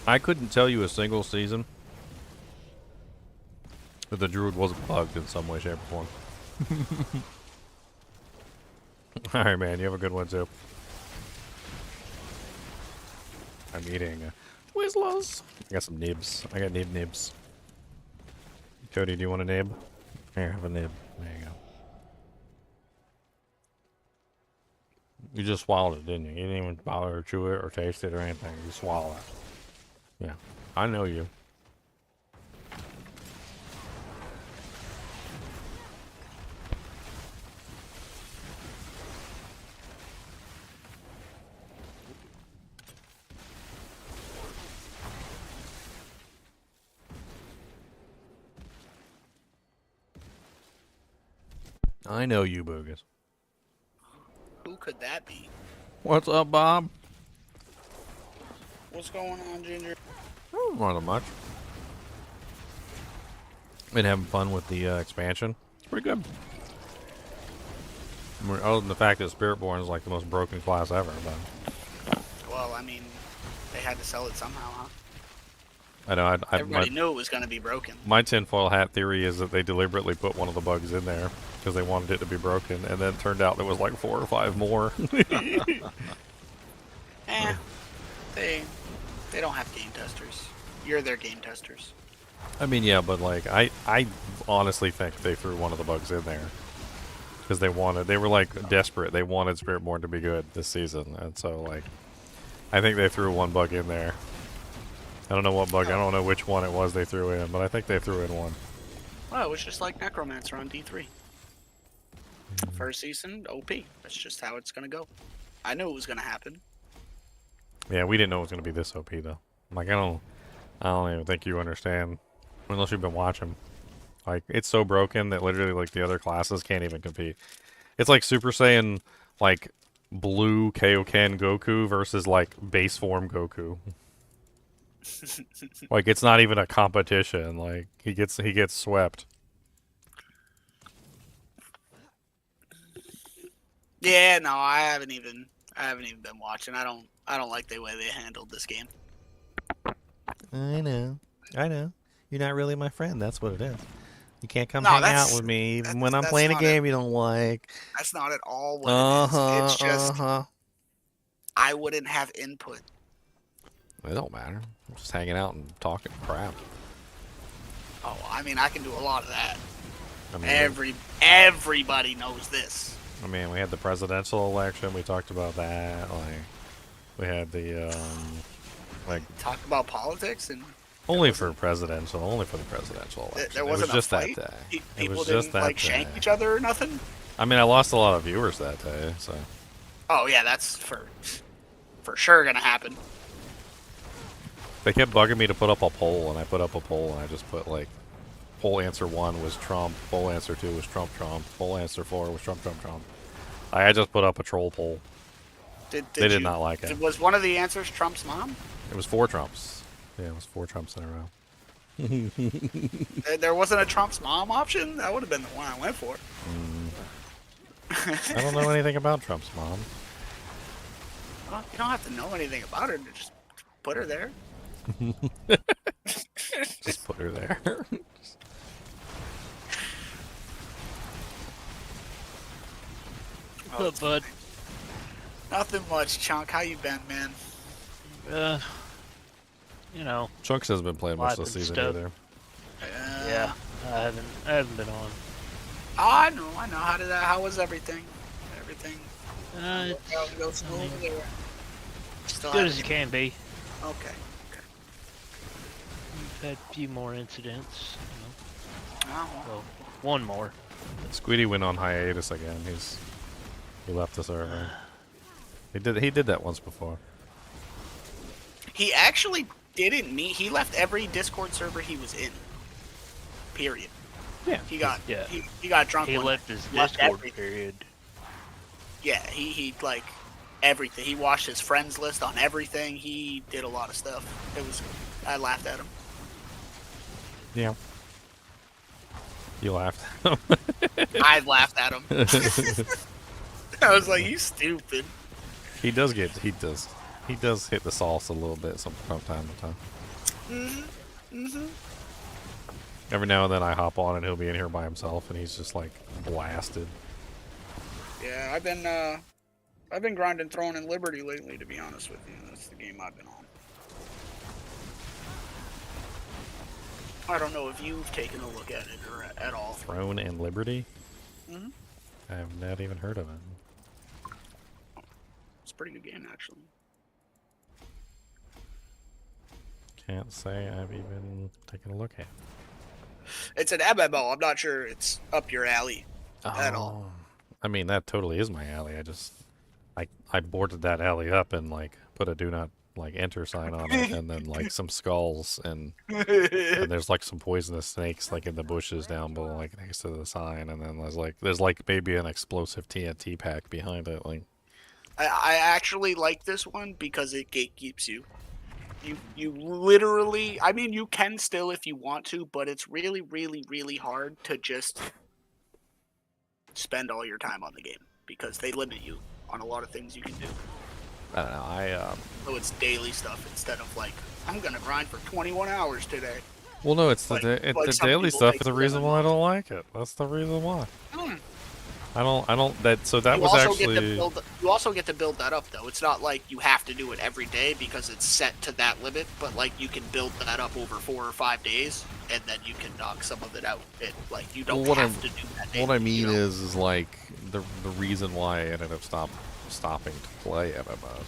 I couldn't tell you a single season that the druid wasn't bugged in some way, shape, or form. Alright, man. You have a good one, too. I'm eating Twizzlers. I got some nibs. I got nibs. Cody, do you want a nib? Here, have a nib. There you go. You just swallowed it, didn't you? You didn't even bother to chew it or taste it or anything. You swallowed it. Yeah, I know you. I know you, Boogus. Who could that be? What's up, Bob? What's going on, Ginger? Not much. Been having fun with the expansion. It's pretty good. Other than the fact that Spiritborn is like the most broken class ever, but Well, I mean, they had to sell it somehow, huh? I know. Everybody knew it was going to be broken. My tinfoil hat theory is that they deliberately put one of the bugs in there because they wanted it to be broken, and then it turned out there was like 4 or 5 more. They don't have game testers. You're their game testers. I mean, yeah, but like I honestly think they threw one of the bugs in there because they were like desperate. They wanted Spiritborn to be good this season, and so like I think they threw one bug in there. I don't know what bug. I don't know which one it was they threw in, but I think they threw in one. Well, it was just like Necromancer on D3. First season, OP. That's just how it's gonna go. I knew it was gonna happen. Yeah, we didn't know it was gonna be this OP though. Like I don't even think you understand unless you've been watching. Like it's so broken that literally like the other classes can't even compete. It's like Super Saiyan like blue Kaioken Goku versus like base form Goku. Like it's not even a competition. Like he gets swept. Yeah, no, I haven't even been watching. I don't like the way they handled this game. I know. You're not really my friend. That's what it is. You can't come No, hang out with me even when I'm playing a game you don't like. That's not at all what it is. It's just I wouldn't have input. It don't matter. I'm just hanging out and talking crap. Oh, I mean, I can do a lot of that. I mean, Everybody knows this. I mean, we had the presidential election. We talked about that. Like, we had the like talk about politics and only for the presidential election. There wasn't it was just a fight. that day. People it was didn't just that like day. shank each other or nothing. I mean, I lost a lot of viewers that day, so Oh yeah, that's for sure gonna happen. They kept bugging me to put up a poll, and I put up a poll, and I just put like, poll answer 1 was Trump, poll answer 2 was Trump, poll answer 4 was Trump. I just put up a troll poll. They did not like it. Was one of the answers Trump's mom? It was 4 Trumps. Yeah, it was 4 Trumps in a row. There wasn't a Trump's mom option? That would have been the one I went for. I don't know anything about Trump's mom. Well, you don't have to know anything about her. Just put her there. Just put her there. What's up, bud? Nothing much, Chunk. How you been, man? You know. Chunks hasn't been playing much life this and season stuff. either. Yeah, I haven't been on. Oh, I know. How was everything? Everything. Go smooth or still Good having- as it can be. Okay. We've had a few more incidents. You know. Oh, Well, one more. Squeedy went on hiatus again. He left the server. He did that once before. He actually didn't meet. He left every Discord server he was in. Period. Yeah. He got Yeah. he got drunk. He one left night. his Left Discord everything. period. Yeah, he like everything. He watched his friends list on everything. He did a lot of stuff. I laughed at him. Yeah. You laughed. I laughed at him. I was like, "You stupid." He does hit the sauce a little bit from time to time. Every now and then I hop on and he'll be in here by himself and he's just like blasted. Yeah, I've been grinding Throne and Liberty lately, to be honest with you. That's the game I've been on. I don't know if you've taken a look at it or at all. Throne and Liberty? Mhm. I have not even heard of it. It's a pretty good game, actually. Can't say I've even taken a look at it. It's an MMO. I'm not sure it's up your alley at all. I mean, that totally is my alley. I boarded that alley up and like put a do not like enter sign on it and then like some skulls and there's like some poisonous snakes like in the bushes down below like next to the sign and then there's like maybe an explosive TNT pack behind it like I actually like this one because it gatekeeps you. You literally, I mean, you can still if you want to, but it's really, really, really hard to just spend all your time on the game because they limit you on a lot of things you can do. I don't know. So it's daily stuff instead of like, I'm gonna grind for 21 hours today. Well, no, it's Like- the like some daily people stuff take is the 7 reason why I don't like it. That's the reason why. Hmm. That You was also actually you also get to build that up though. It's not like you have to do it every day because it's set to that limit, but like you can build that up over 4 or 5 days, and then you can knock some of it out. Like you don't have to do that. What I daily, mean you know? is like the reason why I ended up stopping to play MMOs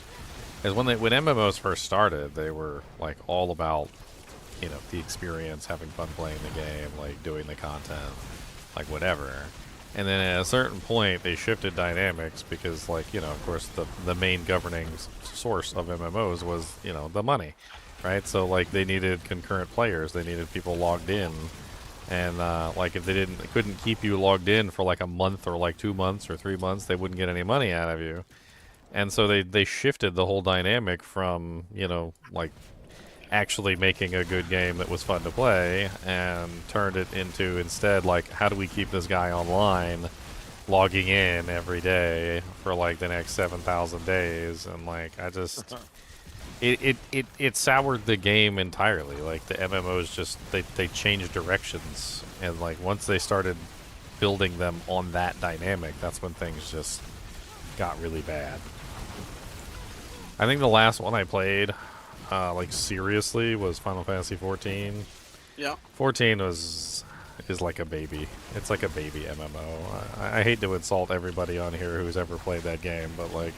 is when MMOs first started, they were like all about the experience, having fun playing the game, like doing the content, like whatever. And then at a certain point, they shifted dynamics because, like, of course, the main governing source of MMOs was, the money, right? So, like, they needed concurrent players. They needed people logged in. And, like, if they couldn't keep you logged in for, like, a month or, like, 2 months or 3 months, they wouldn't get any money out of you. And so they shifted the whole dynamic from, like, actually making a good game that was fun to play and turned it into instead like how do we keep this guy online logging in every day for like the next 7,000 days and like I just it soured the game entirely. Like the MMOs just they changed directions and like once they started building them on that dynamic, that's when things just got really bad. I think the last one I played like seriously was Final Fantasy 14. Yeah. 14 is like a baby. It's like a baby MMO. I hate to insult everybody on here who's ever played that game, but like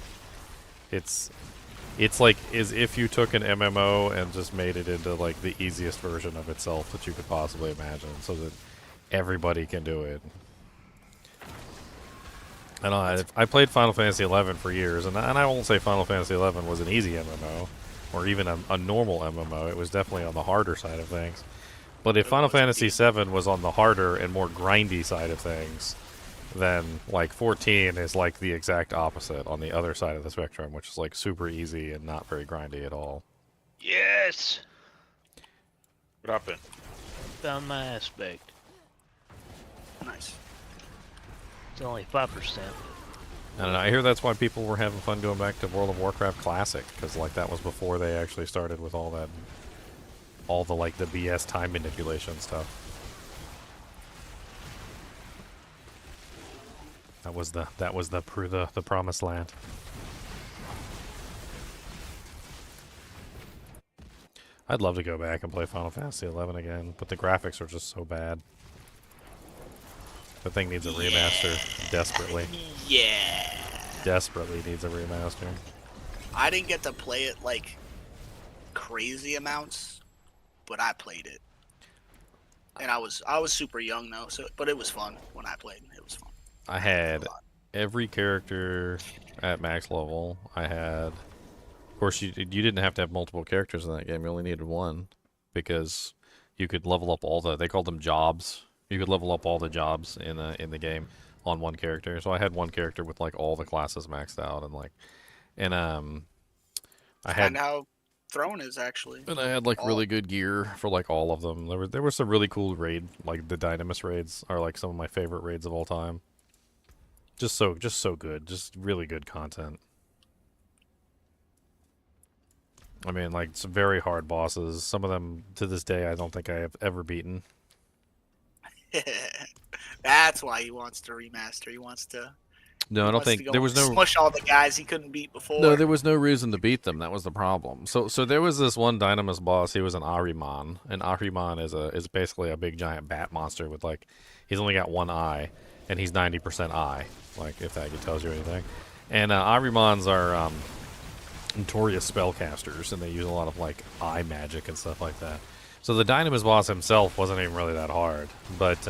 it's like as if you took an MMO and just made it into like the easiest version of itself that you could possibly imagine so that everybody can do it. And I played Final Fantasy 11 for years, and I won't say Final Fantasy 11 was an easy MMO, or even a normal MMO. It was definitely on the harder side of things. But if Final Fantasy 7 was on the harder and more grindy side of things, then like 14 is like the exact opposite on the other side of the spectrum, which is like super easy and not very grindy at all. Yes! What happened? Found my aspect. Nice. It's only 5%. I don't know. I hear that's why people were having fun going back to World of Warcraft Classic, because like that was before they actually started with all the like the BS time manipulation stuff. That was the promised land. I'd love to go back and play Final Fantasy 11 again, but the graphics are just so bad. The thing needs a remaster desperately. Yeah. Desperately needs a remaster. I didn't get to play it like crazy amounts, but I played it, and I was super young though. So, but it was fun when I played. It was fun. I had every character at max level. I had, of course, you didn't have to have multiple characters in that game. You only needed one, because you could level up all the, they called them jobs. You could level up all the jobs in the game on one character. So I had one character with like all the classes maxed out, and I had how Throne is actually. And I had like really good gear for like all of them. There were some really cool like the Dynamis raids are like some of my favorite raids of all time. Just so good, just really good content. I mean, like some very hard bosses. Some of them to this day I don't think I have ever beaten. That's why he wants to remaster. He wants to. No, I don't think there was no smush all the guys he couldn't beat before. No, there was no reason to beat them. That was the problem. So there was this one Dynamis boss. He was an Ahriman, and Ahriman is basically a big giant bat monster with like, he's only got one eye, and he's 90% eye. Like if that tells you anything. And Ahrimans are notorious spellcasters, and they use a lot of like eye magic and stuff like that. So the Dynamis boss himself wasn't even really that hard, but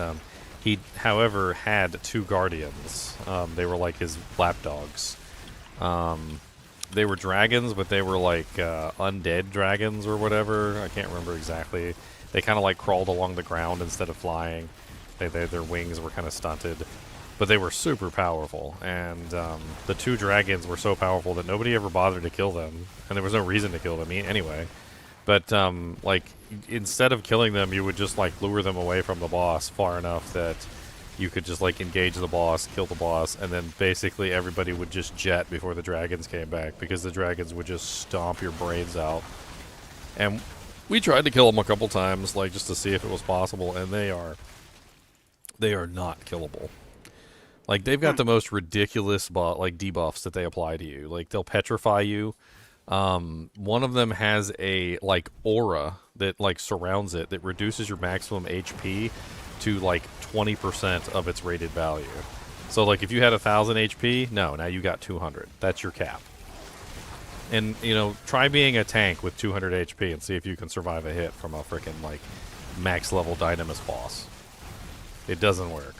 he, however, had two guardians. They were like his lapdogs. They were dragons, but they were like undead dragons or whatever. I can't remember exactly. They kind of like crawled along the ground instead of flying. Their wings were kind of stunted, but they were super powerful. And the two dragons were so powerful that nobody ever bothered to kill them, and there was no reason to kill them anyway. But like instead of killing them, you would just like lure them away from the boss far enough that you could just like engage the boss, kill the boss, and then basically everybody would just jet before the dragons came back, because the dragons would just stomp your brains out. And we tried to kill them a couple times, like just to see if it was possible, and they are not killable. Like they've got the most ridiculous like debuffs that they apply to you. Like they'll petrify you. One of them has a like aura that like surrounds it that reduces your maximum HP to like 20% of its rated value. So like if you had 1,000 HP, now you got 200. That's your cap. And you know, try being a tank with 200 HP and see if you can survive a hit from a freaking like max level Dynamis boss. It doesn't work.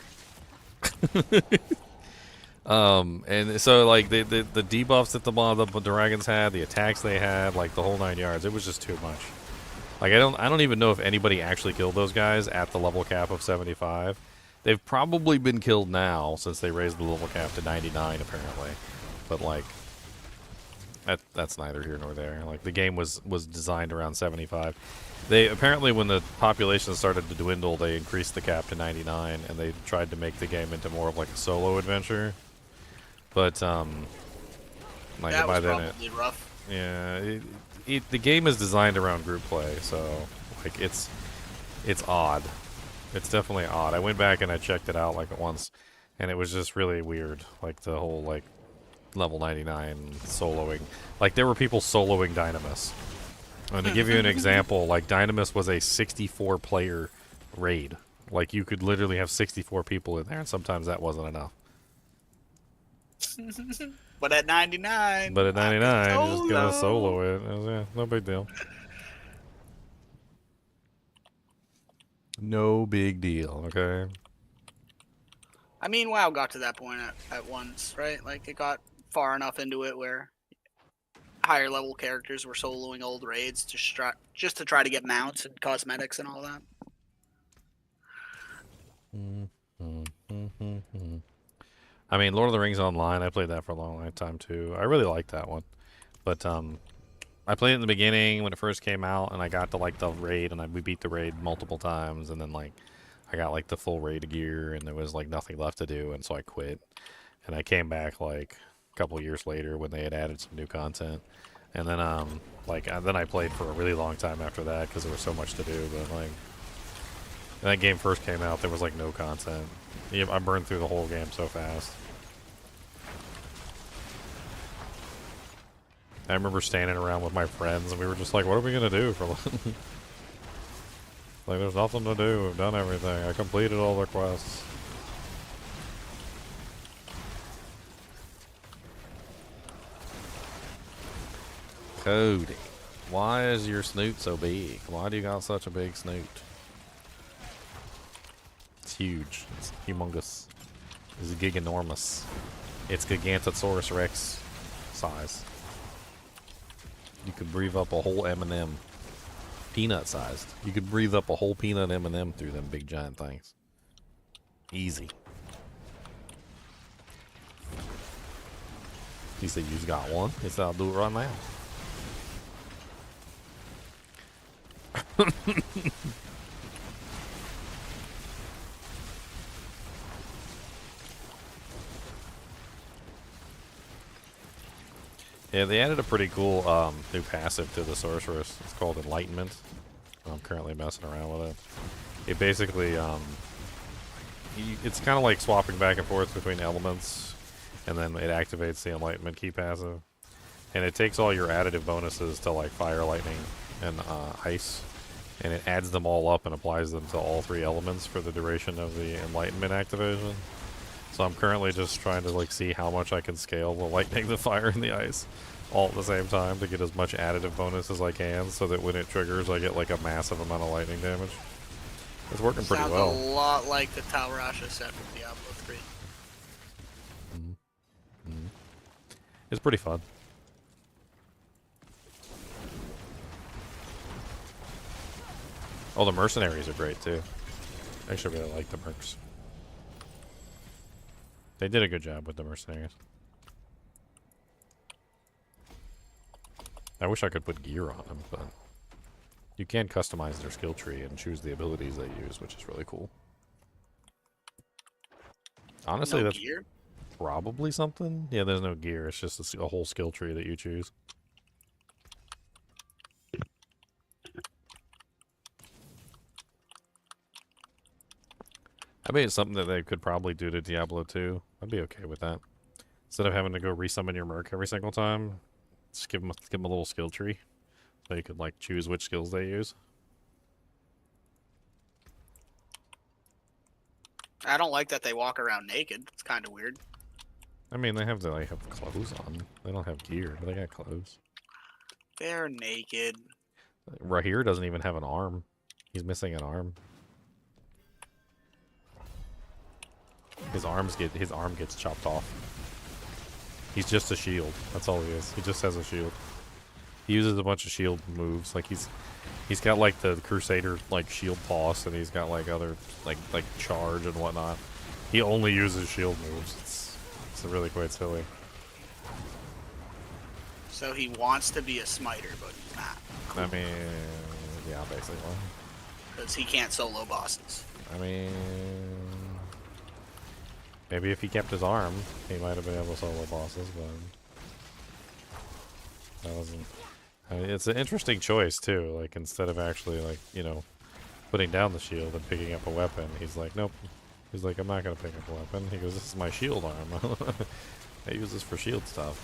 And so like the debuffs that the dragons had, the attacks they had, like the whole 9 yards, it was just too much. Like I don't even know if anybody actually killed those guys at the level cap of 75. They've probably been killed now since they raised the level cap to 99 apparently. But like that's neither here nor there. Like the game was designed around 75. They apparently, when the population started to dwindle, they increased the cap to 99, and they tried to make the game into more of like a solo adventure. But like that by was then probably rough. Yeah, the game is designed around group play, so like it's odd. It's definitely odd. I went back and I checked it out like once, and it was just really weird. Like the whole like level 99 soloing. Like there were people soloing Dynamis. And to give you an example, like Dynamis was a 64-player raid. Like you could literally have 64 people in there, and sometimes that wasn't enough. But at 99. But at 99, just gonna solo it. Yeah, no big deal. No big deal, okay? I mean, WoW got to that point at once, right? Like, it got far enough into it where higher level characters were soloing old raids just to try to get mounts and cosmetics and all that. I mean, Lord of the Rings Online, I played that for a long time too. I really liked that one. But I played it in the beginning when it first came out, and I got to like the raid, and we beat the raid multiple times, and then like I got like the full raid gear, and there was like nothing left to do, and so I quit. And I came back like a couple years later when they had added some new content, and then then I played for a really long time after that because there was so much to do. But like when that game first came out, there was like no content. I burned through the whole game so fast. I remember standing around with my friends, and we were just like, what are we going to do for like, there's nothing to do. We've done everything. I completed all the quests. Cody, why is your snoot so big? Why do you got such a big snoot? It's huge. It's humongous. It's giganormous. It's Gigantosaurus Rex size. You could breathe up a whole M&M. Peanut sized. You could breathe up a whole peanut M&M through them big giant things. Easy. You said you just got one? Yes, I'll do it right now. Yeah, they added a pretty cool new passive to the sorceress. It's called Enlightenment. I'm currently messing around with it. It basically, it's kind of like swapping back and forth between elements, and then it activates the Enlightenment key passive. And it takes all your additive bonuses to like fire, lightning, and ice, and it adds them all up and applies them to all three elements for the duration of the Enlightenment activation. So I'm currently just trying to like see how much I can scale the lightning, the fire, and the ice all at the same time to get as much additive bonus as I can, so that when it triggers I get like a massive amount of lightning damage. It's working pretty well. Sounds a lot like the Talrasha set from Diablo 3. It's pretty fun. Oh, the mercenaries are great too. I actually really like the mercs. They did a good job with the mercenaries. I wish I could put gear on them, but you can customize their skill tree and choose the abilities they use, which is really cool. Honestly, that's gear? Probably something. Yeah, there's no gear. It's just a whole skill tree that you choose. I mean, it's something that they could probably do to Diablo 2. I'd be okay with that. Instead of having to go resummon your merc every single time, just give them a little skill tree, so you could like choose which skills they use. I don't like that they walk around naked. It's kind of weird. I mean, they have to like have clothes on. They don't have gear, but they got clothes. They're naked. Rahir doesn't even have an arm. He's missing an arm. His arm gets chopped off. He's just a shield. That's all he is. He just has a shield. He uses a bunch of shield moves. Like he's got like the Crusader like shield toss, and he's got like other like charge and whatnot. He only uses shield moves. It's really quite silly. So he wants to be a smiter, but he's not. I mean, yeah, basically. Because he can't solo bosses. I mean, maybe if he kept his arm, he might have been able to solo bosses, but that wasn't. I mean, it's an interesting choice too. Like instead of actually like putting down the shield and picking up a weapon, he's like, nope. He's like, I'm not gonna pick up a weapon. He goes, this is my shield arm. I use this for shield stuff.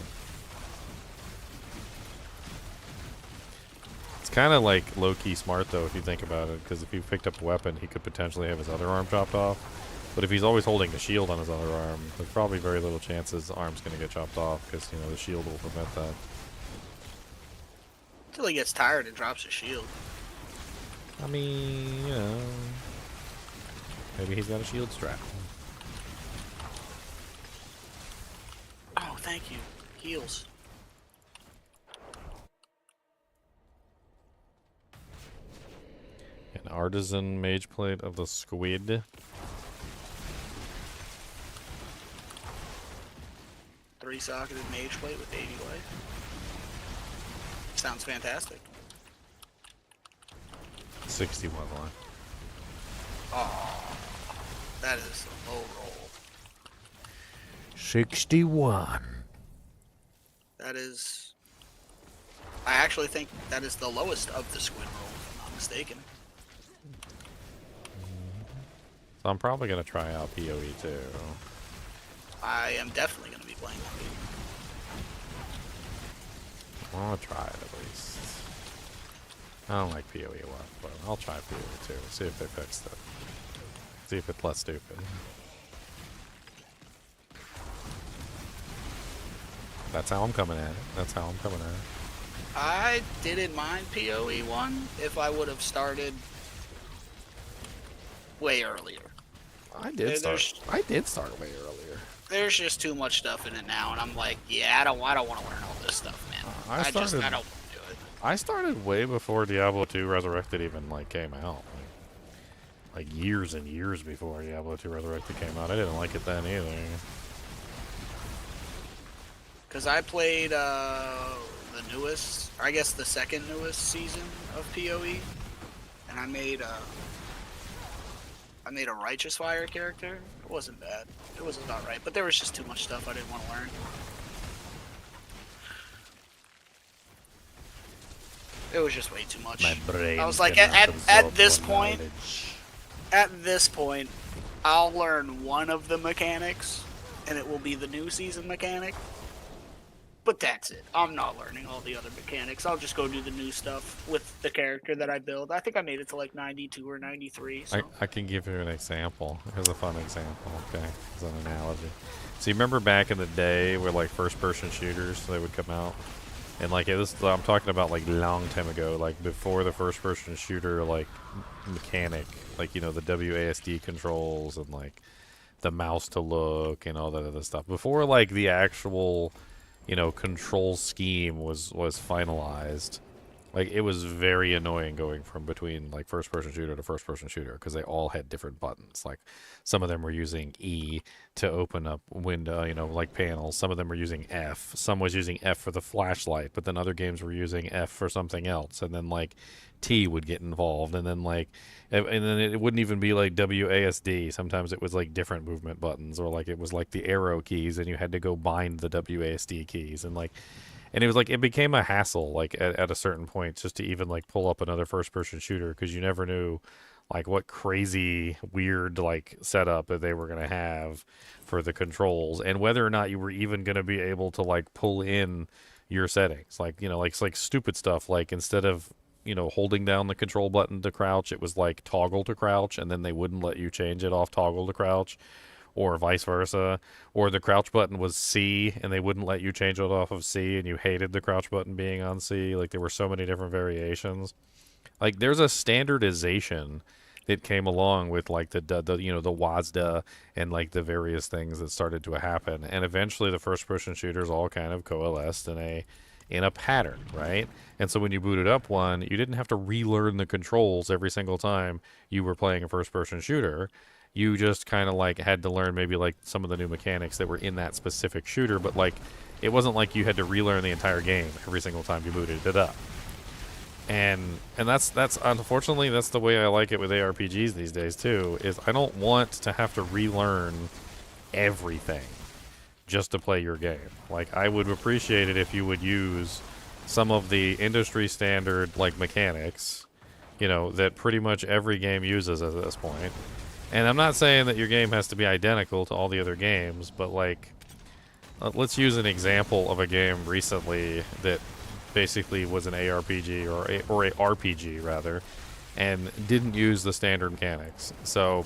It's kind of like low-key smart though if you think about it, because if he picked up a weapon, he could potentially have his other arm chopped off. But if he's always holding the shield on his other arm, there's probably very little chance his arm's going to get chopped off, because, the shield will prevent that. Until he gets tired and drops his shield. I mean, maybe he's got a shield strap. thank you. Heals. An artisan mage plate of the squid. 3-socketed mage plate with 80 life. Sounds fantastic. 61 line. Oh, that is a low roll. 61. That is. I actually think that is the lowest of the squid roll, if I'm not mistaken. So I'm probably going to try out PoE too. I am definitely going to be playing that game. I want to try it at least. I don't like PoE a lot, but I'll try PoE too. See if they fixed it. See if it's less stupid. That's how I'm coming at it. That's how I'm coming at it. I didn't mind PoE 1 if I would have started way earlier. I did start way earlier. There's just too much stuff in it now, and I'm like, yeah, I don't want to learn all this stuff, man. I don't want to do it. I started way before Diablo 2 Resurrected even came out. Like years and years before Diablo 2 Resurrected came out. I didn't like it then either. Because I played the newest, or I guess the second newest season of PoE, and I made a Righteous Fire character. It wasn't bad. It was about right, but there was just too much stuff I didn't want to learn. It was just way too much. My brain I was like, cannot at this absorb point, knowledge. at this point, I'll learn one of the mechanics, and it will be the new season mechanic. But that's it. I'm not learning all the other mechanics. I'll just go do the new stuff with the character that I build. I think I made it to like 92 or 93. So. I can give you an example. Here's a fun example, okay? As an analogy. So you remember back in the day where like first-person shooters, they would come out? And like I'm talking about like long time ago, like before the first-person shooter like mechanic, like the WASD controls and like the mouse to look and all that other stuff. Before like the actual control scheme was finalized. Like it was very annoying going from between like first-person shooter to first-person shooter because they all had different buttons. Like some of them were using E to open up window, like panels. Some of them were using F. Some was using F for the flashlight, but then other games were using F for something else. And then like T would get involved, and then it wouldn't even be like WASD. Sometimes it was like different movement buttons, or like it was like the arrow keys, and you had to go bind the WASD keys, and it was like it became a hassle like at a certain point just to even like pull up another first-person shooter because you never knew like what crazy weird like setup that they were gonna have for the controls, and whether or not you were even gonna be able to like pull in your settings, like like stupid stuff like instead of holding down the control button to crouch, it was like toggle to crouch, and then they wouldn't let you change it off toggle to crouch, or vice versa. Or the crouch button was C, and they wouldn't let you change it off of C, and you hated the crouch button being on C. Like there were so many different variations. Like there's a standardization that came along with like the WASD and like the various things that started to happen, and eventually the first-person shooters all kind of coalesced in a pattern, right? And so when you booted up one, you didn't have to relearn the controls every single time you were playing a first-person shooter. You just kind of like had to learn maybe like some of the new mechanics that were in that specific shooter, but like it wasn't like you had to relearn the entire game every single time you booted it up. And that's unfortunately that's the way I like it with ARPGs these days too, is I don't want to have to relearn everything just to play your game. Like I would appreciate it if you would use some of the industry standard like mechanics, that pretty much every game uses at this point. And I'm not saying that your game has to be identical to all the other games, but like let's use an example of a game recently that basically was an ARPG or a RPG rather, and didn't use the standard mechanics. So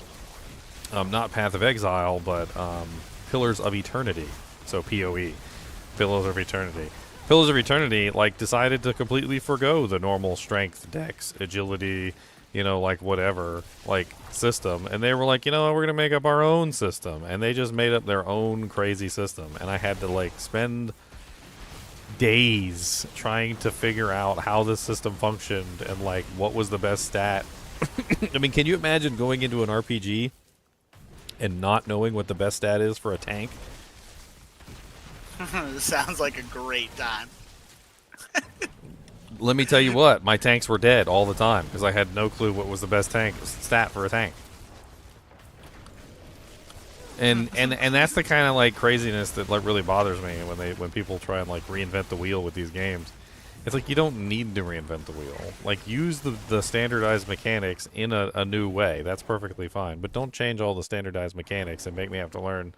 not Path of Exile, but Pillars of Eternity, so PoE, Pillars of Eternity. Pillars of Eternity, like, decided to completely forgo the normal strength, dex, agility, you know, like whatever, like system, and they were like, you know, we're gonna make up our own system, and they just made up their own crazy system, and I had to like spend days trying to figure out how this system functioned and like what was the best stat. I mean, can you imagine going into an RPG and not knowing what the best stat is for a tank? This sounds like a great time. Let me tell you what, my tanks were dead all the time because I had no clue what was the best tank stat for a tank. And that's the kind of like craziness that like really bothers me when people try and like reinvent the wheel with these games. It's like you don't need to reinvent the wheel. Like use the standardized mechanics in a new way. That's perfectly fine. But don't change all the standardized mechanics and make me have to learn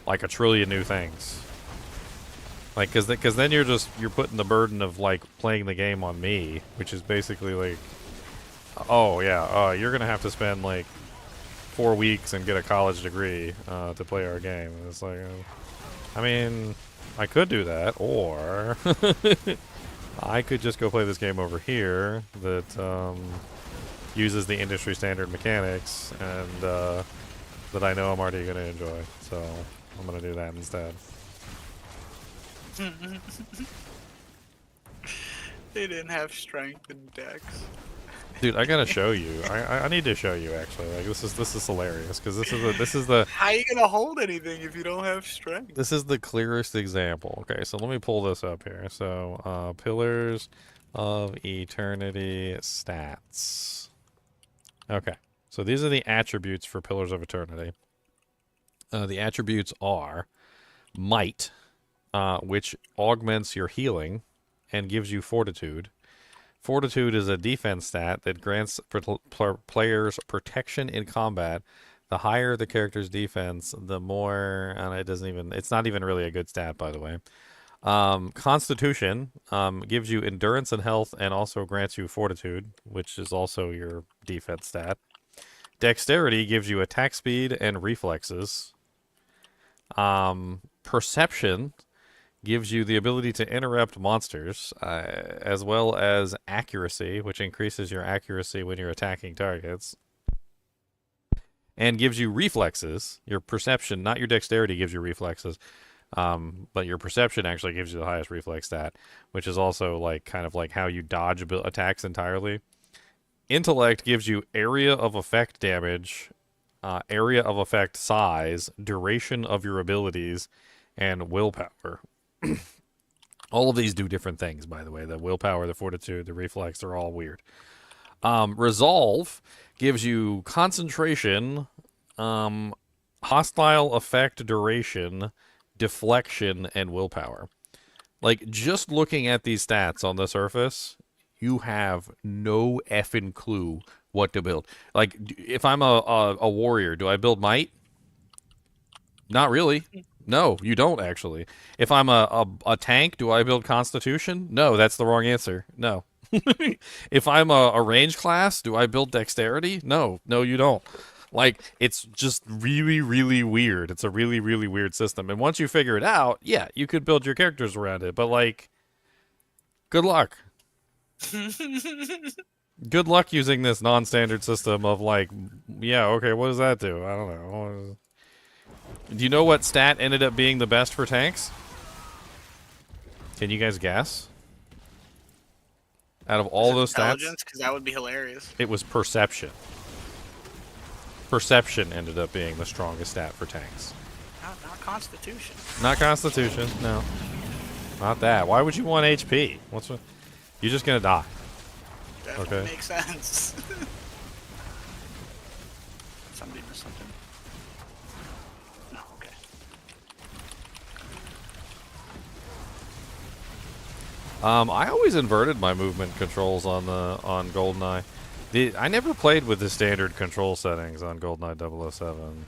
like a trillion new things. Like, cause then you're putting the burden of like playing the game on me, which is basically like, oh yeah, you're gonna have to spend like 4 weeks and get a college degree to play our game. And it's like, I mean, I could do that, or I could just go play this game over here that uses the industry standard mechanics and that I know I'm already gonna enjoy. So I'm gonna do that instead. They didn't have strength in Dex. Dude, I gotta show you. I need to show you actually. Like this is hilarious because this is the. How are you gonna hold anything if you don't have strength? This is the clearest example. Okay, so let me pull this up here. So Pillars of Eternity stats. Okay, so these are the attributes for Pillars of Eternity. The attributes are Might, which augments your healing and gives you Fortitude. Fortitude is a defense stat that grants players protection in combat. The higher the character's defense, the more, and it's not even really a good stat, by the way. Constitution gives you endurance and health and also grants you Fortitude, which is also your defense stat. Dexterity gives you attack speed and reflexes. Perception gives you the ability to interrupt monsters, as well as accuracy, which increases your accuracy when you're attacking targets, and gives you reflexes. Your perception, not your dexterity, gives you reflexes, but your perception actually gives you the highest reflex stat, which is also like kind of like how you dodge attacks entirely. Intellect gives you area of effect damage, area of effect size, duration of your abilities, and willpower. All of these do different things, by the way. The willpower, the fortitude, the reflex, they're all weird. Resolve gives you concentration, hostile effect duration, deflection, and willpower. Like, just looking at these stats on the surface, you have no effing clue what to build. Like, if I'm a warrior, do I build might? Not really. No, you don't, actually. If I'm a tank, do I build Constitution? No, that's the wrong answer. No. If I'm a range class, do I build Dexterity? No, you don't. Like, it's just really, really weird. It's a really, really weird system. And once you figure it out, yeah, you could build your characters around it. But, like, good luck. Good luck using this non-standard system of, like, yeah, okay, what does that do? I don't know. Do you know what stat ended up being the best for tanks? Can you guys guess? Out of all those stats? Intelligence, because that would be hilarious. It was perception. Perception ended up being the strongest stat for tanks. Not Constitution. Not Constitution, no. Not that. Why would you want HP? You're just gonna die. That okay. Makes sense. Somebody missed something. No, okay. I always inverted my movement controls on Goldeneye. I never played with the standard control settings on Goldeneye 007.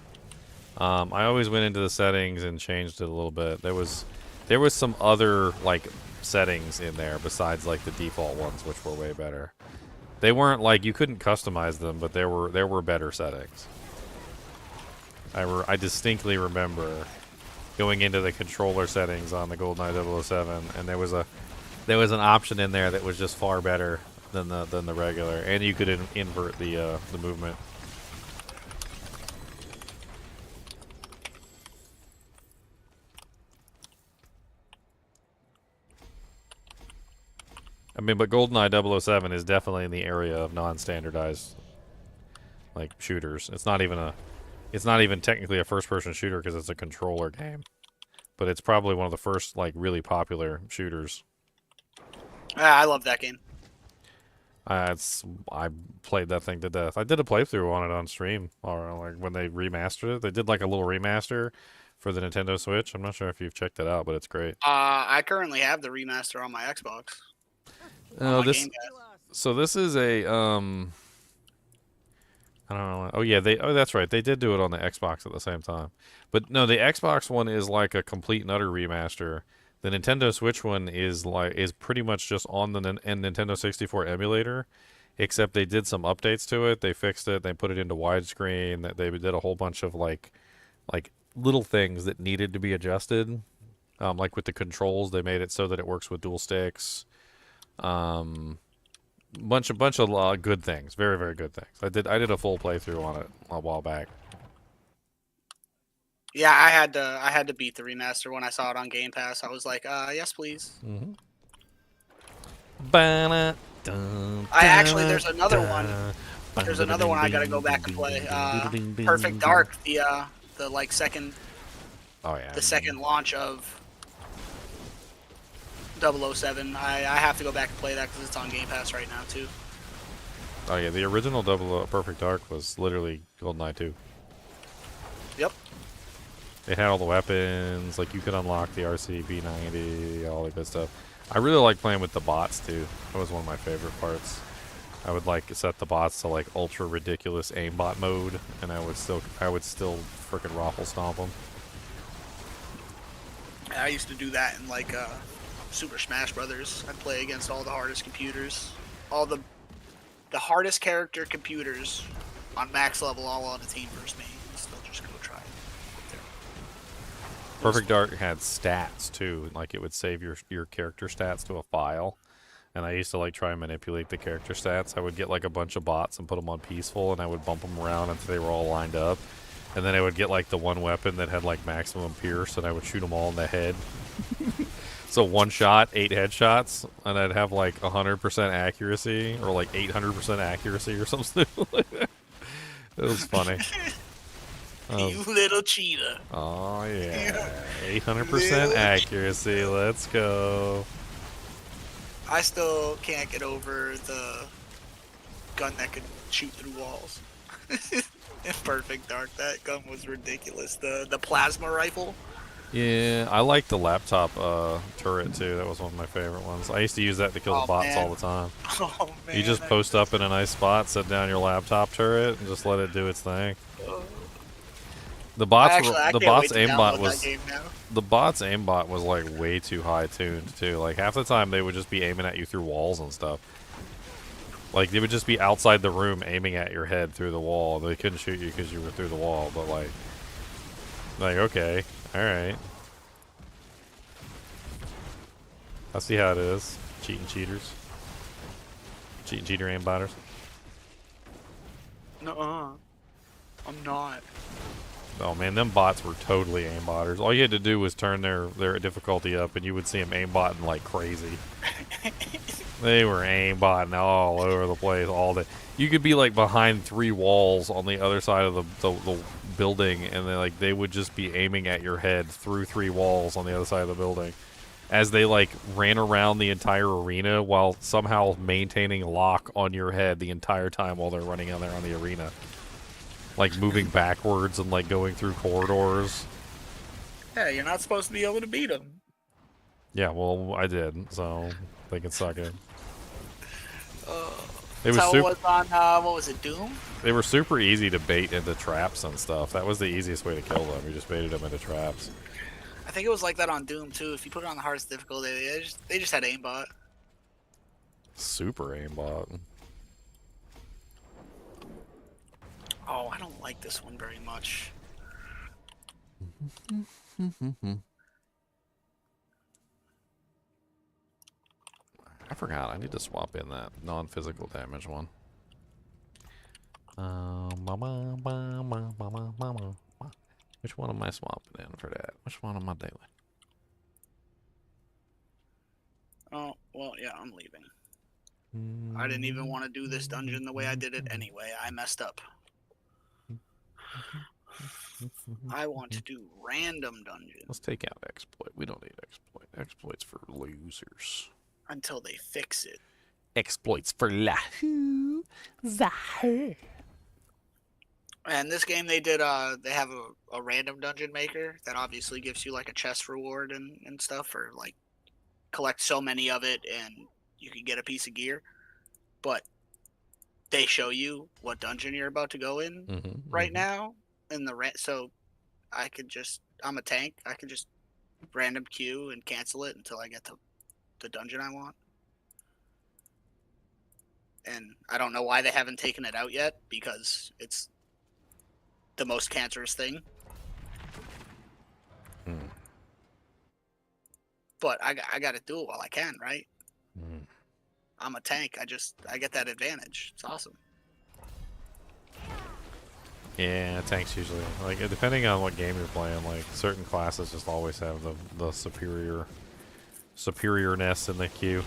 I always went into the settings and changed it a little bit. There was some other like settings in there besides like the default ones, which were way better. They weren't like you couldn't customize them, but there were better settings. I distinctly remember going into the controller settings on the Goldeneye 007, and there was an option in there that was just far better than the regular, and you could invert the movement. I mean, but GoldenEye 007 is definitely in the area of non-standardized like shooters. It's not even technically a first-person shooter because it's a controller game, but it's probably one of the first like really popular shooters. I love that game. I played that thing to death. I did a playthrough on it on stream, or like when they remastered it. They did like a little remaster for the Nintendo Switch. I'm not sure if you've checked it out, but it's great. I currently have the remaster on my Xbox. Oh, so this is a I don't know. Oh yeah, that's right. They did do it on the Xbox at the same time. But no, the Xbox one is like a complete and utter remaster. The Nintendo Switch one is pretty much just on the Nintendo 64 emulator, except they did some updates to it. They fixed it. They put it into widescreen. They did a whole bunch of like little things that needed to be adjusted. Like with the controls, they made it so that it works with dual sticks. Bunch of good things. Very, very good things. I did a full playthrough on it a while back. Yeah, I had to beat the remaster when I saw it on Game Pass. I was like, yes, please. Mm-hmm. There's another one. There's another one I gotta go back and play. Perfect Dark, the like second. Oh yeah. The second launch of 007. I have to go back and play that because it's on Game Pass right now too. Oh yeah, the original Perfect Dark was literally GoldenEye 2. Yep. It had all the weapons, like you could unlock the RCB90, all that good stuff. I really like playing with the bots too. That was one of my favorite parts. I would like set the bots to like ultra ridiculous aimbot mode, and I would still freaking raffle stomp them. I used to do that in like Super Smash Brothers. I'd play against all the hardest computers, all the hardest character computers on max level, all on a team versus me. Still just go try it. Perfect Dark had stats too, like it would save your character stats to a file, and I used to like try and manipulate the character stats. I would get like a bunch of bots and put them on peaceful, and I would bump them around until they were all lined up, and then I would get like the one weapon that had like maximum pierce, and I would shoot them all in the head. So one shot, 8 headshots, and I'd have like 100% accuracy, or like 800% accuracy or something like that. It was funny. You little cheater. Oh yeah, 800% accuracy. Let's go. I still can't get over the gun that could shoot through walls. In Perfect Dark, that gun was ridiculous. The plasma rifle. Yeah, I like the laptop turret too. That was one of my favorite ones. I used to use that to kill the bots all the time. Oh man. You just post up in a nice spot, set down your laptop turret, and just let it do its thing. The bots aimbot was like way too high tuned too. Like half the time they would just be aiming at you through walls and stuff. Like they would just be outside the room aiming at your head through the wall. They couldn't shoot you because you were through the wall. But like okay, all right. I see how it is. Cheating cheaters. Cheating cheater aimbotters. Nuh-uh. I'm not. Oh man, them bots were totally aimbotters. All you had to do was turn their difficulty up, and you would see them aimbotting like crazy. They were aimbotting all over the place all day. You could be like behind 3 walls on the other side of the building, and they would just be aiming at your head through 3 walls on the other side of the building, as they like ran around the entire arena while somehow maintaining lock on your head the entire time while they're running on there on the arena. Like moving backwards and like going through corridors. Yeah, you're not supposed to be able to beat them. Yeah, well, I did, so they can suck it. It was on, what was it, Doom? They were super easy to bait into traps and stuff. That was the easiest way to kill them. You just baited them into traps. I think it was like that on Doom too. If you put it on the hardest difficulty, they just had aimbot. Super aimbot. Oh, I don't like this one very much. I forgot. I need to swap in that non-physical damage one. Which one am I swapping in for that? Which one am I doing? Oh, well, yeah, I'm leaving. I didn't even want to do this dungeon the way I did it anyway. I messed up. I want to do random dungeons. Let's take out exploit. We don't need exploit. Exploit's for losers. Until they fix it. Exploits for losers. And this game, they have a random dungeon maker that obviously gives you like a chest reward and stuff for like collect so many of it and you can get a piece of gear. But they show you what dungeon you're about to go in right now. And so I'm a tank. I can just random queue and cancel it until I get to the dungeon I want. And I don't know why they haven't taken it out yet, because it's the most cancerous thing. But I got to do it while I can, right? I'm a tank. I get that advantage. It's awesome. Yeah, tanks usually, like, depending on what game you're playing, like, certain classes just always have the superiorness in the queue.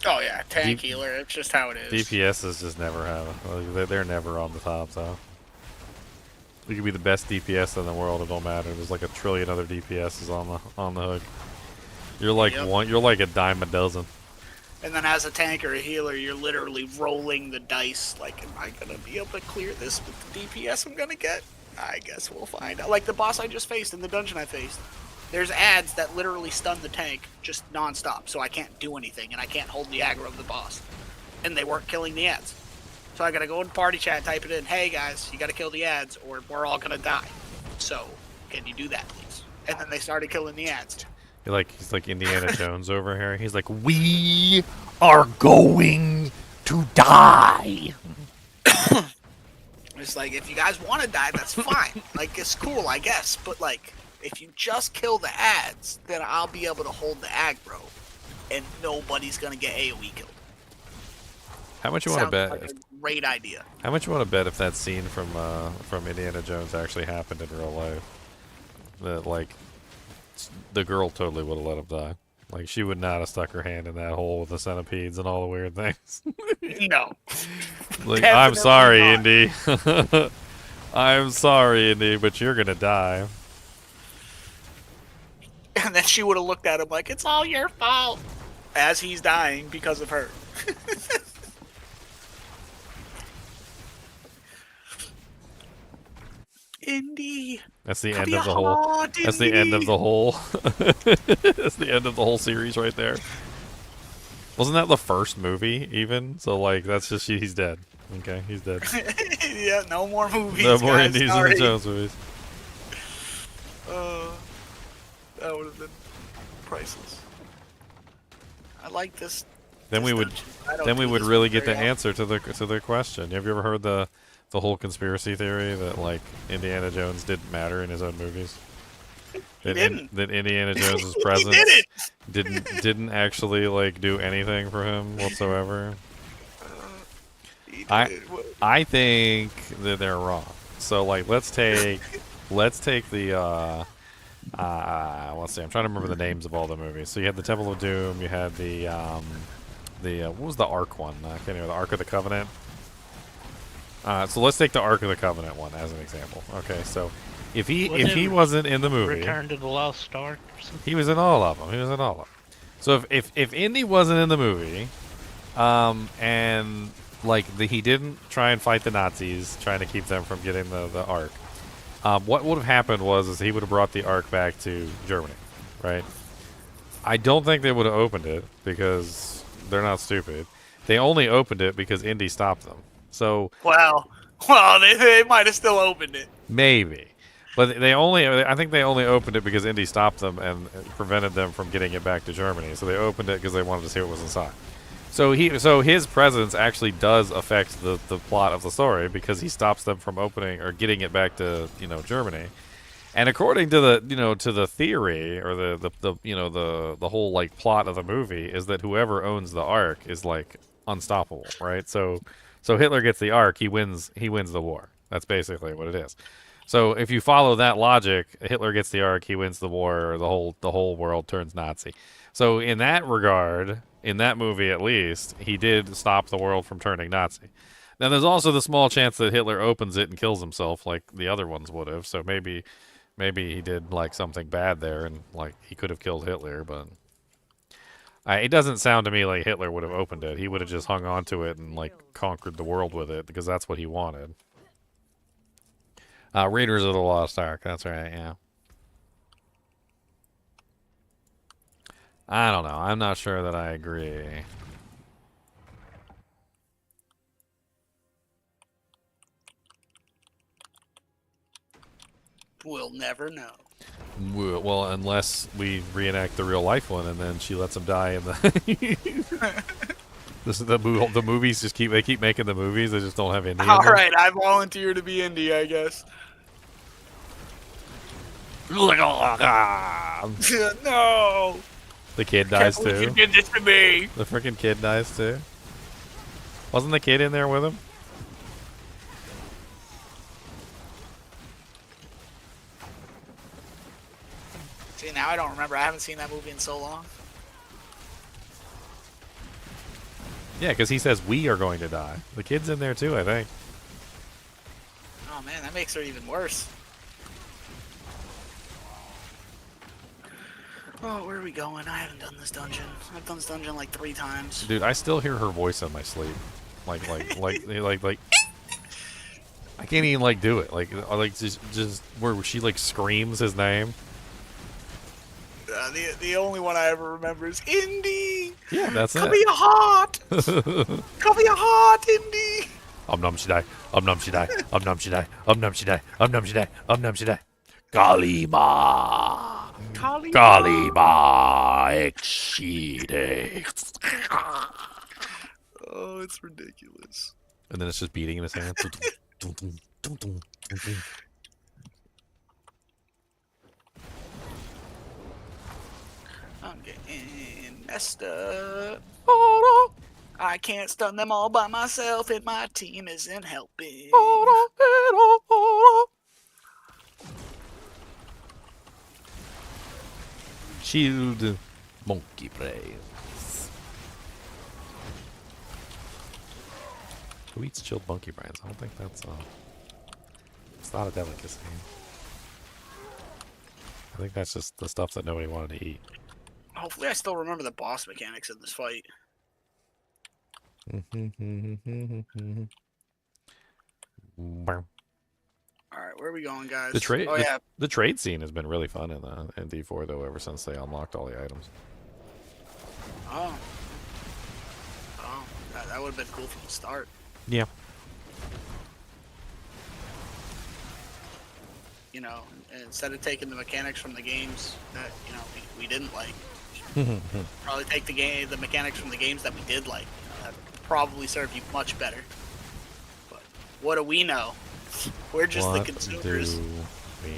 Oh yeah, tank healer. It's just how it is. DPSs just never have it. Like, they're never on the top, so. You could be the best DPS in the world, it don't matter. There's like a trillion other DPSs on the hook. You're like you're like a dime a dozen. And then as a tank or a healer, you're literally rolling the dice. Like, am I going to be able to clear this with the DPS I'm going to get? I guess we'll find out. Like the boss I just faced in the dungeon I faced. There's ads that literally stun the tank just non-stop. So I can't do anything and I can't hold the aggro of the boss. And they weren't killing the ads. So I got to go in party chat, type it in. Hey guys, you got to kill the ads or we're all going to die. So can you do that, please? And then they started killing the ads. He's like Indiana Jones over here. He's like, We are going to die. It's like, if you guys want to die, that's fine. Like, it's cool, I guess. But, like, if you just kill the ads, then I'll be able to hold the aggro. And nobody's going to get AoE killed. how much you want to bet? Like a great idea. How much you want to bet if that scene from Indiana Jones actually happened in real life? That, like, the girl totally would have let him die. Like, she would not have stuck her hand in that hole with the centipedes and all the weird things. No. Like, I'm sorry, Indy. I'm sorry, Indy, but you're gonna die. And then she would have looked at him like, it's all your fault. As he's dying because of her. Indy. That's the end of the whole. That's the end of the whole. That's the end of the whole series right there. Wasn't that the first movie even? So like, that's just he's dead. Okay, he's dead. Yeah, no more movies. No more guys, Indiana Jones movies. That would have been priceless. I like this. Then we would really get the answer to the question. Have you ever heard the whole conspiracy theory that like Indiana Jones didn't matter in his own movies? That Indiana Jones's presence didn't actually like do anything for him whatsoever. I think that they're wrong. So like let's take the let's see, I'm trying to remember the names of all the movies. So you had the Temple of Doom, you had the what was the Ark one? I can't remember, the Ark of the Covenant. So let's take the Ark of the Covenant one as an example. Okay, so if he wasn't in the movie, Return to the Lost Ark or something? he was in all of them. So if Indy wasn't in the movie, and like he didn't try and fight the Nazis, trying to keep them from getting the Ark, what would have happened was he would have brought the Ark back to Germany, right? I don't think they would have opened it because they're not stupid. They only opened it because Indy stopped them. So well, they might have still opened it. Maybe, but I think they only opened it because Indy stopped them and prevented them from getting it back to Germany. So they opened it because they wanted to see what was inside. So his presence actually does affect the plot of the story because he stops them from opening or getting it back to Germany. And according to the theory or the whole like plot of the movie is that whoever owns the Ark is like unstoppable, right? So Hitler gets the Ark, he wins the war. That's basically what it is. So if you follow that logic, Hitler gets the Ark, he wins the war, or the whole world turns Nazi. So in that regard, in that movie at least, he did stop the world from turning Nazi. Now there's also the small chance that Hitler opens it and kills himself like the other ones would have. So maybe he did like something bad there and like he could have killed Hitler, but it doesn't sound to me like Hitler would have opened it. He would have just hung on to it and like conquered the world with it because that's what he wanted. Raiders of the Lost Ark, that's right, yeah. I don't know. I'm not sure that I agree. We'll never know. Well, unless we reenact the real life one, and then she lets him die in the. This is the movies. They keep making the movies. They just don't have Indy. All right, I volunteer to be Indy, I guess. No. The kid dies Can't believe too. You did this to me. The freaking kid dies too. Wasn't the kid in there with him? See, now I don't remember. I haven't seen that movie in so long. Yeah, because he says we are going to die. The kid's in there too, I think. Oh man, that makes her even worse. Oh, where are we going? I haven't done this dungeon. I've done this dungeon like 3 times. Dude, I still hear her voice in my sleep. Like. I can't even like do it. Like just where she like screams his name. The only one I ever remember is Indy. Yeah, that's it. Come here hot. Come here hot, Indy. Num shidai. Num shidai. Num shidai. Num shidai. Num shidai. Num shidai. Kalima. Kalima exceeding. Oh, it's ridiculous. And then it's just beating in his hands. I'm getting messed up. I can't stun them all by myself, and my team isn't helping. Shield monkey brains. Who eats chilled monkey brains? I don't think that's it's not a delicacy. I think that's just the stuff that nobody wanted to eat. Hopefully I still remember the boss mechanics in this fight. Alright, where are we going, guys? The trade scene has been really fun in D4 though, ever since they unlocked all the items. Oh, that would have been cool from the start. Yeah. You know, instead of taking the mechanics from the games that, you know, we didn't like, probably take the mechanics from the games that we did like. You know, that would probably serve you much better. But what do we know? We're just the consumers. Do we...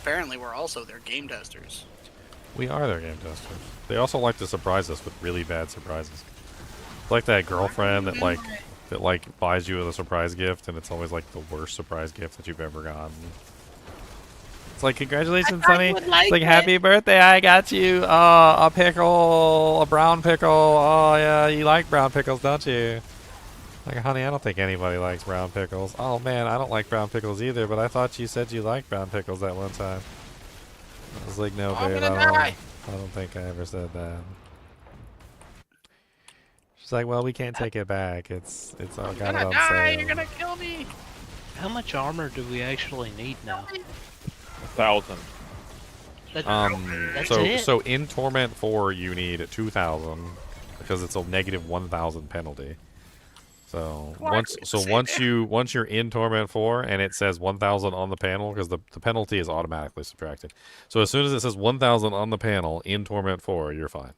Apparently, we're also their game testers. We are their game testers. They also like to surprise us with really bad surprises. It's like that girlfriend that buys you a surprise gift, and it's always like the worst surprise gift that you've ever gotten. It's like, congratulations, honey. It's like, happy birthday, I got you a pickle, a brown pickle. Oh yeah, you like brown pickles, don't you? Like, honey, I don't think anybody likes brown pickles. Oh man, I don't like brown pickles either, but I thought you said you liked brown pickles that one time. I was like, no, babe, I don't think I ever said that. She's like, well, we can't take it back. It's all got it on sale. You're gonna kill me. How much armor do we actually need now? 1,000. That's it? So in Torment 4 you need 2,000 because it's a negative 1,000 penalty. So once you're in Torment 4 and it says 1,000 on the panel, because the penalty is automatically subtracted. So as soon as it says 1,000 on the panel in Torment 4, you're fine.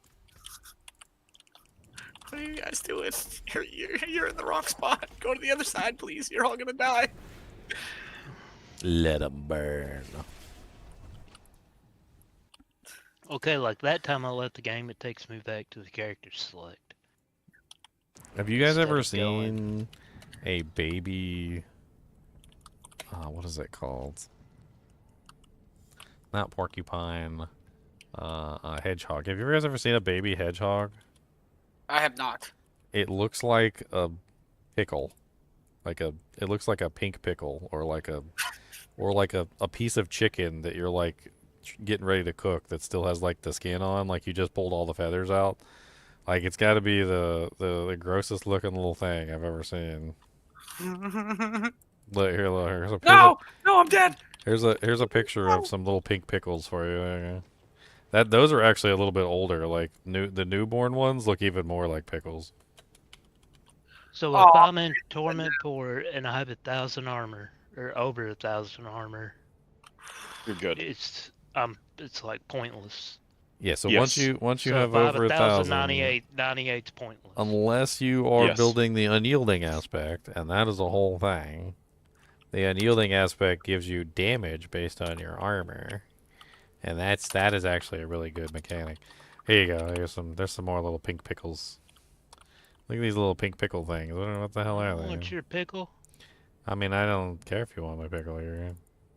What are you guys doing? You're in the wrong spot. Go to the other side, please. You're all gonna die. Let 'em burn. Okay, like that time I left the game, it takes me back to the character select. Have you guys Instead ever of going- seen a baby? What is it called? Not porcupine. A hedgehog. Have you guys ever seen a baby hedgehog? I have not. It looks like a pickle. It looks like a pink pickle, or like a piece of chicken that you're like getting ready to cook that still has like the skin on, like you just pulled all the feathers out. Like, it's got to be the grossest looking little thing I've ever seen. Look, here's a No, I'm dead. Here's a picture of some little pink pickles for you. There you go. Those are actually a little bit older. Like the newborn ones look even more like pickles. So if I'm in Torment Port and I have 1,000 armor, or over 1,000 armor, You're good. it's like pointless. Yeah, so Yes. once you So have if I have over 1,000, 98's pointless. unless you are Yes. building the unyielding aspect, and that is a whole thing. The unyielding aspect gives you damage based on your armor, and that is actually a really good mechanic. Here you go. There's some more little pink pickles. Look at these little pink pickle things. I don't know what the hell are they. What's your pickle? I mean, I don't care if you want my pickle. You're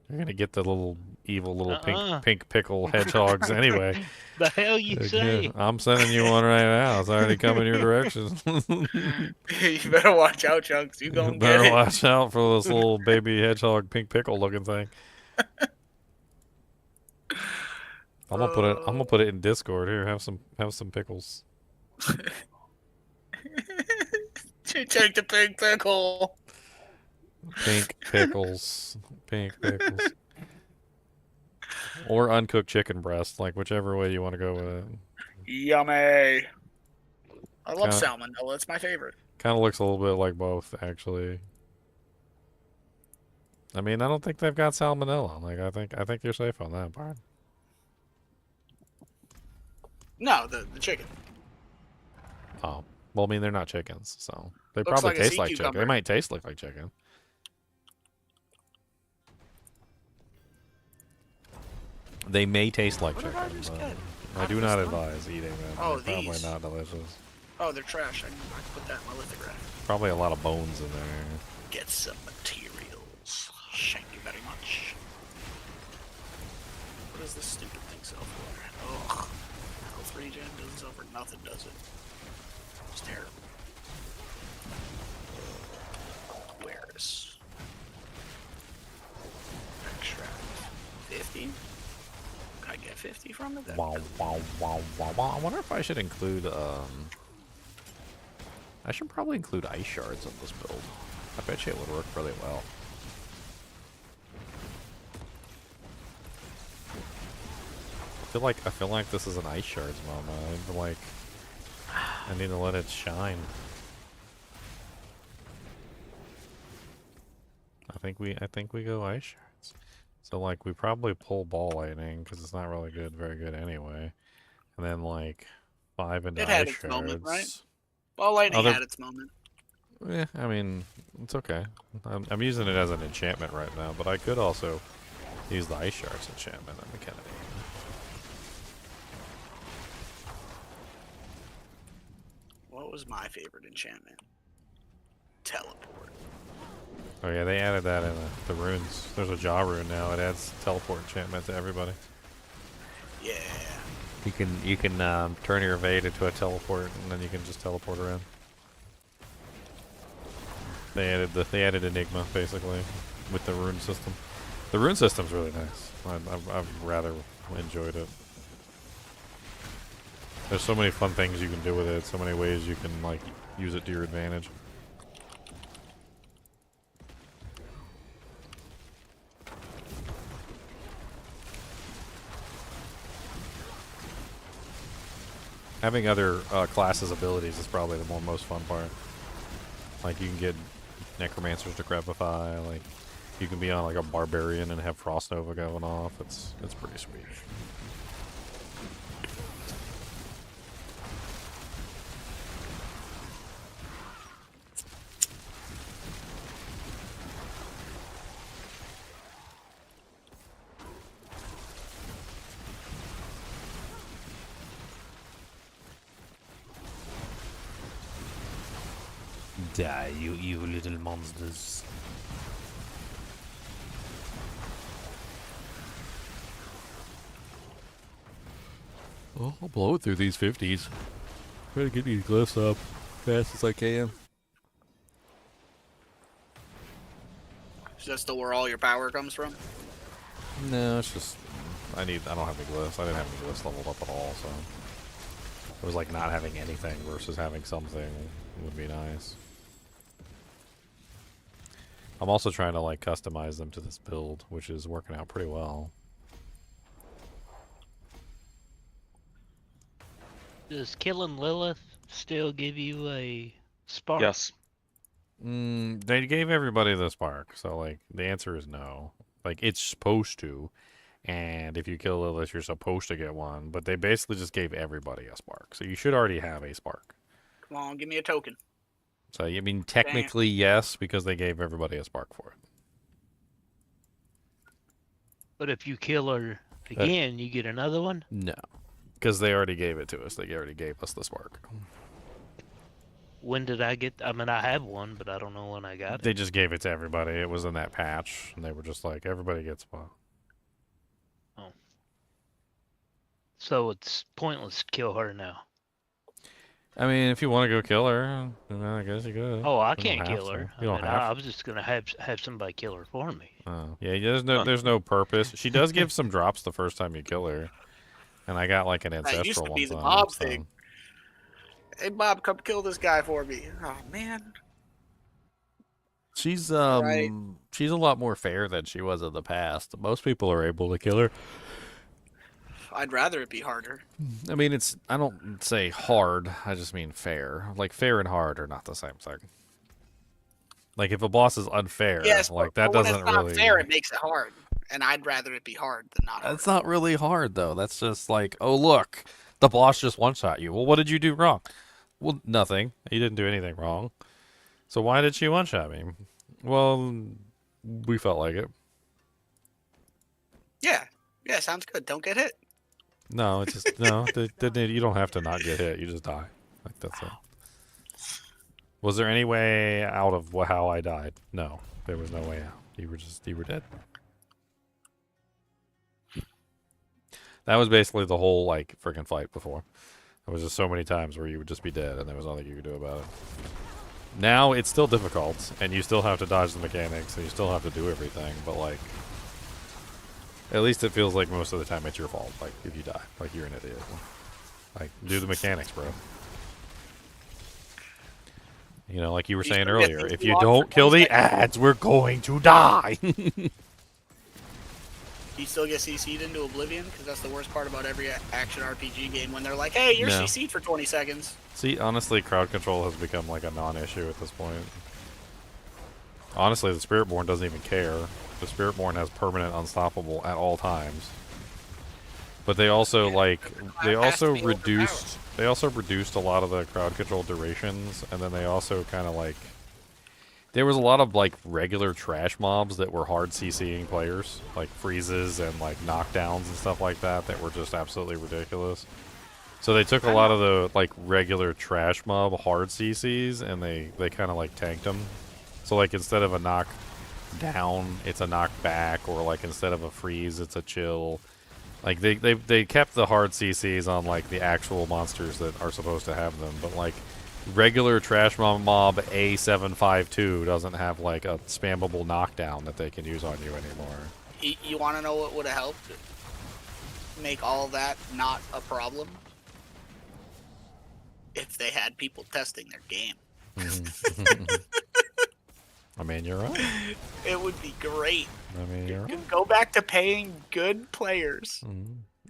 gonna get the little evil little pink pickle hedgehogs anyway. The hell you say? I'm sending you one right now. It's already coming your direction. You better watch out, Chunks. You gonna get Better it. watch out for this little baby hedgehog pink pickle looking thing. I'm gonna put it in Discord here. Have some pickles. Take the pink pickle. Pink pickles. Pink pickles. Or uncooked chicken breast, like whichever way you want to go with it. Yummy. I love salmonella. It's my favorite. Kind of looks a little bit like both, actually. I mean, I don't think they've got salmonella. Like, I think you're safe on that part. No, the chicken. Oh, well, I mean, they're not chickens, so they Looks probably like a taste sea like chicken. They cucumber. might taste like chicken. They may taste like What chicken, did I just but get? I do not advise eating them. Oh, They're probably these. not delicious. Oh, they're trash. I can put that in my lithograph. Probably a lot of bones in there. Get some materials. Thank you very much. What does this stupid thing sell for? Ugh. Health regen doesn't sell for nothing, does it? It's terrible. Where's extract 50? Can I get 50 from it? That'd be Wow, cool. wow. I wonder if I should include, I should probably include ice shards in this build. I bet you it would work really well. I feel like this is an ice shards moment. I need to let it shine. I think we go ice shards. So like we probably pull ball lightning because it's not really very good anyway. And then like 5 into It had ice its moment, right? shards. Well, lightning Other- had its moment. Yeah, I mean, it's okay. I'm using it as an enchantment right now, but I could also use the ice shards enchantment. That'd be kind of neat. What was my favorite enchantment? Teleport. Oh yeah, they added that in the runes. There's a jaw rune now. It adds teleport enchantment to everybody. Yeah. You can turn your evade into a teleport, and then you can just teleport around. They added Enigma basically with the rune system. The rune system's really nice. I've rather enjoyed it. There's so many fun things you can do with it. So many ways you can like use it to your advantage. Having other classes' abilities is probably the most fun part. Like you can get Necromancers to crepify. Like you can be on like a barbarian and have Frost Nova going off. It's pretty sweet. Die, you evil little monsters. Well, I'll blow it through these 50s. Try to get these glyphs up fast as I can. Is that still where all your power comes from? No, it's just I don't have any glyphs. I didn't have any glyphs leveled up at all, so it was like not having anything versus having something would be nice. I'm also trying to like customize them to this build, which is working out pretty well. Does killing Lilith still give you a spark? Yes. They gave everybody the spark, so like the answer is no. Like it's supposed to, and if you kill Lilith, you're supposed to get one. But they basically just gave everybody a spark, so you should already have a spark. Come on, give me a token. So I mean, technically yes, because they gave everybody a spark for it. But if you kill her again, you get another one? No, because they already gave it to us. They already gave us the spark. When did I get? I mean, I have one, but I don't know when I got it. They just gave it to everybody. It was in that patch, and they were just like, everybody gets one. Oh. So it's pointless to kill her now. I mean, if you want to go kill her, then I guess you could. Oh, I You don't can't have kill to. her. You don't I have was just gonna have somebody kill her for me. Oh, yeah, there's no purpose. She does give some drops the first time you kill her, and I got like an That used ancestral to be one the time. Bob so- thing. Hey, Bob, come kill this guy for me. Oh man. She's Right. she's a lot more fair than she was in the past. Most people are able to kill her. I'd rather it be harder. I mean, I don't say hard, I just mean fair. Like fair and hard are not the same thing. Like if a boss is unfair, Yes, like but that when doesn't it's not really fair, it makes it hard. And I'd rather it be hard than not hard. That's not really hard though. That's just like, oh look, the boss just one-shot you. Well, what did you do wrong? Well, nothing. You didn't do anything wrong. So why did she one-shot me? Well, we felt like it. Yeah, sounds good. Don't get hit. No, it's just no. You don't have to not get hit. You just die. Like that's it. Was there any way out of how I died? No, there was no way out. You were dead. That was basically the whole like freaking fight before. There was just so many times where you would just be dead and there was nothing you could do about it. Now it's still difficult and you still have to dodge the mechanics and you still have to do everything, but like at least it feels like most of the time it's your fault. Like if you die, like you're an idiot. Like do the mechanics, bro. You know, like you were saying earlier, if you don't kill the ads, we're going to die. You still get CC'd into oblivion because that's the worst part about every action RPG game when they're like, "Hey, you're No. CC'd for 20 seconds." See, honestly, crowd control has become like a non-issue at this point. Honestly, the Spiritborn doesn't even care. The Spiritborn has permanent unstoppable at all times. But they also reduced a lot of the crowd control durations, and then they also kind of like there was a lot of like regular trash mobs that were hard CCing players, like freezes and like knockdowns and stuff like that were just absolutely ridiculous. So they took a lot of the like regular trash mob hard CCs and they kind of like tanked them. So like instead of a knock down, it's a knock back, or like instead of a freeze, it's a chill. Like they kept the hard CCs on like the actual monsters that are supposed to have them, but like regular trash mob A752 doesn't have like a spammable knockdown that they can use on you anymore. You want to know what would have helped make all that not a problem? If they had people testing their game. I mean, you're right. It would be great. I mean, you're right. Go back to paying good players.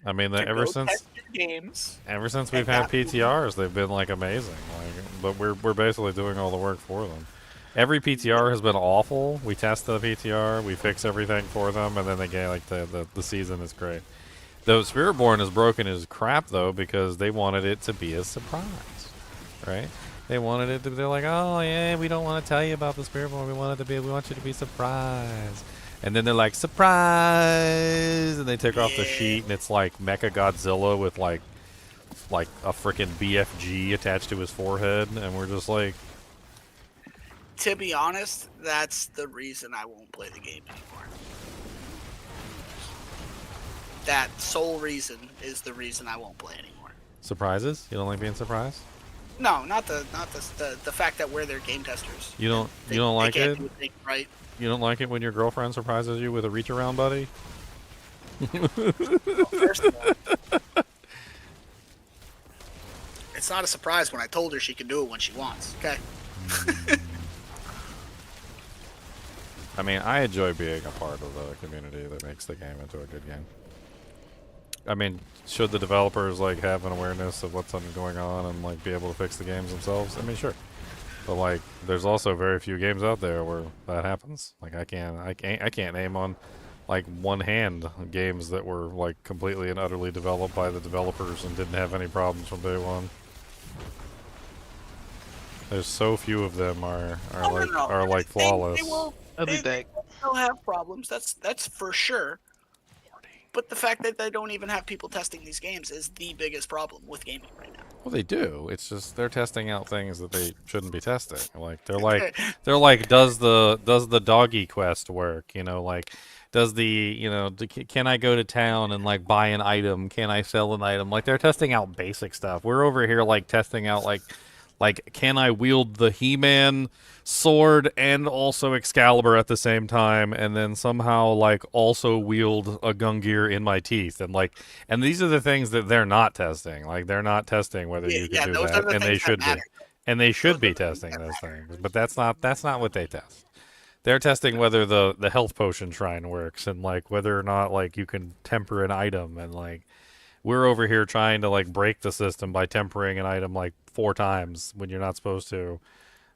I mean, to ever go since test your games. Ever since we've had PTRs, they've been like amazing. Like, but we're basically doing all the work for them. Every PTR has been awful. We test the PTR, we fix everything for them, and then they get like the season is great. Though Spiritborn is broken as crap though because they wanted it to be a surprise, right? They wanted it to be like, oh yeah, we don't want to tell you about the Spiritborn. We want you to be surprised. And then they're like, surprise! And they take off the sheet, and it's like Mecha Godzilla with like a freaking BFG attached to his forehead, and we're just like, To be honest, that's the reason I won't play the game anymore. That sole reason is the reason I won't play anymore. Surprises? You don't like being surprised? No, not the fact that we're their game testers. You don't They like can't it? do things right. You don't like it when your girlfriend surprises you with a reach around, buddy? First of all, it's not a surprise when I told her she can do it when she wants. Okay. I mean, I enjoy being a part of the community that makes the game into a good game. I mean, should the developers like have an awareness of what's going on and like be able to fix the games themselves? I mean, sure. But like, there's also very few games out there where that happens. Like, I can't name on like one hand games that were like completely and utterly developed by the developers and didn't have any problems from day one. There's so few of them are like flawless. They will have problems. That's for sure. But the fact that they don't even have people testing these games is the biggest problem with gaming right now. Well, they do. It's just they're testing out things that they shouldn't be testing. Like they're like, does the doggy quest work? You know, like does can I go to town and like buy an item? Can I sell an item? Like they're testing out basic stuff. We're over here like testing out like can I wield the He-Man sword and also Excalibur at the same time, and then somehow like also wield a Gungear in my teeth, and these are the things that they're not testing. Like they're not testing whether you can do that, and they should be, and they should be testing those things. But that's not what they test. They're testing whether the health potion shrine works, and like whether or not like you can temper an item, and like we're over here trying to like break the system by tempering an item like 4 times when you're not supposed to,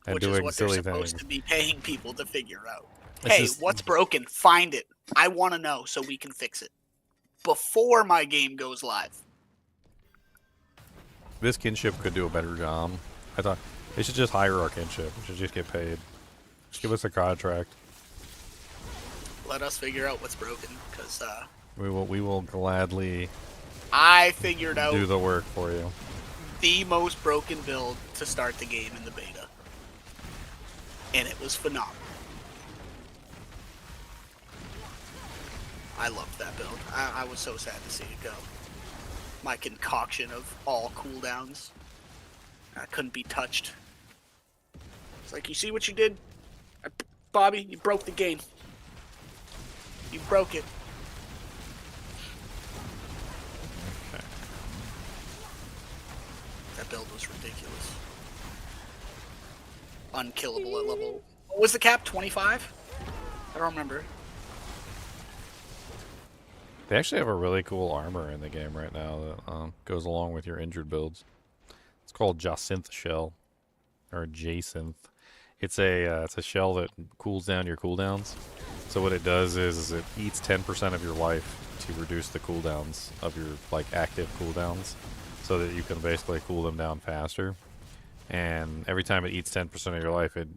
and which doing is what silly they're supposed things. to be paying people to figure out. It's Hey, just- what's broken? Find it. I want to know so we can fix it before my game goes live. This kinship could do a better job. I thought they should just hire our kinship. We should just get paid. Just give us a contract. Let us figure out what's broken, because We will gladly I figured out do the work for you. the most broken build to start the game in the beta. And it was phenomenal. I loved that build. I was so sad to see it go. My concoction of all cooldowns. I couldn't be touched. It's like, you see what you did? Bobby, you broke the game. You broke it. Okay. That build was ridiculous. Unkillable at level. What was the cap? 25? I don't remember. They actually have a really cool armor in the game right now that goes along with your injured builds. It's called Jacinth Shell, or Jacinth. It's a shell that cools down your cooldowns. So what it does is it eats 10% of your life to reduce the cooldowns of your like active cooldowns, so that you can basically cool them down faster. And every time it eats 10% of your life, it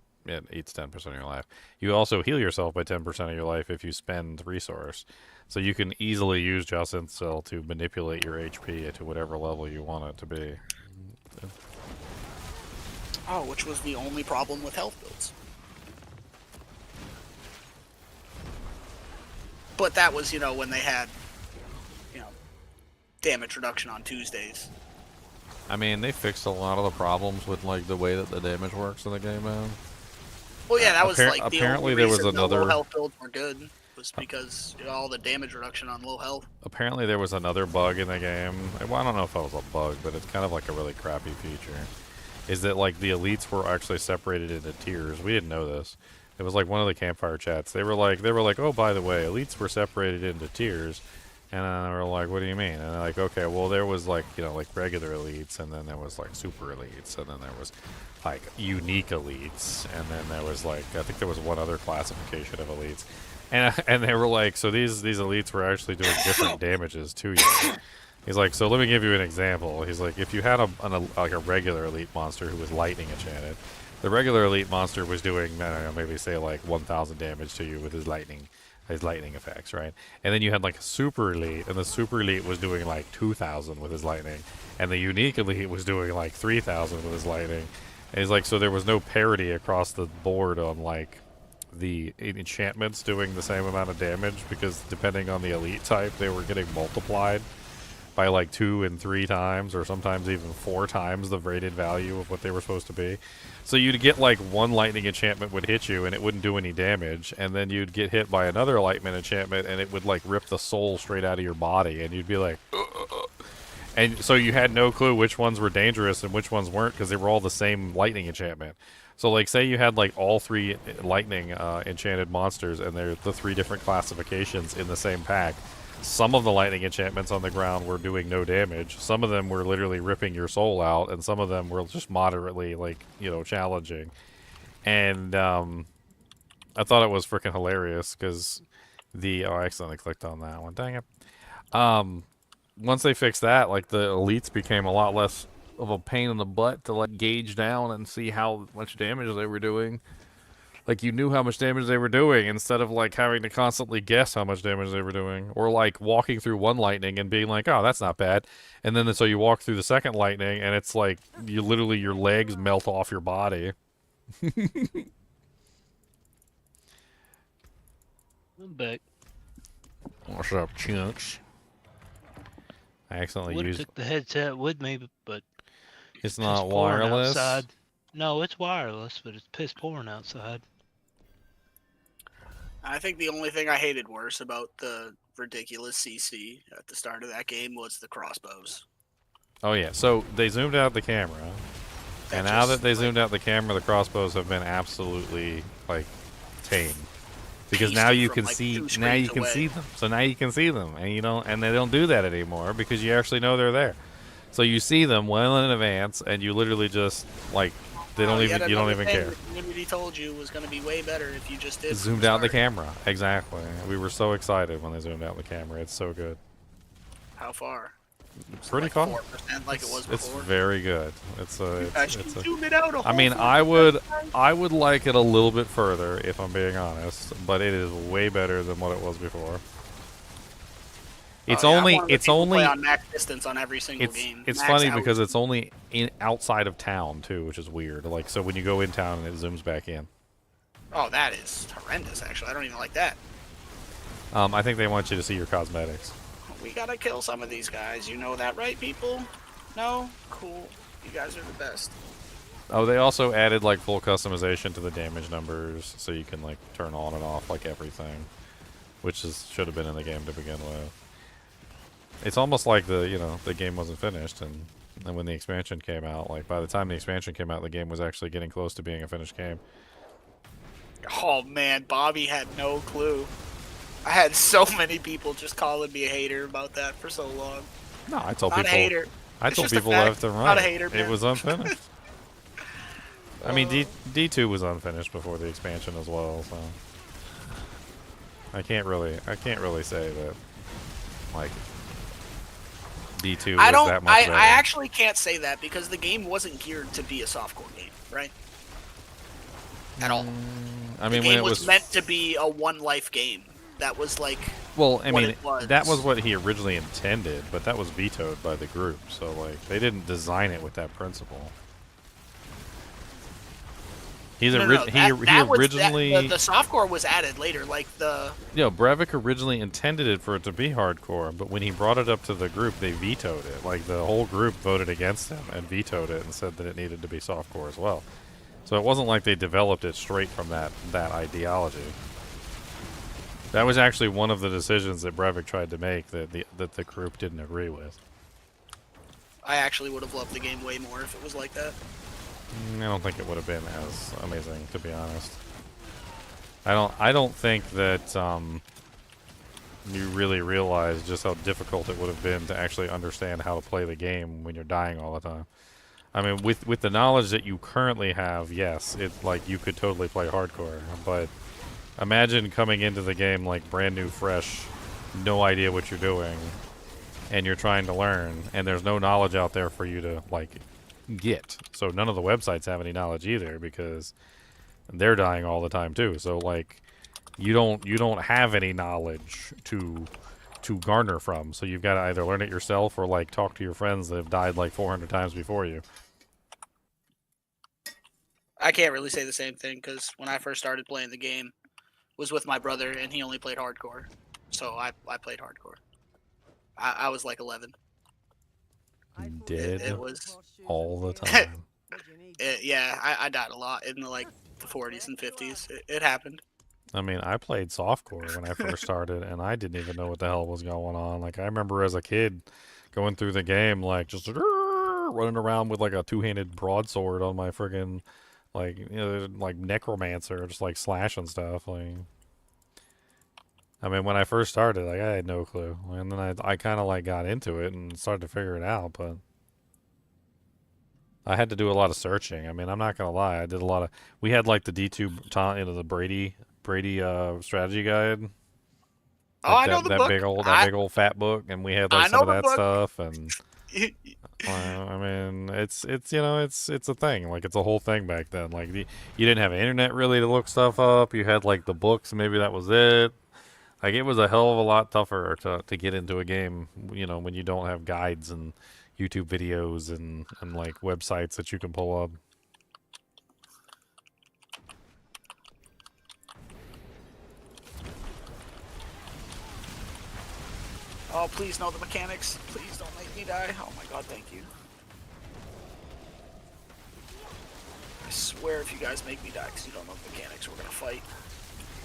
eats 10% of your life. You also heal yourself by 10% of your life if you spend resource. So you can easily use Jacinth Cell to manipulate your HP to whatever level you want it to be. Oh, which was the only problem with health builds. But that was, when they had, damage reduction on Tuesdays. I mean, they fixed a lot of the problems with like the way that the damage works in the game, man. Well, yeah, that was like the apparently only there was reason the another- low health builds were good. Was because all the damage reduction on low health. Apparently there was another bug in the game. Well, I don't know if it was a bug, but it's kind of like a really crappy feature. Is that like the elites were actually separated into tiers? We didn't know this. It was like one of the campfire chats. They were like, oh, by the way, elites were separated into tiers. And we were like, what do you mean? And they're like, okay, well, there was like, like regular elites, and then there was like super elites, and then there was like unique elites, and then there was like, I think there was one other classification of elites. And they were like, so these elites were actually doing different damages to you. He's like, so let me give you an example. He's like, if you had a regular elite monster who was lightning enchanted, the regular elite monster was doing, I don't know, maybe say like 1,000 damage to you with his lightning effects, right? And then you had like a super elite, and the super elite was doing like 2,000 with his lightning, and the unique elite was doing like 3,000 with his lightning. And he's like, so there was no parity across the board on like the enchantments doing the same amount of damage, because depending on the elite type, they were getting multiplied by like 2 and 3 times, or sometimes even 4 times the rated value of what they were supposed to be. So you'd get like one lightning enchantment would hit you and it wouldn't do any damage, and then you'd get hit by another lightning enchantment and it would like rip the soul straight out of your body, and you'd be like, ugh. And so you had no clue which ones were dangerous and which ones weren't, because they were all the same lightning enchantment. So like, say you had like all 3 lightning enchanted monsters, and they're the 3 different classifications in the same pack. Some of the lightning enchantments on the ground were doing no damage. Some of them were literally ripping your soul out, and some of them were just moderately, like, you know, challenging. And I thought it was freaking hilarious, because the... Oh, I accidentally clicked on that one. Dang it. Once they fixed that, like, the elites became a lot less of a pain in the butt to, like, gauge down and see how much damage they were doing. Like, you knew how much damage they were doing, instead of, like, having to constantly guess how much damage they were doing. Or, like, walking through one lightning and being like, oh, that's not bad. And then so you walk through the second lightning, and it's like, you literally, your legs melt off your body. I'm back. What's up, chunks? I accidentally Would have used... took the headset with me, but It's piss not pouring wireless? outside. No, it's wireless, but it's piss pouring outside. I think the only thing I hated worse about the ridiculous CC at the start of that game was the crossbows. Oh, yeah. So, they zoomed out the camera. And now that they zoomed out the camera, the crossbows have been absolutely, like, tame. Because now you can see, now you can see them. So now you can see them, and you don't, and they don't do that anymore because you actually know they're there. So you see them well in advance, and you literally just like they don't even, you don't even care. The community told you was going to be way better if you just did. Zoomed out the camera, exactly. We were so excited when they zoomed out the camera. It's so good. How far? Pretty like far. 4% like it was before. It's very good. It's a. Zoom it out a I mean, I would like it a little bit further if I'm being honest, but it is way better than what it was before. It's play on max distance on every single game. It's max funny hours. because it's only outside of town too, which is weird. Like, so when you go in town, it zooms back in. Oh, that is horrendous. Actually, I don't even like that. I think they want you to see your cosmetics. We gotta kill some of these guys. You know that, right, people? No? Cool. You guys are the best. Oh, they also added like full customization to the damage numbers, so you can like turn on and off like everything, which should have been in the game to begin with. It's almost like the game wasn't finished, and when the expansion came out, like by the time the expansion came out, the game was actually getting close to being a finished game. Oh man, Bobby had no clue. I had so many people just calling me a hater about that for so long. No, I told Not people. A hater. I It's told just a people fact. left and right. Not a hater, man. It was unfinished. I mean, D2 was unfinished before the expansion as well, so I can't really say that like D2 was that much better. I actually can't say that because the game wasn't geared to be a softcore game, right? At all. I mean, the when game it was meant to be a one life game. That was like. Well, I mean, it was. that was what he originally intended, but that was vetoed by the group. So, like, they didn't design it with that principle. He originally the softcore was added later, like the. Brevik originally intended it for it to be hardcore, but when he brought it up to the group, they vetoed it. Like, the whole group voted against him and vetoed it and said that it needed to be softcore as well. So it wasn't like they developed it straight from that ideology. That was actually one of the decisions that Brevik tried to make that the group didn't agree with. I actually would have loved the game way more if it was like that. I don't think it would have been as amazing, to be honest. I don't think that you really realize just how difficult it would have been to actually understand how to play the game when you're dying all the time. I mean, with the knowledge that you currently have, yes, you could totally play hardcore, but imagine coming into the game like brand new, fresh, no idea what you're doing, and you're trying to learn, and there's no knowledge out there for you to like get. So none of the websites have any knowledge either because they're dying all the time too. So like you don't have any knowledge to garner from. So you've got to either learn it yourself or like talk to your friends that have died like 400 times before you. I can't really say the same thing because when I first started playing the game, was with my brother and he only played hardcore, so I played hardcore. I was like 11. Dead It was all the time. yeah. I died a lot in the 40s and 50s. It happened. I mean, I played softcore when I first started, and I didn't even know what the hell was going on. Like, I remember as a kid going through the game, like, just running around with, like, a two-handed broadsword on my friggin', like, you know, like, Necromancer, just, like, slashing stuff. Like, I mean, when I first started, like, I had no clue. And then I kind of, like, got into it and started to figure it out, but I had to do a lot of searching. I mean, I'm not going to lie. I did a lot of... We had, like, the D2, you know, the Brady strategy guide. Oh, I know the book. That big old fat book, and we had like some of that book. stuff, and I mean, it's you know, it's a thing. Like, it's a whole thing back then. Like, you didn't have internet really to look stuff up. You had like the books, maybe that was it. Like, it was a hell of a lot tougher to get into a game, you know, when you don't have guides and YouTube videos and like websites that you can pull up. Oh, please know the mechanics. Please don't make me die. Oh my god, thank you. I swear if you guys make me die because you don't know the mechanics, we're gonna fight.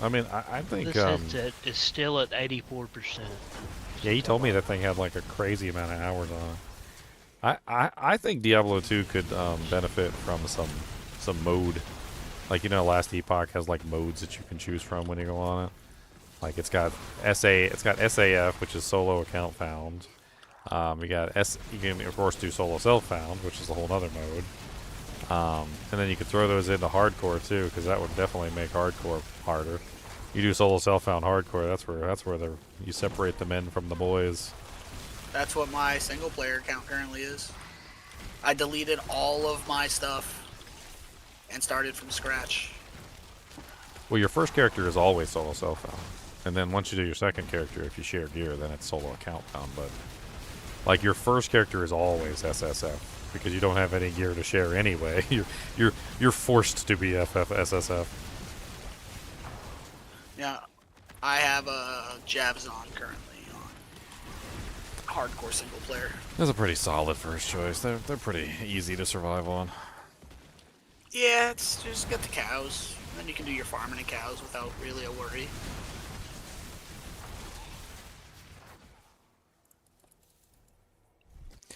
I mean, I think... This headset is still at 84%. Yeah, he told me that thing had like a crazy amount of hours on it. I think Diablo 2 could benefit from some mode. Like, you know, Last Epoch has like modes that you can choose from when you go on it. Like, it's got SAF, which is solo account found. You can of course do solo self found, which is a whole other mode. And then you could throw those into hardcore too, because that would definitely make hardcore harder. You do solo self found hardcore, that's where you separate the men from the boys. That's what my single player account currently is. I deleted all of my stuff and started from scratch. Well, your first character is always solo self found. And then once you do your second character, if you share gear, then it's solo account found. But like, your first character is always SSF because you don't have any gear to share anyway. You're forced to be SSF. Yeah, I have a Jabzon currently on hardcore single player. That's a pretty solid first choice. They're pretty easy to survive on. Yeah, it's just got the cows. Then you can do your farming and cows without really a worry.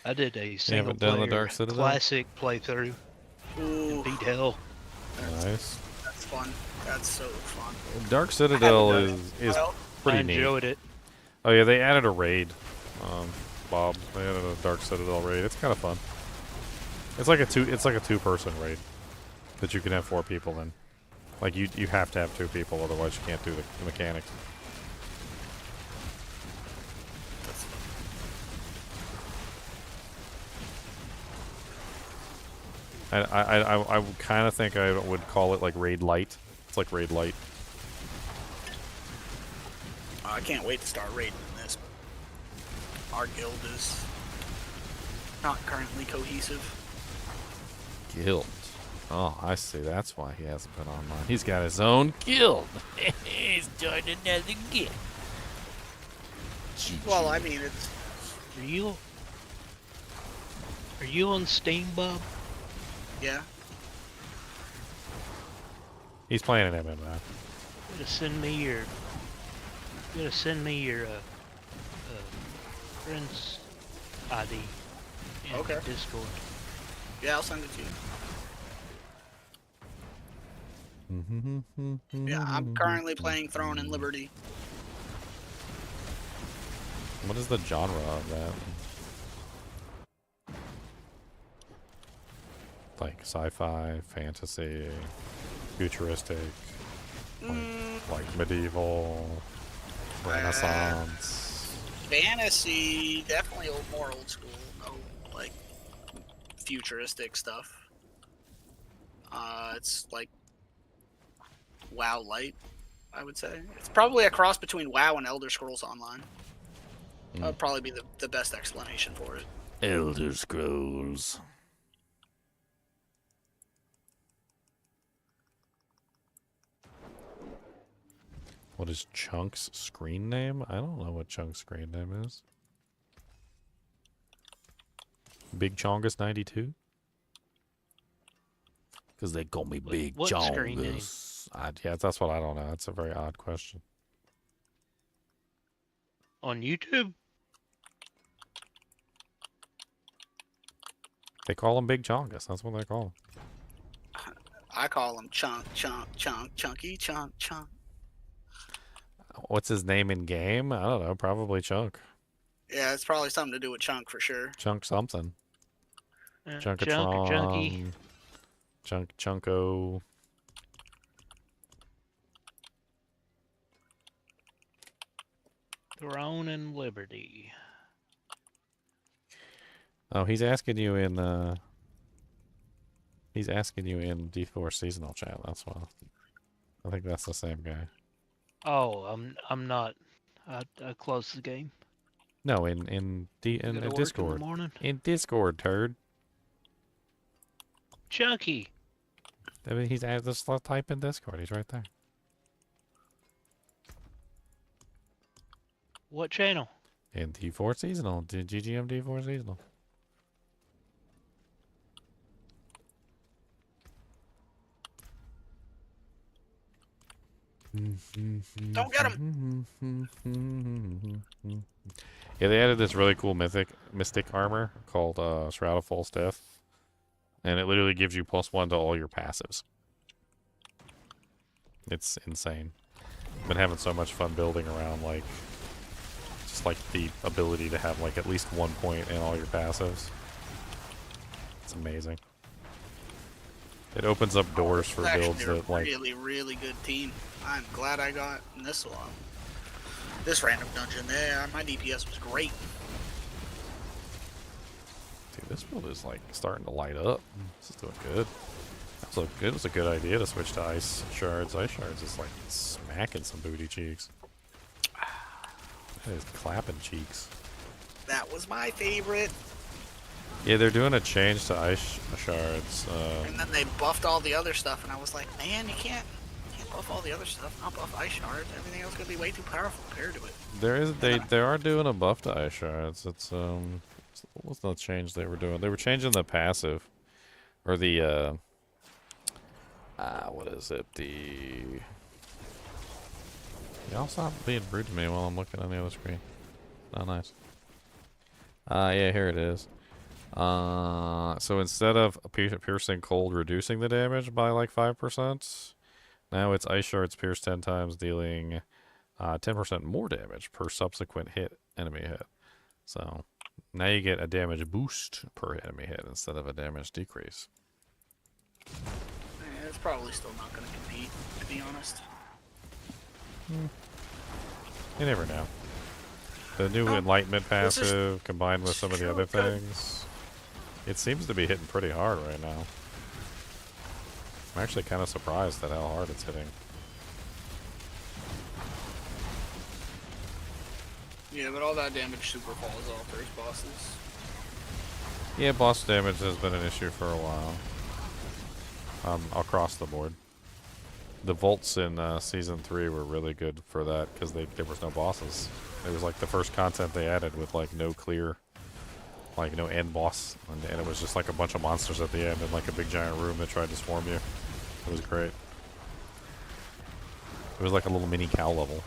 I did a single haven't done the player Dark Citadel? classic playthrough and beat hell. Nice. That's fun. That's so fun. Dark Citadel is pretty I neat. enjoyed it. Oh yeah, they added a raid. Bob, they added a Dark Citadel raid. It's kind of fun. It's like a two-person raid that you can have 4 people in. Like, you have to have 2 people, otherwise you can't do the mechanics. I kind of think I would call it like Raid Light. It's like Raid Light. I can't wait to start raiding this. Our guild is not currently cohesive. Guild. Oh, I see. That's why he hasn't been online. He's got his own guild. He's joined another guild. Well, I mean, it's... Are you on Steam, Bob? Yeah. He's playing an MMO. You gotta send me your friend's ID in Okay. Discord. Yeah, I'll send it to you. Yeah, I'm currently playing Throne and Liberty. What is the genre of that? Like sci-fi, fantasy, futuristic, like medieval, Renaissance. Fantasy, definitely more old school. No, like futuristic stuff. It's like WoW light, I would say. It's probably a cross between WoW and Elder Scrolls Online. That would probably be the best explanation for it. Elder Scrolls. What is Chunk's screen name? I don't know what Chunk's screen name is. Big Chongus 92? Because they call me Big what screen name? Chongus. Yeah, that's what I don't know. That's a very odd question. On YouTube? They call him Big Chongus. That's what they call him. I call him Chunk, Chunky, Chunk. What's his name in game? I don't know. Probably Chunk. Yeah, it's probably something to do with Chunk for sure. Chunk something. Chunk or Chunky. Chunko. Throne and Liberty. Oh, he's asking you in D4 seasonal chat. That's why. I think that's the same guy. Oh, I'm not. I closed the game. No, in Discord. In Discord, turd. Chunky. I mean, he's just type in Discord. He's right there. What channel? In D4 seasonal. GGM D4 seasonal. Don't get him. Yeah, they added this really cool mystic armor called Shroud of False Death, and it literally gives you +1 to all your passives. It's insane. I've been having so much fun building around like just like the ability to have like at least 1 point in all your passives. It's amazing. It opens up doors for builds that like really good team. I'm glad I got this one. This random dungeon there, my DPS was great. Dude, this build is like starting to light up. This is doing good. So it was a good idea to switch to ice shards. Ice shards is like smacking some booty cheeks. That is clapping cheeks. That was my favorite. Yeah, they're doing a change to ice shards. And then they buffed all the other stuff, and I was like, man, you can't buff all the other stuff. Not buff ice shards. Everything else gonna be way too powerful compared to it. They are doing a buff to ice shards. It's what's the change they were doing? They were changing the passive, or the what is it? Y'all stop being rude to me while I'm looking on the other screen. Not nice. Yeah, here it is. So instead of piercing cold reducing the damage by like 5%, now it's ice shards pierce 10 times, dealing 10% more damage per subsequent enemy hit. So now you get a damage boost per enemy hit instead of a damage decrease. Yeah, it's probably still not gonna compete, to be honest. You never know. The new Enlightenment passive combined with some of the other things, it seems to be hitting pretty hard right now. I'm actually kind of surprised at how hard it's hitting. Yeah, but all that damage super falls off first bosses. Yeah, boss damage has been an issue for a while. Across the board. The vaults in Season 3 were really good for that because there was no bosses. It was like the first content they added with like no clear, like no end boss. And it was just like a bunch of monsters at the end in like a big giant room that tried to swarm you. It was great. It was like a little mini cow level.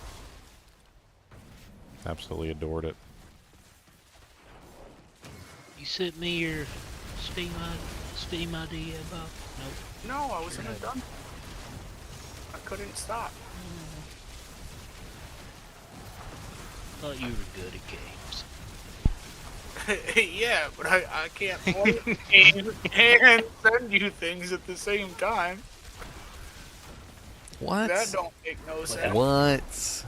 Absolutely adored it. You sent me your Steam idea, Bob? Nope. No, I wasn't done. I couldn't stop. Thought you were good at games. Yeah, but I can't play and send you things at the same time. What? That don't make no sense. What?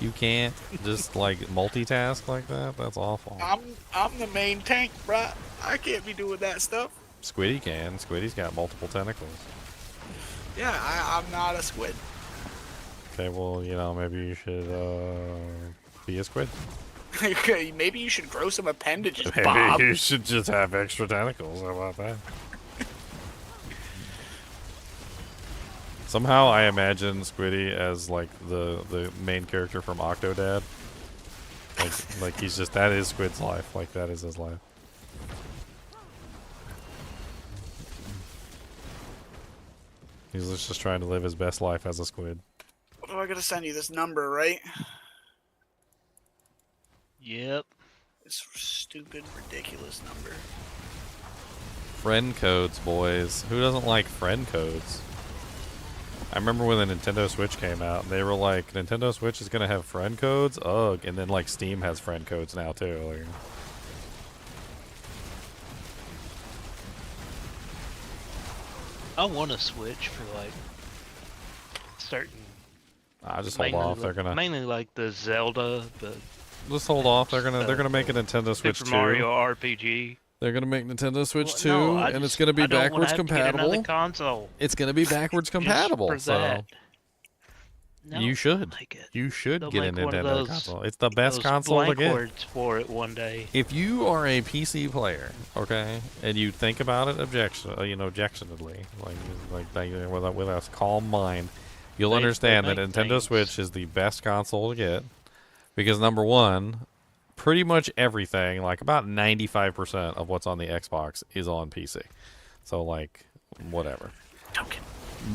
You can't just like multitask like that? That's awful. I'm the main tank, bruh. I can't be doing that stuff. Squiddy can. Squiddy's got multiple tentacles. Yeah, I'm not a squid. Okay, well, you know, maybe you should be a squid. Maybe you should grow some appendages, Maybe Bob. you should just have extra tentacles. How about that? Somehow I imagine Squiddy as like the main character from Octodad. Like he's just, that is Squid's life. Like that is his life. He's just trying to live his best life as a squid. What do I gotta send you? This number, right? Yep. This stupid, ridiculous number. Friend codes, boys. Who doesn't like friend codes? I remember when the Nintendo Switch came out, they were like, Nintendo Switch is gonna have friend codes? Ugh. And then like Steam has friend codes now too. Like, I want to switch for like certain. just hold off. They're gonna mainly like the Zelda, just hold off. They're gonna make a Nintendo Switch Super 2. Mario RPG. They're gonna make Nintendo Switch 2, No, and it's gonna be backwards compatible. Another console. It's gonna be backwards compatible. For So that. No, you should. like it. You should They'll get a make one of Nintendo those- console. It's the best those console to blank get. words for it one day. If you are a PC player, okay, and you think about it objectionably, with a calm mind, you'll They understand that make Nintendo things. Switch is the best console to get because number one, pretty much everything, like about 95% of what's on the Xbox is on PC. So like whatever. Token.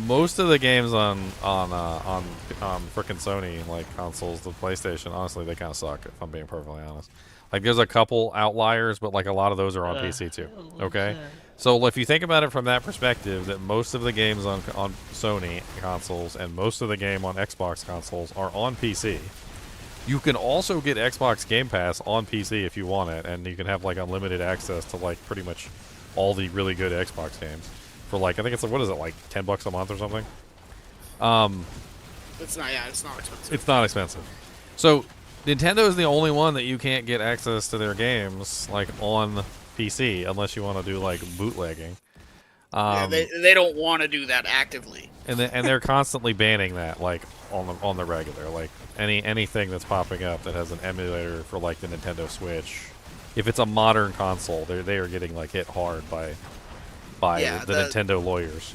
Most of the games on frickin' Sony like consoles, the PlayStation, honestly, they kind of suck. If I'm being perfectly honest, like there's a couple outliers, but like a lot of those are on PC too. Okay, so if you think about it from that perspective, that most of the games on Sony consoles and most of the game on Xbox consoles are on PC. You can also get Xbox Game Pass on PC if you want it, and you can have like unlimited access to like pretty much all the really good Xbox games. For like, I think it's like, what is it, like $10 a month or something? It's not. Yeah, it's not expensive. It's not expensive. So Nintendo is the only one that you can't get access to their games like on PC unless you want to do like bootlegging. Yeah, they don't want to do that actively. And they're constantly banning that like on the regular, like anything that's popping up that has an emulator for like the Nintendo Switch. If it's a modern console, they are getting like hit hard by the Nintendo lawyers.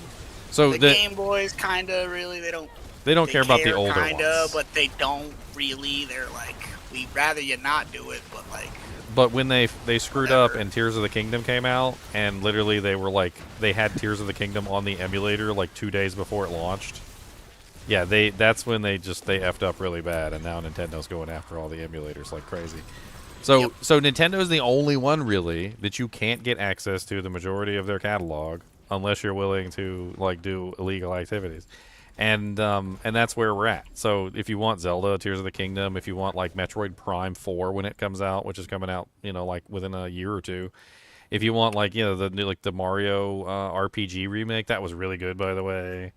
So the Game Boys kinda really they don't care about the older kinda, ones. but they don't really. They're like, we'd rather you not do it, but like. But when they screwed up and Tears of the Kingdom came out, and literally they were like, they had Tears of the Kingdom on the emulator like 2 days before it launched. Yeah, that's when they effed up really bad, and now Nintendo's going after all the emulators like crazy. So Nintendo's the only one really that you can't get access to the majority of their catalog unless you're willing to like do illegal activities. And that's where we're at. So if you want Zelda, Tears of the Kingdom, if you want like Metroid Prime 4 when it comes out, which is coming out, like within a year or two. If you want like, the new like the Mario RPG remake, that was really good by the way.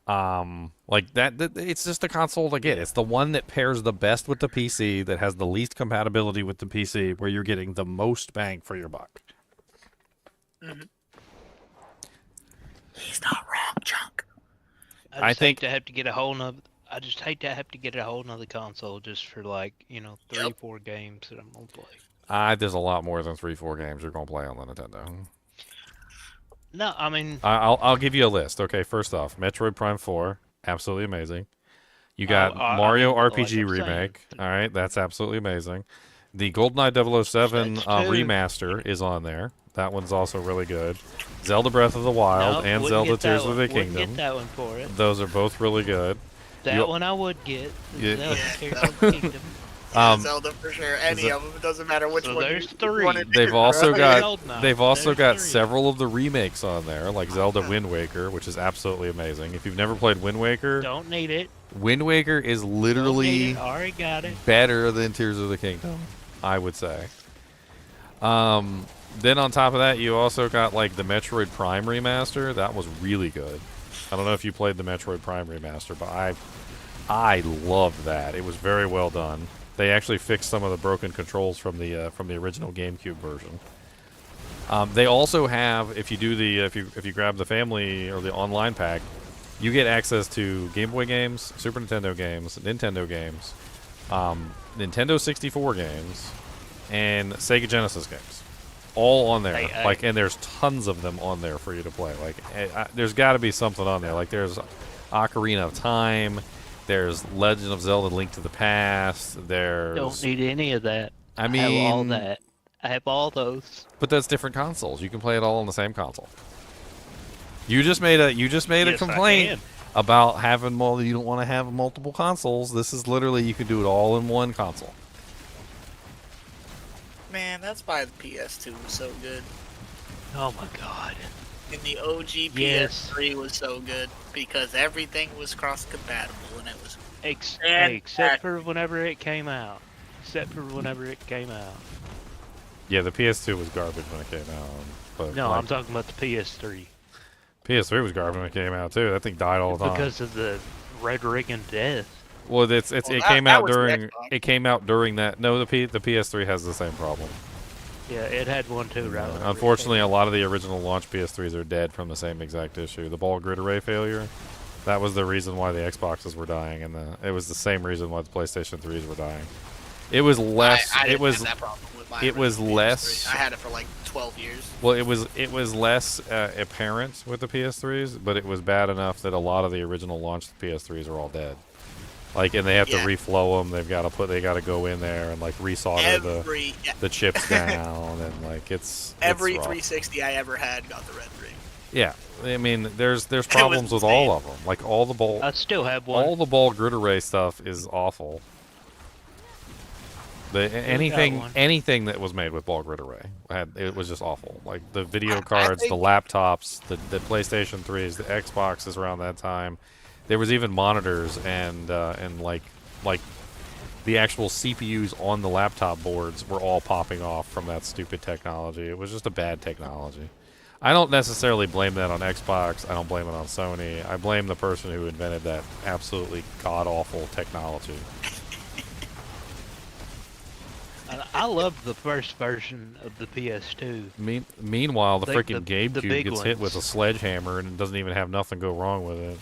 Like that it's just a console to get. It's the one that pairs the best with the PC, that has the least compatibility with the PC, where you're getting the most bang for your buck. Mm-hmm. He's not wrong, Chunk. I think to have to get a whole nother. I just hate to have to get a whole nother console just for like 3-4 games that I'm gonna play. There's a lot more than 3-4 games you're gonna play on the Nintendo. No, I mean, I'll give you a list. Okay, first off, Metroid Prime 4, absolutely amazing. You got Mario RPG remake. All right, that's absolutely amazing. The GoldenEye 007 remaster is on there. That one's also really good. Zelda Breath of the Wild and Zelda Tears of the Kingdom. Get that one for it. Those are both really good. That one I would get. Zelda Tears of the Kingdom. Zelda for sure. Any of them. It doesn't matter which one. There's three. They've also got several of the remakes on there, like Zelda Wind Waker, which is absolutely amazing. If you've never played Wind Waker, don't need it. Wind Waker is literally already got it. Better than Tears of the Kingdom, I would say. Then on top of that, you also got like the Metroid Prime remaster. That was really good. I don't know if you played the Metroid Prime remaster, but I loved that. It was very well done. They actually fixed some of the broken controls from the original GameCube version. They also have, if you grab the family or the online pack, you get access to Game Boy games, Super Nintendo games, Nintendo games, Nintendo 64 games, and Sega Genesis games, all on there. And there's tons of them on there for you to play. Like, there's got to be something on there. Like, there's Ocarina of Time. There's Legend of Zelda: Link to the Past. There's Don't need any of that. I have all mean, that. I have all those. but that's different consoles. You can play it all on the same console. You just made a Yes, complaint about having you don't want to have multiple consoles. This is literally you can do it all in one console. Man, that's why the PS2 was so good. Oh my god. And the OG Yes. PS3 was so good because everything was cross-compatible and it was. Except for whenever it came out. Yeah, the PS2 was garbage when it came out. But No, like, I'm talking about the PS3. PS3 was garbage when it came out too. That thing died all the time. Because of the red ring and death. Well, it that- came that out was the during Xbox. it came out during that. No, the PS3 has the same problem. Yeah, it had one too, right? Unfortunately, a lot of the original launch PS3s are dead from the same exact issue. The ball grid array failure. That was the reason why the Xboxes were dying, and it was the same reason why the PlayStation 3s were dying. It was less. I it didn't was. have that problem with my It was original less. PS3. I had it for like 12 years. Well, it was less apparent with the PS3s, but it was bad enough that a lot of the original launch PS3s are all dead. Like, and they have to reflow them. They got to go in there and like resolder the chips down, and like it's Every rough. 360 I ever had got the red ring. Yeah, I mean, there's problems with all of them. Like all the ball. I still have one. All the ball grid array stuff is awful. Anything that was made with ball grid array it was just awful. Like the video cards, the laptops, the PlayStation 3s, the Xboxes around that time. There was even monitors and like the actual CPUs on the laptop boards were all popping off from that stupid technology. It was just a bad technology. I don't necessarily blame that on Xbox. I don't blame it on Sony. I blame the person who invented that absolutely god-awful technology. I loved the first version of the PS2. Meanwhile, the Like freaking the GameCube big gets hit with a sledgehammer and doesn't even have nothing go wrong with it.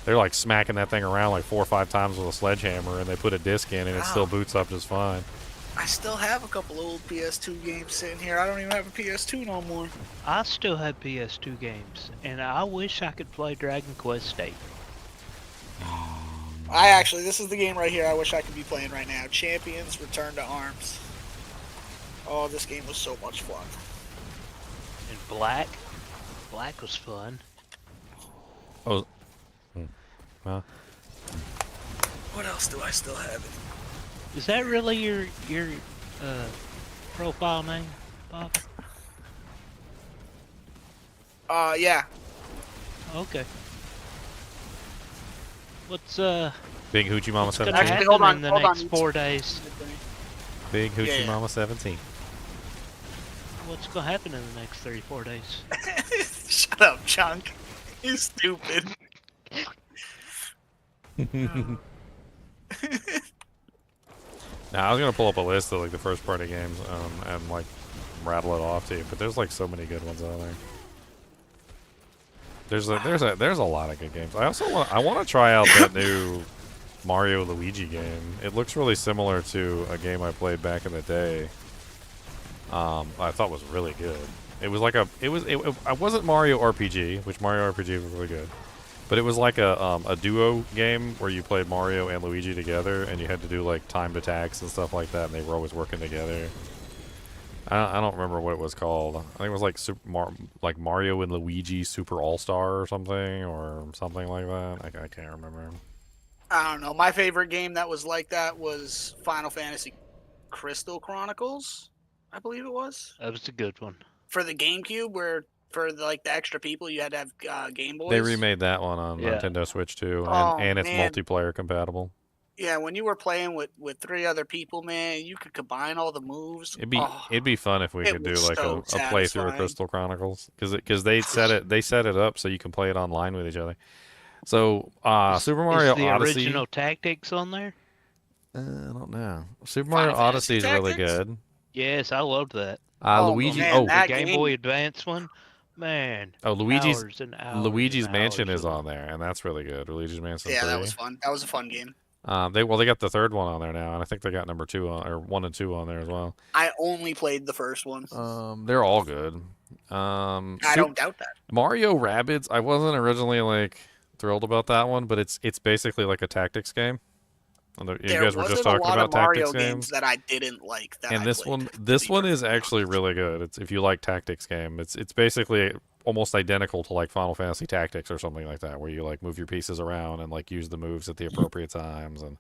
They're like smacking that thing around like 4 or 5 times with a sledgehammer, and they put a disc in, and it still boots up just fine. I still have a couple old PS2 games sitting here. I don't even have a PS2 no more. I still have PS2 games, and I wish I could play Dragon Quest VIII. This is the game right here I wish I could be playing right now. Champions Return to Arms. Oh, this game was so much fun. And Black was fun. Oh. Well. What else do I still have? Is that really your profile name, Bob? Yeah. Okay. What's Big Hoochie Mama what's gonna 17. happen hold on, in the hold next on. 4 days? Big Hoochie Yeah. Mama 17. What's gonna happen in the next 3-4 days? Shut up, Chunk. You stupid. Now I was gonna pull up a list of like the first party games and like rattle it off to you, but there's like so many good ones out there. There's a lot of good games. I want to try out that new Mario Luigi game. It looks really similar to a game I played back in the day. I thought was really good. It was like it wasn't Mario RPG, which Mario RPG was really good, but it was like a duo game where you played Mario and Luigi together, and you had to do like timed attacks and stuff like that, and they were always working together. I don't remember what it was called. I think it was like Mario and Luigi Super All Star or something like that. I can't remember. I don't know. My favorite game that was like that was Final Fantasy Crystal Chronicles, I believe it was. That was a good one. For the GameCube, where for the extra people you had to have Game Boys. They remade that one on Yeah. Nintendo Switch too, Oh, and it's man. multiplayer compatible. Yeah, when you were playing with 3 other people, man, you could combine all the moves. It'd be fun if we it could do was like so a playthrough of satisfying. Crystal Chronicles because they set it up so you can play it online with each other. So Super Mario Is the Odyssey. original Tactics on there? I don't know. Super Mario Final Odyssey is Fantasy really Tactics? good. Yes, I loved that. Oh, Luigi. man, Oh, The that Game game- Boy Advance one? Man. Luigi's hours and hours Luigi's and Mansion hours is of- on there, and that's really good. Luigi's Mansion. Yeah, 3. that was fun. That was a fun game. They got the third one on there now, and I think they got number 2 or 1 and 2 on there as well. I only played the first one. They're all good. I don't doubt that. Mario Rabbids. I wasn't originally like thrilled about that one, but it's basically like a tactics game. You There guys were just wasn't a talking lot about of Mario tactics games games. that I didn't like that And I this played, one, to this be one is perfectly actually honest. really good. It's if you like tactics game, it's basically almost identical to like Final Fantasy Tactics or something like that, where you like move your pieces around and like use the moves at the appropriate times, and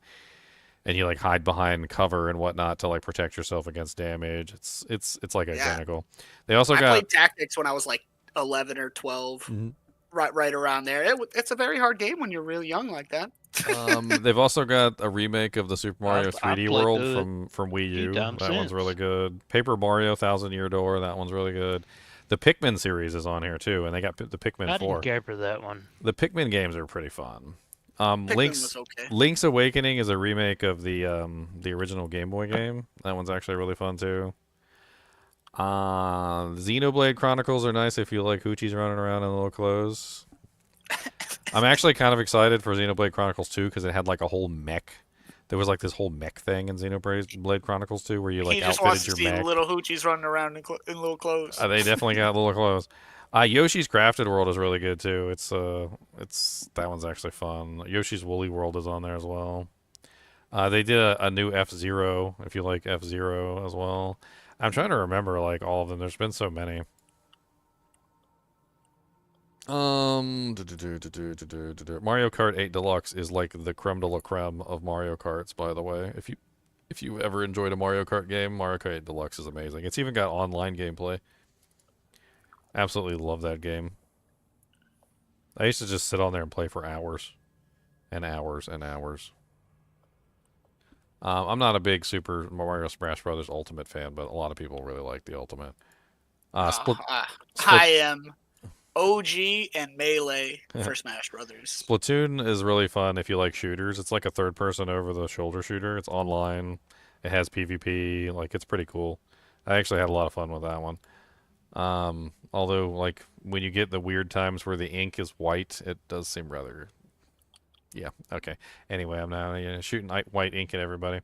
you like hide behind cover and whatnot to like protect yourself against damage. It's like Yeah. identical. They also I got played Tactics when I was like 11 or 12, Mhm. right around there. It's a very hard game when you're really young like that. they've also got a remake of the Super Mario I've 3D played World through it from Wii a few U. times That one's since. really good. Paper Mario Thousand Year Door. That one's really good. The Pikmin series is on here too, and they got the Pikmin I 4. didn't care for that one. The Pikmin games are pretty fun. Pikmin Link's was okay. Link's Awakening is a remake of the original Game Boy game. That one's actually really fun too. Xenoblade Chronicles are nice if you like hoochies running around in little clothes. I'm actually kind of excited for Xenoblade Chronicles 2 because it had like a whole mech. There was like this whole mech thing in Xenoblade Chronicles 2 where you like He just wants outfitted to your see mech. little hoochies running around in little clothes. They definitely got little clothes. Yoshi's Crafted World is really good too. It's that one's actually fun. Yoshi's Woolly World is on there as well. They did a new F-Zero if you like F-Zero as well. I'm trying to remember like all of them. There's been so many. Mario Kart 8 Deluxe is like the creme de la creme of Mario Karts, by the way. If you ever enjoyed a Mario Kart game, Mario Kart 8 Deluxe is amazing. It's even got online gameplay. Absolutely love that game. I used to just sit on there and play for hours and hours and hours. I'm not a big Super Mario Smash Brothers Ultimate fan, but a lot of people really like the Ultimate. I am OG and Melee for Smash Brothers. Splatoon is really fun if you like shooters. It's like a third-person over-the-shoulder shooter. It's online. It has PvP. Like, it's pretty cool. I actually had a lot of fun with that one. Although, like, when you get the weird times where the ink is white, it does seem rather... Yeah, okay. Anyway, I'm now shooting white ink at everybody.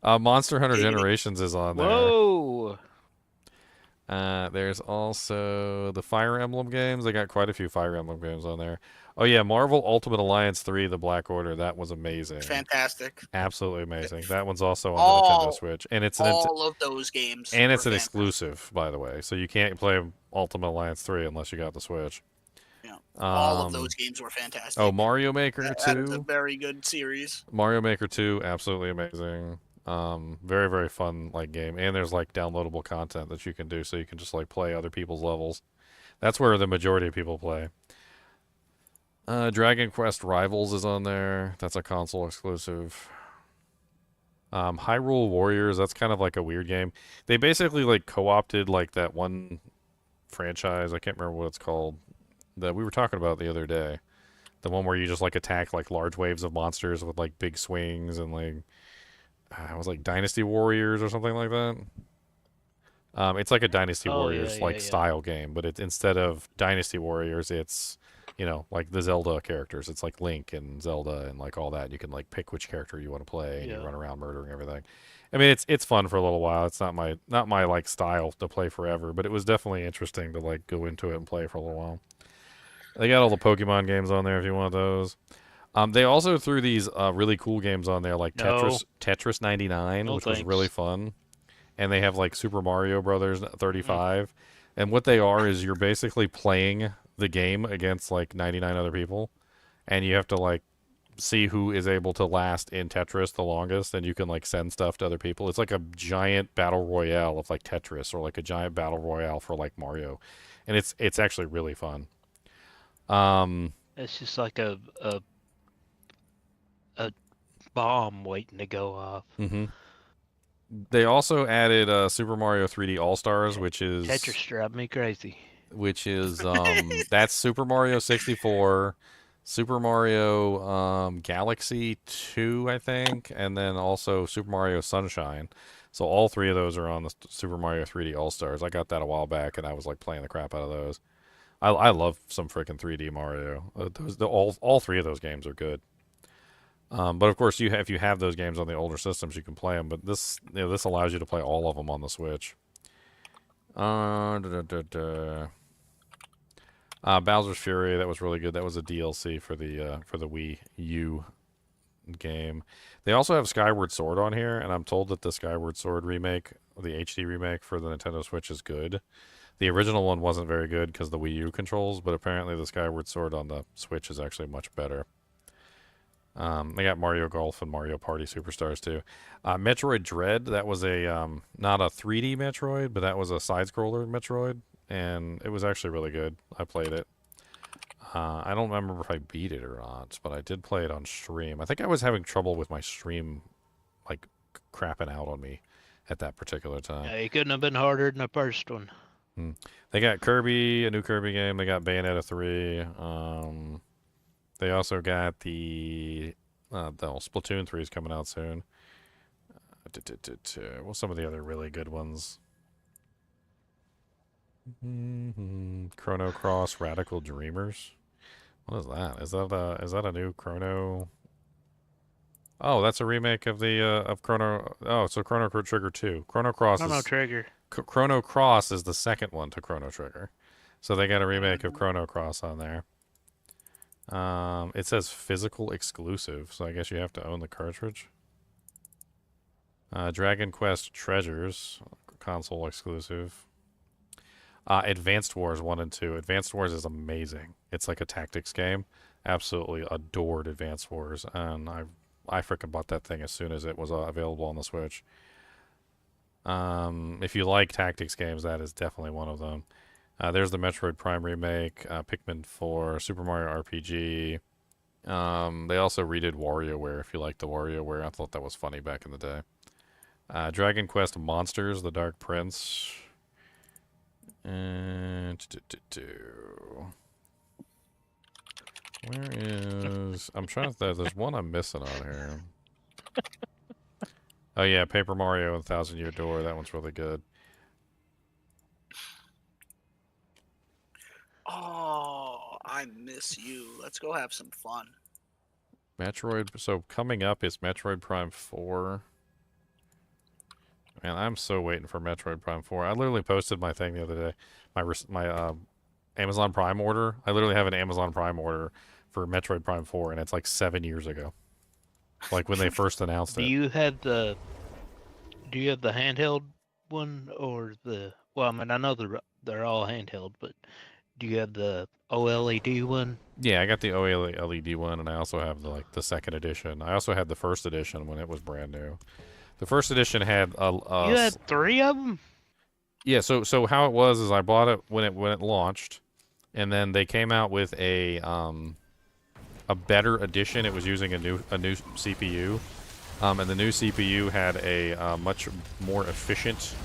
Monster Hunter Generations is on there. Whoa! There's also the Fire Emblem games. They got quite a few Fire Emblem games on there. Oh yeah, Marvel Ultimate Alliance 3, The Black Order. That was amazing. Fantastic. Absolutely amazing. That one's also on the Nintendo Switch, and it's all of those games. And it's an fantastic. exclusive, by the way. So you can't play Ultimate Alliance 3 unless you got the Switch. Yeah. All of those games were fantastic. Oh, Mario Maker That is a 2. very good series. Mario Maker 2, absolutely amazing. Very, very fun like game. And there's like downloadable content that you can do, so you can just like play other people's levels. That's where the majority of people play. Dragon Quest Rivals is on there. That's a console exclusive. Hyrule Warriors, that's kind of like a weird game. They basically like co-opted like that one franchise. I can't remember what it's called. That we were talking about the other day. The one where you just like attack like large waves of monsters with like big swings and like it was like Dynasty Warriors or something like that. It's like a Dynasty Warriors style game, but it's instead of Dynasty Warriors, it's like the Zelda characters. It's like Link and Zelda and like all that. You can like pick which character you want to play and you run around murdering everything. I mean, it's fun for a little while. It's not my like style to play forever, but it was definitely interesting to like go into it and play for a little while. They got all the Pokemon games on there if you want those. They also threw these really cool games on there like Tetris 99, which was really fun. And they have like Super Mario Brothers 35. And what they are is you're basically playing the game against like 99 other people. And you have to like see who is able to last in Tetris the longest, and you can like send stuff to other people. It's like a giant battle royale of like Tetris, or like a giant battle royale for like Mario. And it's actually really fun. It's just like a bomb waiting to go off. Mm-hmm. They also added Super Mario 3D All-Stars, which is Tetris drive me crazy. Which is that's Super Mario 64, Super Mario Galaxy 2, I think, and then also Super Mario Sunshine. So all three of those are on the Super Mario 3D All-Stars. I got that a while back, and I was like playing the crap out of those. I love some freaking 3D Mario. All three of those games are good. But of course, if you have those games on the older systems, you can play them. But this allows you to play all of them on the Switch. Bowser's Fury, that was really good. That was a DLC for the Wii U game. They also have Skyward Sword on here, and I'm told that the Skyward Sword remake, the HD remake for the Nintendo Switch, is good. The original one wasn't very good because the Wii U controls, but apparently the Skyward Sword on the Switch is actually much better. They got Mario Golf and Mario Party Superstars too. Metroid Dread, that was a not a 3D Metroid, but that was a side-scroller Metroid, and it was actually really good. I played it. I don't remember if I beat it or not, but I did play it on stream. I think I was having trouble with my stream, like, crapping out on me at that particular time. Yeah, it couldn't have been harder than the first one. They got Kirby, a new Kirby game. They got Bayonetta 3. They also got the Splatoon 3 is coming out soon. What's some of the other really good ones? Chrono Cross Radical Dreamers. What is that? Is that a new Chrono? Oh, that's a remake of the of Chrono. Oh, so Chrono Trigger 2. Chrono Cross. Chrono Trigger. Chrono Cross is the second one to Chrono Trigger. So they got a remake of Chrono Cross on there. It says physical exclusive, so I guess you have to own the cartridge. Dragon Quest Treasures, console exclusive. Advanced Wars 1 and 2. Advanced Wars is amazing. It's like a tactics game. Absolutely adored Advanced Wars, and I freaking bought that thing as soon as it was available on the Switch. If you like tactics games, that is definitely one of them. There's the Metroid Prime remake, Pikmin 4, Super Mario RPG. They also redid WarioWare, if you like the WarioWare. I thought that was funny back in the day. Dragon Quest Monsters, The Dark Prince. Where is... I'm trying to... There's one I'm missing on here. Oh yeah, Paper Mario and Thousand Year Door. That one's really good. Oh, I miss you. Let's go have some fun. Metroid. So coming up is Metroid Prime 4. Man, I'm so waiting for Metroid Prime 4. I literally posted my thing the other day. My Amazon Prime order. I literally have an Amazon Prime order for Metroid Prime 4, and it's like 7 years ago. Like when they first announced it. Do you have the handheld one or the? Well, I mean, I know they're all handheld, but do you have the OLED one? Yeah, I got the OLED one, and I also have the second edition. I also had the first edition when it was brand new. The first edition had you had 3 of them? Yeah, so how it was is I bought it when it launched, and then they came out with a better edition. It was using a new CPU, and the new CPU had a much more efficient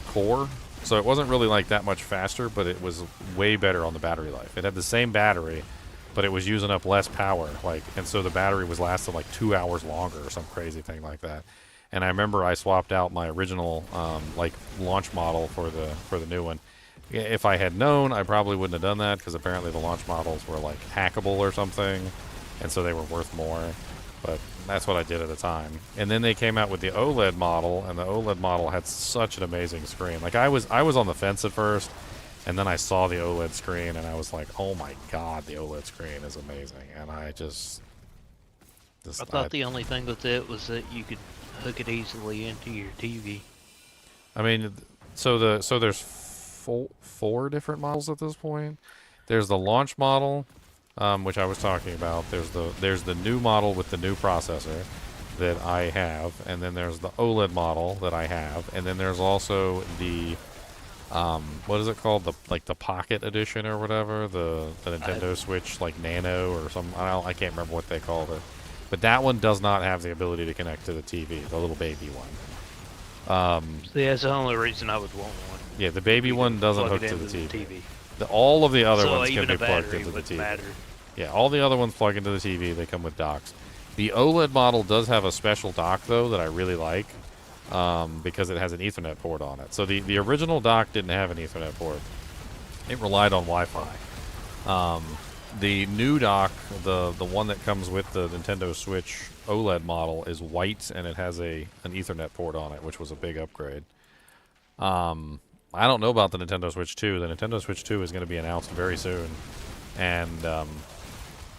core. So it wasn't really like that much faster, but it was way better on the battery life. It had the same battery, but it was using up less power. And so the battery was lasting like 2 hours longer or some crazy thing like that. And I remember I swapped out my original launch model for the new one. If I had known, I probably wouldn't have done that because apparently the launch models were like hackable or something, and so they were worth more. But that's what I did at the time. And then they came out with the OLED model, and the OLED model had such an amazing screen. Like I was on the fence at first, and then I saw the OLED screen, and I was like, oh my god, the OLED screen is amazing. And I just I thought the only thing with it was that you could hook it easily into your TV. I mean, so there's four different models at this point. There's the launch model, which I was talking about. There's the new model with the new processor that I have, and then there's the OLED model that I have, and then there's also the what is it called? The Pocket Edition or whatever, the Nintendo Switch Nano or some. I can't remember what they called it. But that one does not have the ability to connect to the TV, the little baby one. See, that's the only reason I would want one. Yeah, the baby one doesn't hook to the TV. All of the other ones can be plugged into the TV. Yeah, all the other ones plug into the TV. They come with docks. The OLED model does have a special dock, though, that I really like because it has an Ethernet port on it. So the original dock didn't have an Ethernet port. It relied on Wi-Fi. The new dock, the one that comes with the Nintendo Switch OLED model, is white, and it has an Ethernet port on it, which was a big upgrade. I don't know about the Nintendo Switch 2. The Nintendo Switch 2 is going to be announced very soon. and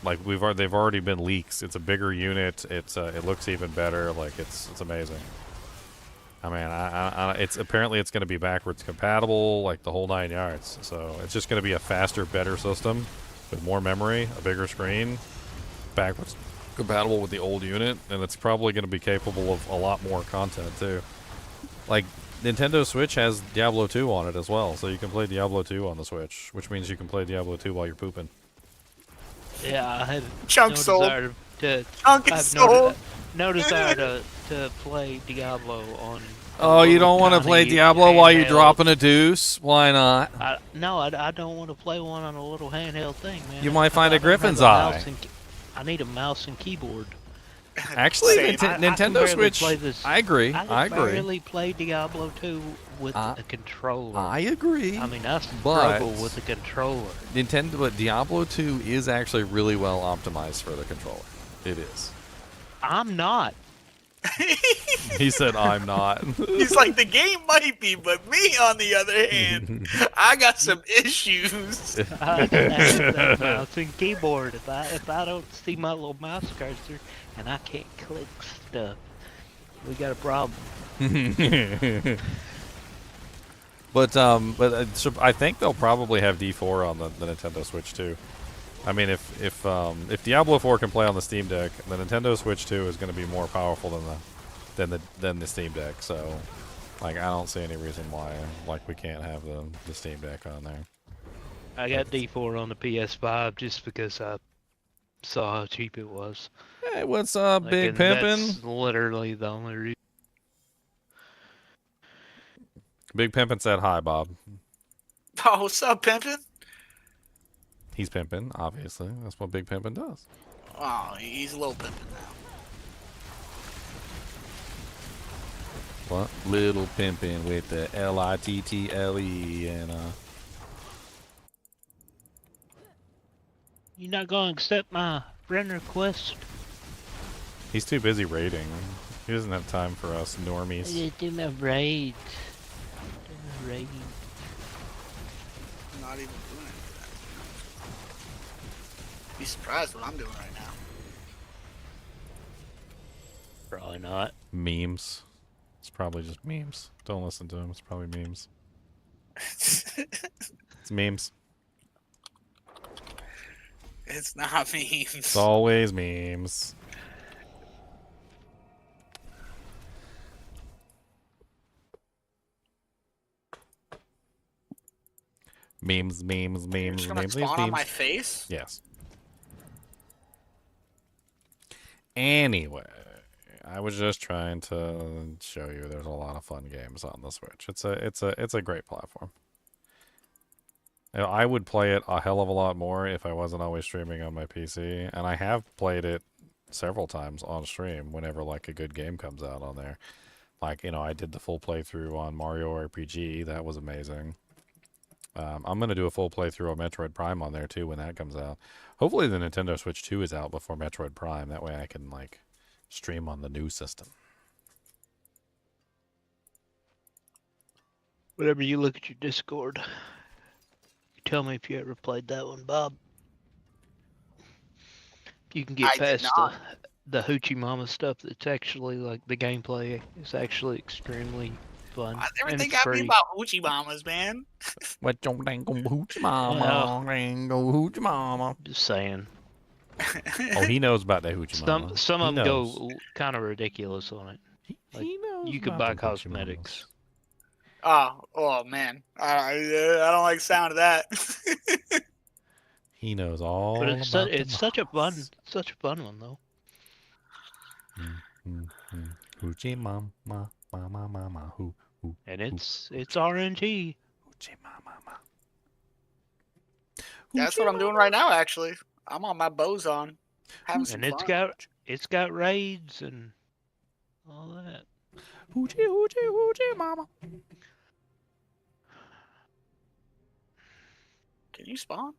like they've already been leaks. It's a bigger unit. It looks even better. Like it's amazing. I mean, it's apparently it's going to be backwards compatible, like the whole 9 yards. So it's just going to be a faster, better system with more memory, a bigger screen, backwards compatible with the old unit, and it's probably going to be capable of a lot more content too. Like Nintendo Switch has Diablo 2 on it as well, so you can play Diablo 2 on the Switch, which means you can play Diablo 2 while you're pooping. Yeah, I had Chunk no sold. desire to. Chunk I is have sold. no desire to play Diablo on. Oh, you don't want to play Diablo while you're dropping a deuce? Why not? No, I don't want to play one on a little handheld thing, man. You might find a don't have Griffin's mouse eye. I need a mouse and keyboard. Actually, Same. Nintendo Switch. I agree. I can agree. barely play Diablo 2 with a controller. I agree. I mean, I but struggle with the controller. but Diablo 2 is actually really well optimized for the controller. It is. I'm not. He said, "I'm not." He's like, the game might be, but me, on the other hand, I got some issues. I can have that mouse and keyboard. If I don't see my little mouse cursor and I can't click stuff, we got a problem. But I think they'll probably have D4 on the Nintendo Switch too. I mean, if Diablo 4 can play on the Steam Deck, the Nintendo Switch 2 is going to be more powerful than the Steam Deck. So, like, I don't see any reason why like we can't have the Steam Deck on there. I got D4 on the PS5 just because I saw how cheap it was. Hey, what's up, Big and Pimpin'? That's literally the only reason. Big Pimpin' said hi, Bob. Oh, what's up, Pimpin'? He's pimping, obviously. That's what Big Pimpin' does. Oh, he's a little Pimpin' now. What? Little Pimpin' with the Little and You're not going to accept my friend request? He's too busy raiding. He doesn't have time for us normies. I just do my raids. Raid. I'm not even doing it for that. Be surprised what I'm doing right now. Probably not. Memes. It's probably just memes. Don't listen to him. It's probably memes. It's memes. It's not memes. It's always memes. Memes, memes, You're memes, just gonna memes, spawn memes. on my face? Yes. Anyway, I was just trying to show you there's a lot of fun games on the Switch. It's a great platform. You know, I would play it a hell of a lot more if I wasn't always streaming on my PC, and I have played it several times on stream whenever like a good game comes out on there. Like, you know, I did the full playthrough on Mario RPG. That was amazing. I'm going to do a full playthrough of Metroid Prime on there too when that comes out. Hopefully the Nintendo Switch 2 is out before Metroid Prime. That way I can like stream on the new system. Whenever you look at your Discord, you tell me if you ever played that one, Bob. You can get I did past not. the Hoochie Mama stuff. That's actually like the gameplay is actually extremely fun. Everything and got free. me about Hoochie Mamas, man. what your dangle hooch mama, dangle hooch mama. Just saying. Oh, he knows about that Hoochie Mama. Some He of them knows. go kind of ridiculous on it. Like, He knows you could about buy the Hoochie cosmetics. Oh man. I don't like the sound of that. He knows all But about it's the such a fun mamas. one though. Hoochie Mama, mama, hoo, hoo. And it's RNG. Hoochie Mama. That's what I'm doing right now, actually. I'm on my boson. Having some And fun. it's got raids and all that. Hoochie hoochie hoochie mama. Can you spawn?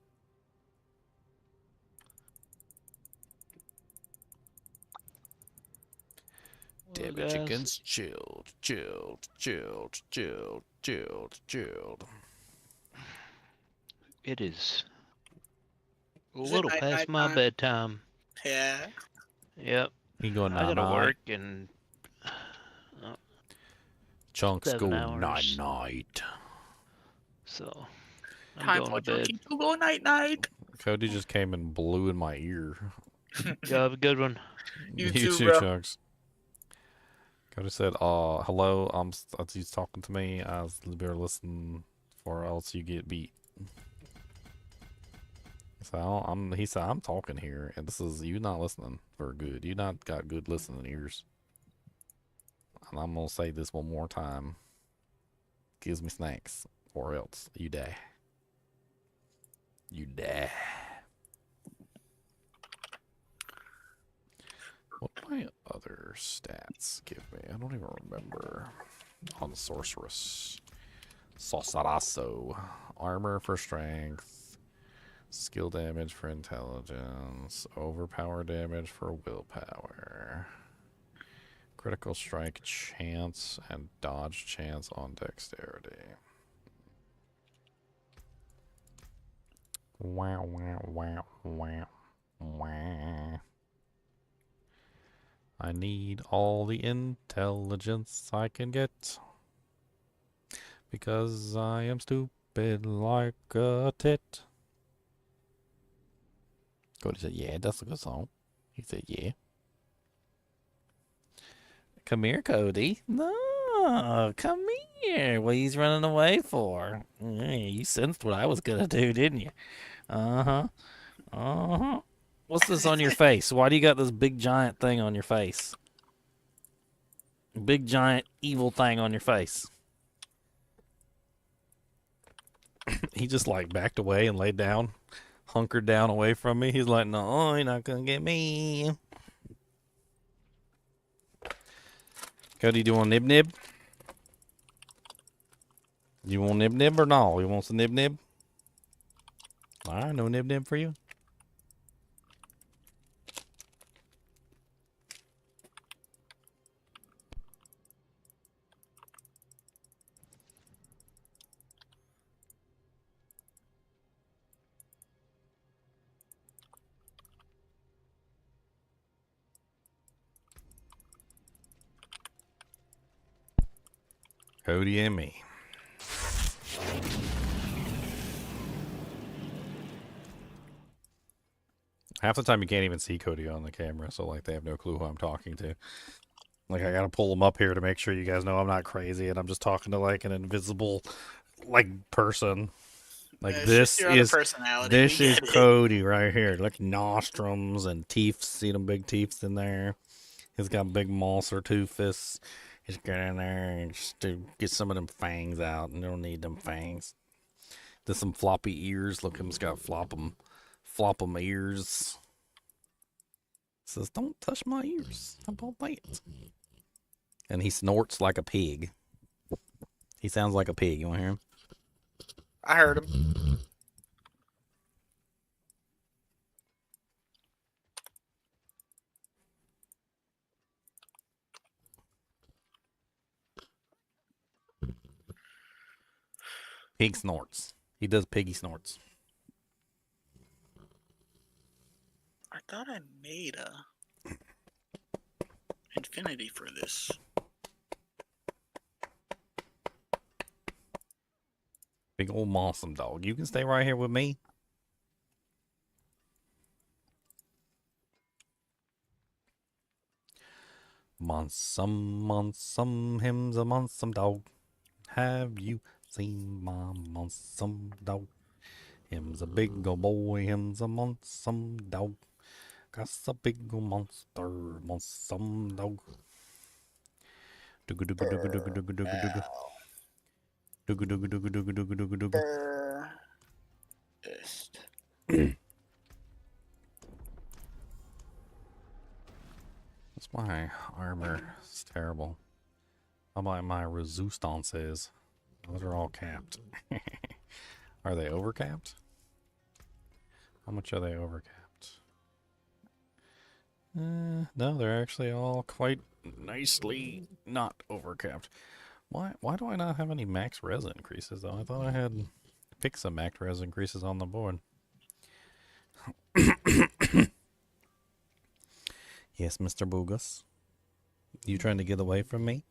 Damn Well, it, guys, chickens. Chilled, chilled, chilled, chilled, chilled, chilled. It is A Is it little night past night my time? bedtime. Yeah. Yep. You going I night gotta night? work in Chunks 7 go hours. night night. So I'm Time going for to bed. Junkie to go night night. Cody just came and blew in my ear. You have a good one. You You too, too, bro. Chunks. Cody said, hello, he's talking to me. I better listen or else you get beat. So he said, I'm talking here, and this is you not listening for good. You not got good listening ears. And I'm gonna say this one more time. Gives me snacks, or else you die. You die. What my other stats give me? I don't even remember. On the sorceress. Sorcerasso. Armor for strength. Skill damage for intelligence. Overpower damage for willpower. Critical strike chance and dodge chance on dexterity. Wow, wow, wow, wow, wow. I need all the intelligence I can get. Because I am stupid like a tit. Cody said, yeah, that's a good song. He said, yeah. Come here, Cody. No, come here. What he's running away for? Yeah, you sensed what I was gonna do, didn't you? Uh-huh. Uh-huh. What's this on your face? Why do you got this big giant thing on your face? Big giant evil thing on your face. He just like backed away and laid down, hunkered down away from me. He's like, no, you're not gonna get me. Cody, do you want nib nib? You want nib nib or no? You want some nib nib? Alright, no nib nib for you. Cody and me. Half the time you can't even see Cody on the camera, so like they have no clue who I'm talking to. Like I gotta pull him up here to make sure you guys know I'm not crazy and I'm just talking to like an invisible like person. Like Yeah, this your other is personality. this We is get it. Cody right here. Look, nostrums and teeth. See them big teeth in there. He's got big monster tooths. He's get in there and just to get some of them fangs out, and don't need them fangs. There's some floppy ears. Look, he's got flop 'em ears. Says, don't touch my ears. How about that? And he snorts like a pig. He sounds like a pig. You want to hear him? I heard him. Pig snorts. He does piggy snorts. I thought I made a infinity for this. Big old Mossum dog. You can stay right here with me. Monsum, him's a Monsum dog. Have you seen my Monsum dog? Him's a big old boy, him's a Monsum dog. Got a big old monster, Monsum dog. Dooga dooga dooga dooga dooga dooga dooga. Dooga dooga dooga dooga dooga dooga dooga. That's my armor. It's terrible. How about my resistances? Those are all capped. Are they overcapped? How much are they overcapped? No, they're actually all quite nicely not overcapped. Why do I not have any max res increases though? I thought I had picked some max res increases on the board. Yes, Mr. Bogus. You trying to get away from me?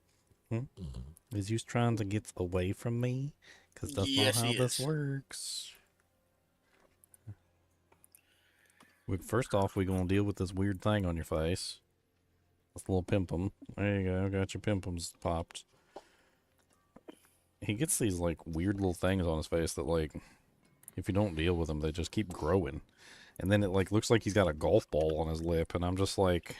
Is you trying to get away from me? Because that's Yes, not how he this is. works. First off, we're going to deal with this weird thing on your face. This little pimpum. There you go. Got your pimpums popped. He gets these, like, weird little things on his face that, like, if you don't deal with them, they just keep growing. And then it, like, looks like he's got a golf ball on his lip. And I'm like,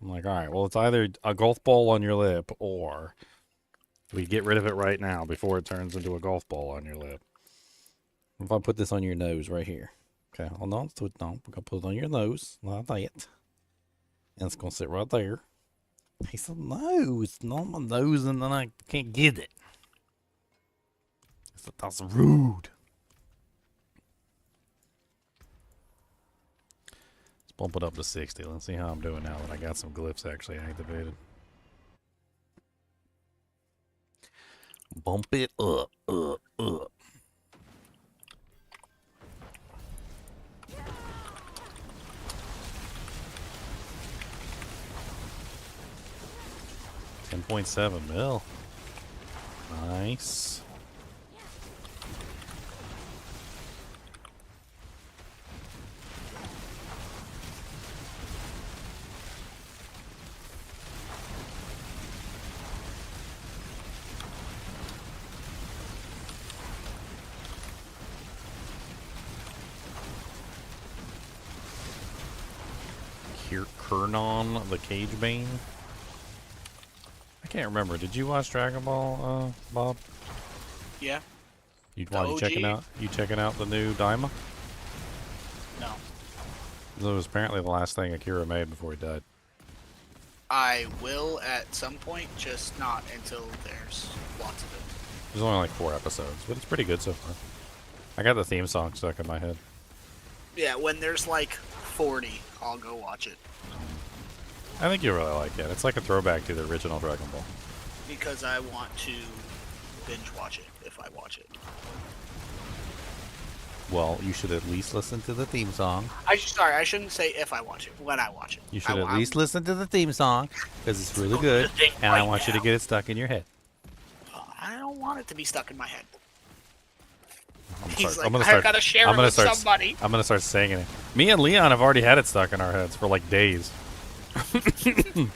all right, well, it's either a golf ball on your lip or we get rid of it right now before it turns into a golf ball on your lip. If I put this on your nose right here. Okay, hold on. So, no, we're going to put it on your nose. Like that. And it's going to sit right there. He said, no, it's not on my nose, and then I can't get it. I said, that's rude. Let's bump it up to 60. Let's see how I'm doing now that I got some glyphs actually activated. Bump it up. 10.7 mil. Nice. Kernon the Cage Bane. I can't remember. Did you watch Dragon Ball, Bob? Yeah. You OG? checking out the new Daima? No. That was apparently the last thing Akira made before he died. I will at some point, just not until there's lots of it. There's only like 4 episodes, but it's pretty good so far. I got the theme song stuck in my head. Yeah, when there's like 40, I'll go watch it. I think you really like it. It's like a throwback to the original Dragon Ball. Because I want to binge watch it if I watch it. Well, you should at least listen to the theme song. Sorry, I shouldn't say if I watch it, when I watch it. You should at least listen to the theme song, because it's really good, and I want you to get it stuck in your head. I don't want it to be stuck in my head. I'm gonna start somebody. I'm gonna start singing it. Me and Leon have already had it stuck in our heads for like days. Hopefully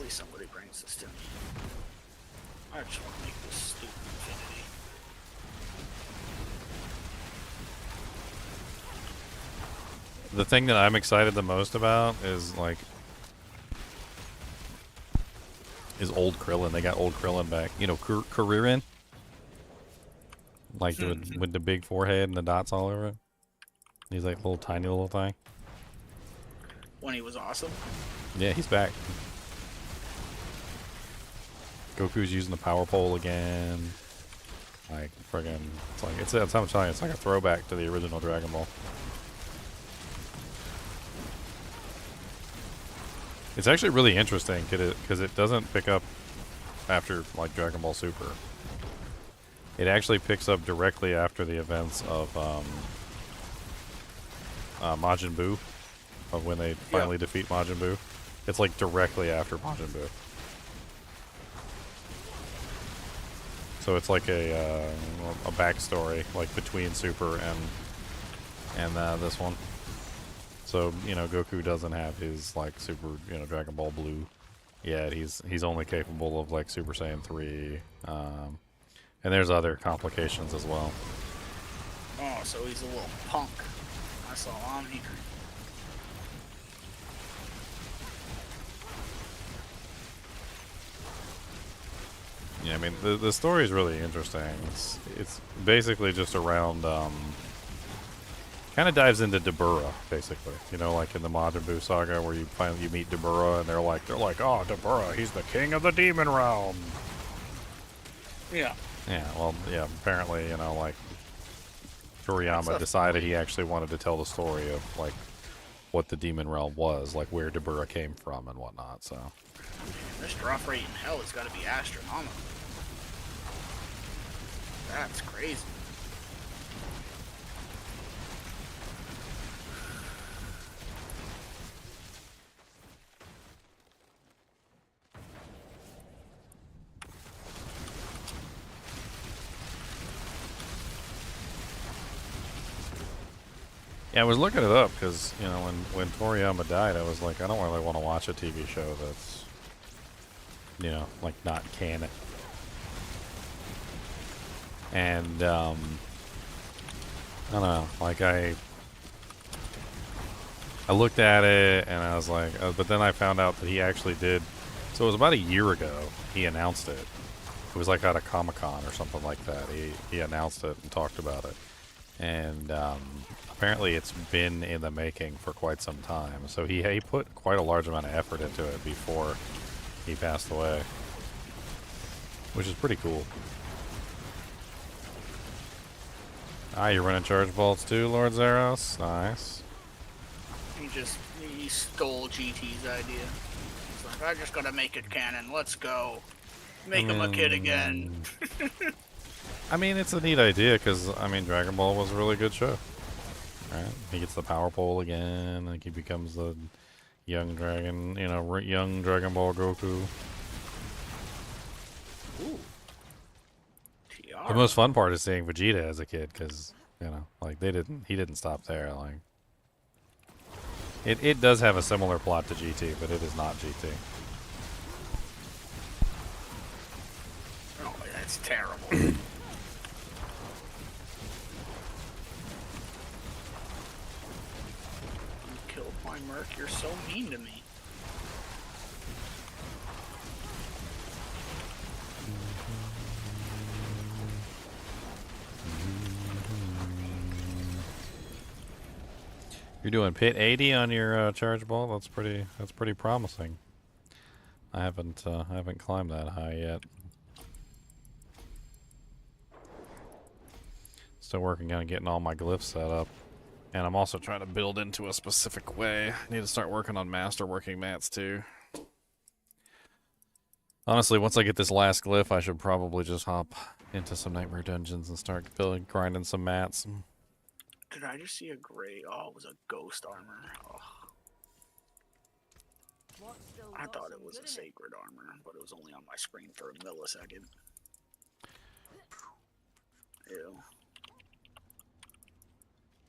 somebody brings this to me. I just want to make this stupid infinity. The thing that I'm excited the most about is old Krillin. They got old Krillin back. You know, Kuririn? Like with the big forehead and the dots all over it. He's like a little tiny little thing. When he was awesome. Yeah, he's back. Goku's using the power pole again. Like friggin', it's I'm telling you, it's like a throwback to the original Dragon Ball. It's actually really interesting because it doesn't pick up after like Dragon Ball Super. It actually picks up directly after the events of Majin Buu, of when they finally defeat Majin Buu. It's like directly after Majin Buu. So it's like a backstory like between Super and this one. So, you know, Goku doesn't have his like Super, you know, Dragon Ball Blue yet. He's only capable of like Super Saiyan 3. And there's other complications as well. Oh, so he's a little punk. That's all I'm hearing. Yeah, I mean, the story is really interesting. It's basically just around, kind of dives into Dabura, basically. You know, like in the Majin Buu saga where you meet Dabura and they're like, oh, Dabura, he's the king of the demon realm. Yeah. Yeah, well, yeah, apparently, you know, like, Toriyama decided he actually wanted to tell the story of, like, what the demon realm was, like, where Dabura came from and whatnot, so. This drop rate in hell has got to be astronomical. That's crazy. Yeah, I was looking it up because, you know, when Toriyama died, I was like, I don't really want to watch a TV show that's, you know, like not canon. And, I don't know, like I looked at it and I was like, but then I found out that he actually did, so it was about a year ago he announced it. It was like at a Comic-Con or something like that. He announced it and talked about it. And apparently it's been in the making for quite some time. So he put quite a large amount of effort into it before he passed away. Which is pretty cool. Ah, you're running charge bolts too, Lord Zaros? Nice. He stole GT's idea. He's like, I just gotta make it canon. Let's go. Make him a kid again. I mean, it's a neat idea because, I mean, Dragon Ball was a really good show. Right? He gets the power pole again, like he becomes the young dragon, you know, young Dragon Ball Goku. Ooh. The most fun part is seeing Vegeta as a kid because, you know, like he didn't stop there. Like, it does have a similar plot to GT, but it is not GT. Oh, that's terrible. Killed my Merc, you're so mean to me. You're doing pit 80 on your charge ball. That's pretty promising. I haven't climbed that high yet. Still working on getting all my glyphs set up. And I'm also trying to build into a specific way. I need to start working on masterworking mats too. Honestly, once I get this last glyph, I should probably just hop into some nightmare dungeons and start grinding some mats. Did I just see a gray? Oh, it was a ghost armor. Oh. I thought it was a sacred armor, but it was only on my screen for a millisecond. Ew.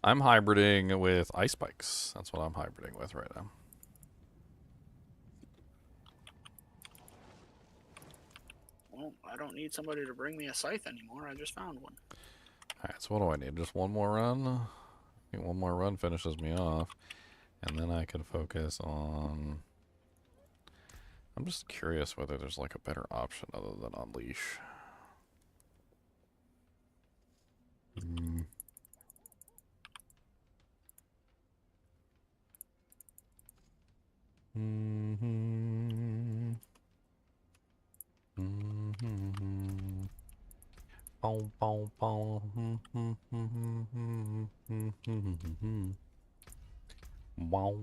I'm hybriding with ice spikes. That's what I'm hybriding with right now. Well, I don't need somebody to bring me a scythe anymore. I just found one. Alright, so what do I need? Just one more run? I think one more run finishes me off. And then I can focus on... I'm just curious whether there's like a better option other than Unleash. Boom, boom, boom. Wow, wow,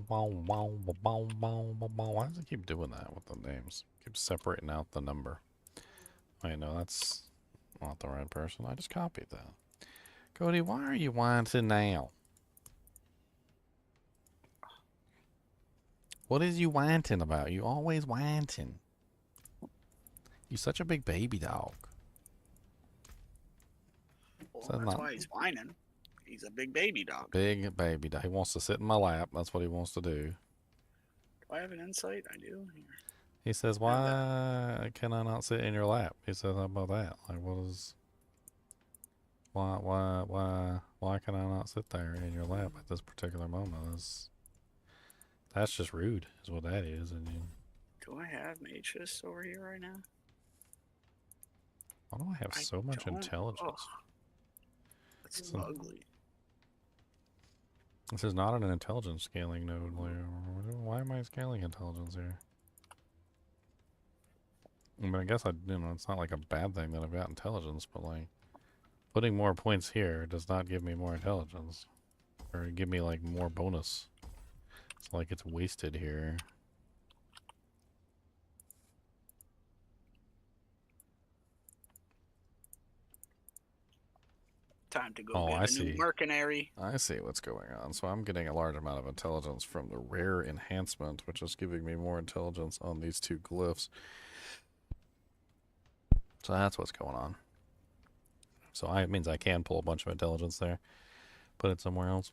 wow, wow, wow, wow. Why does it keep doing that with the names? Keeps separating out the number. Wait, no, that's not the right person. I just copied that. Cody, why are you wanting now? What is you wanting about? You always wanting. You such a big baby dog. Well, that's why he's whining. He's a big baby dog. Big baby dog. He wants to sit in my lap. That's what he wants to do. Do I have an insight? I do. Here. He says, why can I not sit in your lap? He says, how about that? Like, what is... Why can I not sit there in your lap at this particular moment? That's just rude, is what that is. And do I have mage fist over here right now? Why do I have so much intelligence? Oh, that's ugly. This is not an intelligence scaling node. Why am I scaling intelligence here? I mean, I guess it's not like a bad thing that I've got intelligence, but like putting more points here does not give me more intelligence, or give me like more bonus. It's like it's wasted here. Time to go get a new mercenary. I see what's going on. So I'm getting a large amount of intelligence from the rare enhancement, which is giving me more intelligence on these two glyphs. So that's what's going on. So it means I can pull a bunch of intelligence there, put it somewhere else.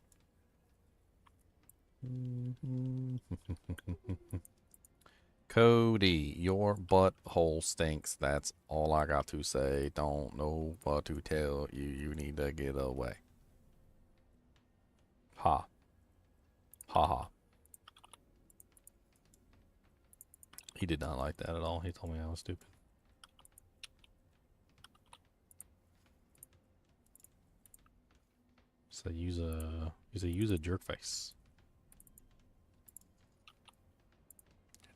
Cody, your butthole stinks. That's all I got to say. Don't know what to tell you. You need to get away. Ha. Ha ha. He did not like that at all. He told me I was stupid. So use a jerk face.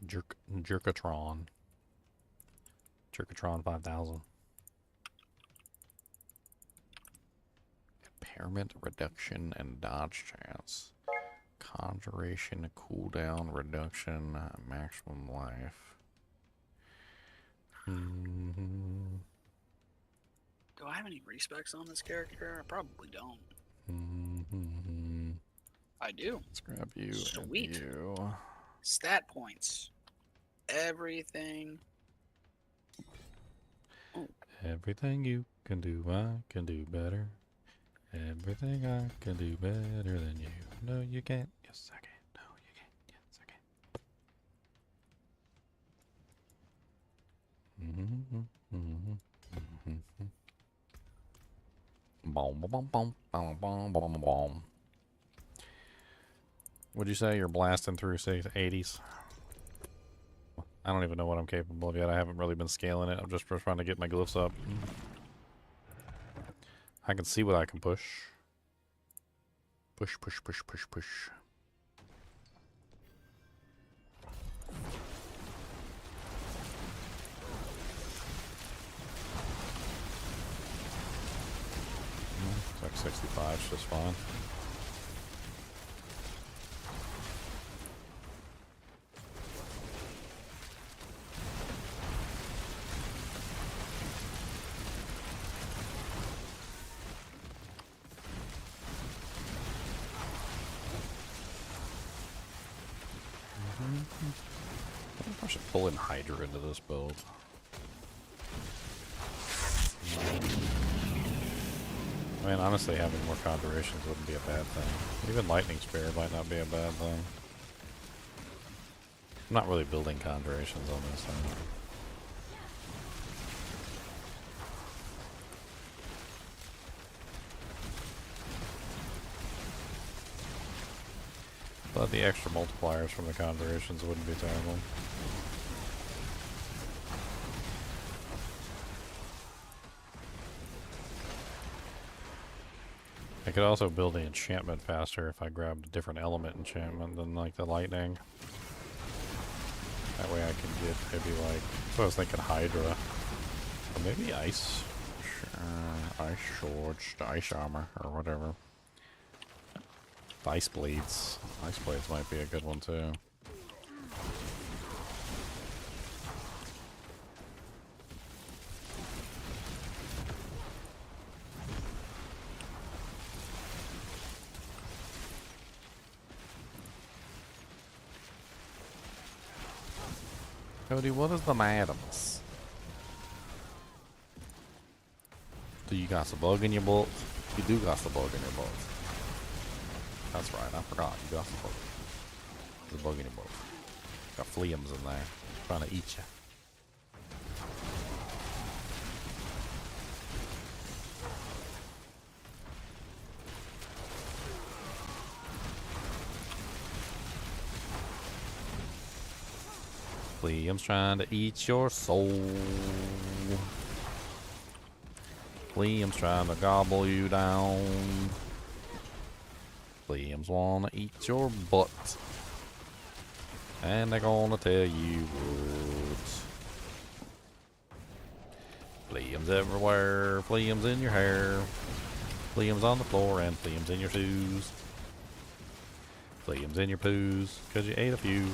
Jerkatron 5000. Impairment reduction and dodge chance. Conjuration cooldown reduction, maximum life. Do I have any respecs on this character? I probably don't. I do. Let's grab you. Sweet. And you. Stat points. Everything. Oh. Everything you can do, I can do better. Everything I can do better than you. No, you can't. Yes, I can. No, you can't. Yes, I can. Boom, boom, boom, boom, boom, boom, boom. Would you say you're blasting through 80s? I don't even know what I'm capable of yet. I haven't really been scaling it. I'm just trying to get my glyphs up. I can see what I can push. Push, push, push, push, push. It's like 65 is just fine. I should pull in Hydra into this build. I mean, honestly, having more conjurations wouldn't be a bad thing. Even Lightning Spear might not be a bad thing. I'm not really building conjurations on this thing. But the extra multipliers from the conjurations wouldn't be terrible. I could also build the enchantment faster if I grabbed a different element enchantment than like the lightning. That way I could get maybe like, so I was thinking Hydra. Or maybe ice. Ice swords, ice armor, or whatever. Ice blades. Ice blades might be a good one too. Cody, what is the madams? Do you got a bug in your butt? You do got a bug in your butt. That's right, I forgot. You got the bug. There's a bug in your butt. Got fleams in there. Trying to eat you. Liam's trying to eat your soul. Liam's trying to gobble you down. Liam's wanna eat your butt. And they're gonna tell you what. Liam's everywhere. Liam's in your hair. Liam's on the floor and Liam's in your shoes. Liam's in your poos, cause you ate a few.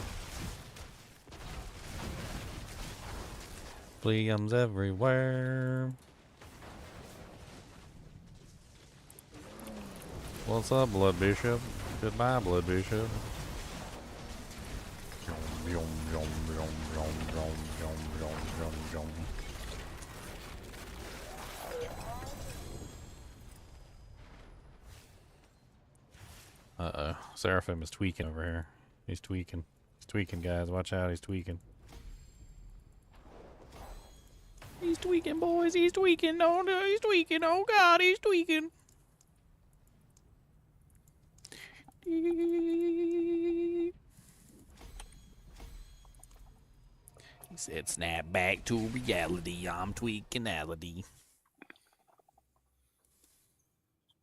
Liam's everywhere. What's up, Blood Bishop? Goodbye, Blood Bishop. Uh-oh. Seraphim is tweaking over here. He's tweaking. He's tweaking, guys. Watch out, he's tweaking. He's tweaking, boys. He's tweaking. Oh, no, he's tweaking. Oh, God, he's tweaking. He said, snap back to reality. I'm tweakinality.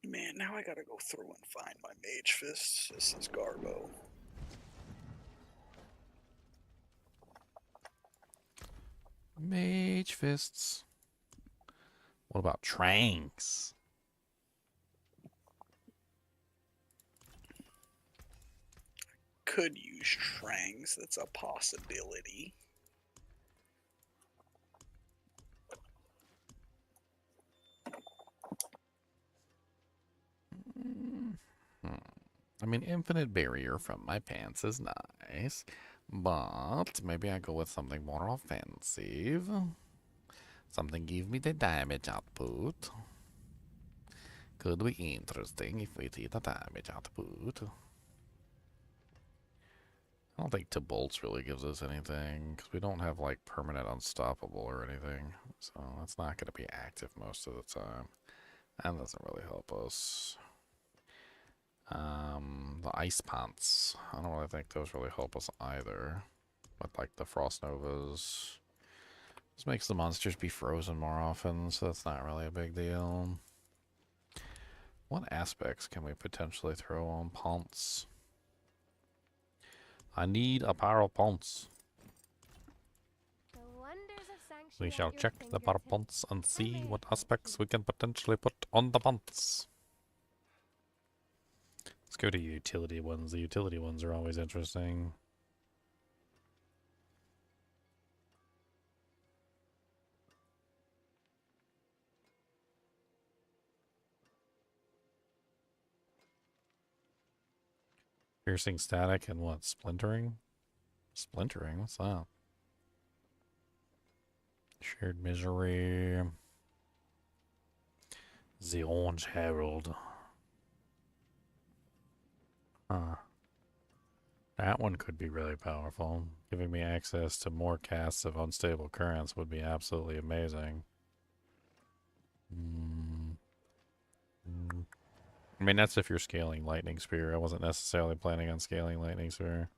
Man, now I gotta go through and find my mage fists. This is Garbo. Mage fists. What about tranks? Could use trangs. That's a possibility. I mean, infinite barrier from my pants is nice, but maybe I go with something more offensive. Something give me the damage output. Could be interesting if we see the damage output. I don't think two bolts really gives us anything, because we don't have like permanent unstoppable or anything, so it's not going to be active most of the time. That doesn't really help us. The ice pants. I don't really think those really help us either. With like the frost novas. This makes the monsters be frozen more often, so that's not really a big deal. What aspects can we potentially throw on ponts? I need a pair of ponts. We shall check the bar ponts and see what aspects we can potentially put on the ponts. Let's go to utility ones. The utility ones are always interesting. Piercing static and what? Splintering? Splintering? What's that? Shared misery. The Orange Herald. Huh. That one could be really powerful. Giving me access to more casts of unstable currents would be absolutely amazing. I mean, that's if you're scaling Lightning Spear. I wasn't necessarily planning on scaling Lightning Spear.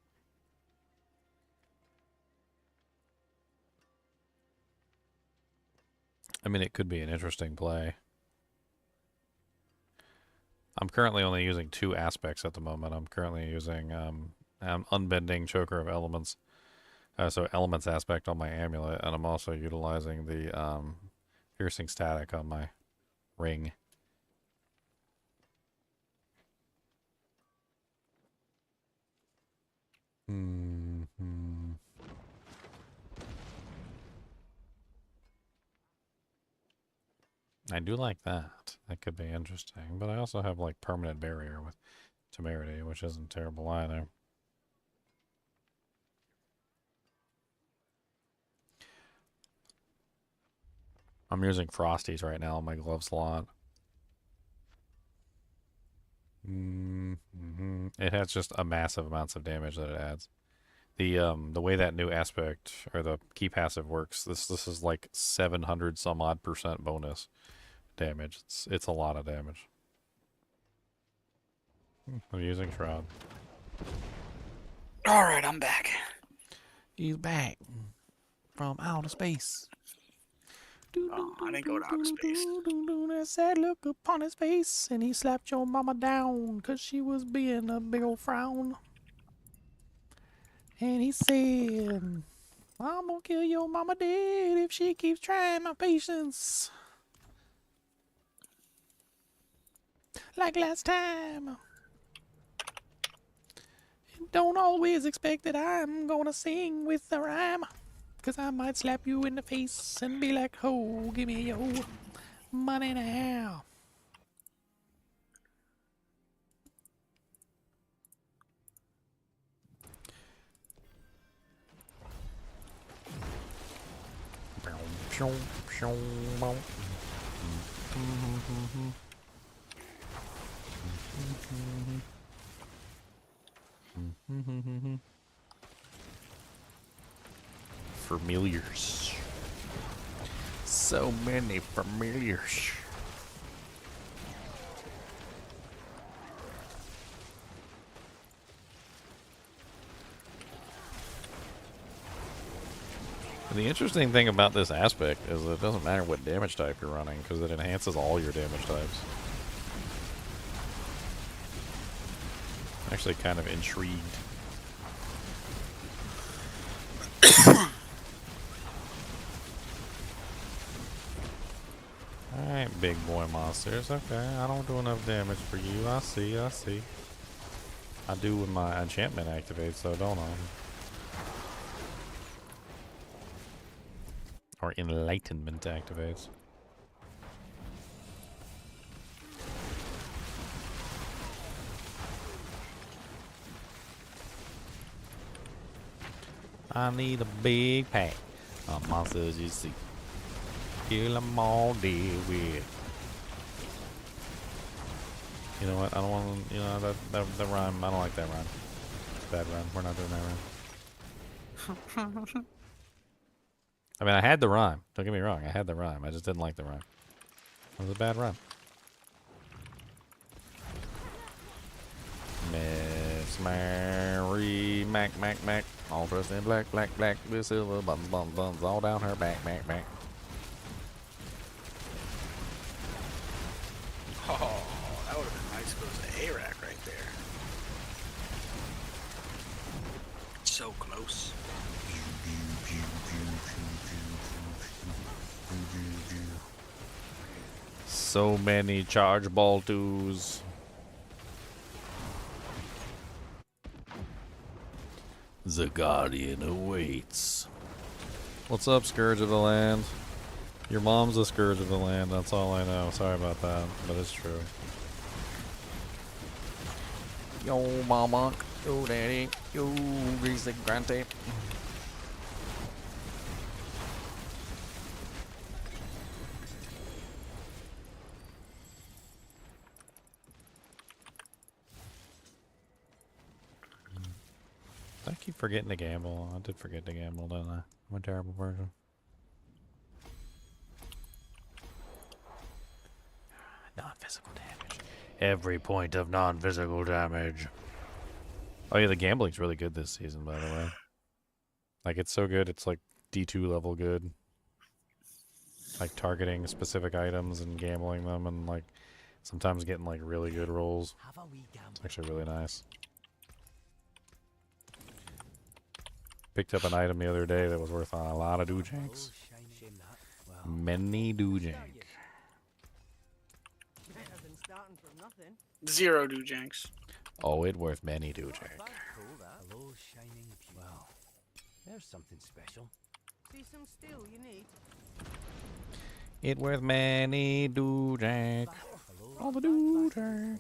I mean, it could be an interesting play. I'm currently only using 2 aspects at the moment. I'm currently using Unbending Choker of Elements. So Elements aspect on my amulet, and I'm also utilizing the Piercing Static on my ring. I do like that. That could be interesting. But I also have like permanent barrier with temerity, which isn't terrible either. I'm using Frosties right now on my glove slot. It has just a massive amounts of damage that it adds. The way that new aspect or the key passive works, this is like 700 some odd % bonus damage. It's a lot of damage. I'm using Shroud. Alright, I'm back. He's back from outer space. Oh, I didn't go to outer space. A sad look upon his face, and he slapped your mama down, 'cause she was being a big old frown. And he said, I'm gonna kill your mama dead if she keeps trying my patience. Like last time. Don't always expect that I'm gonna sing with the rhyme. 'Cause I might slap you in the face and be like, ho, give me your money now. Familiars. So many familiars. The interesting thing about this aspect is that it doesn't matter what damage type you're running, because it enhances all your damage types. Actually kind of intrigued. Alright, big boy monsters. Okay, I don't do enough damage for you. I see, I see. I do when my enchantment activates, though, don't I? Or enlightenment activates. I need a big pack of monsters you see. Kill them all dead with. You know what? I don't want to, you know, that rhyme. I don't like that rhyme. Bad rhyme. We're not doing that rhyme. I mean, I had the rhyme. Don't get me wrong. I had the rhyme. I just didn't like the rhyme. It was a bad rhyme. Miss Mary, Mac, Mac, Mac. All dressed in black, black, black, with silver buttons, buttons, buttons, all down her back, back, back. Oh, that would have been nice if it was an A-rack right there. So close. So many charge ball twos. The Guardian awaits. What's up, Scourge of the Land? Your mom's a Scourge of the Land, that's all I know. Sorry about that, but it's true. Yo, mama. Yo, daddy. Yo, greasy grante. I keep forgetting to gamble. I did forget to gamble, didn't I? I'm a terrible person. Non-physical damage. Every point of non-physical damage. Oh yeah, the gambling's really good this season, by the way. Like, it's so good, it's like D2 level good. Like, targeting specific items and gambling them, and like, sometimes getting like really good rolls. It's actually really nice. Picked up an item the other day that was worth a lot of doojanks. Many doojank. 0 doojanks. Oh, it worth many doojank. Hello, shining. Well, there's something special. See some steel you need. It worth many doojank. All the doojank.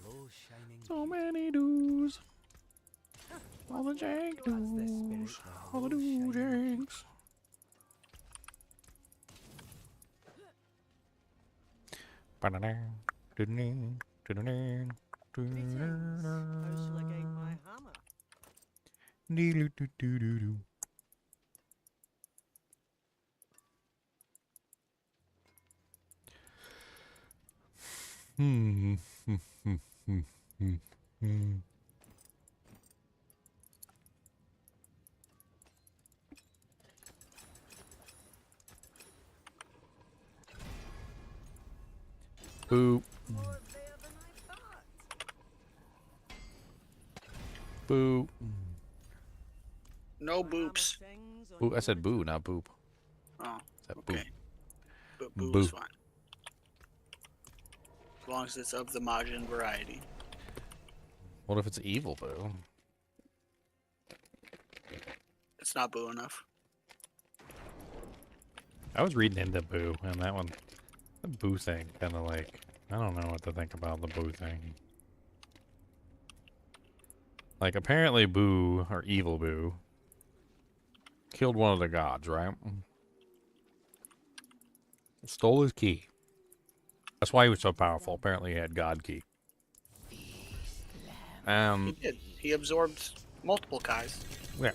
So many doos. All the jank doos. All the doojanks. Boo. Boo. No boops. Boo. I said boo, not boop. Oh, That okay. But boo Boo. is fine. As long as it's of the Majin variety. What if it's evil boo? It's not boo enough. I was reading into Boo, and that one, the Boo thing, kind of like, I don't know what to think about the Boo thing. Like, apparently Boo, or Evil Boo, killed one of the gods, right? Stole his key. That's why he was so powerful. Apparently he had God key. He did. He absorbed multiple guys. Yeah.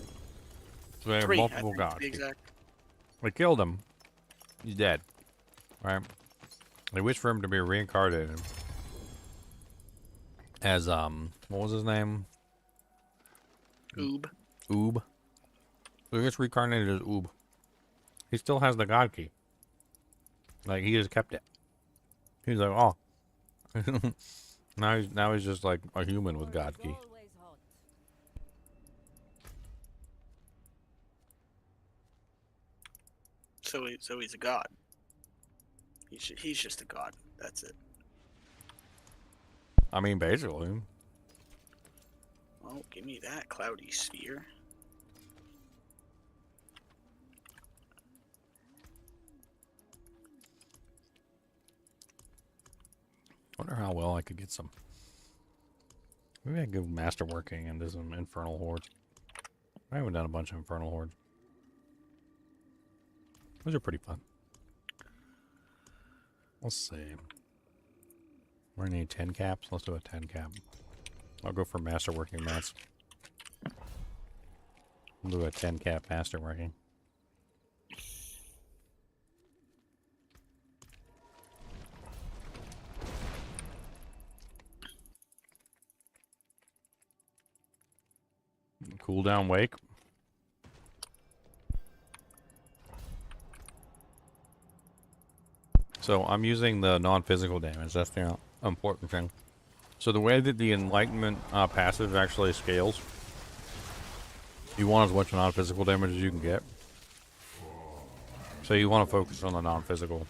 So they have 3, multiple I think, gods. to be exact. They killed him. He's dead. Right? They wish for him to be reincarnated as, what was his name? Oob. Oob. So he gets reincarnated as Oob. He still has the god key. Like, he just kept it. He's like, oh. now he's just like a human with god key. So he's a god. He's just a god. That's it. I mean, basically. Oh, give me that cloudy sphere. Wonder how well I could get some. Maybe I could go Masterworking and do some Infernal Hordes. I haven't done a bunch of Infernal Hordes. Those are pretty fun. Let's see. We're gonna need 10 caps. Let's do a 10 cap. I'll go for Masterworking mats. We'll do a 10 cap Masterworking. Cooldown wake. So I'm using the non-physical damage. That's the important thing. So the way that the Enlightenment passive actually scales, you want as much non-physical damage as you can get. So you want to focus on the non-physical.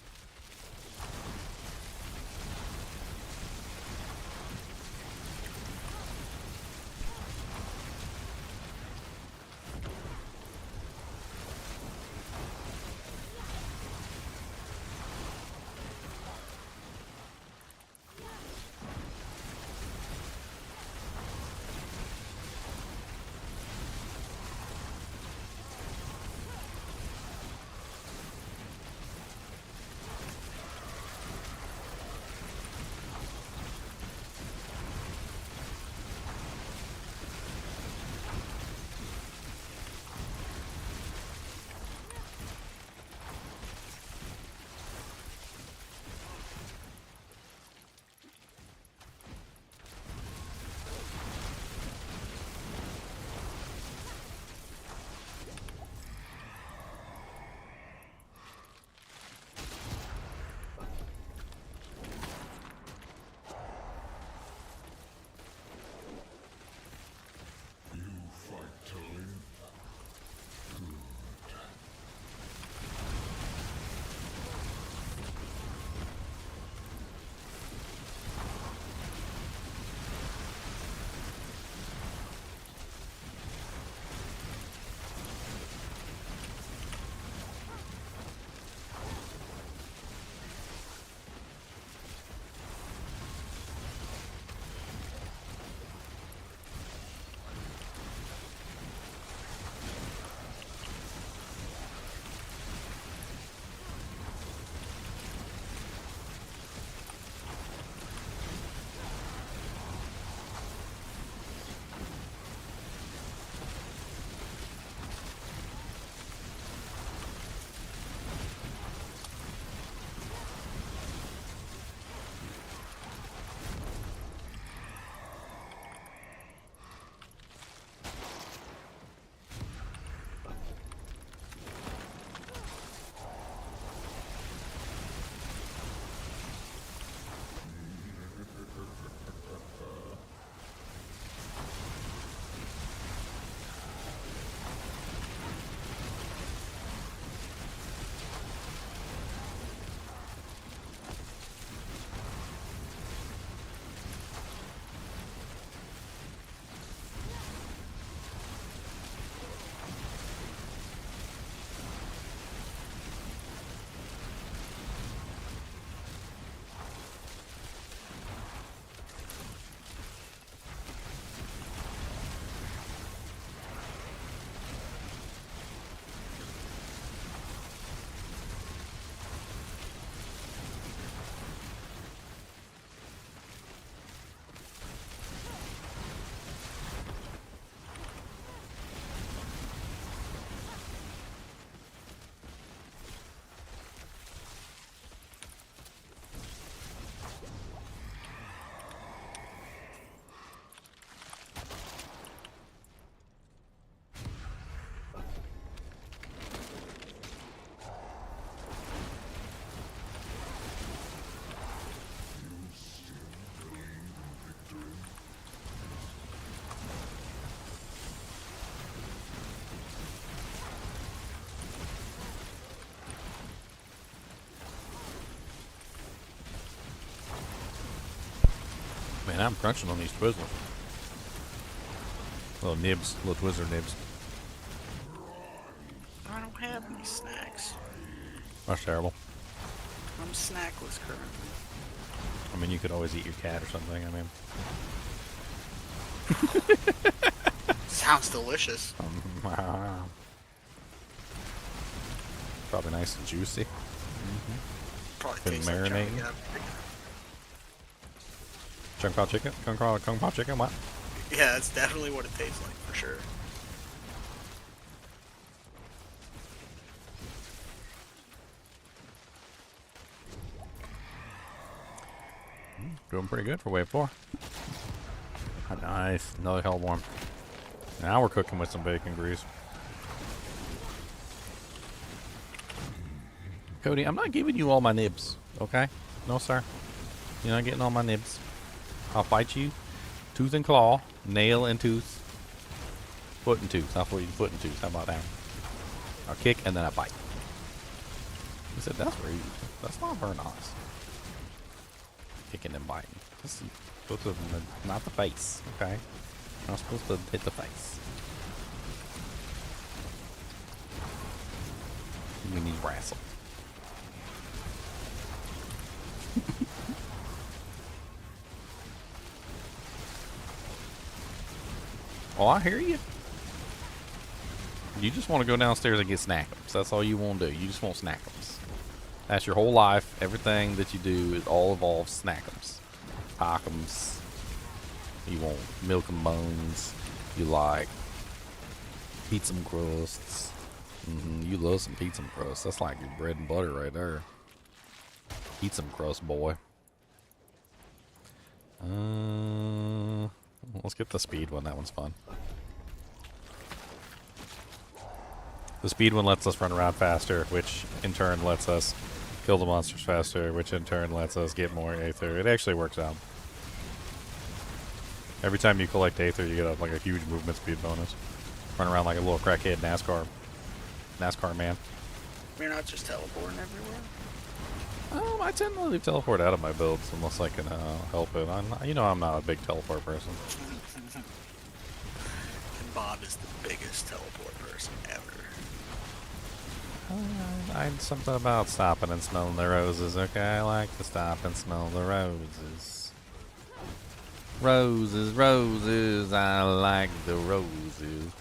Man, I'm crunching on these Twizzlers. Little nibs, little Twizzler nibs. I don't have any snacks. That's terrible. I'm snackless currently. I mean, you could always eat your cat or something. I mean, Sounds delicious. probably nice and juicy. Probably Been tastes like marinating. Johnny, yeah. Kung Pao chicken? Kung Pao chicken? What? Yeah, that's definitely what it tastes like for sure. Doing pretty good for wave 4. Oh, nice. Another Hellborn. Now we're cooking with some bacon grease. Cody, I'm not giving you all my nibs, okay? No, sir. You're not getting all my nibs. I'll fight you tooth and claw, nail and tooth, foot and tooth. I'll fight you foot and tooth. How about that? I'll kick and then I bite. He said, that's rude. That's not very nice. Kicking and biting. This is supposed to, not the face, okay? You're not supposed to hit the face. We need wrestle. Oh, I hear you. You just want to go downstairs and get snackums. That's all you want to do. You just want snackums. That's your whole life. Everything that you do is all involves snackums. Pockums. You want milk and bones. You like pizza crusts. You love some pizza crust. That's like your bread and butter right there. Pizza crust, boy. Let's get the speed one. That one's fun. The speed one lets us run around faster, which in turn lets us kill the monsters faster, which in turn lets us get more Aether. It actually works out. Every time you collect Aether, you get like a huge movement speed bonus. Run around like a little crackhead NASCAR man. You're not just teleporting everywhere? I tend to leave teleport out of my builds unless I can help it. I'm not a big teleport person. And Bob is the biggest teleport person ever. Something about stopping and smelling the roses, okay? I like to stop and smell the roses. Roses, roses, I like the roses.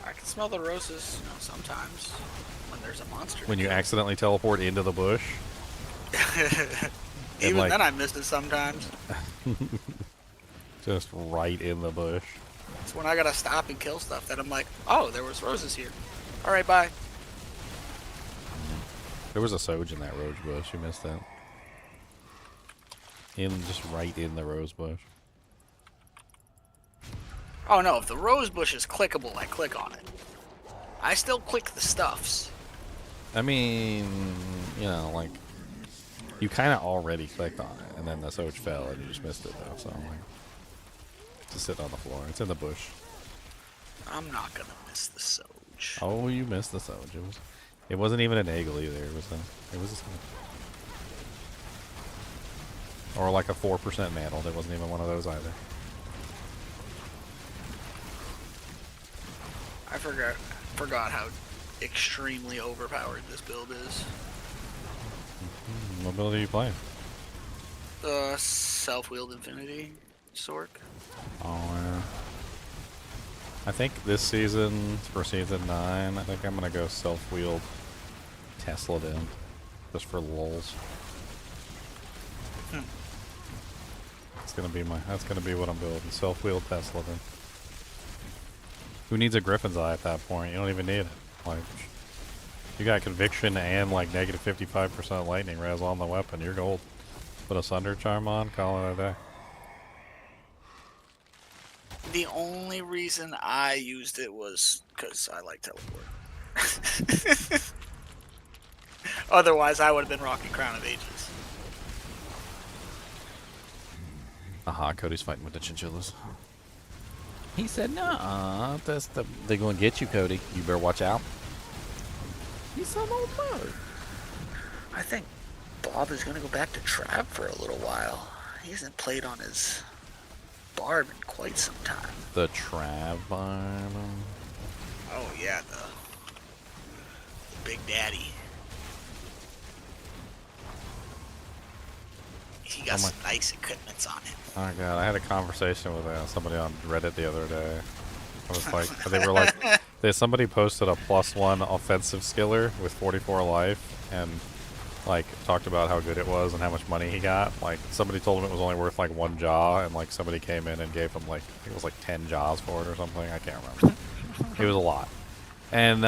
I can smell the roses, sometimes when there's a monster. When you accidentally teleport into the bush. Even then I miss it sometimes. Just right in the bush. It's when I gotta stop and kill stuff that I'm like, oh, there was roses here. Alright, bye. There was a Soj in that rose bush. You missed that. Just right in the rose bush. Oh no, if the rose bush is clickable, I click on it. I still click the stuffs. I mean, like, you kind of already clicked on it, and then the Soj fell, and you just missed it, though, so, like, just sit on the floor. It's in the bush. I'm not gonna miss the Soj. Oh, you missed the Soj. It wasn't even an eagle either. It was or like a 4% mantle. There wasn't even one of those either. I forgot how extremely overpowered this build is. What build are you playing? The self-wheeled infinity Sorc. Oh, yeah. I think this season, for season 9, I think I'm gonna go self-wheeled Tesla down, just for lulz. That's gonna be what I'm building. Self-wheeled Tesla then. Who needs a Griffin's Eye at that point? You don't even need it. Like, you got conviction and like negative 55% lightning res on the weapon. You're gold. Put a Sunder Charm on, call it a day. The only reason I used it was because I like teleport. Otherwise, I would have been rocking Crown of Ages. Aha, Cody's fighting with the chinchillas. He said, "Nah, they're going to get you, Cody. You better watch out." He said, "Oh no." I think Bob is going to go back to Trap for a little while. He hasn't played on his barb in quite some time. The Trav barb. Oh yeah, the Big Daddy. He got some nice equipments on him. Oh my god, I had a conversation with somebody on Reddit the other day. I was like, they were like, somebody posted a +1 offensive skiller with 44 life, and like talked about how good it was and how much money he got. Like somebody told him it was only worth like 1 jaw, and like somebody came in and gave him like, I think it was like 10 jaws for it or something. I can't remember. It was a lot. And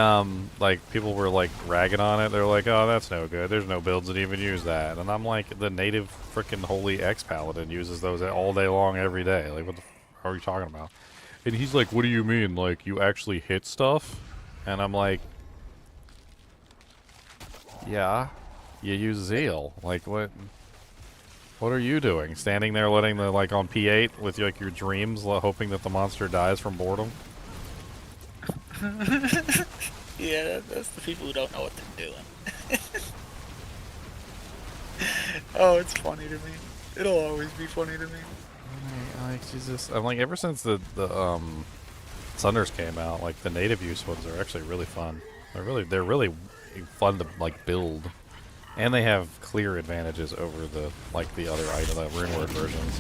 like people were like ragging on it. They're like, "Oh, that's no good. There's no builds that even use that." And I'm like, the native freaking holy X paladin uses those all day long, every day. Like, what the are you talking about? And he's like, "What do you mean? Like, you actually hit stuff?" And I'm like, "Yeah, you use zeal. Like, what? What are you doing? Standing there, letting the like on P8 with like your dreams, hoping that the monster dies from boredom?" Yeah, that's the people who don't know what they're doing. Oh, it's funny to me. It'll always be funny to me. Like, Jesus, I'm like, ever since the Sunders came out, like the native use ones are actually really fun. They're really fun to like build, and they have clear advantages over the other item, the runeword versions.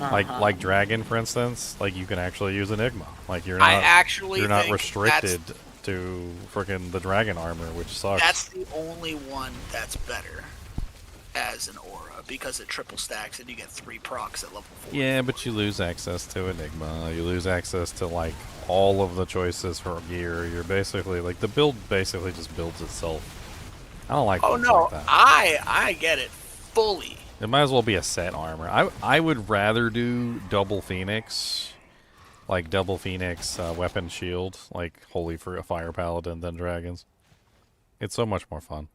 Like Dragon, for instance, like you can actually use Enigma. Like you're not restricted to freaking the Dragon armor, which sucks. That's the only one that's better as an aura because it triple stacks and you get 3 procs at level 4. Yeah, but you lose access to Enigma. You lose access to like all of the choices for gear. You're basically like the build basically just builds itself. I don't like. Oh no, like that. I get it fully. It might as well be a set armor. I would rather do double Phoenix, like double Phoenix weapon shield, like holy for a fire paladin than dragons. It's so much more fun,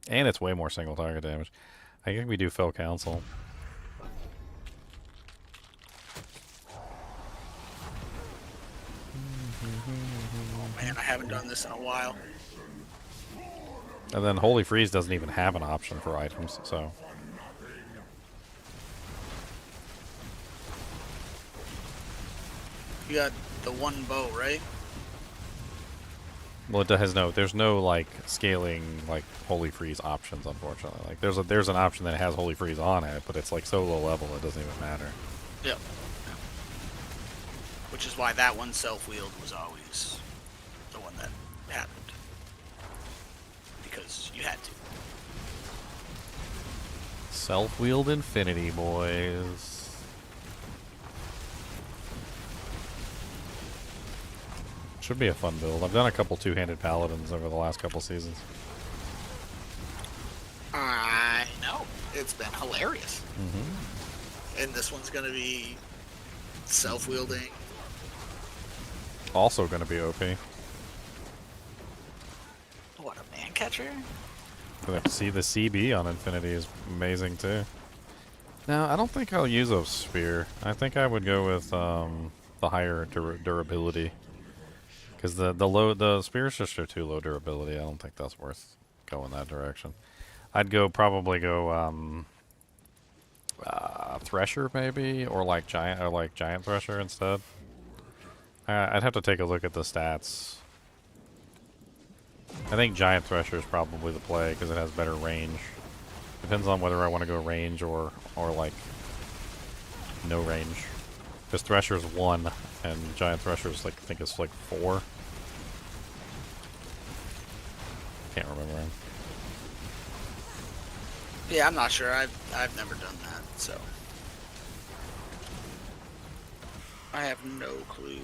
and it's way more single target damage. I think we do Fell Council. Oh man, I haven't done this in a while. And then Holy Freeze doesn't even have an option for items, so. You got the 1 bow, right? Well, there's no like scaling like Holy Freeze options, unfortunately. Like there's an option that has Holy Freeze on it, but it's like so low level it doesn't even matter. Yep. Which is why that one self-wheeled was always the one that happened. Because you had to. Self-wheeled Infinity, boys. Should be a fun build. I've done a couple two-handed paladins over the last couple seasons. I know. It's been hilarious. Mm-hmm. And this one's gonna be self-wielding. Also gonna be OP. What, a man catcher? See, the CB on Infinity is amazing too. Now, I don't think I'll use a spear. I think I would go with the higher durability. Because the spears just are too low durability. I don't think that's worth going that direction. I'd probably go Thresher maybe, or like giant Thresher instead. I'd have to take a look at the stats. I think Giant Thresher is probably the play because it has better range. Depends on whether I want to go range or like no range. Because Thresher's 1 and Giant Thresher's like I think it's like 4. Can't remember. Yeah, I'm not sure. I've never done that, so I have no clue.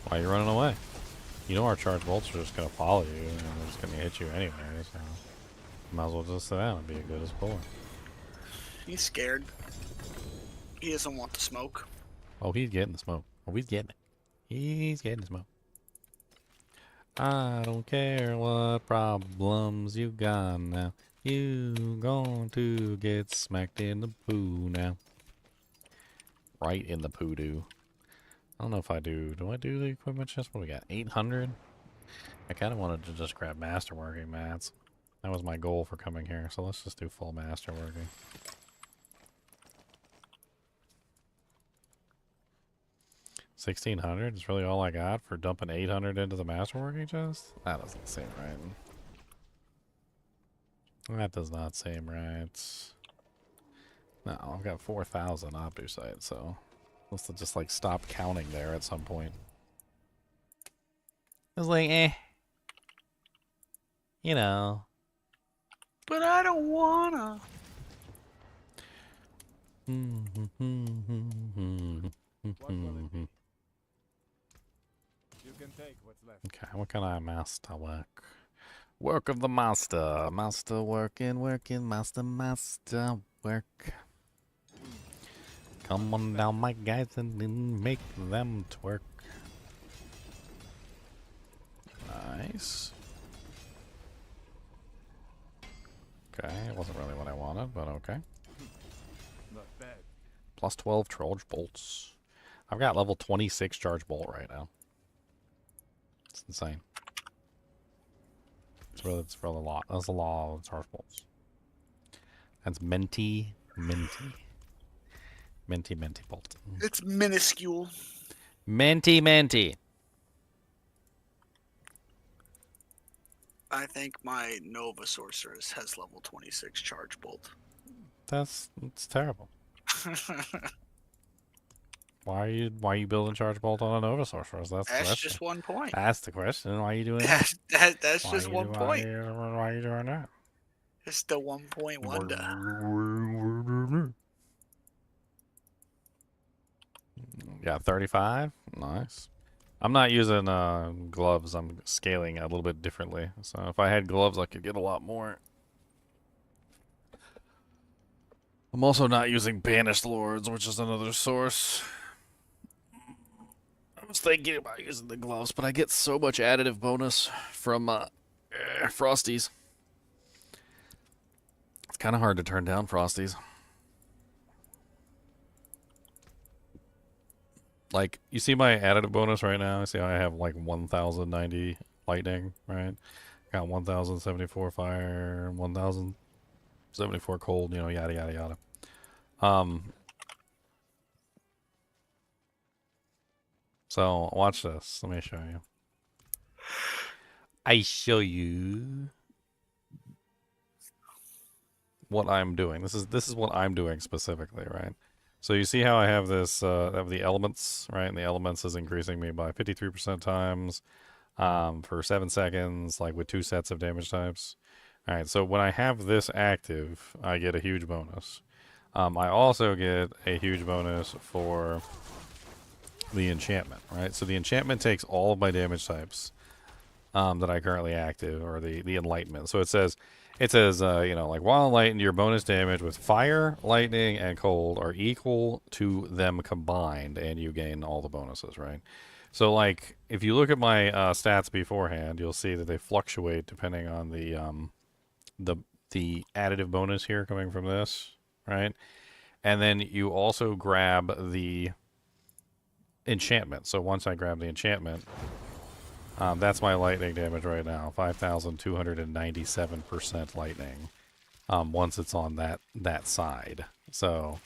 Why are you running away? You know our charged bolts are just going to follow you and they're just going to hit you anyway, so might as well just sit down and be as good as puller. He's scared. He doesn't want the smoke. Oh, he's getting the smoke. Oh, he's getting it. He's getting the smoke. I don't care what problems you got now. You going to get smacked in the poo now. Right in the poo-doo. I don't know if I do. Do I do the equipment chest? What do we got? 800? I kind of wanted to just grab Masterworking mats. That was my goal for coming here, so let's just do full Masterworking. 1600 is really all I got for dumping 800 into the Masterworking chest? That doesn't seem right. That does not seem right. No, I've got 4,000 Optusite, so let's just like stop counting there at some point. It's like, you know. But I don't wanna. Okay, what can I master work? Work of the master. Master working, master work. Come on down, my guys, and then make them twerk. Nice. Okay, it wasn't really what I wanted, but okay. Not bad. Plus 12 charge bolts. I've got level 26 charge bolt right now. It's insane. It's really a lot. That's a lot of charge bolts. That's minty bolt. It's minuscule. Minty. I think my Nova Sorceress has level 26 charge bolt. It's terrible. Why are you building charge bolt on a Nova Sorceress? That's just 1 point. That's the question. Why are you doing that? That's just 1 point. Why are you doing that? It's the 1 point wonder. Yeah, 35. Nice. I'm not using gloves. I'm scaling a little bit differently. So if I had gloves, I could get a lot more. I'm also not using Banished Lords, which is another source. I was thinking about using the gloves, but I get so much additive bonus from Frosties. It's kind of hard to turn down Frosties. Like, you see my additive bonus right now? I see I have like 1,090 lightning, right? Got 1,074 fire, 1,074 cold, you know, yada, yada, yada. So, watch this. Let me show you. I show you what I'm doing. This is what I'm doing specifically, right? So you see how I have this, of the elements, right? And the elements is increasing me by 53% times, for 7 seconds, like with 2 sets of damage types. All right, so when I have this active, I get a huge bonus. I also get a huge bonus for the enchantment, right? So the enchantment takes all of my damage types, that I currently active, or the enlightenment. So it says, you know, like, while enlightened, your bonus damage with fire, lightning, and cold are equal to them combined, and you gain all the bonuses, right? So, like, if you look at my stats beforehand, you'll see that they fluctuate depending on the additive bonus here coming from this, right? And then you also grab the enchantment. So once I grab the enchantment, that's my lightning damage right now, 5,297% lightning. Once it's on that side, so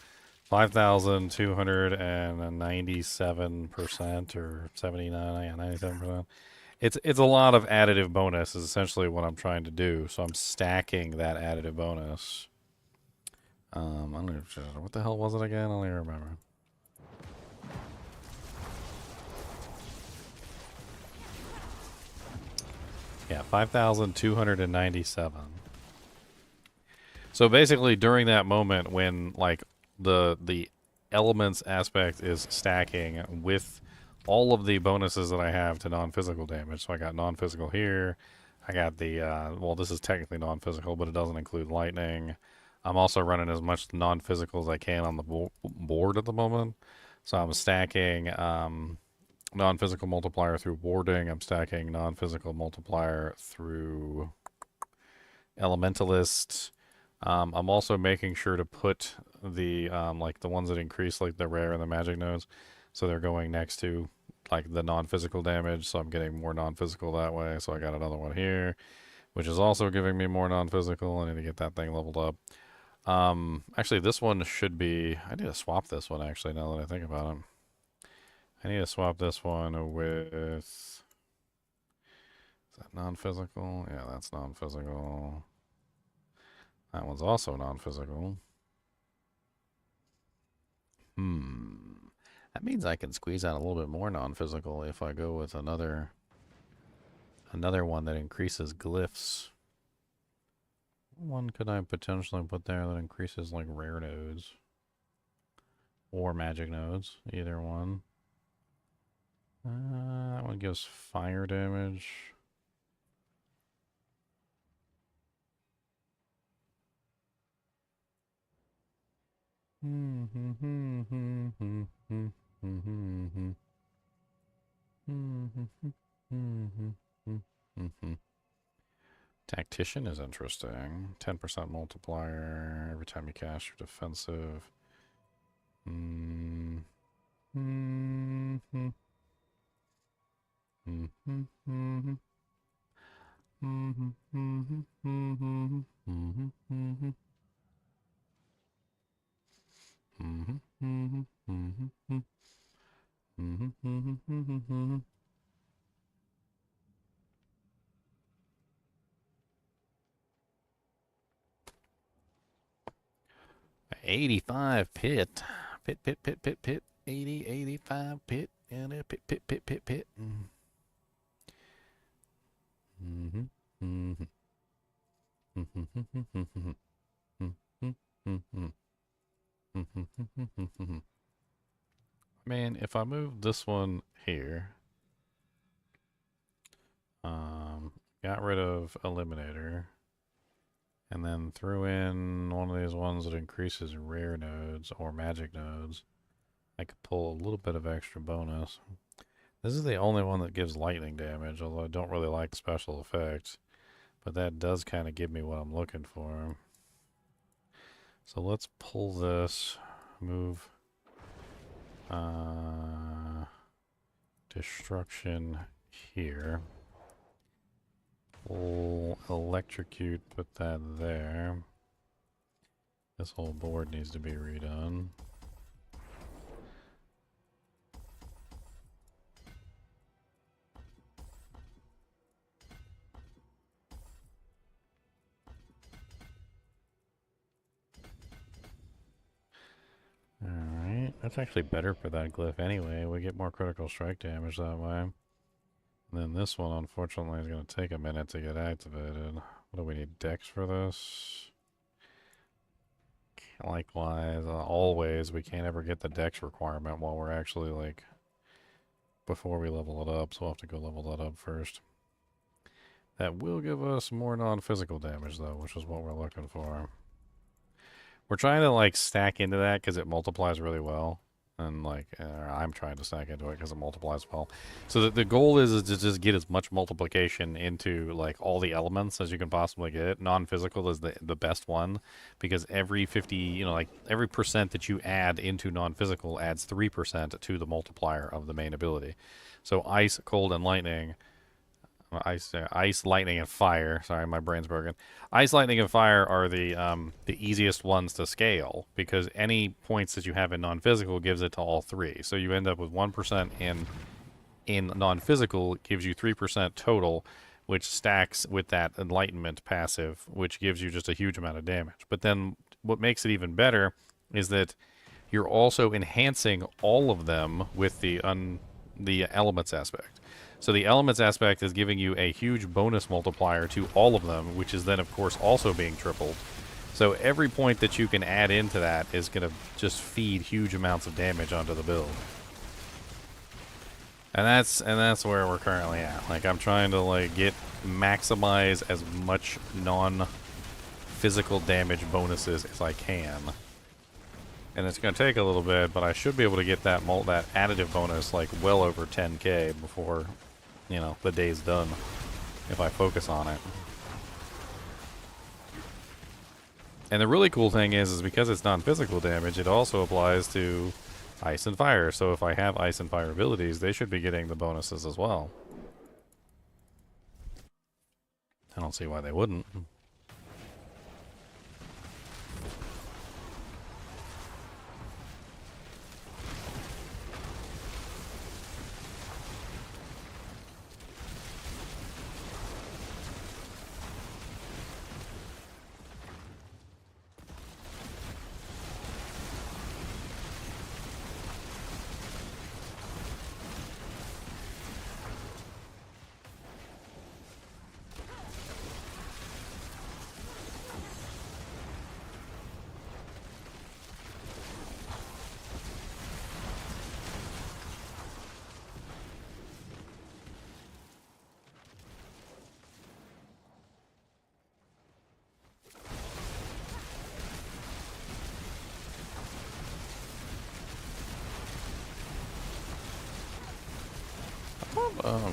5,297% or 97%. It's a lot of additive bonus is essentially what I'm trying to do. So I'm stacking that additive bonus. I don't know what the hell was it again? I don't even remember. Yeah, 5,297. So basically, during that moment when like the elements aspect is stacking with all of the bonuses that I have to non-physical damage. So I got non-physical here. I got the well, this is technically non-physical, but it doesn't include lightning. I'm also running as much non-physical as I can on the board at the moment. So I'm stacking non-physical multiplier through warding. I'm stacking non-physical multiplier through elementalist. I'm also making sure to put the like the ones that increase like the rare and the magic nodes. So they're going next to like the non-physical damage, so I'm getting more non-physical that way. So I got another one here, which is also giving me more non-physical. I need to get that thing leveled up. Actually, this one should be... I need to swap this one, actually, now that I think about it. I need to swap this one with... Is that non-physical? Yeah, that's non-physical. That one's also non-physical. That means I can squeeze out a little bit more non-physical if I go with another one that increases glyphs. One could I potentially put there that increases like rare nodes or magic nodes, either one. That one gives fire damage. Tactician is interesting. 10% multiplier every time you cast your defensive. $85 pit. Pit. 85 pit. And a pit. Man, if I move this one here, got rid of Eliminator, and then threw in one of these ones that increases rare nodes or magic nodes, I could pull a little bit of extra bonus. This is the only one that gives lightning damage, although I don't really like special effects. But that does kind of give me what I'm looking for. So let's pull this, move destruction here. Pull electrocute, put that there. This whole board needs to be redone. Alright, that's actually better for that glyph anyway. We get more critical strike damage that way. And then this one, unfortunately, is going to take a minute to get activated. What do we need? Dex for this? Likewise, always, we can't ever get the dex requirement while we're actually, like, before we level it up, so we'll have to go level that up first. That will give us more non-physical damage, though, which is what we're looking for. We're trying to, like, stack into that because it multiplies really well. And, like, I'm trying to stack into it because it multiplies well. So the goal is to just get as much multiplication into, like, all the elements as you can possibly get. Non-physical is the best one because every 50, you know, like, every percent that you add into non-physical adds 3% to the multiplier of the main ability. So ice, cold, and lightning... Ice, lightning, and fire. Sorry, my brain's broken. Ice, lightning, and fire are the easiest ones to scale because any points that you have in non-physical gives it to all three. So you end up with 1% in non-physical, gives you 3% total, which stacks with that enlightenment passive, which gives you just a huge amount of damage. But then what makes it even better is that you're also enhancing all of them with the elements aspect. So the elements aspect is giving you a huge bonus multiplier to all of them, which is then, of course, also being tripled. So every point that you can add into that is going to just feed huge amounts of damage onto the build. And that's where we're currently at. Like, I'm trying to, like, maximize as much non-physical damage bonuses as I can. And it's going to take a little bit, but I should be able to get that additive bonus, like, well over 10k before... you know, the day's done if I focus on it. And the really cool thing is because it's non-physical damage, it also applies to Ice and fire. So if I have ice and fire abilities, they should be getting the bonuses as well. I don't see why they wouldn't.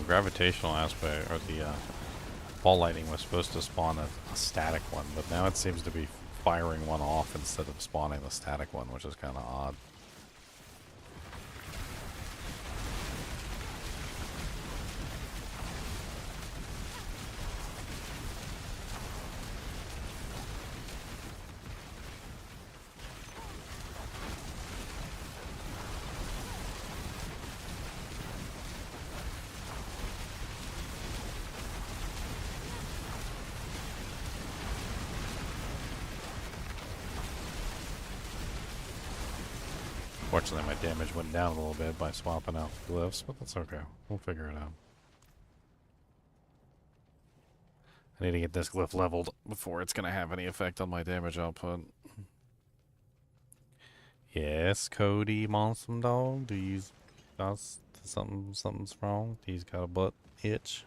Gravitational aspect, or the ball lightning was supposed to spawn a static one, but now it seems to be firing one off instead of spawning the static one, which is kind of odd. Fortunately, my damage went down a little bit by swapping out the glyphs, but that's okay. We'll figure it out. I need to get this glyph leveled before it's going to have any effect on my damage output. Yes, Cody, Monster Dog. Do you got something's wrong? He's got a butt itch.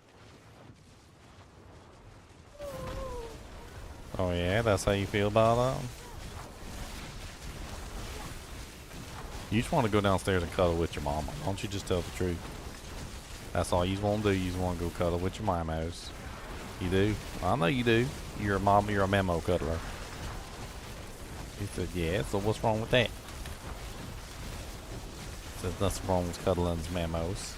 Oh yeah, that's how you feel about that? You just want to go downstairs and cuddle with your mama. Why don't you just tell the truth? That's all you want to do. You just want to go cuddle with your mamos. You do? I know you do. You're a mom. You're a memo cuddler. He said, yeah, so what's wrong with that? He said, nothing wrong with cuddling memos.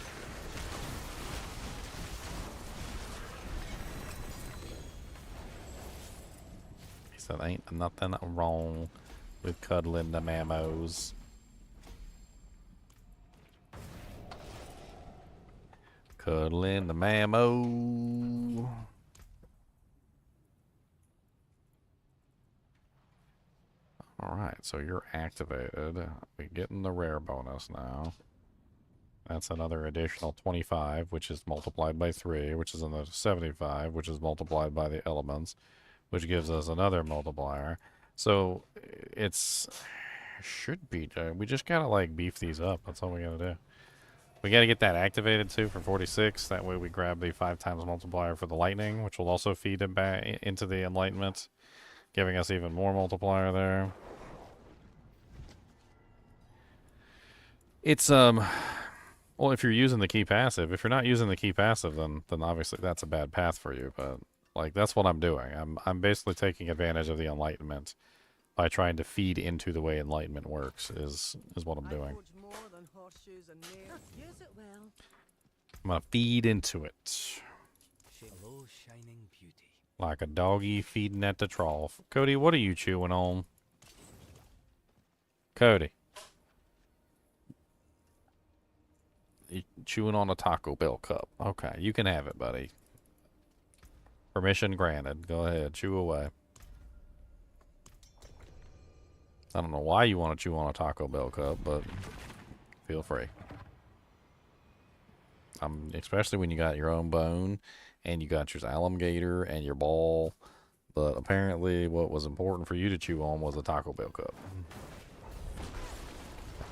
He said, ain't nothing wrong with cuddling the memos. Cuddling the mammo. Alright, so you're activated. We're getting the rare bonus now. That's another additional 25, which is multiplied by 3, which is another 75, which is multiplied by the elements, which gives us another multiplier. So it's should be done. We just gotta like beef these up. That's all we gotta do. We gotta get that activated too for 46. That way we grab the 5 times multiplier for the lightning, which will also feed it back into the enlightenment, giving us even more multiplier there. It's well, if you're using the key passive. If you're not using the key passive, then obviously that's a bad path for you. But like that's what I'm doing. I'm basically taking advantage of the enlightenment by trying to feed into the way enlightenment works. Is what I'm doing. I'm gonna feed into it. Hello, shining beauty. Like a doggy feeding at the trough. Cody, what are you chewing on? Cody. You chewing on a Taco Bell cup. Okay, you can have it, buddy. Permission granted. Go ahead, chew away. I don't know why you want to chew on a Taco Bell cup, but feel free. Especially when you got your own bone and you got your alligator and your ball. But apparently what was important for you to chew on was a Taco Bell cup.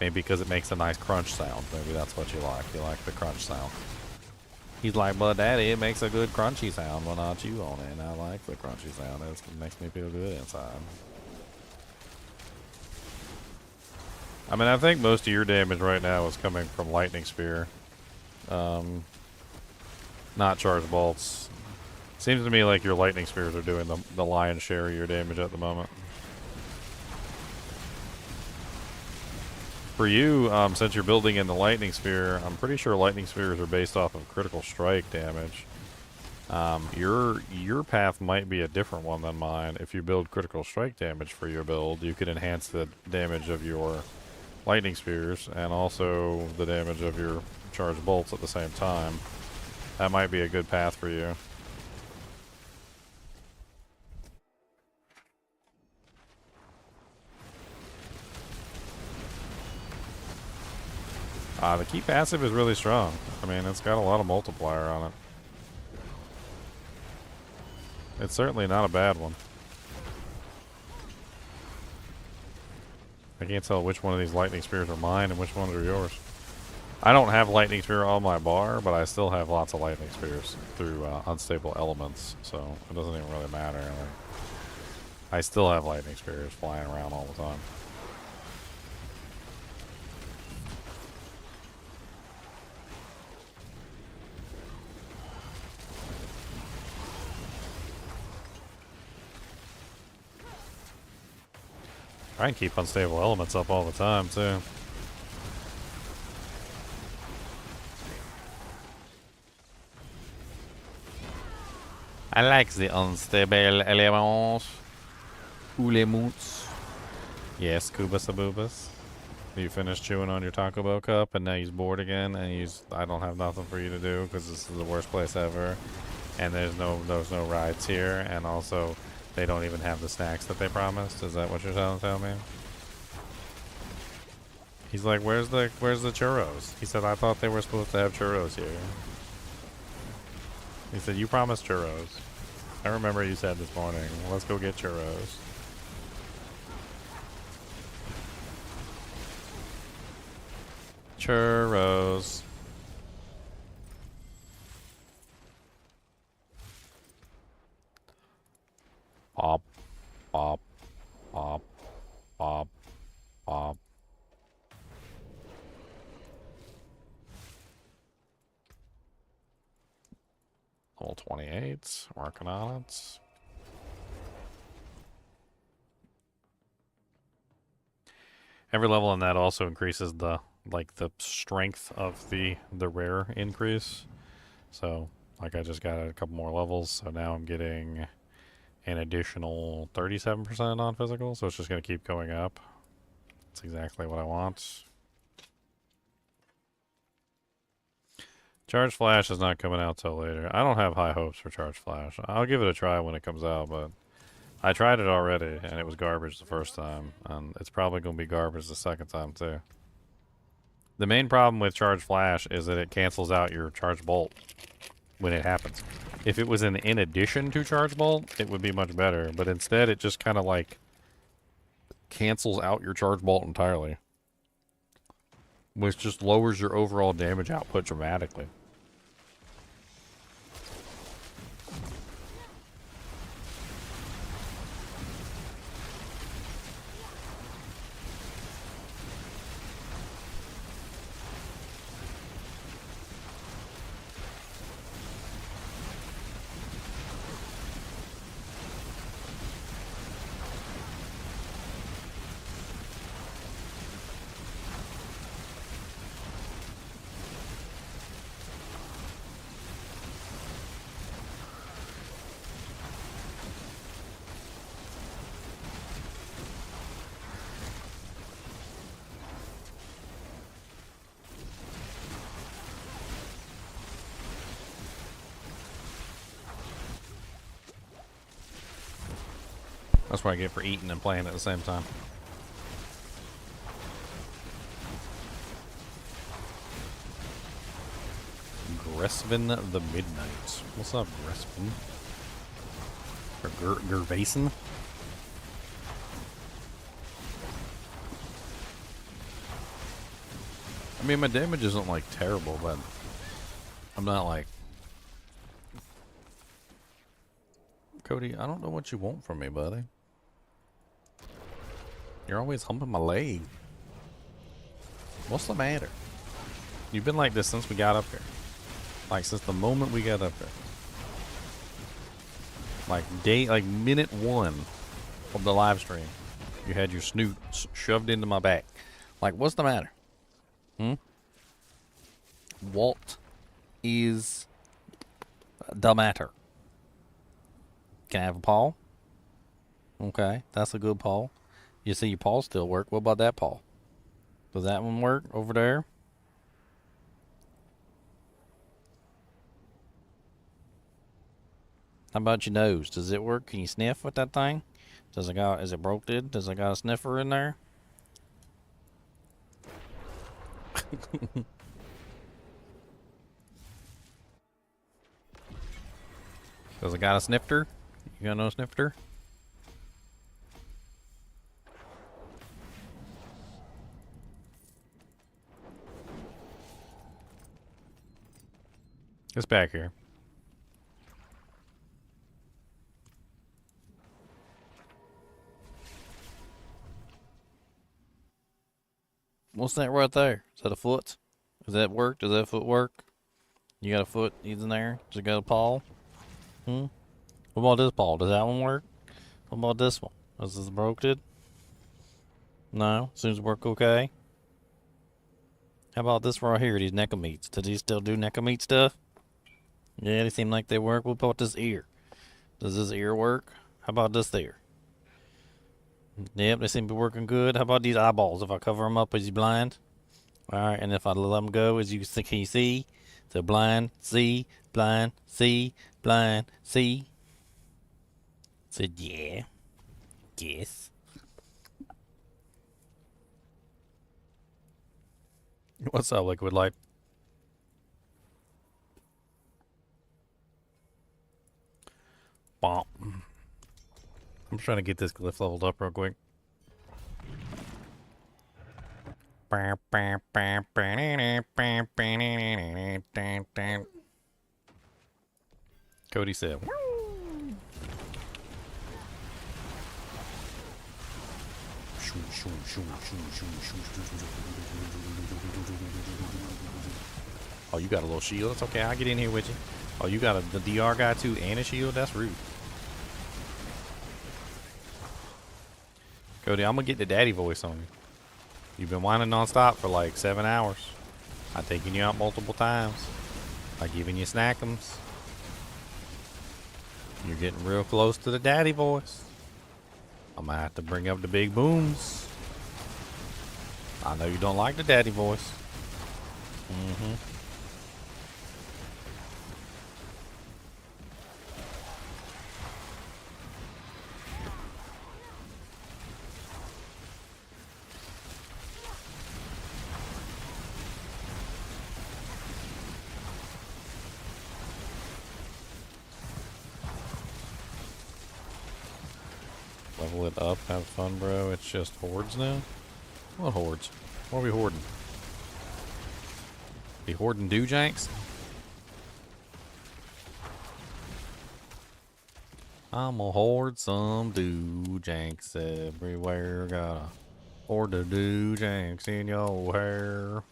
Maybe because it makes a nice crunch sound. Maybe that's what you like. You like the crunch sound. He's like, but Daddy, it makes a good crunchy sound when I chew on it. And I like the crunchy sound. It makes me feel good inside. I mean, I think most of your damage right now is coming from Lightning Spear. Not Charge Bolts. Seems to me like your Lightning Spears are doing the lion's share of your damage at the moment. For you, since you're building in the lightning sphere, I'm pretty sure lightning spheres are based off of critical strike damage. Your path might be a different one than mine. If you build critical strike damage for your build, you can enhance the damage of your lightning spheres and also the damage of your charged bolts at the same time. That might be a good path for you. The key passive is really strong. I mean, it's got a lot of multiplier on it. It's certainly not a bad one. I can't tell which one of these lightning spears are mine and which ones are yours. I don't have lightning spear on my bar, but I still have lots of lightning spears through unstable elements, so it doesn't even really matter. Like, I still have lightning spears flying around all the time. Try and keep unstable elements up all the time, too. I like the unstable elements. Ulemuts. Yes, Kubas Abubas. You finished chewing on your Taco Bell cup and now you're bored again and I don't have nothing for you to do because this is the worst place ever. And there's no rides here, and also they don't even have the snacks that they promised. Is that what you're trying to tell me? He's like, where's the churros? He said, I thought they were supposed to have churros here. He said, you promised churros. I remember you said this morning, let's go get churros. Churros. Pop, pop, pop, pop, pop. Level 28, working on it. Every level in that also increases the strength of the rare increase. So like I just got a couple more levels, so now I'm getting an additional 37% non-physical, so it's just going to keep going up. That's exactly what I want. Charge Flash is not coming out till later. I don't have high hopes for Charge Flash. I'll give it a try when it comes out, but I tried it already, and it was garbage the first time, and it's probably going to be garbage the second time, too. The main problem with Charge Flash is that it cancels out your Charge Bolt when it happens. If it was in addition to Charge Bolt, it would be much better, but instead it just kind of like cancels out your Charge Bolt entirely, which just lowers your overall damage output dramatically. That's what I get for eating and playing at the same time. Gresvin the Midnight. What's up, Gresvin? Or Gervason? I mean, my damage isn't like terrible, but I'm not like... Cody, I don't know what you want from me, buddy. You're always humping my leg. What's the matter? You've been like this since we got up here. Like, since the moment we got up here. Like, minute one of the live stream. You had your snoot shoved into my back. Like, what's the matter? What is the matter? Can I have a paw? Okay, that's a good paw. You see your paw still work. What about that paw? Does that one work over there? How about your nose? Does it work? Can you sniff with that thing? Is it broke? Does it got a sniffer in there? Does it got a snifter? You got no snifter? It's back here. What's that right there? Is that a foot? Does that work? Does that foot work? You got a foot he's in there? Does it got a paw? What about this paw? Does that one work? What about this one? Is this broken? No? Seems to work okay. How about this right here? These Necromeats. Does he still do Necromeat stuff? Yeah, they seem like they work. What about this ear? Does this ear work? How about this ear? Yep, they seem to be working good. How about these eyeballs? If I cover them up, is he blind? Alright, and if I let them go, can you see? So blind, see, blind, see, blind, see. Said yeah. Yes. What's up, Liquid Light? Bomb. I'm trying to get this glyph leveled up real quick. Cody said, oh, you got a little shield? It's okay, I'll get in here with you. Oh, you got the DR guy too and a shield? That's rude. Cody, I'm gonna get the daddy voice on you. You've been whining nonstop for like 7 hours. I've taken you out multiple times. By giving you snackums. You're getting real close to the daddy voice. I might have to bring up the big booms. I know you don't like the daddy voice. Level it up, have fun, bro. It's just hordes now? What hordes? What are we hoarding? Be hoarding janks? I'ma hoard some janks everywhere. Gotta hoard the janks in your hair.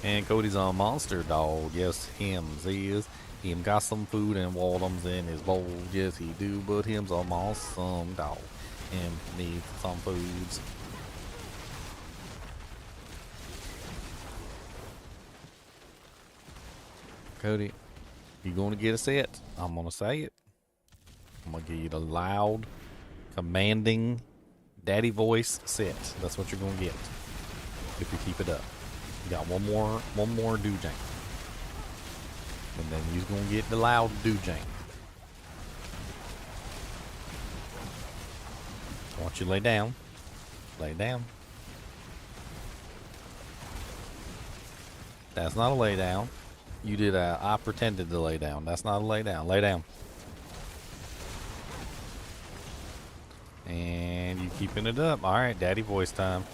And Cody's a monster dog. Yes, hims is. Him got some food and water's in his bowl. Yes, he do, but him's a awesome dog. Him needs some foods. Cody, you gonna get a set? I'm gonna say it. I'm gonna give you the loud, commanding daddy voice set. That's what you're gonna get if you keep it up. You got one more jank. And then you're gonna get the loud jank. I want you to lay down. Lay down. That's not a lay down. You did a, I pretended to lay down. That's not a lay down. Lay down. And you keeping it up. Alright, daddy voice time.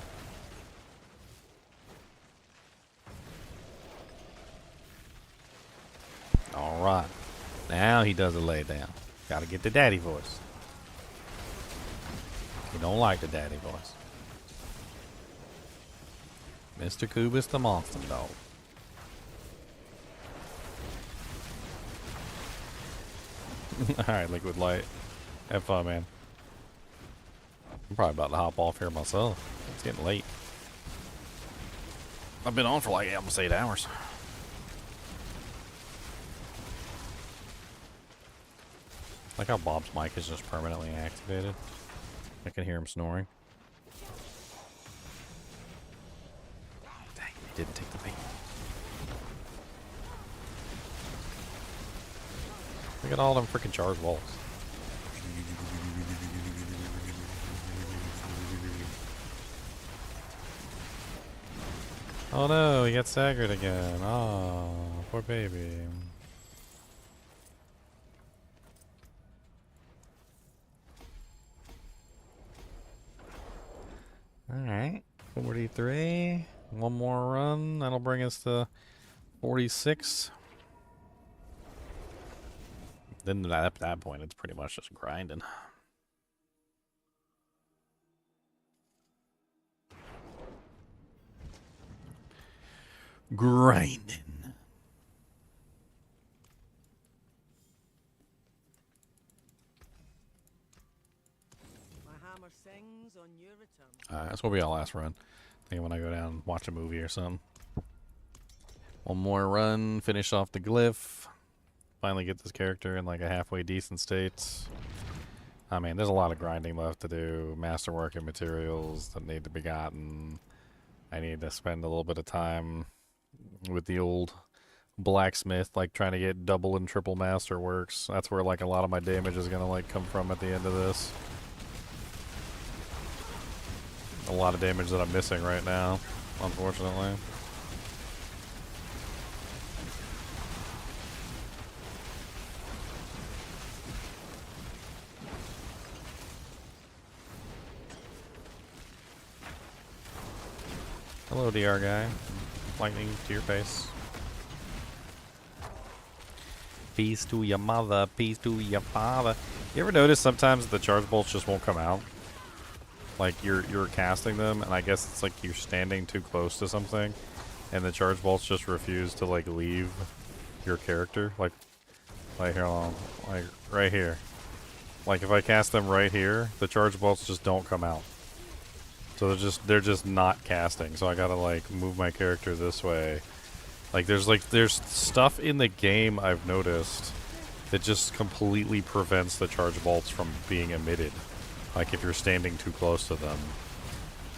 Alright. Now he does a lay down. Gotta get the daddy voice. He don't like the daddy voice. Mr. Kubis the monster dog. Alright, Liquid Light. Have fun, man. I'm probably about to hop off here myself. It's getting late. I've been on for like almost 8 hours. Like how Bob's mic is just permanently activated. I can hear him snoring. Dang, he didn't take the bait. Look at all them freaking charged walls. Oh no, he got staggered again. Oh, poor baby. Alright, 43. One more run. That'll bring us to 46. Then at that point, it's pretty much just grinding. Grinding. My hammer sings on your return. That's gonna be our last run. I think when I go down and watch a movie or something. One more run, finish off the glyph. Finally get this character in like a halfway decent state. I mean, there's a lot of grinding left to do. Masterworking materials that need to be gotten. I need to spend a little bit of time with the old blacksmith, like trying to get double and triple masterworks. That's where like a lot of my damage is gonna like come from at the end of this. A lot of damage that I'm missing right now, unfortunately. Hello, DR guy. Lightning to your face. Peace to your mother, peace to your father. You ever notice sometimes the charge bolts just won't come out? Like you're casting them, and I guess it's like you're standing too close to something, and the charge bolts just refuse to like leave your character. Like here, like right here. Like if I cast them right here, the charge bolts just don't come out. So they're just not casting. So I gotta like move my character this way. Like there's stuff in the game I've noticed that just completely prevents the charge bolts from being emitted. Like if you're standing too close to them.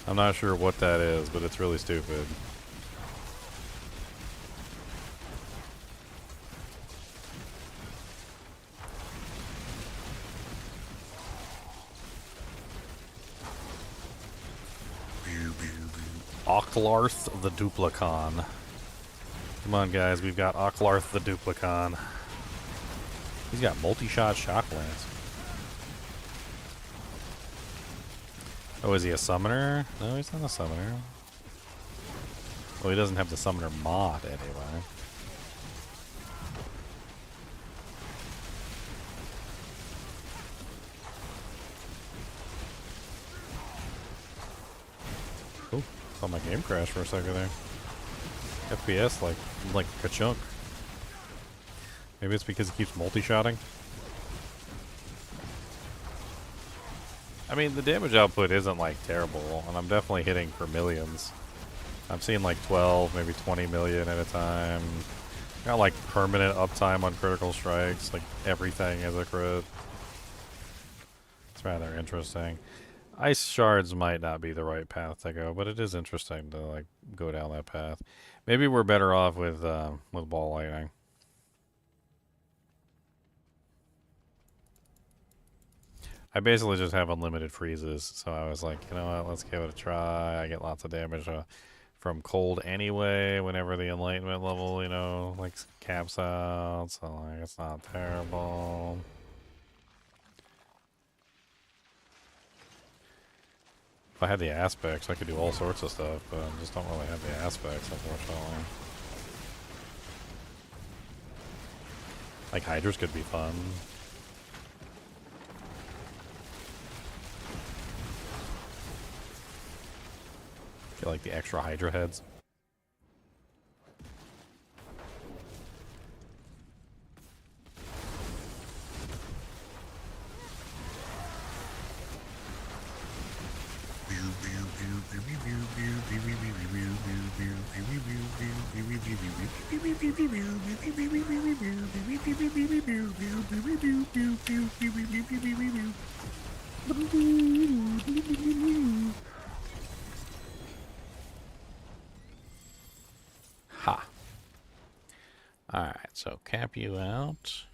I'm not sure what that is, but it's really stupid. Ocklarth the Duplicon. Come on, guys. We've got Ocklarth the Duplicon. He's got multi-shot shock lance. Oh, is he a summoner? No, he's not a summoner. Well, he doesn't have the summoner mod anyway. Oh, saw my game crash for a second there. FPS like ka-chunk. Maybe it's because he keeps multi-shotting. I mean, the damage output isn't like terrible, and I'm definitely hitting for millions. I'm seeing like 12, maybe 20 million at a time. Got like permanent uptime on critical strikes, like everything is a crit. It's rather interesting. Ice shards might not be the right path to go, but it is interesting to like go down that path. Maybe we're better off with ball lightning. I basically just have unlimited freezes, so I was like, you know what, let's give it a try. I get lots of damage from cold anyway, whenever the enlightenment level, you know, like caps out, so like it's not terrible. If I had the aspects, I could do all sorts of stuff, but I just don't really have the aspects, unfortunately. Like Hydras could be fun. Get like the extra Hydra heads. Ha. Alright, so cap you out.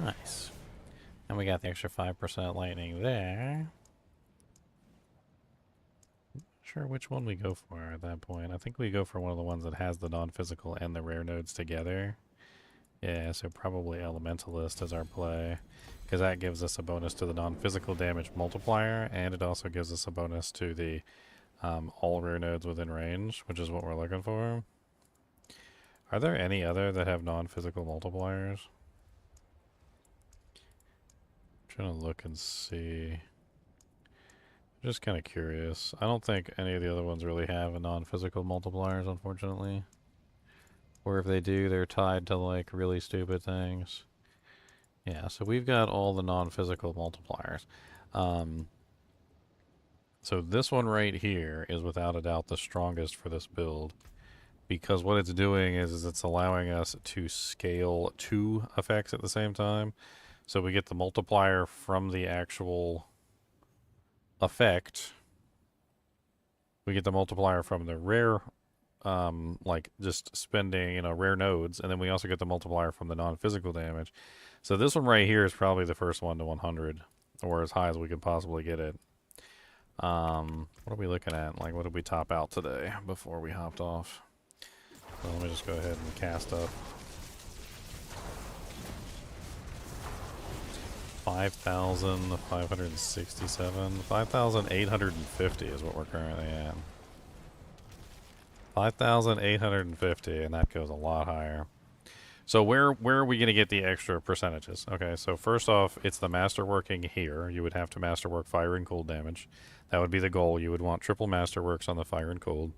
Nice. And we got the extra 5% lightning there. Not sure which one we go for at that point. I think we go for one of the ones that has the non-physical and the rare nodes together. Yeah, so probably Elementalist as our play, because that gives us a bonus to the non-physical damage multiplier, and it also gives us a bonus to the all rare nodes within range, which is what we're looking for. Are there any other that have non-physical multipliers? I'm trying to look and see. Just kind of curious. I don't think any of the other ones really have a non-physical multipliers, unfortunately. Or if they do, they're tied to like really stupid things. Yeah, so we've got all the non-physical multipliers. So this one right here is without a doubt the strongest for this build, because what it's doing is it's allowing us to scale 2 effects at the same time. So we get the multiplier from the actual effect. We get the multiplier from the rare, like just spending, you know, rare nodes, and then we also get the multiplier from the non-physical damage. So this one right here is probably the first one to 100, or as high as we could possibly get it. What are we looking at? Like, what did we top out today before we hopped off? So let me just go ahead and cast up. 5,567. 5,850 is what we're currently at. 5,850, and that goes a lot higher. So where are we going to get the extra percentages? Okay, so first off, it's the Masterworking here. You would have to Masterwork fire and cold damage. That would be the goal. You would want triple Masterworks on the fire and cold.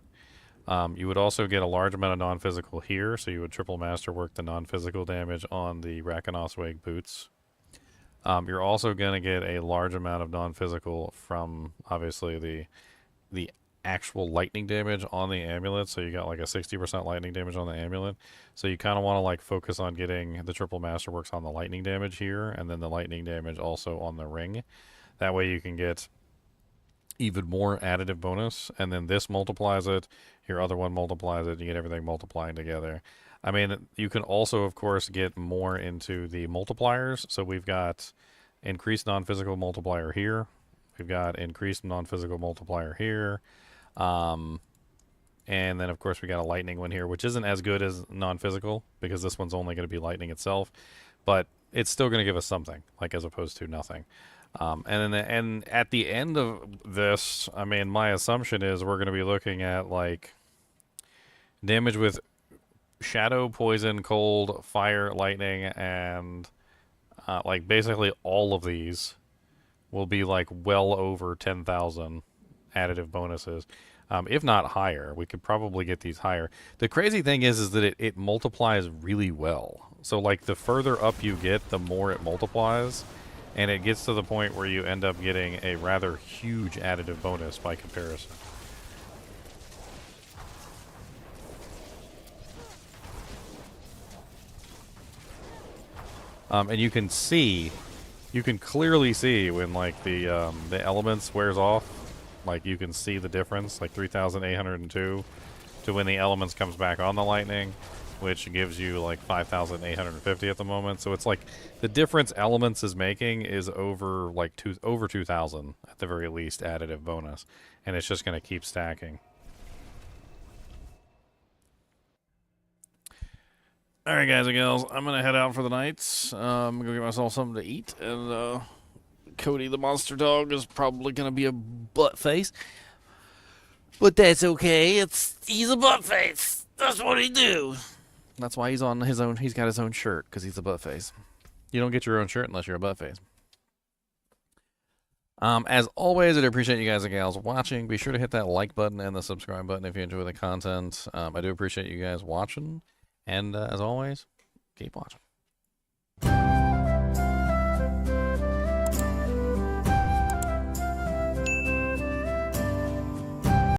You would also get a large amount of non-physical here, so you would triple Masterwork the non-physical damage on the Rakanoswag boots. You're also going to get a large amount of non-physical from, obviously, the actual lightning damage on the amulet. So you got like a 60% lightning damage on the amulet. So you kind of want to like focus on getting the triple Masterworks on the lightning damage here, and then the lightning damage also on the ring. That way you can get even more additive bonus, and then this multiplies it, your other one multiplies it, you get everything multiplying together. I mean, you can also, of course, get more into the multipliers. So we've got increased non-physical multiplier here. We've got increased non-physical multiplier here. And then, of course, we got a lightning one here, which isn't as good as non-physical, because this one's only going to be lightning itself. But it's still going to give us something, like as opposed to nothing. And at the end of this, I mean, my assumption is we're going to be looking at, like, damage with shadow, poison, cold, fire, lightning, and like basically all of these will be like well over 10,000 additive bonuses, if not higher. We could probably get these higher. The crazy thing is that it multiplies really well. So like the further up you get, the more it multiplies, and it gets to the point where you end up getting a rather huge additive bonus by comparison. And you can clearly see when like the elements wears off. Like you can see the difference, like 3,802 to when the elements comes back on the lightning, which gives you like 5,850 at the moment. So it's like the difference elements is making is over like over 2,000 at the very least additive bonus, and it's just going to keep stacking. Alright guys and gals, I'm going to head out for the night. I'm going to get myself something to eat, and Cody the monster dog is probably going to be a butt face. But that's okay, he's a butt face. That's what he do. That's why he's on his own, he's got his own shirt, because he's a butt face. You don't get your own shirt unless you're a butt face. As always, I'd appreciate you guys and gals watching. Be sure to hit that like button and the subscribe button if you enjoy the content. I do appreciate you guys watching. And as always, keep watching.